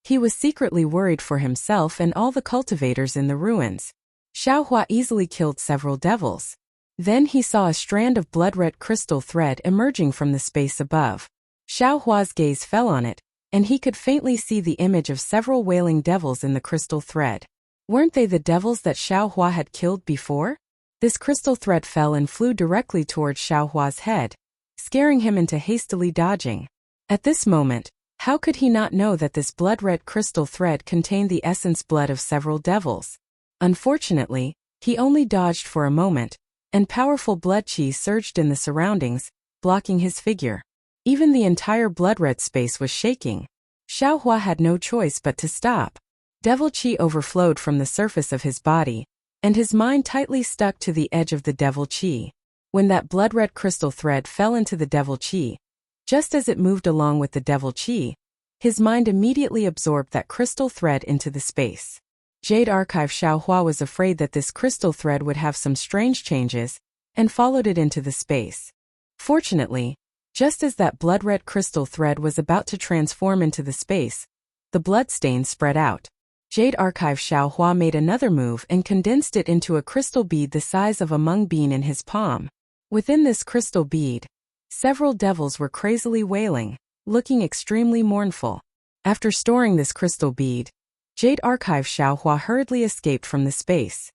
He was secretly worried for himself and all the cultivators in the ruins. Xiaohua easily killed several devils. Then he saw a strand of blood-red crystal thread emerging from the space above. Xiaohua's gaze fell on it, and he could faintly see the image of several wailing devils in the crystal thread. Weren't they the devils that Xiaohua had killed before? This crystal thread fell and flew directly towards Xiaohua's head, scaring him into hastily dodging. At this moment, how could he not know that this blood-red crystal thread contained the essence blood of several devils? Unfortunately, he only dodged for a moment, and powerful blood chi surged in the surroundings, blocking his figure. Even the entire blood-red space was shaking. Xiaohua had no choice but to stop. Devil chi overflowed from the surface of his body, and his mind tightly stuck to the edge of the devil chi. When that blood-red crystal thread fell into the devil chi, just as it moved along with the devil chi, his mind immediately absorbed that crystal thread into the space. Jade Archive Xiaohua was afraid that this crystal thread would have some strange changes, and followed it into the space. Fortunately, just as that blood-red crystal thread was about to transform into the space, the blood stain spread out. Jade Archive Xiaohua made another move and condensed it into a crystal bead the size of a mung bean in his palm. Within this crystal bead, several devils were crazily wailing, looking extremely mournful. After storing this crystal bead, Jade Archive Xiaohua hurriedly escaped from the space.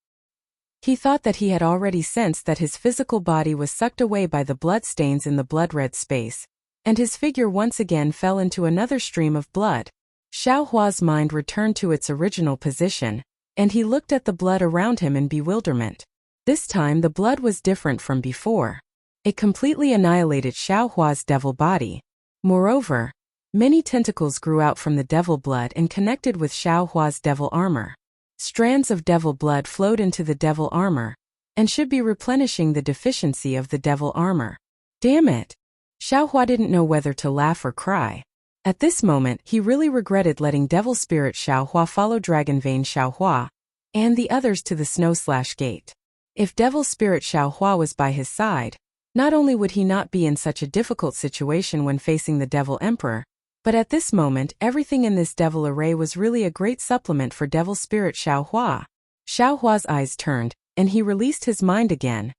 He thought that he had already sensed that his physical body was sucked away by the blood stains in the blood-red space, and his figure once again fell into another stream of blood. Xiaohua's mind returned to its original position, and he looked at the blood around him in bewilderment. This time the blood was different from before. It completely annihilated Xiao Hua's devil body. Moreover, many tentacles grew out from the devil blood and connected with Xiao Hua's devil armor. Strands of devil blood flowed into the devil armor, and should be replenishing the deficiency of the devil armor. Damn it! Xiao Hua didn't know whether to laugh or cry. At this moment, he really regretted letting Devil Spirit Xiao Hua follow Dragon Vein Xiao Hua and the others to the Snow/Gate. If Devil Spirit Xiao Hua was by his side, not only would he not be in such a difficult situation when facing the Devil Emperor, but at this moment everything in this devil array was really a great supplement for Devil Spirit Xiao Hua. Xiao Hua's eyes turned, and he released his mind again,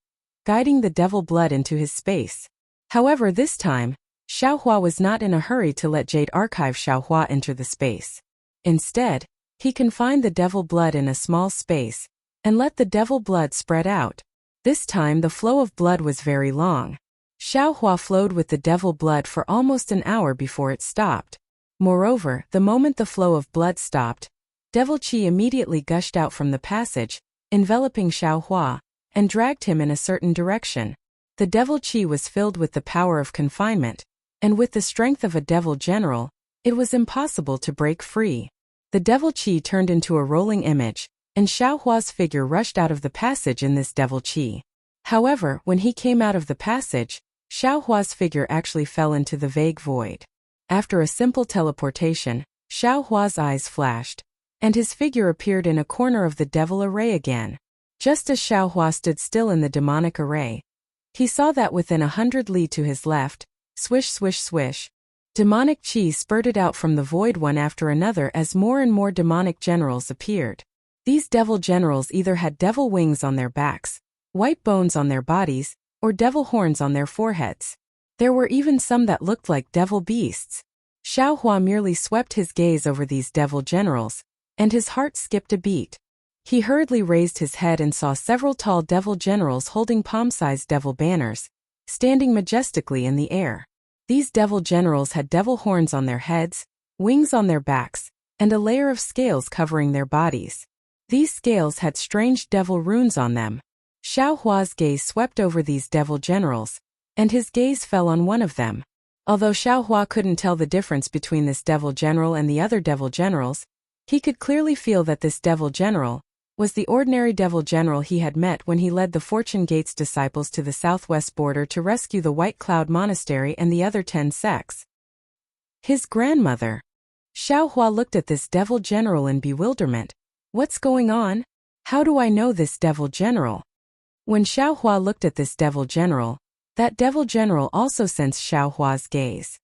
guiding the devil blood into his space. However, this time, Xiao Hua was not in a hurry to let Jade Archive Xiao Hua enter the space. Instead, he confined the devil blood in a small space, and let the devil blood spread out. This time the flow of blood was very long. Xiao Hua flowed with the devil blood for almost an hour before it stopped. Moreover, the moment the flow of blood stopped, devil qi immediately gushed out from the passage, enveloping Xiao Hua, and dragged him in a certain direction. The devil qi was filled with the power of confinement, and with the strength of a devil general, it was impossible to break free. The devil qi turned into a rolling image, and Xiao Hua's figure rushed out of the passage in this devil qi. However, when he came out of the passage, Xiao Hua's figure actually fell into the vague void. After a simple teleportation, Xiao Hua's eyes flashed, and his figure appeared in a corner of the devil array again. Just as Xiao Hua stood still in the demonic array, he saw that within 100 li to his left, swish swish swish, demonic qi spurted out from the void one after another as more and more demonic generals appeared. These devil generals either had devil wings on their backs, white bones on their bodies, or devil horns on their foreheads. There were even some that looked like devil beasts. Xiao Hua merely swept his gaze over these devil generals, and his heart skipped a beat. He hurriedly raised his head and saw several tall devil generals holding palm-sized devil banners, standing majestically in the air. These devil generals had devil horns on their heads, wings on their backs, and a layer of scales covering their bodies. These scales had strange devil runes on them. Xiao Hua's gaze swept over these devil generals, and his gaze fell on one of them. Although Xiao Hua couldn't tell the difference between this devil general and the other devil generals, he could clearly feel that this devil general was the ordinary devil general he had met when he led the Fortune Gates disciples to the southwest border to rescue the White Cloud Monastery and the other 10 sects. His grandmother. Xiao Hua looked at this devil general in bewilderment. What's going on? How do I know this devil general? When Xiao Hua looked at this devil general, that devil general also sensed Xiao Hua's gaze.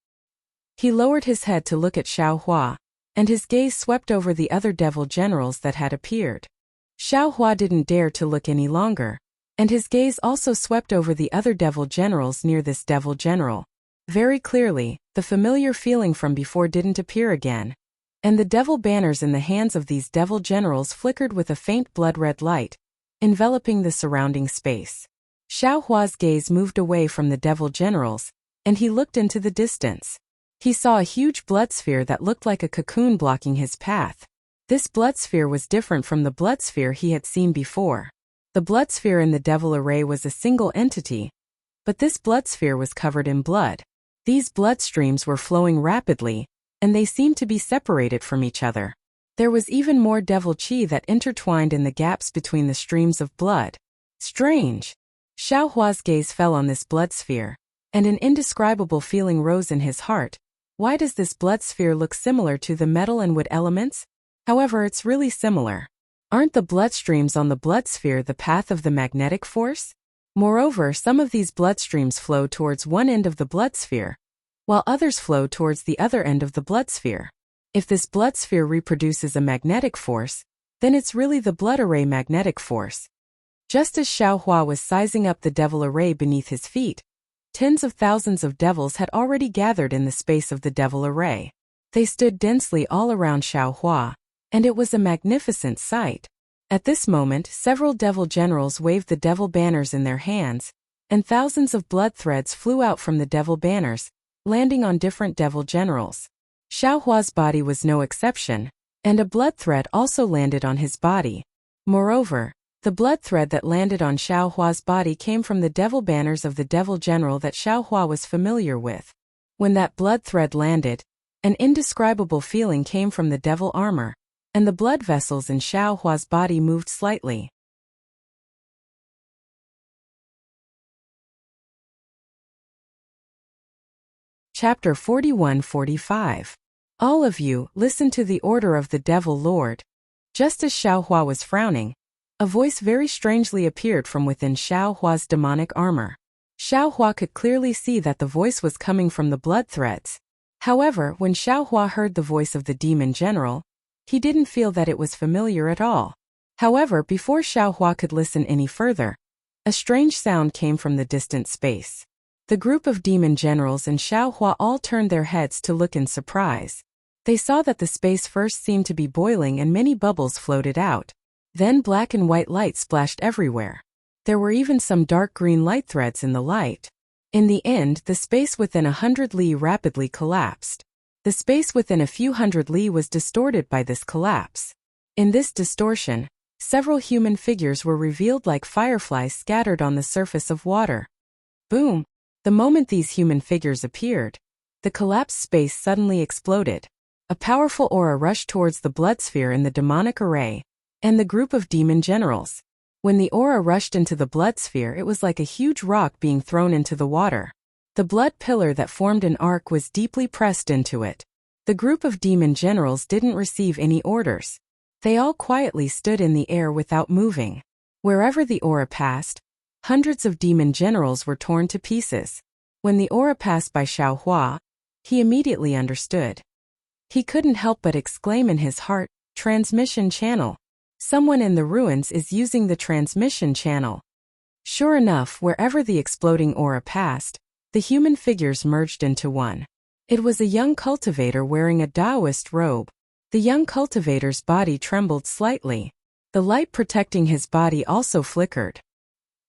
He lowered his head to look at Xiao Hua, and his gaze swept over the other devil generals that had appeared. Xiao Hua didn't dare to look any longer, and his gaze also swept over the other devil generals near this devil general. Very clearly, the familiar feeling from before didn't appear again, and the devil banners in the hands of these devil generals flickered with a faint blood-red light, enveloping the surrounding space. Xiao Hua's gaze moved away from the devil generals, and he looked into the distance. He saw a huge blood sphere that looked like a cocoon blocking his path. This blood sphere was different from the blood sphere he had seen before. The blood sphere in the devil array was a single entity, but this blood sphere was covered in blood. These blood streams were flowing rapidly, and they seemed to be separated from each other. There was even more devil qi that intertwined in the gaps between the streams of blood. Strange. Xiao Hua's gaze fell on this blood sphere, and an indescribable feeling rose in his heart. Why does this blood sphere look similar to the metal and wood elements? However, it's really similar. Aren't the blood streams on the blood sphere the path of the magnetic force? Moreover, some of these blood streams flow towards one end of the blood sphere, while others flow towards the other end of the blood sphere. If this blood sphere reproduces a magnetic force, then it's really the blood array magnetic force. Just as Xiao Hua was sizing up the devil array beneath his feet, tens of thousands of devils had already gathered in the space of the devil array. They stood densely all around Xiao Hua, and it was a magnificent sight. At this moment, several devil generals waved the devil banners in their hands, and thousands of blood threads flew out from the devil banners, landing on different devil generals. Xiao Hua's body was no exception, and a blood thread also landed on his body. Moreover, the blood thread that landed on Xiaohua's body came from the devil banners of the devil general that Xiaohua was familiar with. When that blood thread landed, an indescribable feeling came from the devil armor, and the blood vessels in Xiaohua's body moved slightly. Chapter 41-45. All of you, listen to the order of the devil lord. Just as Xiaohua was frowning, a voice very strangely appeared from within Xiaohua's demonic armor. Xiaohua could clearly see that the voice was coming from the blood threads. However, when Xiaohua heard the voice of the demon general, he didn't feel that it was familiar at all. However, before Xiaohua could listen any further, a strange sound came from the distant space. The group of demon generals and Xiaohua all turned their heads to look in surprise. They saw that the space first seemed to be boiling and many bubbles floated out. Then black and white light splashed everywhere. There were even some dark green light threads in the light. In the end, the space within 100 li rapidly collapsed. The space within a few hundred li was distorted by this collapse. In this distortion, several human figures were revealed like fireflies scattered on the surface of water. Boom! The moment these human figures appeared, the collapsed space suddenly exploded. A powerful aura rushed towards the blood sphere in the demonic array, and the group of demon generals. When the aura rushed into the blood sphere, it was like a huge rock being thrown into the water. The blood pillar that formed an arc was deeply pressed into it. The group of demon generals didn't receive any orders. They all quietly stood in the air without moving. Wherever the aura passed, hundreds of demon generals were torn to pieces. When the aura passed by Xiaohua, he immediately understood. He couldn't help but exclaim in his heart, "Transmission channel. Someone in the ruins is using the transmission channel." Sure enough, wherever the exploding aura passed, the human figures merged into one. It was a young cultivator wearing a Taoist robe. The young cultivator's body trembled slightly. The light protecting his body also flickered.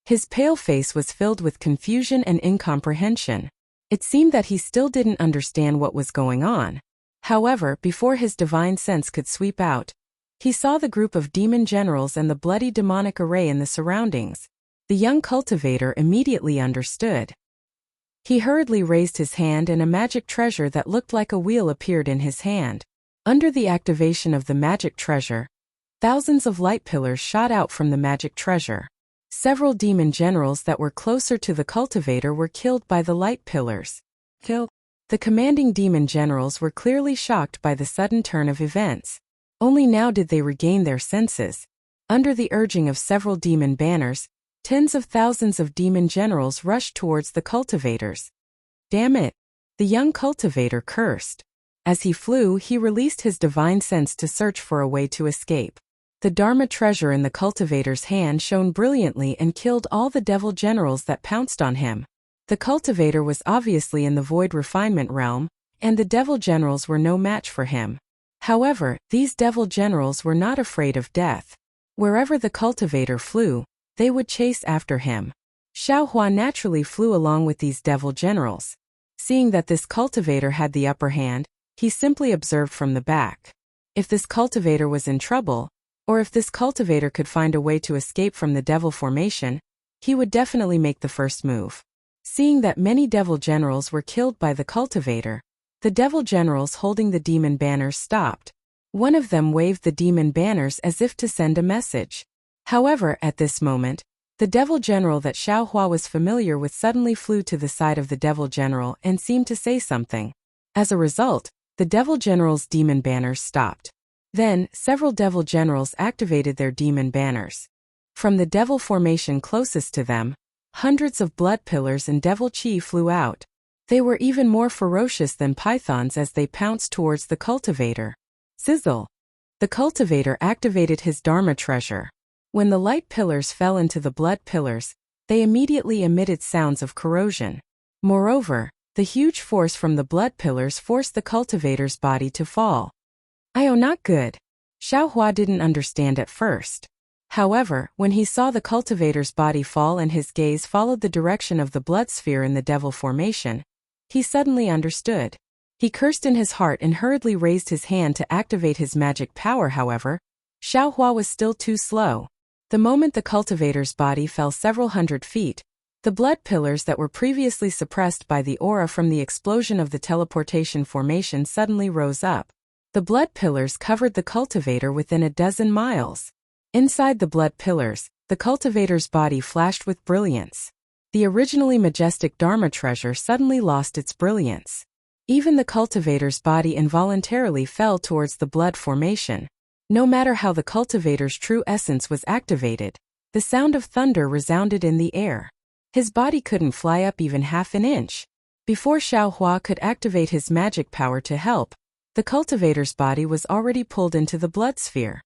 His pale face was filled with confusion and incomprehension. It seemed that he still didn't understand what was going on. However, before his divine sense could sweep out, he saw the group of demon generals and the bloody demonic array in the surroundings. The young cultivator immediately understood. He hurriedly raised his hand and a magic treasure that looked like a wheel appeared in his hand. Under the activation of the magic treasure, thousands of light pillars shot out from the magic treasure. Several demon generals that were closer to the cultivator were killed by the light pillars. The commanding demon generals were clearly shocked by the sudden turn of events. Only now did they regain their senses. Under the urging of several demon banners, tens of thousands of demon generals rushed towards the cultivators. Damn it! The young cultivator cursed. As he flew, he released his divine sense to search for a way to escape. The Dharma treasure in the cultivator's hand shone brilliantly and killed all the devil generals that pounced on him. The cultivator was obviously in the void refinement realm, and the devil generals were no match for him. However, these devil generals were not afraid of death. Wherever the cultivator flew, they would chase after him. Xiaohua naturally flew along with these devil generals. Seeing that this cultivator had the upper hand, he simply observed from the back. If this cultivator was in trouble, or if this cultivator could find a way to escape from the devil formation, he would definitely make the first move. Seeing that many devil generals were killed by the cultivator, the devil generals holding the demon banners stopped. One of them waved the demon banners as if to send a message. However, at this moment, the devil general that Xiaohua was familiar with suddenly flew to the side of the devil general and seemed to say something. As a result, the devil general's demon banners stopped. Then, several devil generals activated their demon banners. From the devil formation closest to them, hundreds of blood pillars and devil chi flew out. They were even more ferocious than pythons as they pounced towards the cultivator. Sizzle! The cultivator activated his Dharma treasure. When the light pillars fell into the blood pillars, they immediately emitted sounds of corrosion. Moreover, the huge force from the blood pillars forced the cultivator's body to fall. Not good. Xiaohua didn't understand at first. However, when he saw the cultivator's body fall and his gaze followed the direction of the blood sphere in the devil formation, he suddenly understood. He cursed in his heart and hurriedly raised his hand to activate his magic power. However, Xiaohua was still too slow. The moment the cultivator's body fell several hundred feet, the blood pillars that were previously suppressed by the aura from the explosion of the teleportation formation suddenly rose up. The blood pillars covered the cultivator within a dozen miles. Inside the blood pillars, the cultivator's body flashed with brilliance. The originally majestic Dharma treasure suddenly lost its brilliance. Even the cultivator's body involuntarily fell towards the blood formation. No matter how the cultivator's true essence was activated, the sound of thunder resounded in the air. His body couldn't fly up even half an inch. Before Xiaohua could activate his magic power to help, the cultivator's body was already pulled into the blood sphere.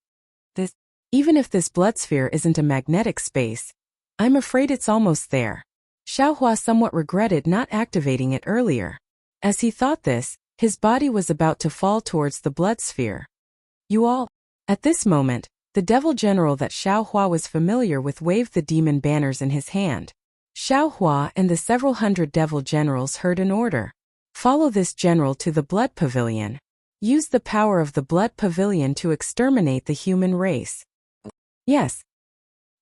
Even if this blood sphere isn't a magnetic space, I'm afraid it's almost there. Xiaohua somewhat regretted not activating it earlier. As he thought this, his body was about to fall towards the blood sphere. You all. At this moment, the devil general that Xiaohua was familiar with waved the demon banners in his hand. Xiaohua and the several hundred devil generals heard an order. Follow this general to the blood pavilion. Use the power of the blood pavilion to exterminate the human race. Yes.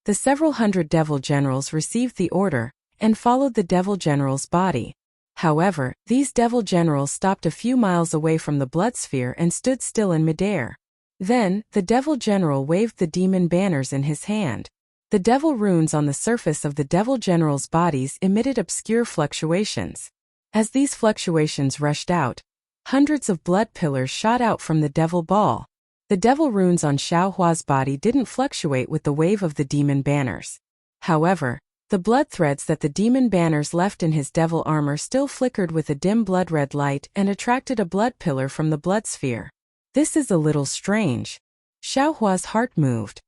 The several hundred devil generals received the order and followed the devil general's body. However, these devil generals stopped a few miles away from the blood sphere and stood still in midair. Then, the devil general waved the demon banners in his hand. The devil runes on the surface of the devil general's bodies emitted obscure fluctuations. As these fluctuations rushed out, hundreds of blood pillars shot out from the devil ball. The devil runes on Xiaohua's body didn't fluctuate with the wave of the demon banners. However, the blood threads that the demon banners left in his devil armor still flickered with a dim blood-red light and attracted a blood pillar from the blood sphere. This is a little strange. Xiaohua's heart moved.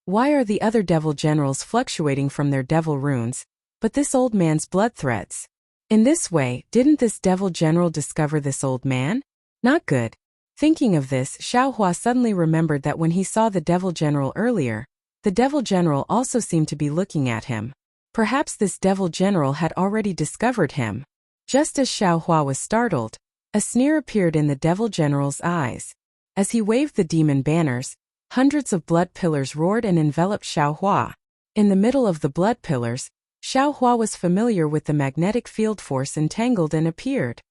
Why are the other devil generals fluctuating from their devil runes, but this old man's blood threads? In this way, didn't this devil general discover this old man? Not good. Thinking of this, Xiaohua suddenly remembered that when he saw the devil general earlier, the devil general also seemed to be looking at him. Perhaps this devil general had already discovered him. Just as Xiaohua was startled, a sneer appeared in the devil general's eyes. As he waved the demon banners, hundreds of blood pillars roared and enveloped Xiaohua. In the middle of the blood pillars, Xiaohua was familiar with the magnetic field force entangled and appeared.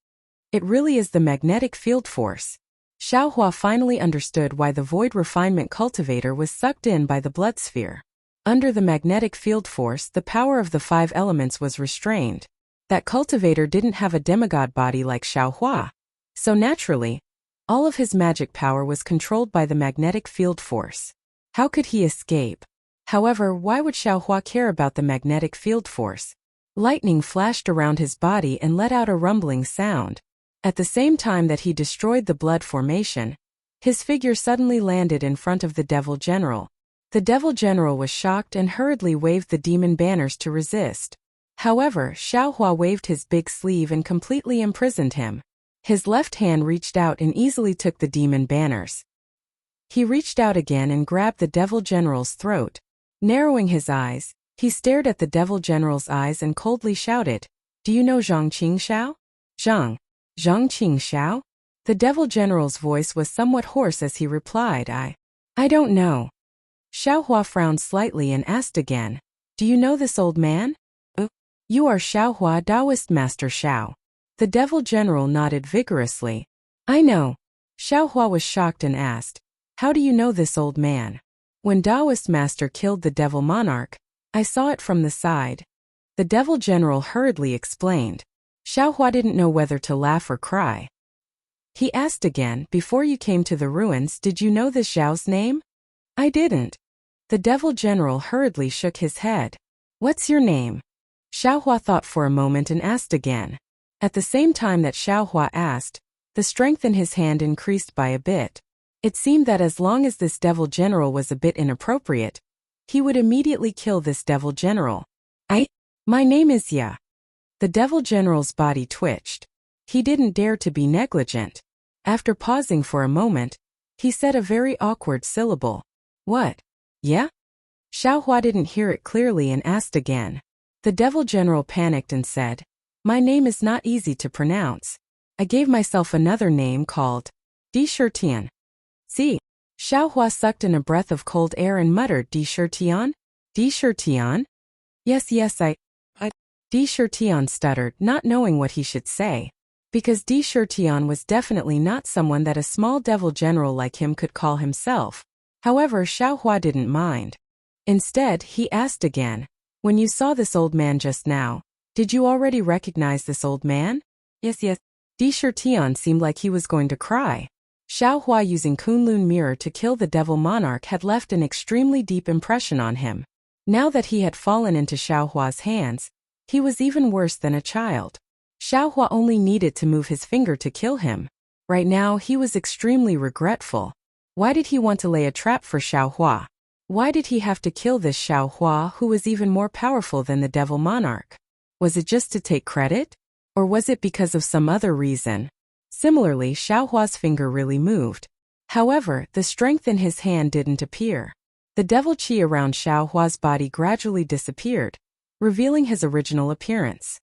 It really is the magnetic field force. Xiaohua finally understood why the void refinement cultivator was sucked in by the blood sphere. Under the magnetic field force, the power of the 5 elements was restrained. That cultivator didn't have a demigod body like Xiaohua. So naturally, all of his magic power was controlled by the magnetic field force. How could he escape? However, why would Xiaohua care about the magnetic field force? Lightning flashed around his body and let out a rumbling sound. At the same time that he destroyed the blood formation, his figure suddenly landed in front of the devil general. The devil general was shocked and hurriedly waved the demon banners to resist. However, Xiaohua waved his big sleeve and completely imprisoned him. His left hand reached out and easily took the demon banners. He reached out again and grabbed the devil general's throat. Narrowing his eyes, he stared at the devil general's eyes and coldly shouted, "Do you know Zhang Qingshao?" Zhang Qingshao? The devil general's voice was somewhat hoarse as he replied, I don't know. Xiaohua frowned slightly and asked again, "Do you know this old man?" You are Xiaohua, Taoist Master Xiao." The devil general nodded vigorously. "I know." Xiaohua was shocked and asked, "How do you know this old man?" "When Taoist Master killed the devil monarch, I saw it from the side." The devil general hurriedly explained. Xiaohua didn't know whether to laugh or cry. He asked again, "Before you came to the ruins, did you know this Zhao's name?" "I didn't." The devil general hurriedly shook his head. "What's your name?" Xiaohua thought for a moment and asked again. At the same time that Xiaohua asked, the strength in his hand increased by a bit. It seemed that as long as this devil general was a bit inappropriate, he would immediately kill this devil general. My name is Ya." The devil general's body twitched. He didn't dare to be negligent. After pausing for a moment, he said a very awkward syllable. "What? Yeah?" Xiaohua didn't hear it clearly and asked again. The devil general panicked and said, "My name is not easy to pronounce. I gave myself another name called Di Shirtian. See? Xiaohua sucked in a breath of cold air and muttered, Di Shirtian? Di Shirtian? Yes, I. Di Shirtian stuttered, not knowing what he should say. Because Di Shirtian was definitely not someone that a small devil general like him could call himself. However, Xiaohua didn't mind. Instead, he asked again, when you saw this old man just now, did you already recognize this old man? Yes. Di Shirtian seemed like he was going to cry. Xiaohua using Kunlun mirror to kill the devil monarch had left an extremely deep impression on him. Now that he had fallen into Xiaohua's hands, he was even worse than a child. Xiaohua only needed to move his finger to kill him. Right now he was extremely regretful. Why did he want to lay a trap for Xiaohua? Why did he have to kill this Xiaohua who was even more powerful than the devil monarch? Was it just to take credit? Or was it because of some other reason? Similarly, Xiaohua's finger really moved. However, the strength in his hand didn't appear. The devil qi around Xiaohua's body gradually disappeared, revealing his original appearance.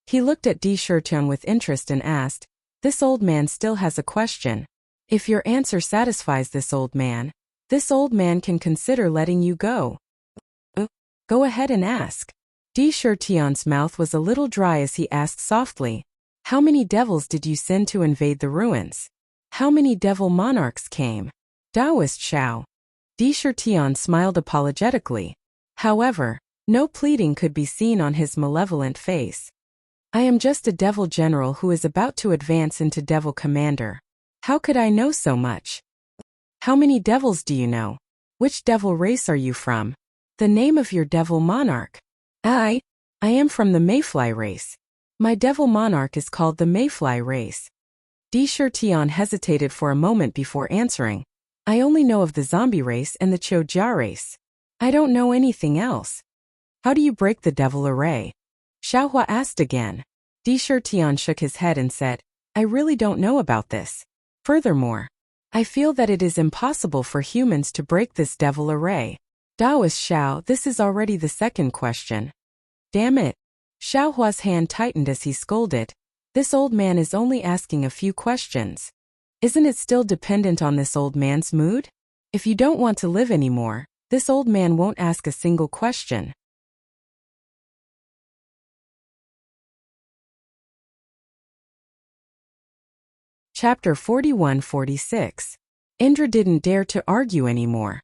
He looked at Di Shirtian with interest and asked, this old man still has a question. If your answer satisfies this old man can consider letting you go. Go ahead and ask. Di Shirtian's mouth was a little dry as he asked softly, how many devils did you send to invade the ruins? How many devil monarchs came? Taoist Xiao. Di Shirtian smiled apologetically. However, no pleading could be seen on his malevolent face. I am just a devil general who is about to advance into devil commander. How could I know so much? How many devils do you know? Which devil race are you from? The name of your devil monarch? I am from the Mayfly race. My devil monarch is called the Mayfly race. Di Shirtian hesitated for a moment before answering. I only know of the zombie race and the Choujia race. I don't know anything else. How do you break the devil array? Xiaohua asked again. Di Shirtian shook his head and said, I really don't know about this. Furthermore, I feel that it is impossible for humans to break this devil array. Taoist Xiao, this is already the second question. Damn it. Xiaohua's hand tightened as he scolded. This old man is only asking a few questions. Isn't it still dependent on this old man's mood? If you don't want to live anymore, this old man won't ask a single question. Chapter 41-46. Indra didn't dare to argue anymore.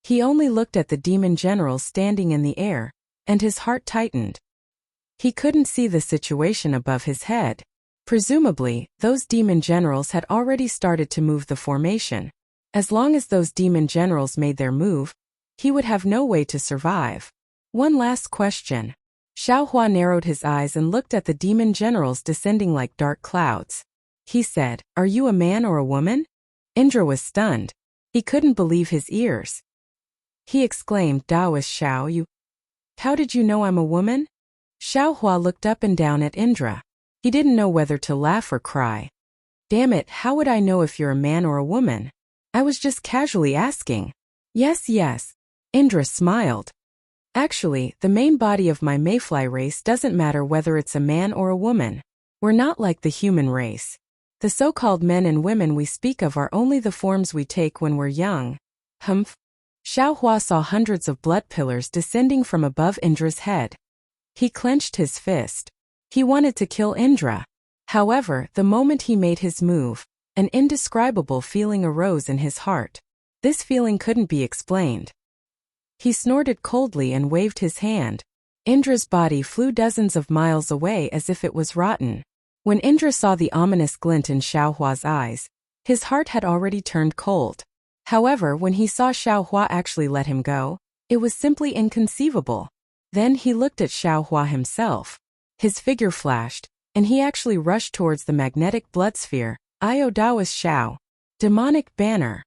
He only looked at the demon generals standing in the air, and his heart tightened. He couldn't see the situation above his head. Presumably, those demon generals had already started to move the formation. As long as those demon generals made their move, he would have no way to survive. One last question. Xiaohua narrowed his eyes and looked at the demon generals descending like dark clouds. He said, Are you a man or a woman? Indra was stunned. He couldn't believe his ears. He exclaimed, Taoist Xiao, you. How did you know I'm a woman? Xiaohua looked up and down at Indra. He didn't know whether to laugh or cry. Damn it, how would I know if you're a man or a woman? I was just casually asking. Yes. Indra smiled. Actually, the main body of my Mayfly race doesn't matter whether it's a man or a woman. We're not like the human race. The so-called men and women we speak of are only the forms we take when we're young. Humph. Xiaohua saw hundreds of blood pillars descending from above Indra's head. He clenched his fist. He wanted to kill Indra. However, the moment he made his move, an indescribable feeling arose in his heart. This feeling couldn't be explained. He snorted coldly and waved his hand. Indra's body flew dozens of miles away as if it was rotten. When Indra saw the ominous glint in Xiaohua's eyes, his heart had already turned cold. However, when he saw Xiaohua actually let him go, it was simply inconceivable. Then he looked at Xiaohua himself. His figure flashed, and he actually rushed towards the magnetic blood sphere. Io Taoist Xiao. Demonic banner.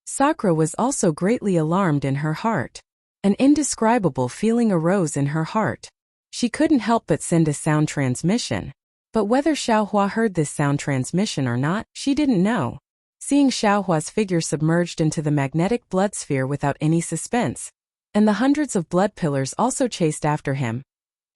Sakura was also greatly alarmed in her heart. An indescribable feeling arose in her heart. She couldn't help but send a sound transmission. But whether Xiaohua heard this sound transmission or not, she didn't know. Seeing Xiaohua's figure submerged into the magnetic blood sphere without any suspense, and the hundreds of blood pillars also chased after him,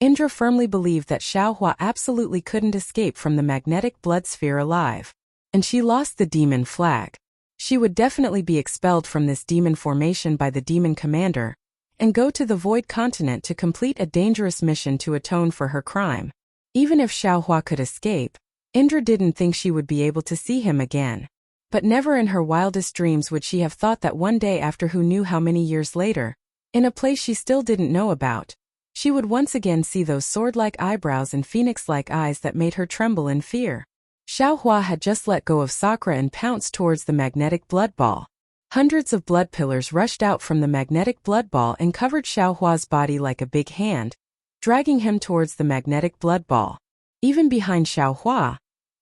Indra firmly believed that Xiaohua absolutely couldn't escape from the magnetic blood sphere alive. And she lost the demon flag. She would definitely be expelled from this demon formation by the demon commander, and go to the Void Continent to complete a dangerous mission to atone for her crime. Even if Xiaohua could escape, Indra didn't think she would be able to see him again. But never in her wildest dreams would she have thought that one day after who knew how many years later, in a place she still didn't know about, she would once again see those sword-like eyebrows and phoenix-like eyes that made her tremble in fear. Xiaohua had just let go of Sakura and pounced towards the magnetic blood ball. Hundreds of blood pillars rushed out from the magnetic blood ball and covered Xiaohua's body like a big hand, dragging him towards the magnetic blood ball. Even behind Xiaohua,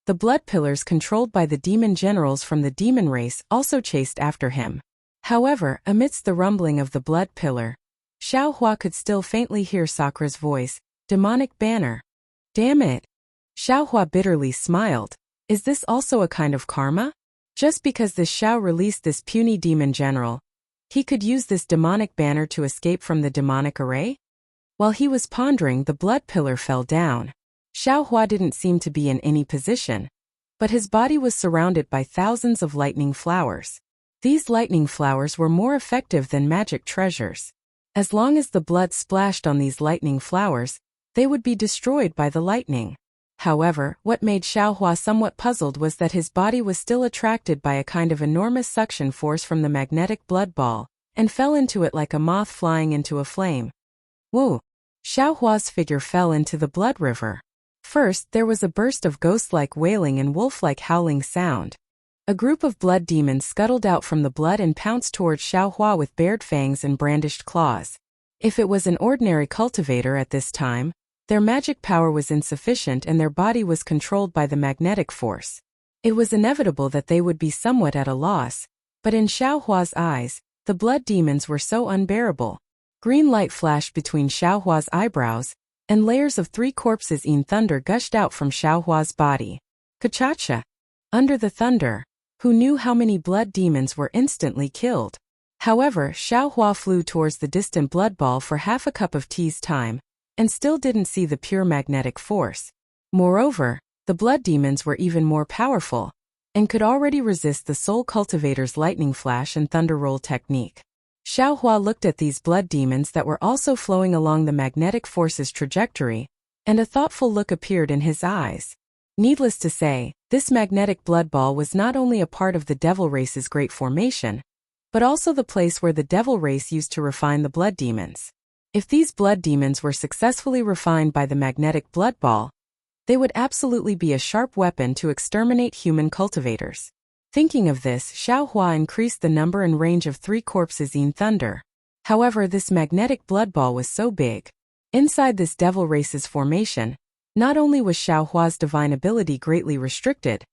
the blood pillars controlled by the demon generals from the demon race also chased after him. However, amidst the rumbling of the blood pillar, Xiaohua could still faintly hear Sakura's voice, "Demonic banner." Damn it! Xiaohua bitterly smiled. Is this also a kind of karma? Just because this Xiao released this puny demon general, he could use this demonic banner to escape from the demonic array? While he was pondering, the blood pillar fell down. Xiaohua didn't seem to be in any position, but his body was surrounded by thousands of lightning flowers. These lightning flowers were more effective than magic treasures. As long as the blood splashed on these lightning flowers, they would be destroyed by the lightning. However, what made Xiaohua somewhat puzzled was that his body was still attracted by a kind of enormous suction force from the magnetic blood ball, and fell into it like a moth flying into a flame. Whoa! Xiaohua's figure fell into the blood river. First, there was a burst of ghost-like wailing and wolf-like howling sound. A group of blood demons scuttled out from the blood and pounced towards Xiaohua with bared fangs and brandished claws. If it was an ordinary cultivator at this time, their magic power was insufficient and their body was controlled by the magnetic force. It was inevitable that they would be somewhat at a loss, but in Xiaohua's eyes, the blood demons were so unbearable. Green light flashed between Xiaohua's eyebrows, and layers of 3 corpses in thunder gushed out from Xiaohua's body. Kachacha! Under the thunder, who knew how many blood demons were instantly killed? However, Xiaohua flew towards the distant blood ball for half a cup of tea's time, and still didn't see the pure magnetic force. Moreover, the blood demons were even more powerful, and could already resist the soul cultivator's lightning flash and thunder roll technique. Xiaohua looked at these blood demons that were also flowing along the magnetic force's trajectory, and a thoughtful look appeared in his eyes. Needless to say, this magnetic blood ball was not only a part of the devil race's great formation, but also the place where the devil race used to refine the blood demons. If these blood demons were successfully refined by the magnetic blood ball, they would absolutely be a sharp weapon to exterminate human cultivators. Thinking of this, Xiaohua increased the number and range of 3 corpses in thunder. However, this magnetic blood ball was so big. Inside this devil race's formation, not only was Xiaohua's divine ability greatly restricted,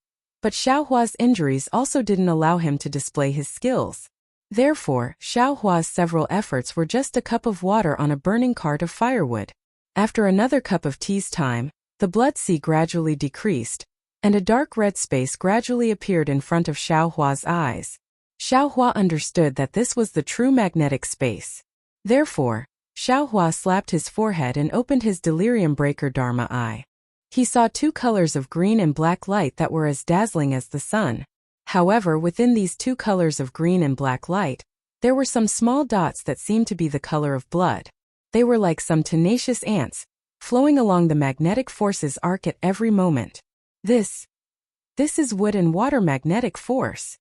but Xiaohua's injuries also didn't allow him to display his skills. Therefore, Xiaohua's several efforts were just a cup of water on a burning cart of firewood. After another cup of tea's time, the blood sea gradually decreased, and a dark red space gradually appeared in front of Xiaohua's eyes. Xiaohua understood that this was the true magnetic space. Therefore, Xiaohua slapped his forehead and opened his delirium breaker Dharma eye. He saw 2 colors of green and black light that were as dazzling as the sun. However, within these 2 colors of green and black light, there were some small dots that seemed to be the color of blood. They were like some tenacious ants, flowing along the magnetic force's arc at every moment. This is wood and water magnetic force.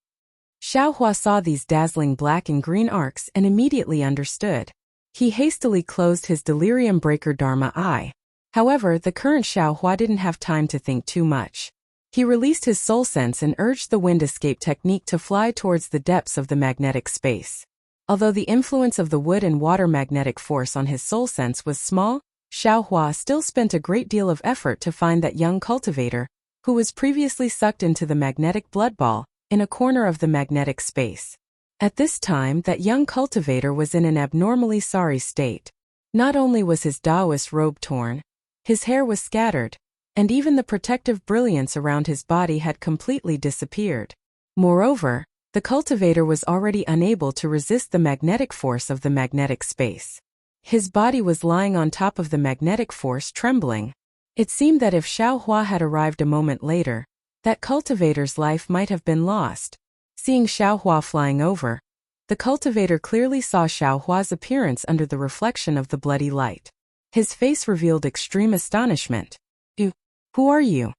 Xiaohua saw these dazzling black and green arcs and immediately understood. He hastily closed his delirium breaker Dharma eye. However, the current Xiaohua didn't have time to think too much. He released his soul sense and urged the wind escape technique to fly towards the depths of the magnetic space. Although the influence of the wood and water magnetic force on his soul sense was small, Xiaohua still spent a great deal of effort to find that young cultivator, who was previously sucked into the magnetic blood ball, in a corner of the magnetic space. At this time, that young cultivator was in an abnormally sorry state. Not only was his Taoist robe torn, his hair was scattered, and even the protective brilliance around his body had completely disappeared. Moreover, the cultivator was already unable to resist the magnetic force of the magnetic space. His body was lying on top of the magnetic force, trembling. It seemed that if Xiaohua had arrived a moment later, that cultivator's life might have been lost. Seeing Xiaohua flying over, the cultivator clearly saw Xiaohua's appearance under the reflection of the bloody light. His face revealed extreme astonishment. Who are you?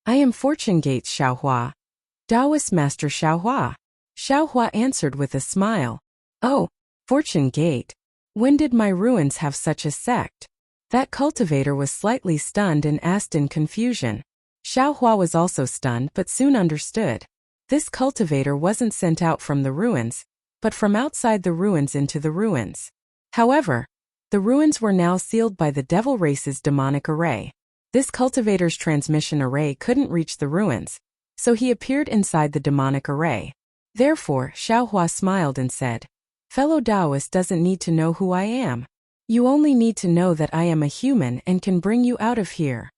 I am Fortune Gate's Xiaohua. Taoist Master Xiaohua. Xiaohua answered with a smile. Oh, Fortune Gate. When did my ruins have such a sect? That cultivator was slightly stunned and asked in confusion. Xiaohua was also stunned but soon understood. This cultivator wasn't sent out from the ruins, but from outside the ruins into the ruins. However, the ruins were now sealed by the devil race's demonic array. This cultivator's transmission array couldn't reach the ruins, so he appeared inside the demonic array. Therefore, Xiaohua smiled and said, Fellow Taoist doesn't need to know who I am. You only need to know that I am a human and can bring you out of here.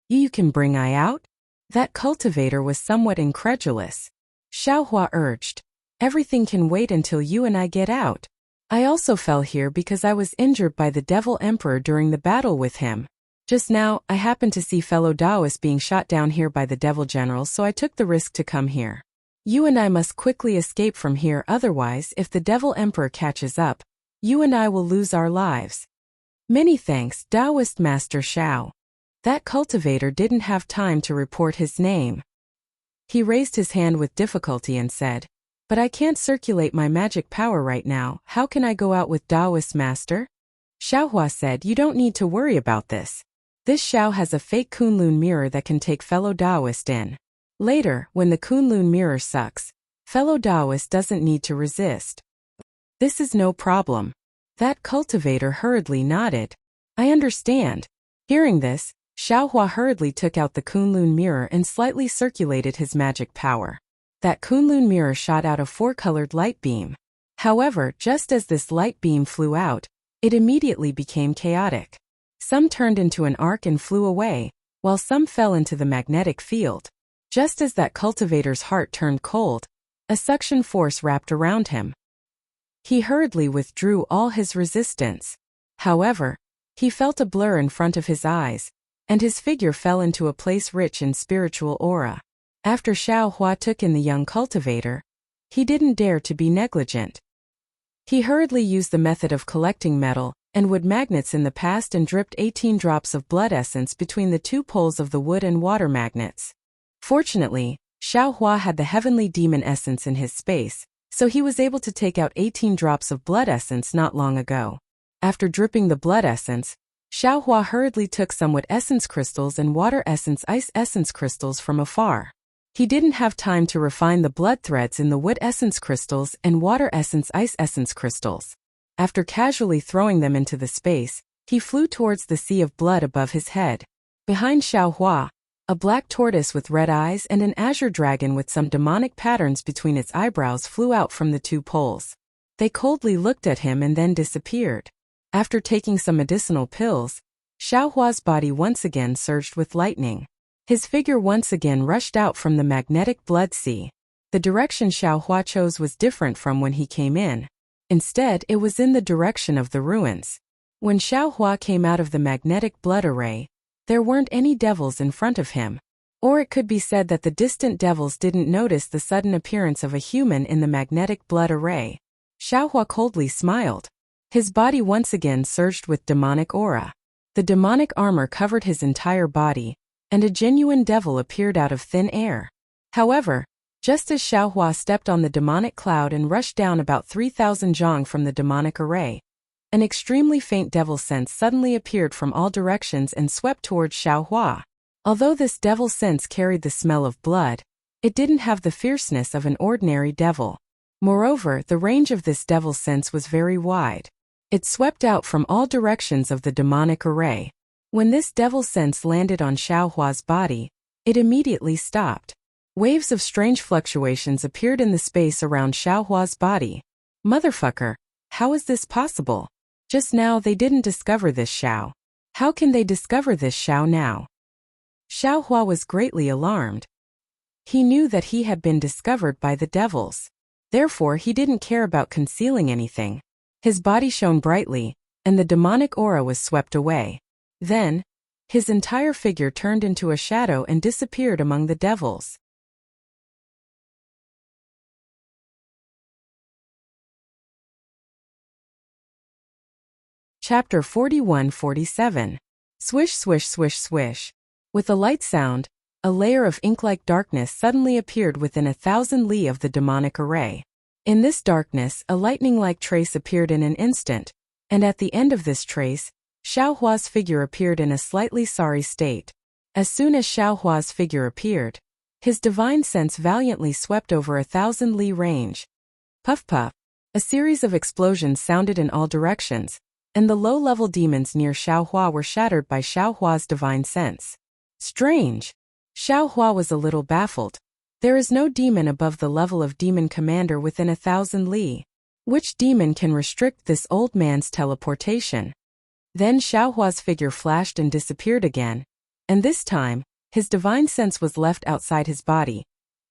You can bring I out? That cultivator was somewhat incredulous. Xiaohua urged, everything can wait until you and I get out. I also fell here because I was injured by the Devil Emperor during the battle with him. Just now, I happened to see fellow Taoists being shot down here by the Devil General, so I took the risk to come here. You and I must quickly escape from here, otherwise if the Devil Emperor catches up, you and I will lose our lives. Many thanks, Taoist Master Xiao. That cultivator didn't have time to report his name. He raised his hand with difficulty and said, But I can't circulate my magic power right now, how can I go out with Taoist Master? Xiaohua said, You don't need to worry about this. This Xiao has a fake Kunlun mirror that can take fellow Taoist in. Later, when the Kunlun mirror sucks, fellow Taoist doesn't need to resist. This is no problem. That cultivator hurriedly nodded. I understand. Hearing this, Xiaohua hurriedly took out the Kunlun mirror and slightly circulated his magic power. That Kunlun mirror shot out a four-colored light beam. However, just as this light beam flew out, it immediately became chaotic. Some turned into an arc and flew away, while some fell into the magnetic field. Just as that cultivator's heart turned cold, a suction force wrapped around him. He hurriedly withdrew all his resistance. However, he felt a blur in front of his eyes, and his figure fell into a place rich in spiritual aura. After Xiaohua took in the young cultivator, he didn't dare to be negligent. He hurriedly used the method of collecting metal and wood magnets in the past and dripped 18 drops of blood essence between the two poles of the wood and water magnets. Fortunately, Xiaohua had the heavenly demon essence in his space, so he was able to take out 18 drops of blood essence not long ago. After dripping the blood essence, Xiaohua hurriedly took some wood essence crystals and water essence ice essence crystals from afar. He didn't have time to refine the blood threads in the wood essence crystals and water essence ice essence crystals. After casually throwing them into the space, he flew towards the sea of blood above his head. Behind Xiaohua, a black tortoise with red eyes and an azure dragon with some demonic patterns between its eyebrows flew out from the two poles. They coldly looked at him and then disappeared. After taking some medicinal pills, Xiaohua's body once again surged with lightning. His figure once again rushed out from the magnetic blood sea. The direction Xiaohua chose was different from when he came in. Instead, it was in the direction of the ruins. When Xiaohua came out of the magnetic blood array, there weren't any devils in front of him. Or it could be said that the distant devils didn't notice the sudden appearance of a human in the magnetic blood array. Xiaohua coldly smiled. His body once again surged with demonic aura. The demonic armor covered his entire body, and a genuine devil appeared out of thin air. However, just as Xiaohua stepped on the demonic cloud and rushed down about 3,000 zhang from the demonic array, an extremely faint devil sense suddenly appeared from all directions and swept towards Xiaohua. Although this devil sense carried the smell of blood, it didn't have the fierceness of an ordinary devil. Moreover, the range of this devil sense was very wide. It swept out from all directions of the demonic array. When this devil sense landed on Xiaohua's body, it immediately stopped. Waves of strange fluctuations appeared in the space around Xiaohua's body. Motherfucker, how is this possible? Just now they didn't discover this Xiao. How can they discover this Xiao now? Xiaohua was greatly alarmed. He knew that he had been discovered by the devils. Therefore he didn't care about concealing anything. His body shone brightly, and the demonic aura was swept away. Then, his entire figure turned into a shadow and disappeared among the devils. Chapter 41-47. Swish, swish, swish, swish. With a light sound, a layer of ink-like darkness suddenly appeared within 1,000 li of the demonic array. In this darkness, a lightning-like trace appeared in an instant, and at the end of this trace, Xiaohua's figure appeared in a slightly sorry state. As soon as Xiaohua's figure appeared, his divine sense valiantly swept over 1,000 li range. Puff puff. A series of explosions sounded in all directions, and the low-level demons near Xiaohua were shattered by Xiaohua's divine sense. Strange. Xiaohua was a little baffled. There is no demon above the level of demon commander within 1,000 li. Which demon can restrict this old man's teleportation? Then Xiaohua's figure flashed and disappeared again, and this time, his divine sense was left outside his body,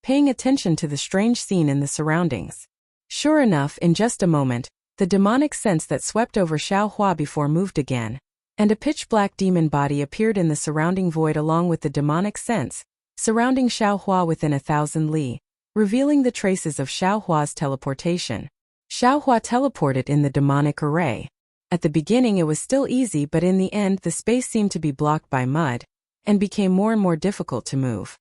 paying attention to the strange scene in the surroundings. Sure enough, in just a moment, the demonic sense that swept over Xiaohua before moved again, and a pitch-black demon body appeared in the surrounding void along with the demonic sense, surrounding Xiaohua within 1,000 li, revealing the traces of Xiaohua's teleportation. Xiaohua teleported in the demonic array. At the beginning it was still easy, but in the end the space seemed to be blocked by mud, and became more and more difficult to move.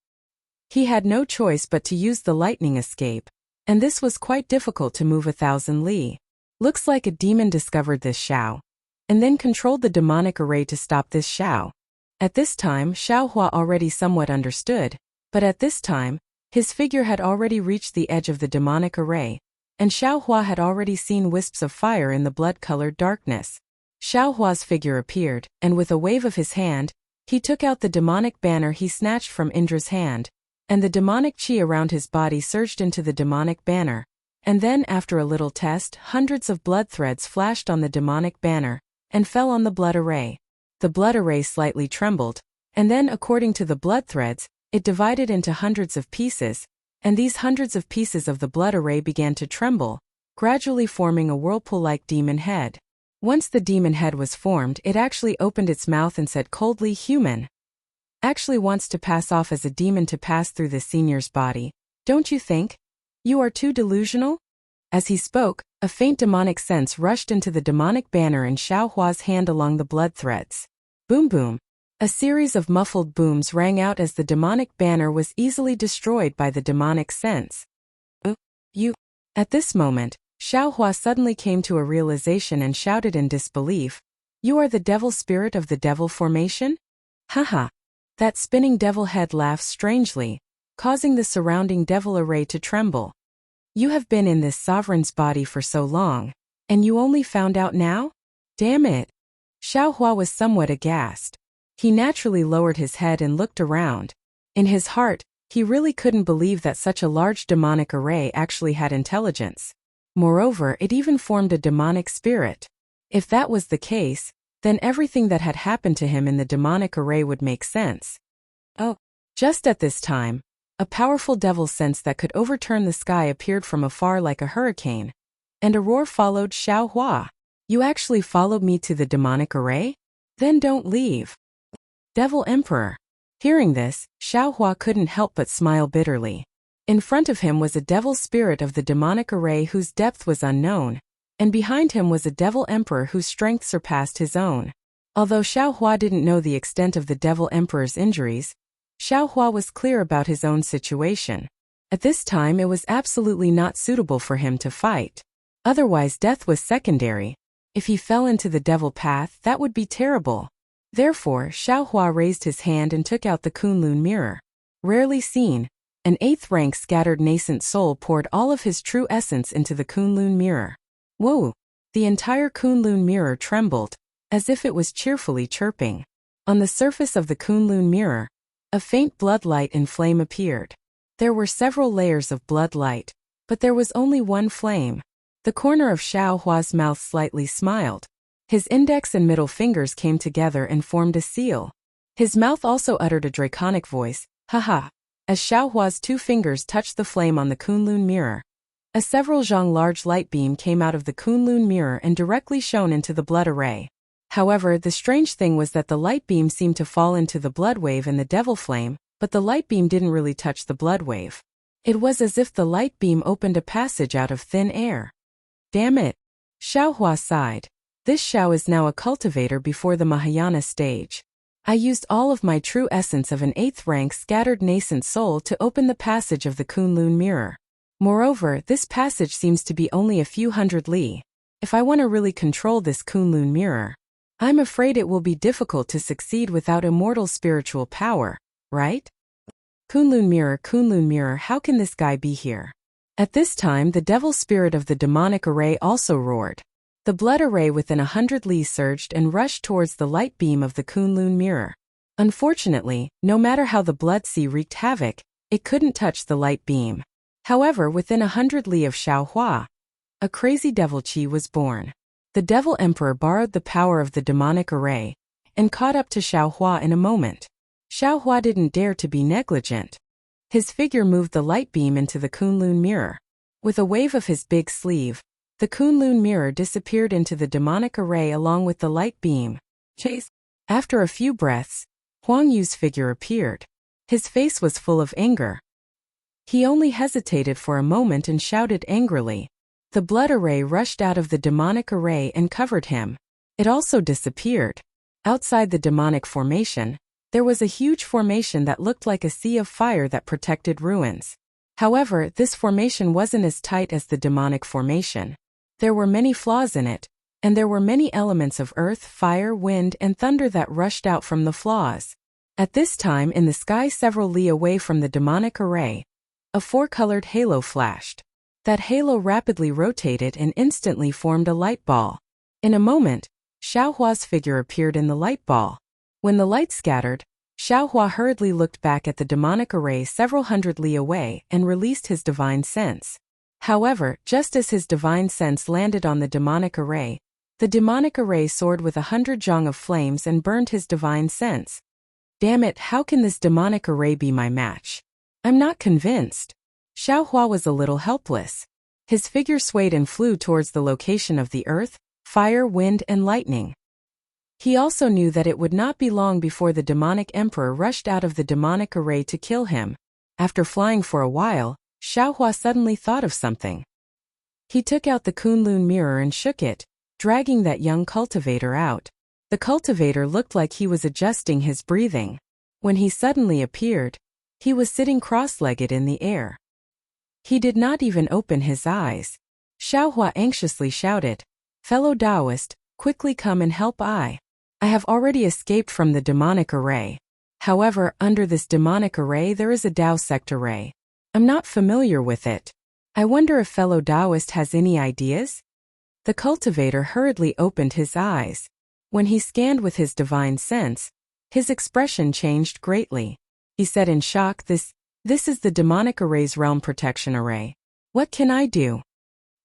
He had no choice but to use the lightning escape, and this was quite difficult to move 1,000 li. Looks like a demon discovered this Xiao, and then controlled the demonic array to stop this Xiao. At this time Xiaohua already somewhat understood, but at this time, his figure had already reached the edge of the demonic array, and Xiaohua had already seen wisps of fire in the blood-colored darkness. Xiaohua's figure appeared, and with a wave of his hand, he took out the demonic banner he snatched from Indra's hand, and the demonic chi around his body surged into the demonic banner. And then, after a little test, hundreds of blood threads flashed on the demonic banner, and fell on the blood array. The blood array slightly trembled, and then, according to the blood threads, it divided into hundreds of pieces, and these hundreds of pieces of the blood array began to tremble, gradually forming a whirlpool-like demon head. Once the demon head was formed, it actually opened its mouth and said coldly, "Human actually wants to pass off as a demon to pass through the senior's body, don't you think? You are too delusional?" As he spoke, a faint demonic sense rushed into the demonic banner in Xiaohua's hand along the blood threads. Boom boom. A series of muffled booms rang out as the demonic banner was easily destroyed by the demonic sense. You. At this moment, Xiaohua suddenly came to a realization and shouted in disbelief, "You are the devil spirit of the devil formation?" Haha. That spinning devil head laughed strangely, causing the surrounding devil array to tremble. "You have been in this sovereign's body for so long, and you only found out now? Damn it." Xiaohua was somewhat aghast. He naturally lowered his head and looked around. In his heart, he really couldn't believe that such a large demonic array actually had intelligence. Moreover, it even formed a demonic spirit. If that was the case, then everything that had happened to him in the demonic array would make sense. Oh. Just at this time, a powerful devil sense that could overturn the sky appeared from afar like a hurricane, and a roar followed Xiaohua. "You actually followed me to the demonic array? Then don't leave." Devil Emperor. Hearing this, Xiaohua couldn't help but smile bitterly. In front of him was a devil spirit of the demonic array whose depth was unknown, and behind him was a devil emperor whose strength surpassed his own. Although Xiaohua didn't know the extent of the devil emperor's injuries, Xiaohua was clear about his own situation. At this time it was absolutely not suitable for him to fight. Otherwise death was secondary. If he fell into the devil path, that would be terrible. Therefore, Xiaohua raised his hand and took out the Kunlun mirror. Rarely seen, an 8th rank scattered nascent soul poured all of his true essence into the Kunlun mirror. Whoa! The entire Kunlun mirror trembled, as if it was cheerfully chirping. On the surface of the Kunlun mirror, a faint blood light and flame appeared. There were several layers of blood light, but there was only one flame. The corner of Xiaohua's mouth slightly smiled. His index and middle fingers came together and formed a seal. His mouth also uttered a draconic voice, "Haha." As Xiaohua's 2 fingers touched the flame on the Kunlun mirror, A several zhang large light beam came out of the Kunlun mirror and directly shone into the blood array. However, the strange thing was that the light beam seemed to fall into the blood wave and the devil flame, but the light beam didn't really touch the blood wave. It was as if the light beam opened a passage out of thin air. Damn it! Xiaohua sighed. This Xiao is now a cultivator before the Mahayana stage. I used all of my true essence of an 8th rank scattered nascent soul to open the passage of the Kunlun mirror. Moreover, this passage seems to be only a few hundred li. If I want to really control this Kunlun mirror, I'm afraid it will be difficult to succeed without immortal spiritual power, right? Kunlun mirror, how can this guy be here? At this time the devil spirit of the demonic array also roared. The blood array within 100 li surged and rushed towards the light beam of the Kunlun mirror. Unfortunately, no matter how the blood sea wreaked havoc, it couldn't touch the light beam. However, within 100 li of Xiaohua, a crazy devil chi was born. The devil emperor borrowed the power of the demonic array and caught up to Xiaohua in a moment. Xiaohua didn't dare to be negligent. His figure moved the light beam into the Kunlun mirror. With a wave of his big sleeve, the Kunlun mirror disappeared into the demonic array along with the light beam. Chase. After a few breaths, Huang Yu's figure appeared. His face was full of anger. He only hesitated for a moment and shouted angrily. The blood array rushed out of the demonic array and covered him. It also disappeared. Outside the demonic formation, there was a huge formation that looked like a sea of fire that protected ruins. However, this formation wasn't as tight as the demonic formation. There were many flaws in it, and there were many elements of earth, fire, wind, and thunder that rushed out from the flaws. At this time in the sky several li away from the demonic array, a 4-colored halo flashed. That halo rapidly rotated and instantly formed a light ball. In a moment, Xiaohua's figure appeared in the light ball. When the light scattered, Xiaohua hurriedly looked back at the demonic array several hundred li away and released his divine sense. However, just as his divine sense landed on the demonic array soared with 100 zhang of flames and burned his divine sense. Damn it, how can this demonic array be my match? I'm not convinced. Xiaohua was a little helpless. His figure swayed and flew towards the location of the earth, fire, wind, and lightning. He also knew that it would not be long before the demonic emperor rushed out of the demonic array to kill him. After flying for a while, Xiaohua suddenly thought of something. He took out the Kunlun mirror and shook it, dragging that young cultivator out. The cultivator looked like he was adjusting his breathing. When he suddenly appeared, he was sitting cross-legged in the air. He did not even open his eyes. Xiaohua anxiously shouted, "Fellow Taoist, quickly come and help I have already escaped from the demonic array. However, under this demonic array there is a Tao sect array. I'm not familiar with it. I wonder if fellow Taoist has any ideas?" The cultivator hurriedly opened his eyes. When he scanned with his divine sense, his expression changed greatly. He said in shock, This is the demonic array's realm protection array. What can I do?"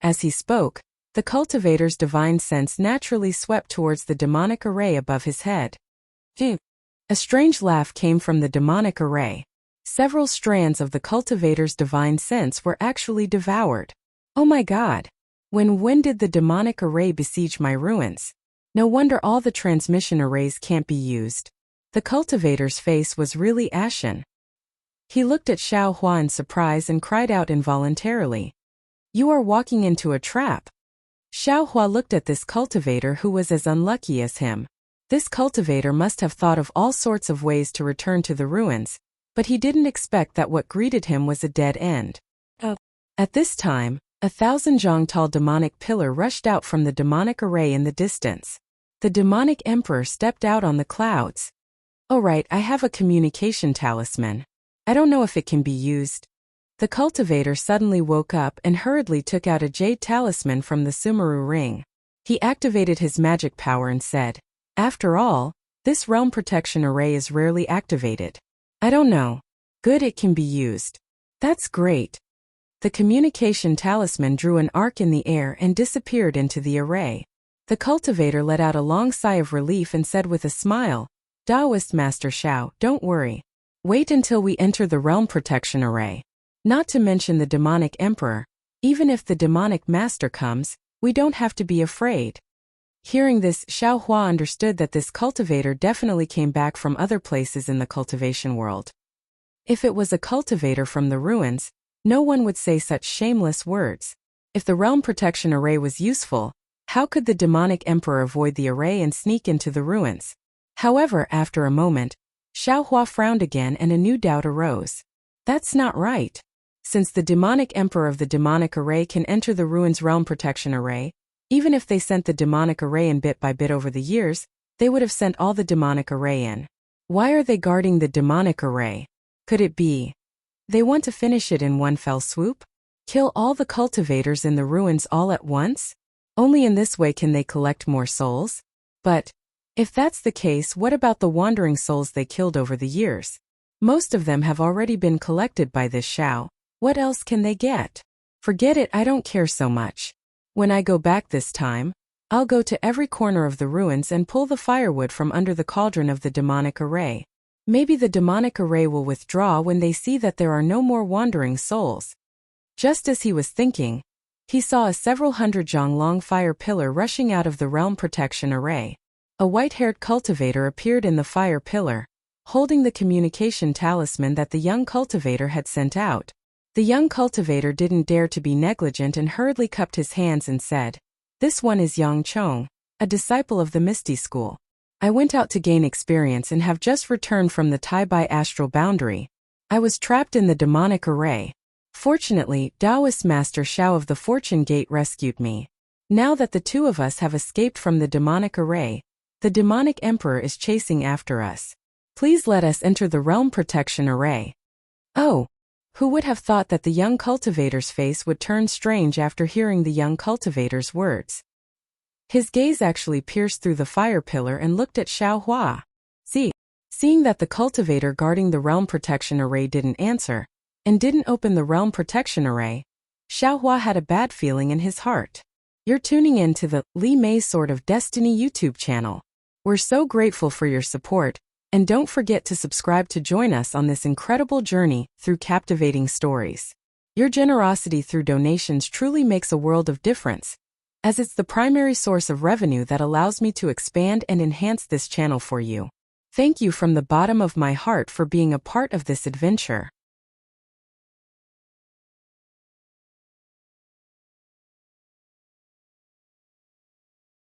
As he spoke, the cultivator's divine sense naturally swept towards the demonic array above his head. A strange laugh came from the demonic array. Several strands of the cultivator's divine sense were actually devoured. Oh my God! When did the demonic array besiege my ruins? No wonder all the transmission arrays can't be used. The cultivator's face was really ashen. He looked at Xiaohua in surprise and cried out involuntarily, "You are walking into a trap." Xiaohua looked at this cultivator who was as unlucky as him. This cultivator must have thought of all sorts of ways to return to the ruins, but he didn't expect that what greeted him was a dead end. At this time, 1,000 zhang tall demonic pillar rushed out from the demonic array in the distance. The demonic emperor stepped out on the clouds. "Alright, I have a communication talisman. I don't know if it can be used." The cultivator suddenly woke up and hurriedly took out a jade talisman from the Sumeru ring. He activated his magic power and said, "After all, this realm protection array is rarely activated. I don't know. Good, it can be used. That's great." The communication talisman drew an arc in the air and disappeared into the array. The cultivator let out a long sigh of relief and said with a smile, "Taoist Master Xiao, don't worry. Wait until we enter the realm protection array. Not to mention the demonic emperor, Even if the demonic master comes, we don't have to be afraid. Hearing this, Xiao Hua understood that this cultivator definitely came back from other places in the cultivation world. If it was a cultivator from the ruins, no one would say such shameless words. If the realm protection array was useful, how could the demonic emperor avoid the array and sneak into the ruins? However, after a moment, Xiao Hua frowned again and a new doubt arose. That's not right. Since the demonic emperor of the demonic array can enter the ruins realm protection array, even if they sent the demonic array in bit by bit over the years, they would have sent all the demonic array in. Why are they guarding the demonic array? Could it be they want to finish it in one fell swoop? Kill all the cultivators in the ruins all at once? Only in this way can they collect more souls? But if that's the case, what about the wandering souls they killed over the years? Most of them have already been collected by this Xiao. What else can they get? Forget it, I don't care so much. When I go back this time, I'll go to every corner of the ruins and pull the firewood from under the cauldron of the demonic array. Maybe the demonic array will withdraw when they see that there are no more wandering souls. Just as he was thinking, he saw a several hundred zhang long fire pillar rushing out of the realm protection array. A white-haired cultivator appeared in the fire pillar, holding the communication talisman that the young cultivator had sent out. The young cultivator didn't dare to be negligent and hurriedly cupped his hands and said, "This one is Yang Chong, a disciple of the Misty School. I went out to gain experience and have just returned from the Tai Bai astral boundary. I was trapped in the demonic array. Fortunately, Taoist Master Xiao of the Fortune Gate rescued me. Now that the two of us have escaped from the demonic array, the demonic emperor is chasing after us. Please let us enter the realm protection array." Oh, who would have thought that the young cultivator's face would turn strange after hearing the young cultivator's words? His gaze actually pierced through the fire pillar and looked at Xiao Hua. Seeing that the cultivator guarding the realm protection array didn't answer, and didn't open the realm protection array, Xiao Hua had a bad feeling in his heart. You're tuning in to the Li Mei Sword of Destiny YouTube channel. We're so grateful for your support, and don't forget to subscribe to join us on this incredible journey through captivating stories. Your generosity through donations truly makes a world of difference, as it's the primary source of revenue that allows me to expand and enhance this channel for you. Thank you from the bottom of my heart for being a part of this adventure.